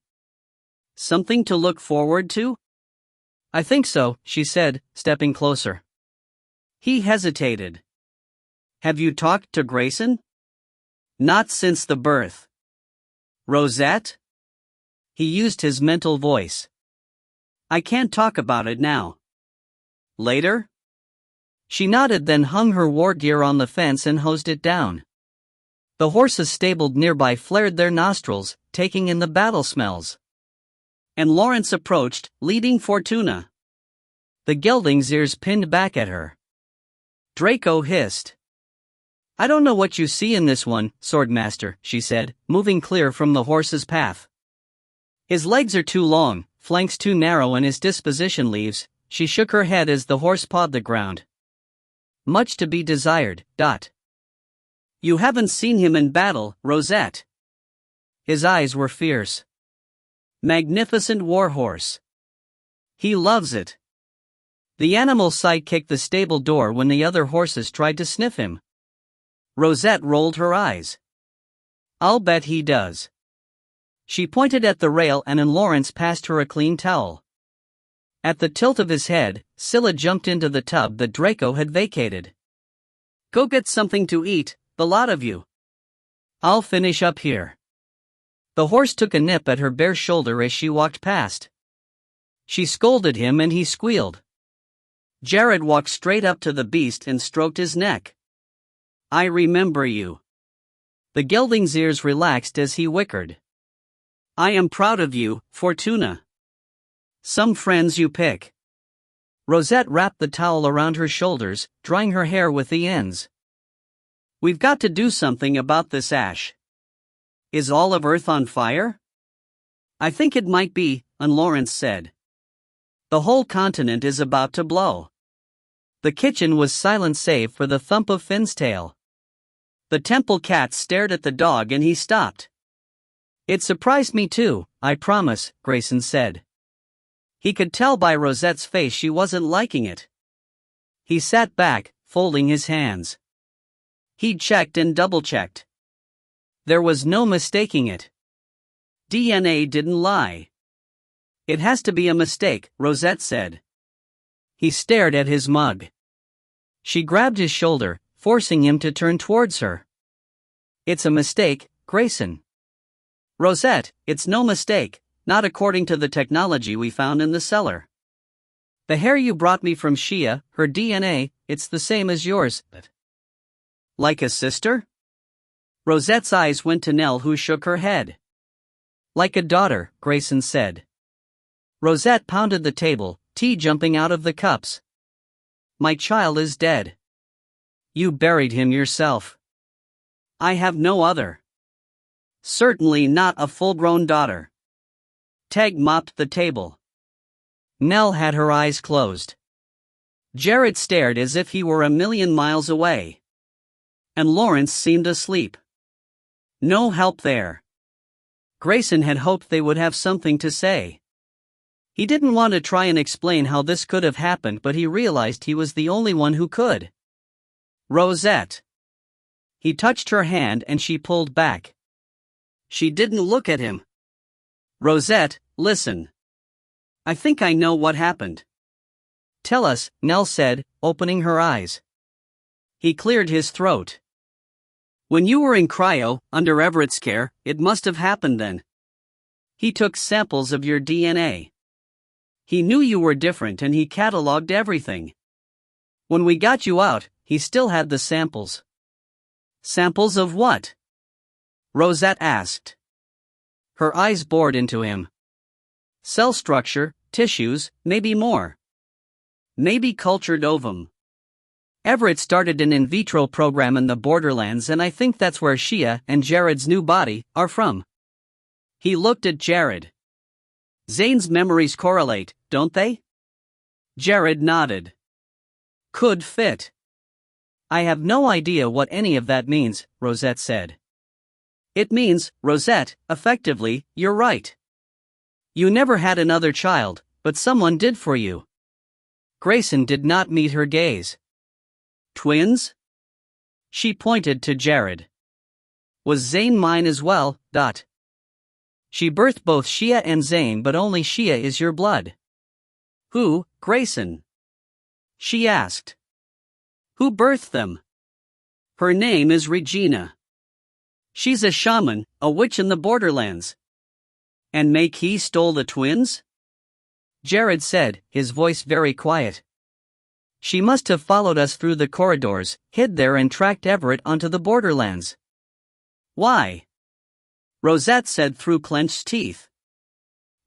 Something to look forward to? I think so, she said, stepping closer. He hesitated. Have you talked to Grayson? Not since the birth. Rosette? He used his mental voice. I can't talk about it now. Later? She nodded, then hung her war gear on the fence and hosed it down. The horses stabled nearby flared their nostrils, taking in the battle smells. And Lawrence approached, leading Fortuna. The gelding's ears pinned back at her. Draco hissed. I don't know what you see in this one, Swordmaster, she said, moving clear from the horse's path. His legs are too long, flanks too narrow, and his disposition leaves. She shook her head as the horse pawed the ground. Much to be desired. You haven't seen him in battle, Rosette. His eyes were fierce. Magnificent warhorse. He loves it. The animal sidekicked the stable door when the other horses tried to sniff him. Rosette rolled her eyes. I'll bet he does. She pointed at the rail and Lawrence passed her a clean towel. At the tilt of his head, Scylla jumped into the tub that Draco had vacated. Go get something to eat, the lot of you. I'll finish up here. The horse took a nip at her bare shoulder as she walked past. She scolded him and he squealed. Jared walked straight up to the beast and stroked his neck. I remember you. The gelding's ears relaxed as he whickered. I am proud of you, Fortuna. Some friends you pick. Rosette wrapped the towel around her shoulders, drying her hair with the ends. We've got to do something about this ash. Is all of Earth on fire? I think it might be, Lawrence said. The whole continent is about to blow. The kitchen was silent save for the thump of Finn's tail. The temple cat stared at the dog and he stopped. It surprised me too, I promise, Grayson said. He could tell by Rosette's face she wasn't liking it. He sat back, folding his hands. He'd checked and double-checked. There was no mistaking it. DNA didn't lie. It has to be a mistake, Rosette said. He stared at his mug. She grabbed his shoulder, forcing him to turn towards her. It's a mistake, Grayson. Rosette, it's no mistake, not according to the technology we found in the cellar. The hair you brought me from Shia, her DNA, it's the same as yours. Like a sister? Rosette's eyes went to Nell, who shook her head. Like a daughter, Grayson said. Rosette pounded the table, tea jumping out of the cups. My child is dead. You buried him yourself. I have no other. Certainly not a full-grown daughter. Teg mopped the table. Nell had her eyes closed. Jared stared as if he were a million miles away. And Lawrence seemed asleep. No help there. Grayson had hoped they would have something to say. He didn't want to try and explain how this could have happened, but he realized he was the only one who could. Rosette. He touched her hand and she pulled back. She didn't look at him. Rosette, listen. I think I know what happened. Tell us, Nell said, opening her eyes. He cleared his throat. When you were in cryo, under Everett's care, it must have happened then. He took samples of your DNA. He knew you were different and he cataloged everything. When we got you out, he still had the samples. Samples of what? Rosette asked. Her eyes bored into him. Cell structure, tissues, maybe more. Maybe cultured ovum. Everett started an in vitro program in the Borderlands, and I think that's where Shia and Jared's new body are from. He looked at Jared. Zane's memories correlate, don't they? Jared nodded. Could fit. I have no idea what any of that means, Rosette said. It means, Rosette, effectively, you're right. You never had another child, but someone did for you. Grayson did not meet her gaze. Twins? She pointed to Jared. Was Zane mine as well? She birthed both Shia and Zane, but only Shia is your blood. Who, Grayson? She asked. Who birthed them? Her name is Regina. She's a shaman, a witch in the Borderlands. And Makee stole the twins? Jared said, his voice very quiet. She must have followed us through the corridors, hid there and tracked Everett onto the Borderlands. Why? Rosette said through clenched teeth.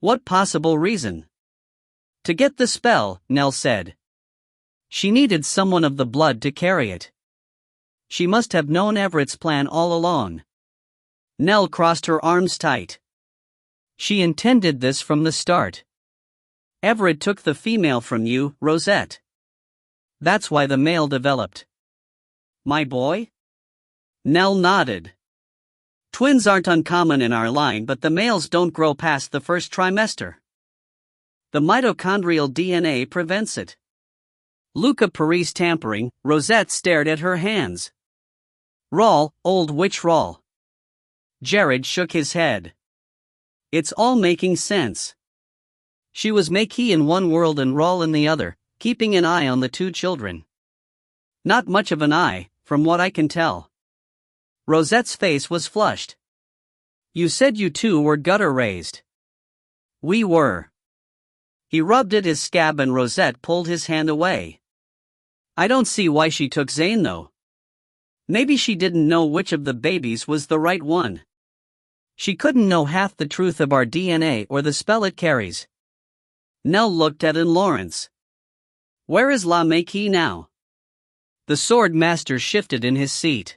What possible reason? To get the spell, Nell said. She needed someone of the blood to carry it. She must have known Everett's plan all along. Nell crossed her arms tight. She intended this from the start. Everett took the female from you, Rosette. That's why the male developed. My boy? Nell nodded. Twins aren't uncommon in our line, but the males don't grow past the first trimester. The mitochondrial DNA prevents it. Luca Paris tampering, Rosette stared at her hands. Rawl, old witch Rawl. Jared shook his head. It's all making sense. She was Makee in one world and Rawl in the other, keeping an eye on the two children. Not much of an eye, from what I can tell. Rosette's face was flushed. You said you two were gutter-raised. We were. He rubbed at his scab and Rosette pulled his hand away. I don't see why she took Zane though. Maybe she didn't know which of the babies was the right one. She couldn't know half the truth of our DNA or the spell it carries. Nell looked at Lawrence. Where is La Makee now? The sword master shifted in his seat.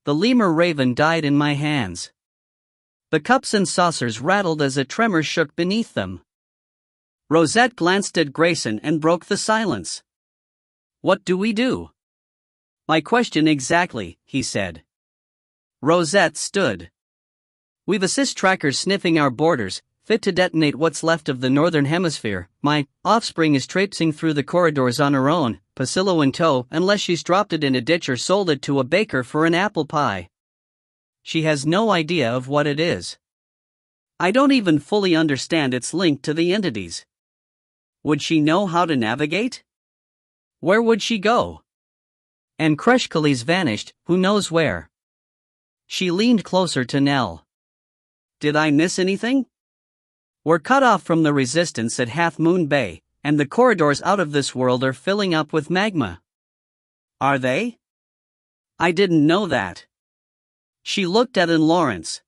The lemur raven died in my hands. The cups and saucers rattled as a tremor shook beneath them. Rosette glanced at Grayson and broke the silence. What do we do? My question exactly, he said. Rosette stood. We've assist trackers sniffing our borders, fit to detonate what's left of the northern hemisphere. My offspring is traipsing through the corridors on her own, Pacillo in tow, unless she's dropped it in a ditch or sold it to a baker for an apple pie. She has no idea of what it is. I don't even fully understand its link to the entities. Would she know how to navigate? Where would she go? And Kreshkali's vanished, who knows where? She leaned closer to Nell. Did I miss anything? We're cut off from the resistance at Half Moon Bay, and the corridors out of this world are filling up with magma. Are they? I didn't know that. She looked at Lawrence.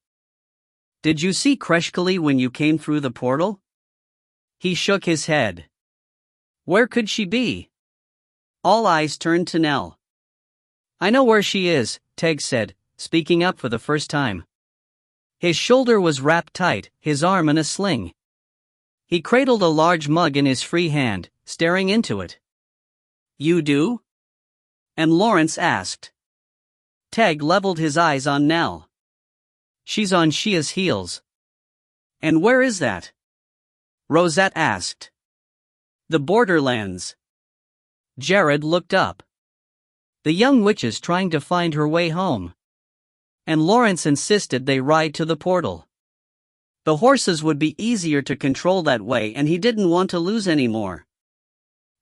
Did you see Kreshkali when you came through the portal? He shook his head. Where could she be? All eyes turned to Nell. I know where she is, Teg said, speaking up for the first time. His shoulder was wrapped tight, his arm in a sling. He cradled a large mug in his free hand, staring into it. You do? And Lawrence asked. Teg leveled his eyes on Nell. She's on Shia's heels. And where is that? Rosette asked. The borderlands. Jared looked up. The young witch is trying to find her way home. And Lawrence insisted they ride to the portal. The horses would be easier to control that way and he didn't want to lose any more.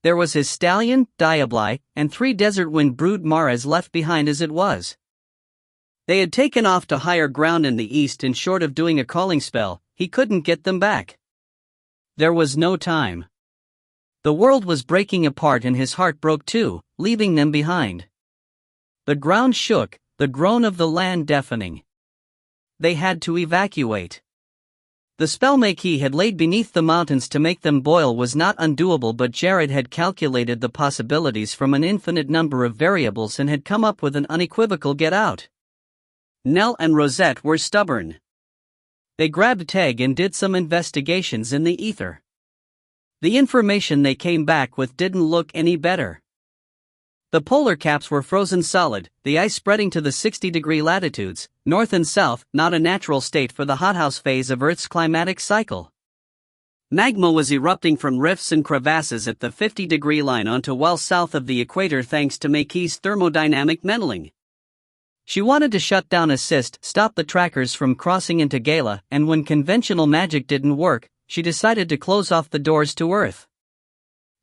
There was his stallion, Diabli, and 3 desert wind brood mares left behind as it was. They had taken off to higher ground in the east and short of doing a calling spell, he couldn't get them back. There was no time. The world was breaking apart and his heart broke too, leaving them behind. The ground shook, the groan of the land deafening. They had to evacuate. The spell Makee had laid beneath the mountains to make them boil was not undoable, but Jared had calculated the possibilities from an infinite number of variables and had come up with an unequivocal get out. Nell and Rosette were stubborn. They grabbed Teg and did some investigations in the ether. The information they came back with didn't look any better. The polar caps were frozen solid, the ice spreading to the 60-degree latitudes, north and south, not a natural state for the hothouse phase of Earth's climatic cycle. Magma was erupting from rifts and crevasses at the 50-degree line onto well south of the equator thanks to Makee's thermodynamic meddling. She wanted to shut down assist, stop the trackers from crossing into Gala, and when conventional magic didn't work, she decided to close off the doors to Earth.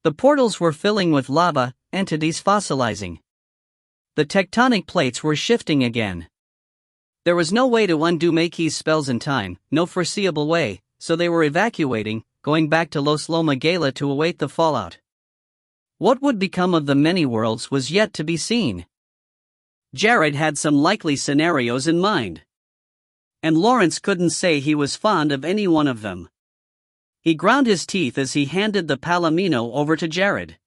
The portals were filling with lava, entities fossilizing. The tectonic plates were shifting again. There was no way to undo Makee's spells in time, no foreseeable way, so they were evacuating, going back to Los Loma Gala to await the fallout. What would become of the many worlds was yet to be seen. Jared had some likely scenarios in mind. And Lawrence couldn't say he was fond of any one of them. He ground his teeth as he handed the Palomino over to Jared.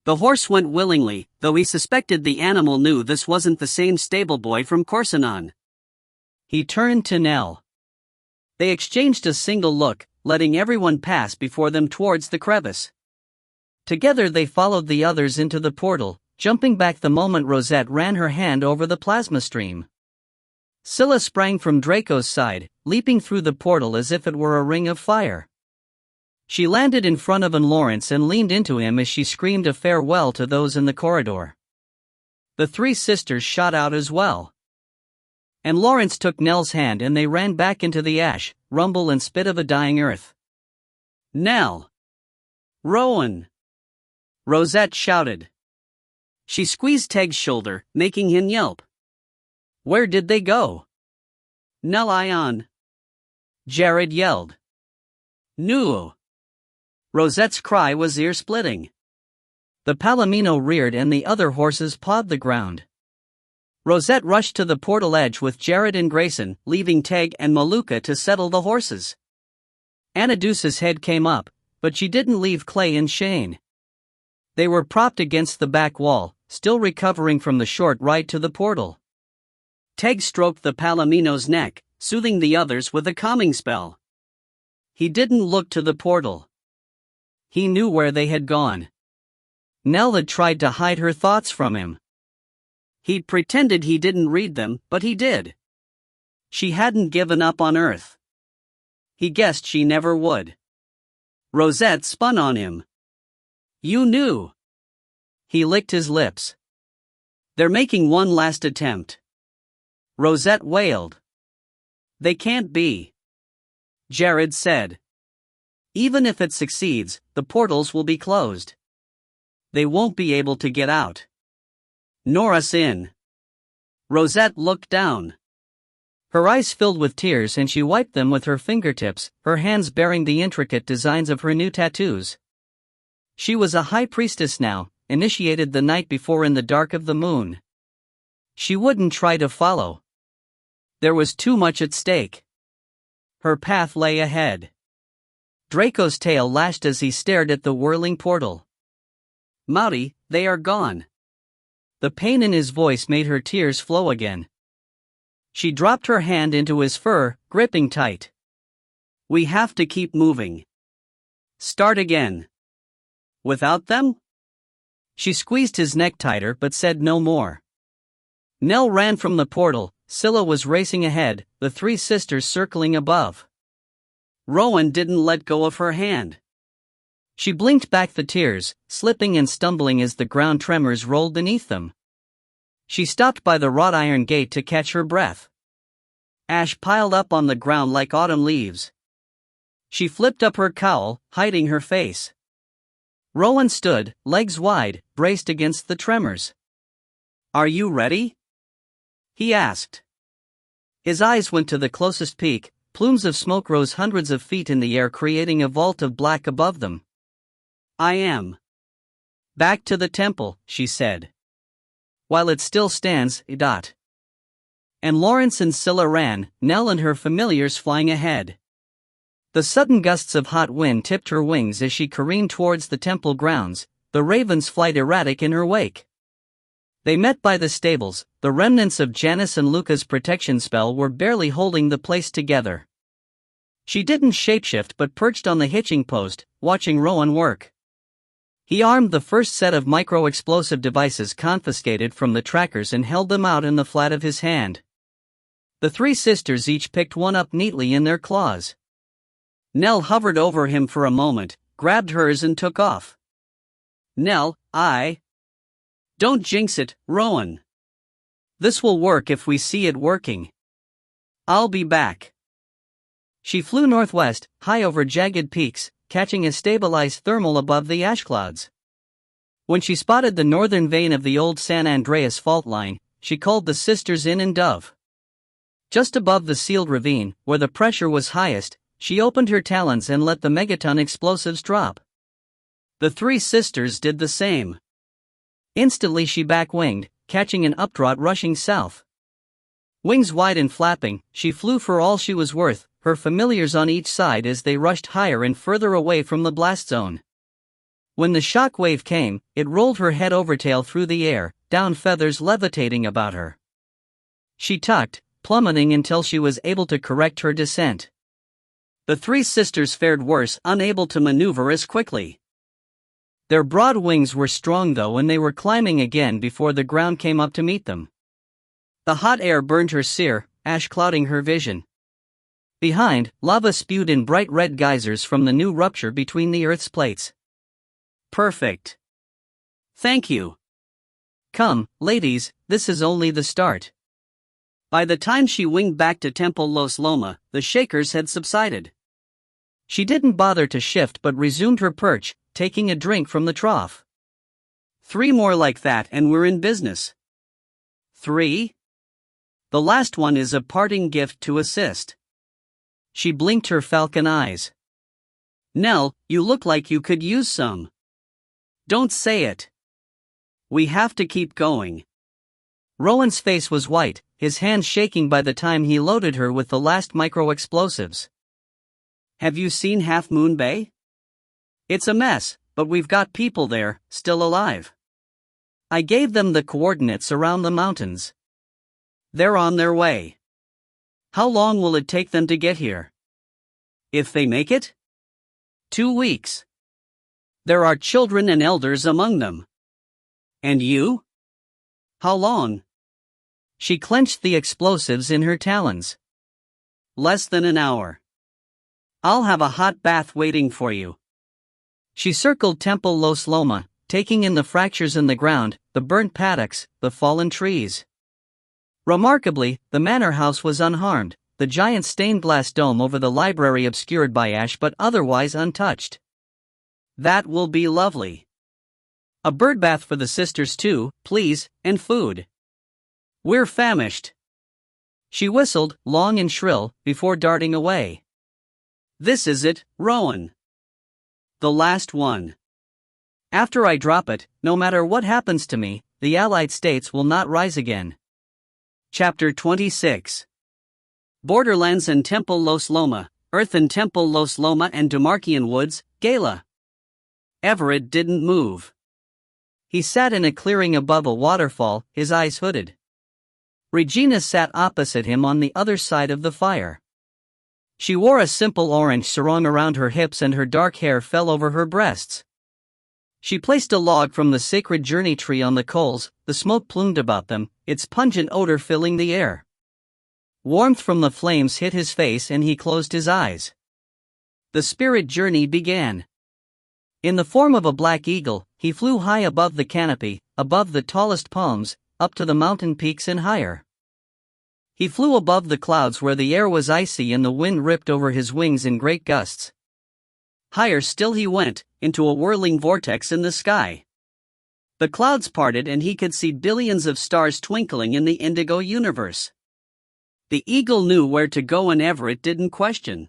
The horse went willingly, though he suspected the animal knew this wasn't the same stable boy from Corsinon.
He turned to Nell. They exchanged a single look, letting everyone pass before them towards the crevice. Together they followed the others into the portal, jumping back the moment Rosette ran her hand over the plasma stream. Scylla sprang from Draco's side, leaping through the portal as if it were a ring of fire. She landed in front of Lawrence and leaned into him as she screamed a farewell to those in the corridor. The three sisters shot out as well. And Lawrence took Nell's hand and they ran back into the ash, rumble and spit of a dying earth.
Nell! Rowan! Rosette shouted. She squeezed Teg's shoulder, making him yelp.
Where did they go?
Nell Ion!
Jared yelled.
No! Rosette's cry was ear-splitting.
The Palomino reared and the other horses pawed the ground. Rosette rushed to the portal edge with Jared and Grayson, leaving Teg and Maluka to settle the horses. Anadusa's head came up, but she didn't leave Clay and Shane. They were propped against the back wall, still recovering from the short ride to the portal.
Teg stroked the Palomino's neck, soothing the others with a calming spell. He didn't look to the portal.
He knew where they had gone. Nell had tried to hide her thoughts from him.
He'd pretended he didn't read them, but he did. She hadn't given up on Earth. He guessed she never would. Rosette spun on him. You knew.
He licked his lips.
They're making one last attempt.
Rosette wailed.
They can't be.
Jared said.
Even if it succeeds, the portals will be closed. They won't be able to get out. Nor us in. Rosette looked down.
Her eyes filled with tears and she wiped them with her fingertips, her hands bearing the intricate designs of her new tattoos. She was a high priestess now, initiated the night before in the dark of the moon. She wouldn't try to follow. There was too much at stake. Her path lay ahead. Draco's tail lashed as he stared at the whirling portal.
Maudy, they are gone.
The pain in his voice made her tears flow again. She dropped her hand into his fur, gripping tight.
We have to keep moving. Start again. Without them?
She squeezed his neck tighter but said no more. Nell ran from the portal, Scylla was racing ahead, the three sisters circling above.
Rowan didn't let go of her hand.
She blinked back the tears, slipping and stumbling as the ground tremors rolled beneath them. She stopped by the wrought iron gate to catch her breath. Ash piled up on the ground like autumn leaves. She flipped up her cowl, hiding her face. Rowan stood, legs wide, braced against the tremors.
Are you ready?
He asked. His eyes went to the closest peak, plumes of smoke rose hundreds of feet in the air creating a vault of black above them.
I am.
Back to the temple, she said. While it still stands, And Lawrence and Scylla ran, Nell and her familiars flying ahead. The sudden gusts of hot wind tipped her wings as she careened towards the temple grounds, the raven's flight erratic in her wake. They met by the stables, the remnants of Janice and Luca's protection spell were barely holding the place together. She didn't shapeshift but perched on the hitching post, watching Rowan work. He armed the first set of micro-explosive devices confiscated from the trackers and held them out in the flat of his hand. The three sisters each picked one up neatly in their claws. Nell hovered over him for a moment, grabbed hers and took off.
Nell, Don't jinx it, Rowan.
This will work if we see it working.
I'll be back.
She flew northwest, high over jagged peaks, catching a stabilized thermal above the ash clouds. When she spotted the northern vein of the old San Andreas fault line, she called the sisters in and dove. Just above the sealed ravine, where the pressure was highest, she opened her talons and let the megaton explosives drop. The three sisters did the same. Instantly she back-winged, catching an updraft rushing south. Wings wide and flapping, she flew for all she was worth, her familiars on each side as they rushed higher and further away from the blast zone. When the shock wave came, it rolled her head over tail through the air, down feathers levitating about her. She tucked, plummeting until she was able to correct her descent. The three sisters fared worse, unable to maneuver as quickly. Their broad wings were strong though, and they were climbing again before the ground came up to meet them. The hot air burned her sear, ash clouding her vision. Behind, lava spewed in bright red geysers from the new rupture between the Earth's plates.
Perfect. Thank you.
Come, ladies, this is only the start.
By the time she winged back to Temple Los Loma, the shakers had subsided.
She didn't bother to shift but resumed her perch, taking a drink from the trough.
3 more like that and we're in business. 3? The last one is a parting gift to assist.
She blinked her falcon eyes.
Nell, you look like you could use some. Don't say it. We have to keep going.
Rowan's face was white, his hands shaking by the time he loaded her with the last micro-explosives.
Have you seen Half Moon Bay? It's a mess, but we've got people there, still alive.
I gave them the coordinates around the mountains.
They're on their way.
How long will it take them to get here?
If they make it?
2 weeks.
There are children and elders among them. And you? How long?
She clenched the explosives in her talons.
Less than an hour. I'll have a hot bath waiting for you.
She circled Temple Los Loma, taking in the fractures in the ground, the burnt paddocks, the fallen trees. Remarkably, the manor house was unharmed, the giant stained glass dome over the library obscured by ash but otherwise untouched.
That will be lovely.
A birdbath for the sisters too, please, and food.
We're famished.
She whistled, long and shrill, before darting away.
This is it, Rowan. The last one.
After I drop it, no matter what happens to me, the Allied States will not rise again.
Chapter 26. Borderlands and Temple Los Loma, Earth and Temple Los Loma and Demarkian Woods, Gala. Everett didn't move.
He sat in a clearing above a waterfall, his eyes hooded. Regina sat opposite him on the other side of the fire. She wore a simple orange sarong around her hips and her dark hair fell over her breasts. She placed a log from the sacred journey tree on the coals, the smoke plumed about them, its pungent odor filling the air. Warmth from the flames hit his face and he closed his eyes. The spirit journey began. In the form of a black eagle, he flew high above the canopy, above the tallest palms, up to the mountain peaks and higher. He flew above the clouds where the air was icy and the wind ripped over his wings in great gusts. Higher still he went, into a whirling vortex in the sky. The clouds parted and he could see billions of stars twinkling in the indigo universe. The eagle knew where to go and Everett didn't question.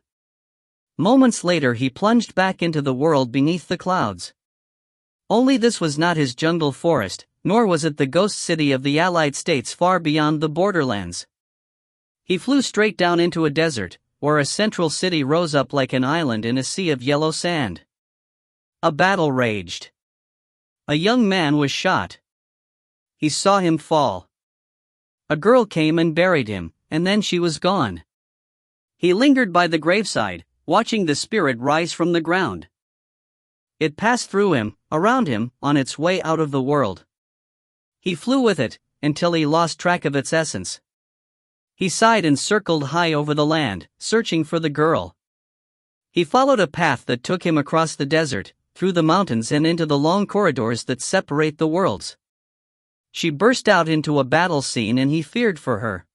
Moments later he plunged back into the world beneath the clouds. Only this was not his jungle forest, nor was it the ghost city of the Allied States far beyond the borderlands. He flew straight down into a desert, where a central city rose up like an island in a sea of yellow sand. A battle raged. A young man was shot. He saw him fall. A girl came and buried him, and then she was gone. He lingered by the graveside, watching the spirit rise from the ground. It passed through him, around him, on its way out of the world. He flew with it, until he lost track of its essence. He sighed and circled high over the land, searching for the girl. He followed a path that took him across the desert, through the mountains and into the long corridors that separate the worlds. She burst out into a battle scene and he feared for her.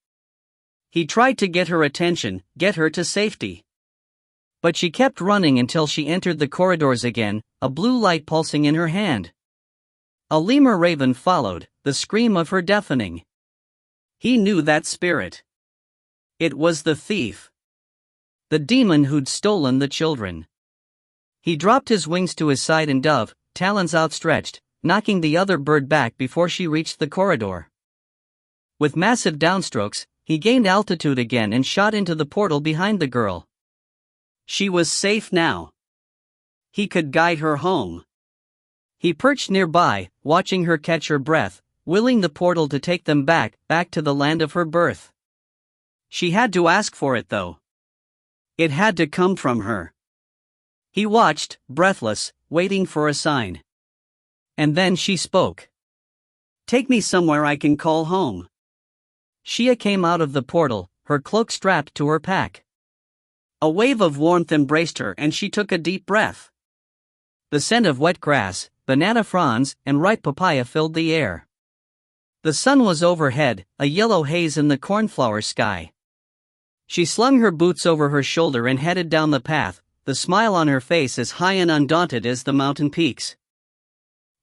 He tried to get her attention, get her to safety. But she kept running until she entered the corridors again, a blue light pulsing in her hand. A lemur raven followed, the scream of her deafening. He knew that spirit. It was the thief. The demon who'd stolen the children. He dropped his wings to his side and dove, talons outstretched, knocking the other bird back before she reached the corridor. With massive downstrokes, he gained altitude again and shot into the portal behind the girl. She was safe now. He could guide her home. He perched nearby, watching her catch her breath, willing the portal to take them back to the land of her birth.
She had to ask for it though. It had to come from her. He watched, breathless, waiting for a sign.
And then she spoke.
"Take me somewhere I can call home."
Shia came out of the portal, her cloak strapped to her pack.
A wave of warmth embraced her and she took a deep breath.
The scent of wet grass, banana fronds, and ripe papaya filled the air. The sun was overhead, a yellow haze in the cornflower sky. She slung her boots over her shoulder and headed down the path, the smile on her face as high and undaunted as the mountain peaks.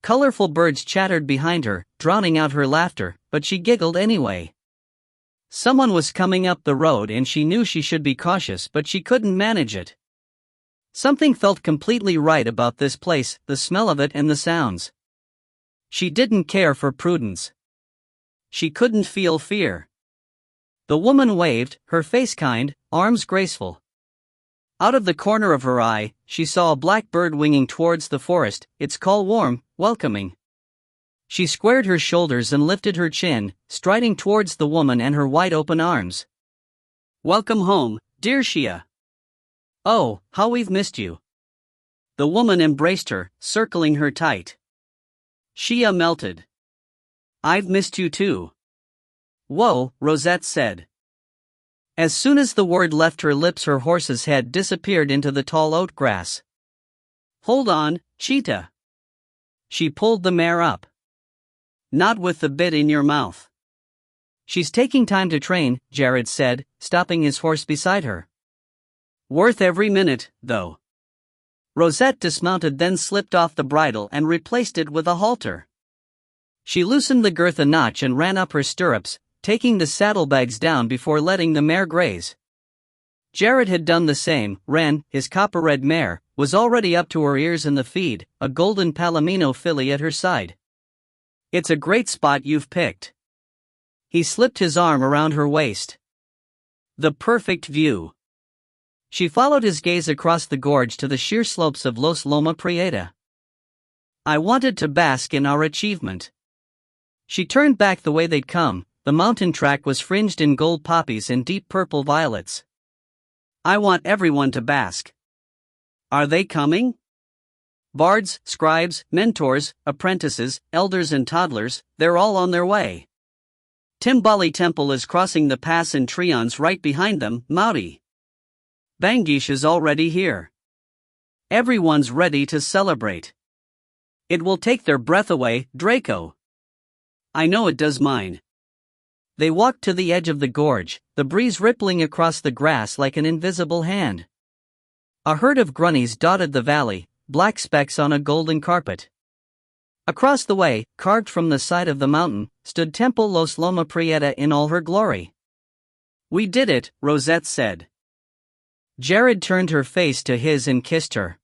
Colorful birds chattered behind her, drowning out her laughter, but she giggled anyway. Someone was coming up the road and she knew she should be cautious, but she couldn't manage it. Something felt completely right about this place, the smell of it and the sounds. She didn't care for prudence. She couldn't feel fear. The woman waved, her face kind, arms graceful. Out of the corner of her eye, she saw a black bird winging towards the forest, its call warm, welcoming. She squared her shoulders and lifted her chin, striding towards the woman and her wide-open arms.
"Welcome home, dear Shia."
"Oh, how we've missed you."
The woman embraced her, circling her tight. Shia melted. "I've missed you too."
"Whoa," Rosette said. As soon as the word left her lips, her horse's head disappeared into the tall oat grass.
"Hold on, cheetah."
She pulled the mare up.
"Not with the bit in your mouth."
"She's taking time to train," Jared said, stopping his horse beside her.
"Worth every minute, though."
Rosette dismounted, then slipped off the bridle and replaced it with a halter. She loosened the girth a notch and ran up her stirrups, taking the saddlebags down before letting the mare graze. Jared had done the same. Ren, his copper-red mare, was already up to her ears in the feed, a golden palomino filly at her side.
"It's a great spot you've picked."
He slipped his arm around her waist.
"The perfect view."
She followed his gaze across the gorge to the sheer slopes of Los Loma Prieta.
"I wanted to bask in our achievement."
She turned back the way they'd come. The mountain track was fringed in gold poppies and deep purple violets.
"I want everyone to bask." "Are they coming?"
"Bards, scribes, mentors, apprentices, elders and toddlers, they're all on their way."
Timbali Temple is crossing the pass and Trion's right behind them, Maori.
Bangish is already here.
Everyone's ready to celebrate.
It will take their breath away, Draco.
I know it does mine.
They walked to the edge of the gorge, the breeze rippling across the grass like an invisible hand. A herd of grunnies dotted the valley, black specks on a golden carpet. Across the way, carved from the side of the mountain, stood Temple Los Loma Prieta in all her glory.
"We did it," Rosette said.
Jared turned her face to his and kissed her.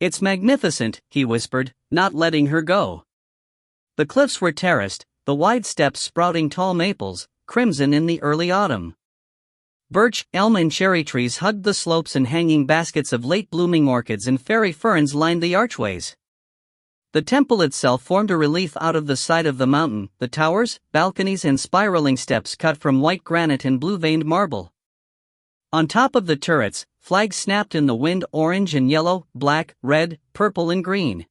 "It's magnificent," he whispered, not letting her go.
The cliffs were terraced, the wide steps sprouting tall maples, crimson in the early autumn. Birch, elm and cherry trees hugged the slopes and hanging baskets of late-blooming orchids and fairy ferns lined the archways. The temple itself formed a relief out of the side of the mountain, the towers, balconies and spiraling steps cut from white granite and blue-veined marble. On top of the turrets, flags snapped in the wind, orange and yellow, black, red, purple and green.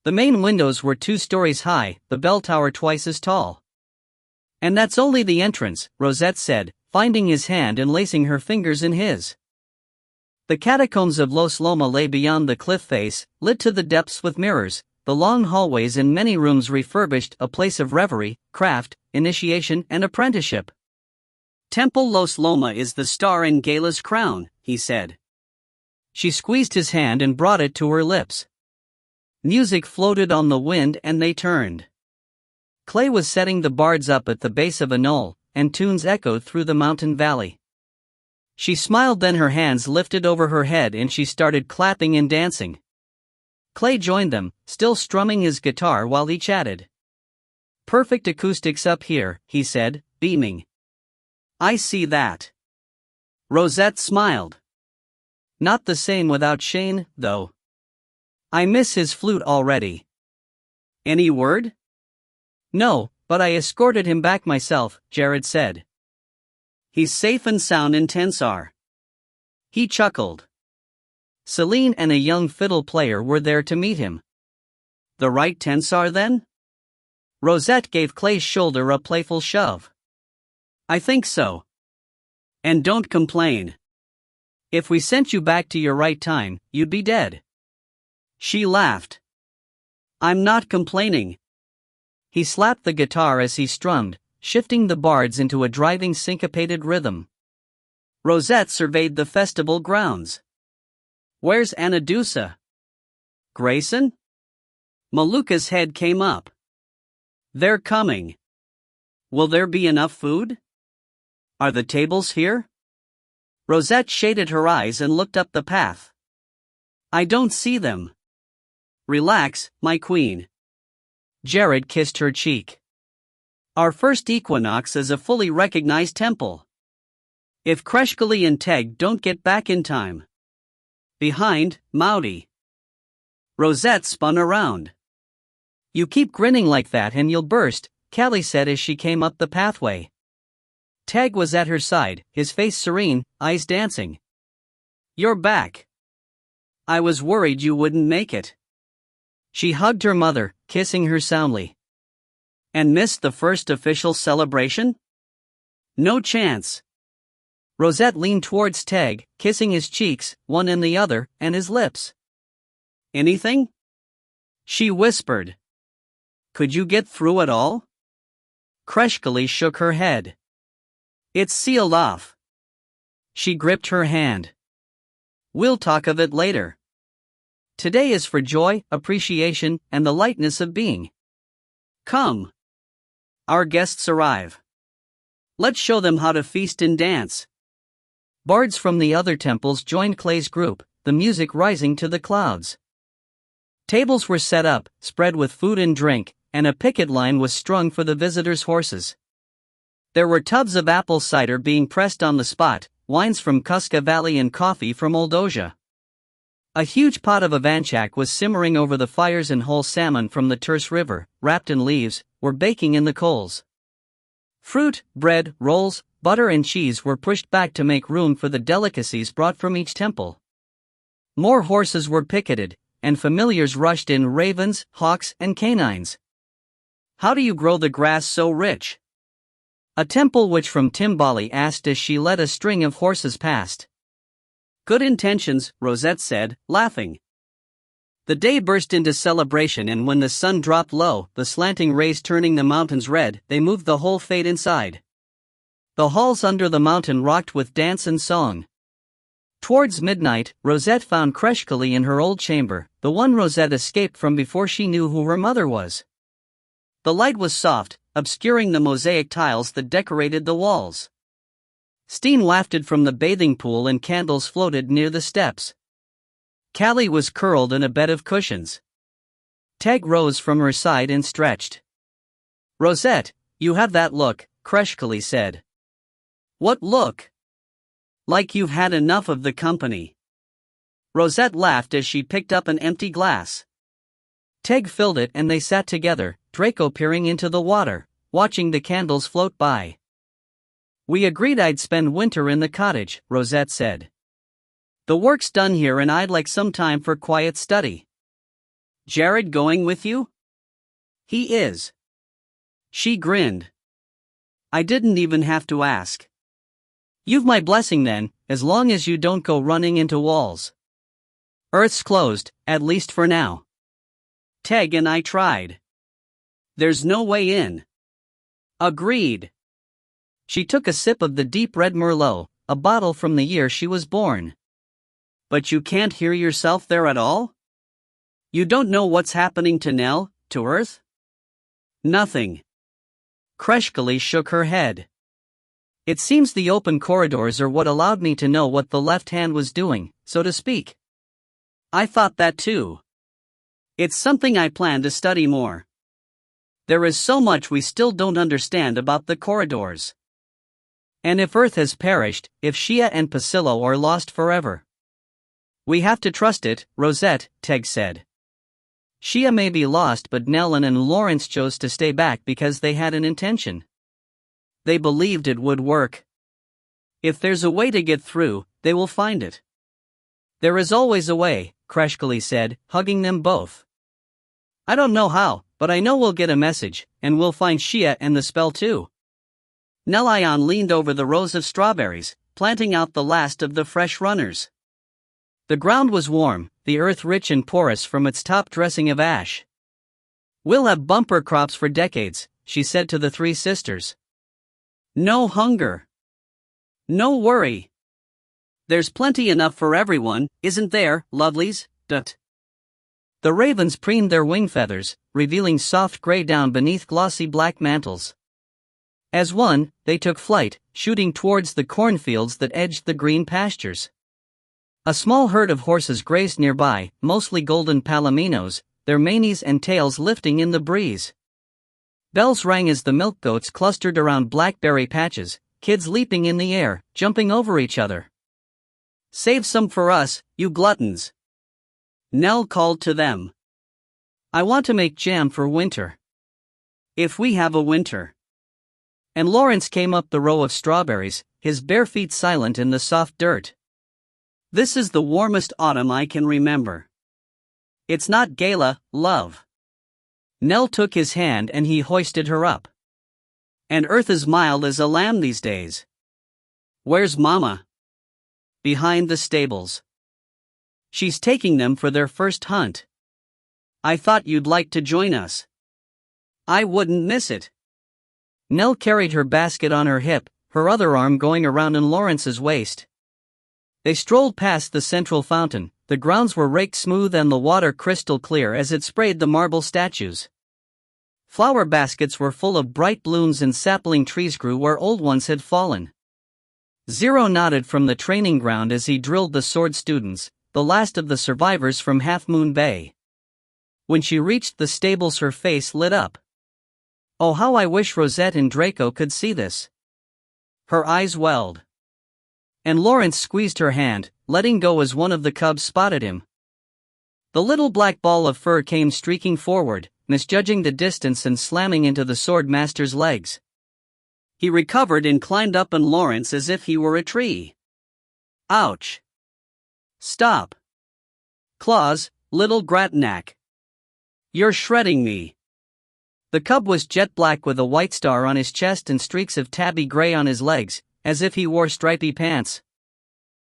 The main windows were 2 stories high, the bell tower twice as tall. "And that's only the entrance," Rosette said, finding his hand and lacing her fingers in his. The catacombs of Los Loma lay beyond the cliff face, lit to the depths with mirrors, the long hallways and many rooms refurbished, a place of reverie, craft, initiation and apprenticeship.
"Temple Los Loma is the star in Gala's crown," he said.
She squeezed his hand and brought it to her lips. Music floated on the wind and they turned. Clay was setting the bards up at the base of a knoll, and tunes echoed through the mountain valley. She smiled, then her hands lifted over her head and she started clapping and dancing. Clay joined them, still strumming his guitar while he chatted. "Perfect acoustics up here," he said, beaming.
"I see that."
Rosette smiled. "Not the same without Shane, though." I miss his flute already.
Any word?
No, but I escorted him back myself, Jared said.
He's safe and sound in Tensar.
He chuckled. Celine and a young fiddle player were there to meet him.
The right Tensar then?
Rosette gave Clay's shoulder a playful shove.
I think so. And don't complain.
If we sent you back to your right time, you'd be dead.
She laughed. I'm not complaining.
He slapped the guitar as he strummed, shifting the bards into a driving syncopated rhythm.
Rosette surveyed the festival grounds. Where's Anadusa? Grayson? Maluka's head came up. They're coming. Will there be enough food? Are the tables here? Rosette shaded her eyes and looked up the path. I don't see them. Relax, my queen.
Jared kissed her cheek.
Our first equinox is a fully recognized temple. If Kreshkali and Teg don't get back in time. Behind, Maudi. Rosette spun around.
You keep grinning like that and you'll burst, Callie said as she came up the pathway. Teg was at her side, his face serene, eyes dancing.
You're back. I was worried you wouldn't make it.
She hugged her mother, kissing her soundly.
And missed the first official celebration? No chance.
Rosette leaned towards Teg, kissing his cheeks, one and the other, and his lips.
Anything? She whispered. Could you get through at all?
Kreshkali shook her head.
It's sealed off.
She gripped her hand.
We'll talk of it later.
Today is for joy, appreciation, and the lightness of being.
Come. Our guests arrive. Let's show them how to feast and dance.
Bards from the other temples joined Clay's group, the music rising to the clouds. Tables were set up, spread with food and drink, and a picket line was strung for the visitors' horses. There were tubs of apple cider being pressed on the spot, wines from Kuska Valley and coffee from Oldoja. A huge pot of avanchak was simmering over the fires and whole salmon from the terse river, wrapped in leaves, were baking in the coals. Fruit, bread, rolls, butter and cheese were pushed back to make room for the delicacies brought from each temple. More horses were picketed, and familiars rushed in ravens, hawks, and canines.
How do you grow the grass so rich?
A temple witch from Timbali asked as she led a string of horses past.
Good intentions, Rosette said, laughing. The day burst into celebration, and when the sun dropped low, the slanting rays turning the mountains red, they moved the whole fete inside. The halls under the mountain rocked with dance and song. Towards midnight, Rosette found Kreshkali in her old chamber, the one Rosette escaped from before she knew who her mother was. The light was soft, obscuring the mosaic tiles that decorated the walls. Steam wafted from the bathing pool and candles floated near the steps. Callie was curled in a bed of cushions. Teg rose from her side and stretched. Rosette, you have that look, Kreshkali said. What look? Like you've had enough of the company. Rosette laughed as she picked up an empty glass.
Teg filled it and they sat together, Draco peering into the water, watching the candles float by. We agreed I'd spend winter in the cottage, Rosette said. The work's done here and I'd like some time for quiet study.
Jared going with you?
He is.
She grinned. I didn't even have to ask.
You've my blessing then, as long as you don't go running into walls. Earth's closed, at least for now.
Teg and I tried. There's no way in. Agreed.
She took a sip of the deep red Merlot, a bottle from the year she was born.
But you can't hear yourself there at all? You don't know what's happening to Nell, to Earth? Nothing.
Kreshkali shook her head. It seems the open corridors are what allowed me to know what the left hand was doing, so to speak.
I thought that too. It's something I plan to study more. There is so much we still don't understand about the corridors.
And if Earth has perished, if Shia and Pasillo are lost forever. We have to trust it, Rosette, Teg said. Shia may be lost, but Nellen and Lawrence chose to stay back because they had an intention. They believed it would work. If there's a way to get through, they will find it. There is always a way, Kreshkali said, hugging them both. I don't know how, but I know we'll get a message, and we'll find Shia and the spell too. Nelayan leaned over the rows of strawberries, planting out the last of the fresh runners. The ground was warm, the earth rich and porous from its top dressing of ash. We'll have bumper crops for decades, she said to the three sisters. No hunger. No worry. There's plenty enough for everyone, isn't there, lovelies? The ravens preened their wing feathers, revealing soft gray down beneath glossy black mantles. As one, they took flight, shooting towards the cornfields that edged the green pastures. A small herd of horses grazed nearby, mostly golden palominos, their manes and tails lifting in the breeze. Bells rang as the milk goats clustered around blackberry patches, kids leaping in the air, jumping over each other. Save some for us, you gluttons. Nell called to them. I want to make jam for winter. If we have a winter. And Lawrence came up the row of strawberries, his bare feet silent in the soft dirt. This is the warmest autumn I can remember. It's not Gala, love. Nell took his hand and he hoisted her up. And Earth is mild as a lamb these days. Where's Mama? Behind the stables. She's taking them for their first hunt. I thought you'd like to join us. I wouldn't miss it. Nell carried her basket on her hip, her other arm going around in Lawrence's waist. They strolled past the central fountain. The grounds were raked smooth and the water crystal clear as it sprayed the marble statues. Flower baskets were full of bright blooms and sapling trees grew where old ones had fallen. Zero nodded from the training ground as he drilled the sword students, the last of the survivors from Half Moon Bay. When she reached the stables, her face lit up. Oh, how I wish Rosette and Draco could see this. Her eyes welled. And Lawrence squeezed her hand, letting go as one of the cubs spotted him. The little black ball of fur came streaking forward, misjudging the distance and slamming into the sword master's legs. He recovered and climbed up on Lawrence as if he were a tree. Ouch. Stop. Claws, little Gratinac. You're shredding me. The cub was jet black with a white star on his chest and streaks of tabby gray on his legs, as if he wore stripy pants.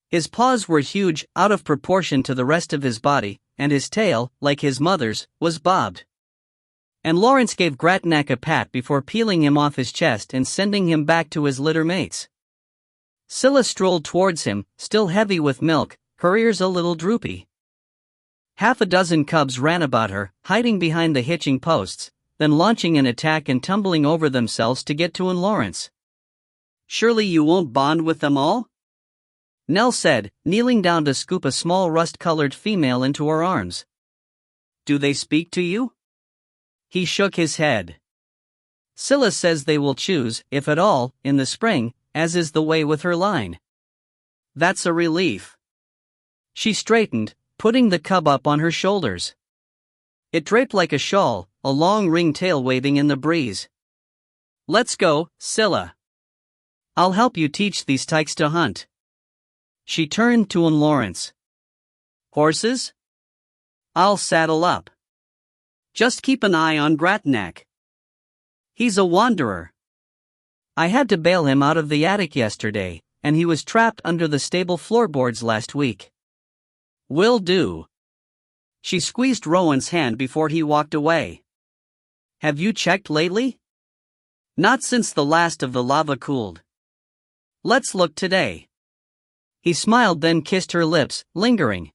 His paws were huge, out of proportion to the rest of his body, and his tail, like his mother's, was bobbed. And Lawrence gave Gratinac a pat before peeling him off his chest and sending him back to his litter mates. Scylla strolled towards him, still heavy with milk, her ears a little droopy. Half a dozen cubs ran about her, hiding behind the hitching posts, then launching an attack and tumbling over themselves to get to Lawrence. Surely you won't bond with them all? Nell said, kneeling down to scoop a small rust-colored female into her arms. Do they speak to you? He shook his head. Scylla says they will choose, if at all, in the spring, as is the way with her line. That's a relief. She straightened, putting the cub up on her shoulders. It draped like a shawl, a long ring tail waving in the breeze. Let's go, Scylla. I'll help you teach these tykes to hunt. She turned to Lawrence. Horses? I'll saddle up. Just keep an eye on Gratinac. He's a wanderer. I had to bail him out of the attic yesterday, and he was trapped under the stable floorboards last week. Will do. She squeezed Rowan's hand before he walked away. Have you checked lately? Not since the last of the lava cooled. Let's look today. He smiled, then kissed her lips, lingering.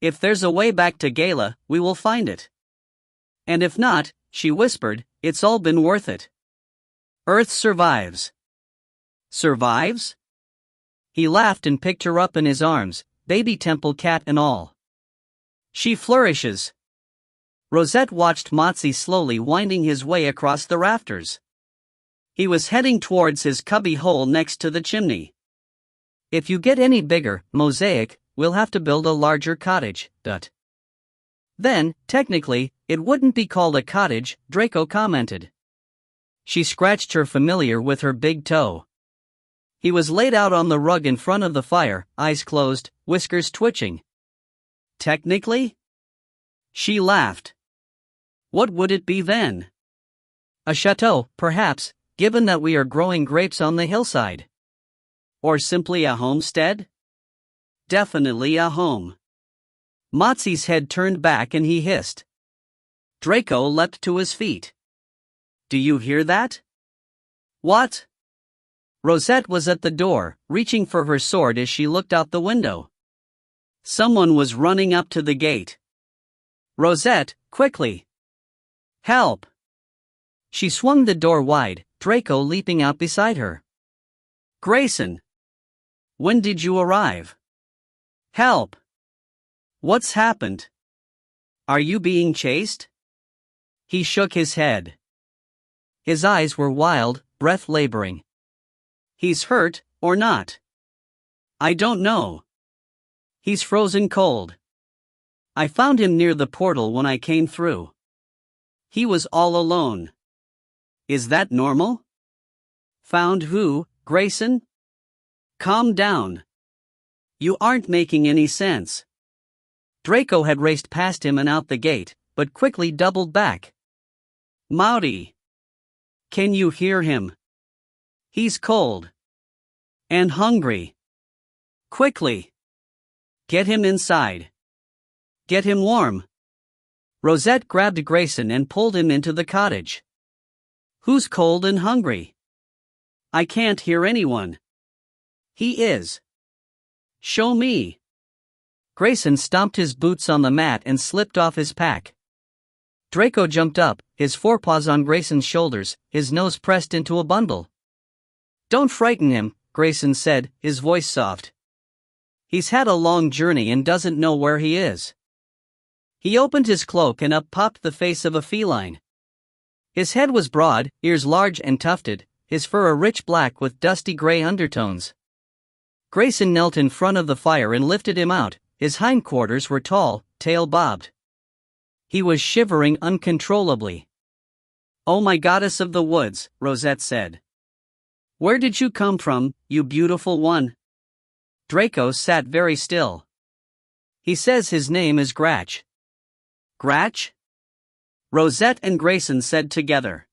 If there's a way back to Gala, we will find it. And if not, she whispered, it's all been worth it. Earth survives. Survives? He laughed and picked her up in his arms, baby temple cat and all. She flourishes. Rosette watched Motzi slowly winding his way across the rafters. He was heading towards his cubby hole next to the chimney. If you get any bigger, Mosaic, we'll have to build a larger cottage. Then, technically, it wouldn't be called a cottage, Draco commented. She scratched her familiar with her big toe. He was laid out on the rug in front of the fire, eyes closed, whiskers twitching. Technically? She laughed. What would it be then? A chateau, perhaps, given that we are growing grapes on the hillside. Or simply a homestead? Definitely a home. Motzi's head turned back and he hissed. Draco leapt to his feet. Do you hear that? What? Rosette was at the door, reaching for her sword as she looked out the window. Someone was running up to the gate. Rosette, quickly! Help! She swung the door wide, Draco leaping out beside her. Grayson! When did you arrive? Help! What's happened? Are you being chased? He shook his head. His eyes were wild, breath laboring. He's hurt, or not? I don't know. He's frozen cold. I found him near the portal when I came through. He was all alone. Is that normal? Found who, Grayson? Calm down. You aren't making any sense. Draco had raced past him and out the gate, but quickly doubled back. Maudy! Can you hear him? He's cold. And hungry. Quickly! Get him inside. Get him warm. Rosette grabbed Grayson and pulled him into the cottage. Who's cold and hungry? I can't hear anyone. He is. Show me. Grayson stomped his boots on the mat and slipped off his pack. Draco jumped up, his forepaws on Grayson's shoulders, his nose pressed into a bundle. Don't frighten him, Grayson said, his voice soft. He's had a long journey and doesn't know where he is. He opened his cloak and up popped the face of a feline. His head was broad, ears large and tufted, his fur a rich black with dusty gray undertones. Grayson knelt in front of the fire and lifted him out. His hindquarters were tall, tail bobbed. He was shivering uncontrollably. Oh my goddess of the woods, Rosette said. Where did you come from, you beautiful one? Draco sat very still. He says his name is Gratch. Gratch? Rosette and Grayson said together.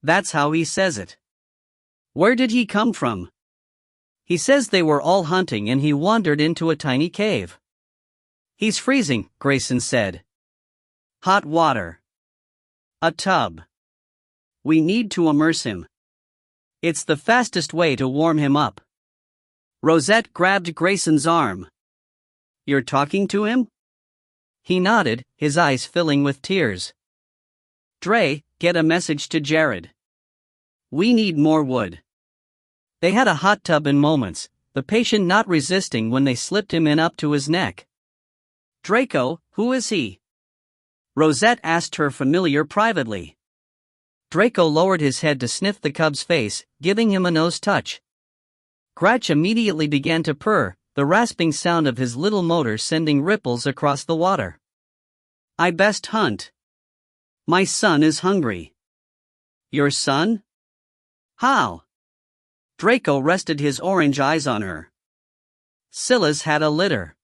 That's how he says it. Where did he come from? He says they were all hunting and he wandered into a tiny cave. He's freezing, Grayson said. Hot water. A tub. We need to immerse him. It's the fastest way to warm him up. Rosette grabbed Grayson's arm. You're talking to him? He nodded, his eyes filling with tears. Dre, get a message to Jared. We need more wood. They had a hot tub in moments, the patient not resisting when they slipped him in up to his neck. Draco, who is he? Rosette asked her familiar privately. Draco lowered his head to sniff the cub's face, giving him a nose touch. Gratch immediately began to purr, the rasping sound of his little motor sending ripples across the water. I best hunt. My son is hungry. Your son? How? Draco rested his orange eyes on her. Scylla's had a litter.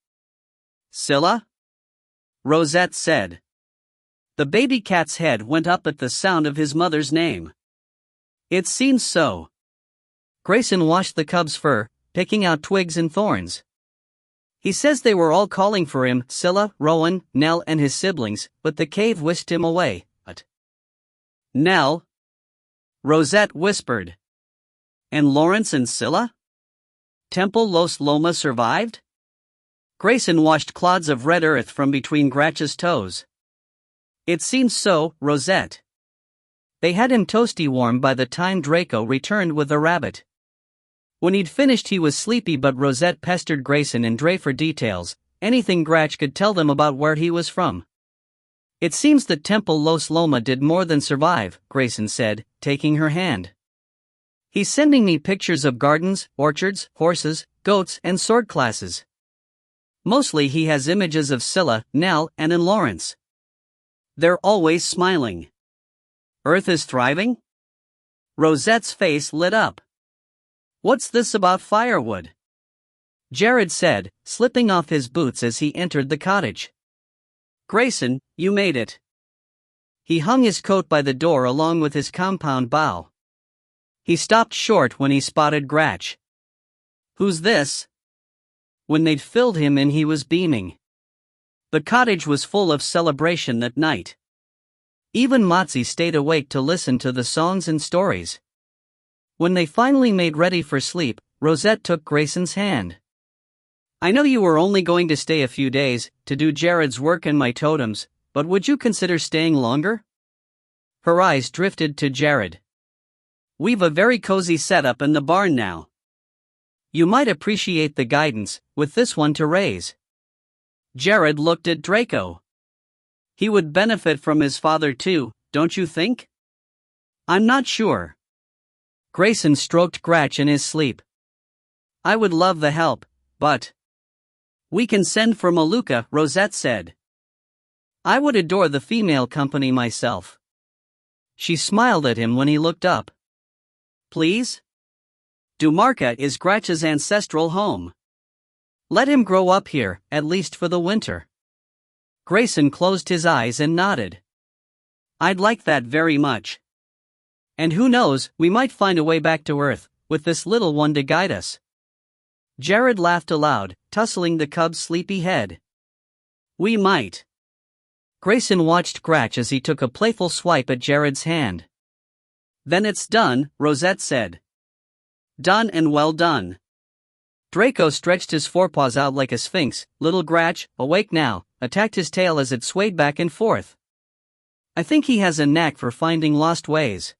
Scylla? Rosette said. The baby cat's head went up at the sound of his mother's name. It seems so. Grayson washed the cub's fur, picking out twigs and thorns. He says they were all calling for him, Scylla, Rowan, Nell and his siblings, but the cave whisked him away. But Nell? Rosette whispered. And Lawrence and Scylla? Temple Los Loma survived? Grayson washed clods of red earth from between Gratch's toes. It seems so, Rosette. They had him toasty warm by the time Draco returned with a rabbit. When he'd finished he was sleepy, but Rosette pestered Grayson and Dre for details, anything Gratch could tell them about where he was from. It seems that Temple Los Loma did more than survive, Grayson said, taking her hand. He's sending me pictures of gardens, orchards, horses, goats and sword classes. Mostly he has images of Scylla, Nell, and Lawrence.
They're always smiling. Earth is thriving? Rosette's face lit up. What's this about firewood?
Jared said, slipping off his boots as he entered the cottage.
Grayson, you made it.
He hung his coat by the door along with his compound bow. He stopped short when he spotted Gratch.
Who's this?
When they'd filled him in, he was beaming. The cottage was full of celebration that night. Even Motzi stayed awake to listen to the songs and stories. When they finally made ready for sleep, Rosette took Grayson's hand.
I know you were only going to stay a few days, to do Jared's work and my totems, but would you consider staying longer?
Her eyes drifted to Jared.
We've a very cozy setup in the barn now.
You might appreciate the guidance, with this one to raise.
Jared looked at Draco. He would benefit from his father too, don't you think?
I'm not sure. Grayson stroked Gratch in his sleep.
I would love the help, but...
We can send for Maluka, Rosette said. I would adore the female company myself. She smiled at him when he looked up.
Please? Dumarca is Gratch's ancestral home.
Let him grow up here, at least for the winter. Grayson closed his eyes and nodded.
I'd like that very much.
And who knows, we might find a way back to Earth, with this little one to guide us. Jared laughed aloud, tussling the cub's sleepy head.
We might.
Grayson watched Gratch as he took a playful swipe at Jared's hand.
Then it's done, Rosette said. Done and well done.
Draco stretched his forepaws out like a sphinx. Little Gratch, awake now, attacked his tail as it swayed back and forth. I think he has a knack for finding lost ways.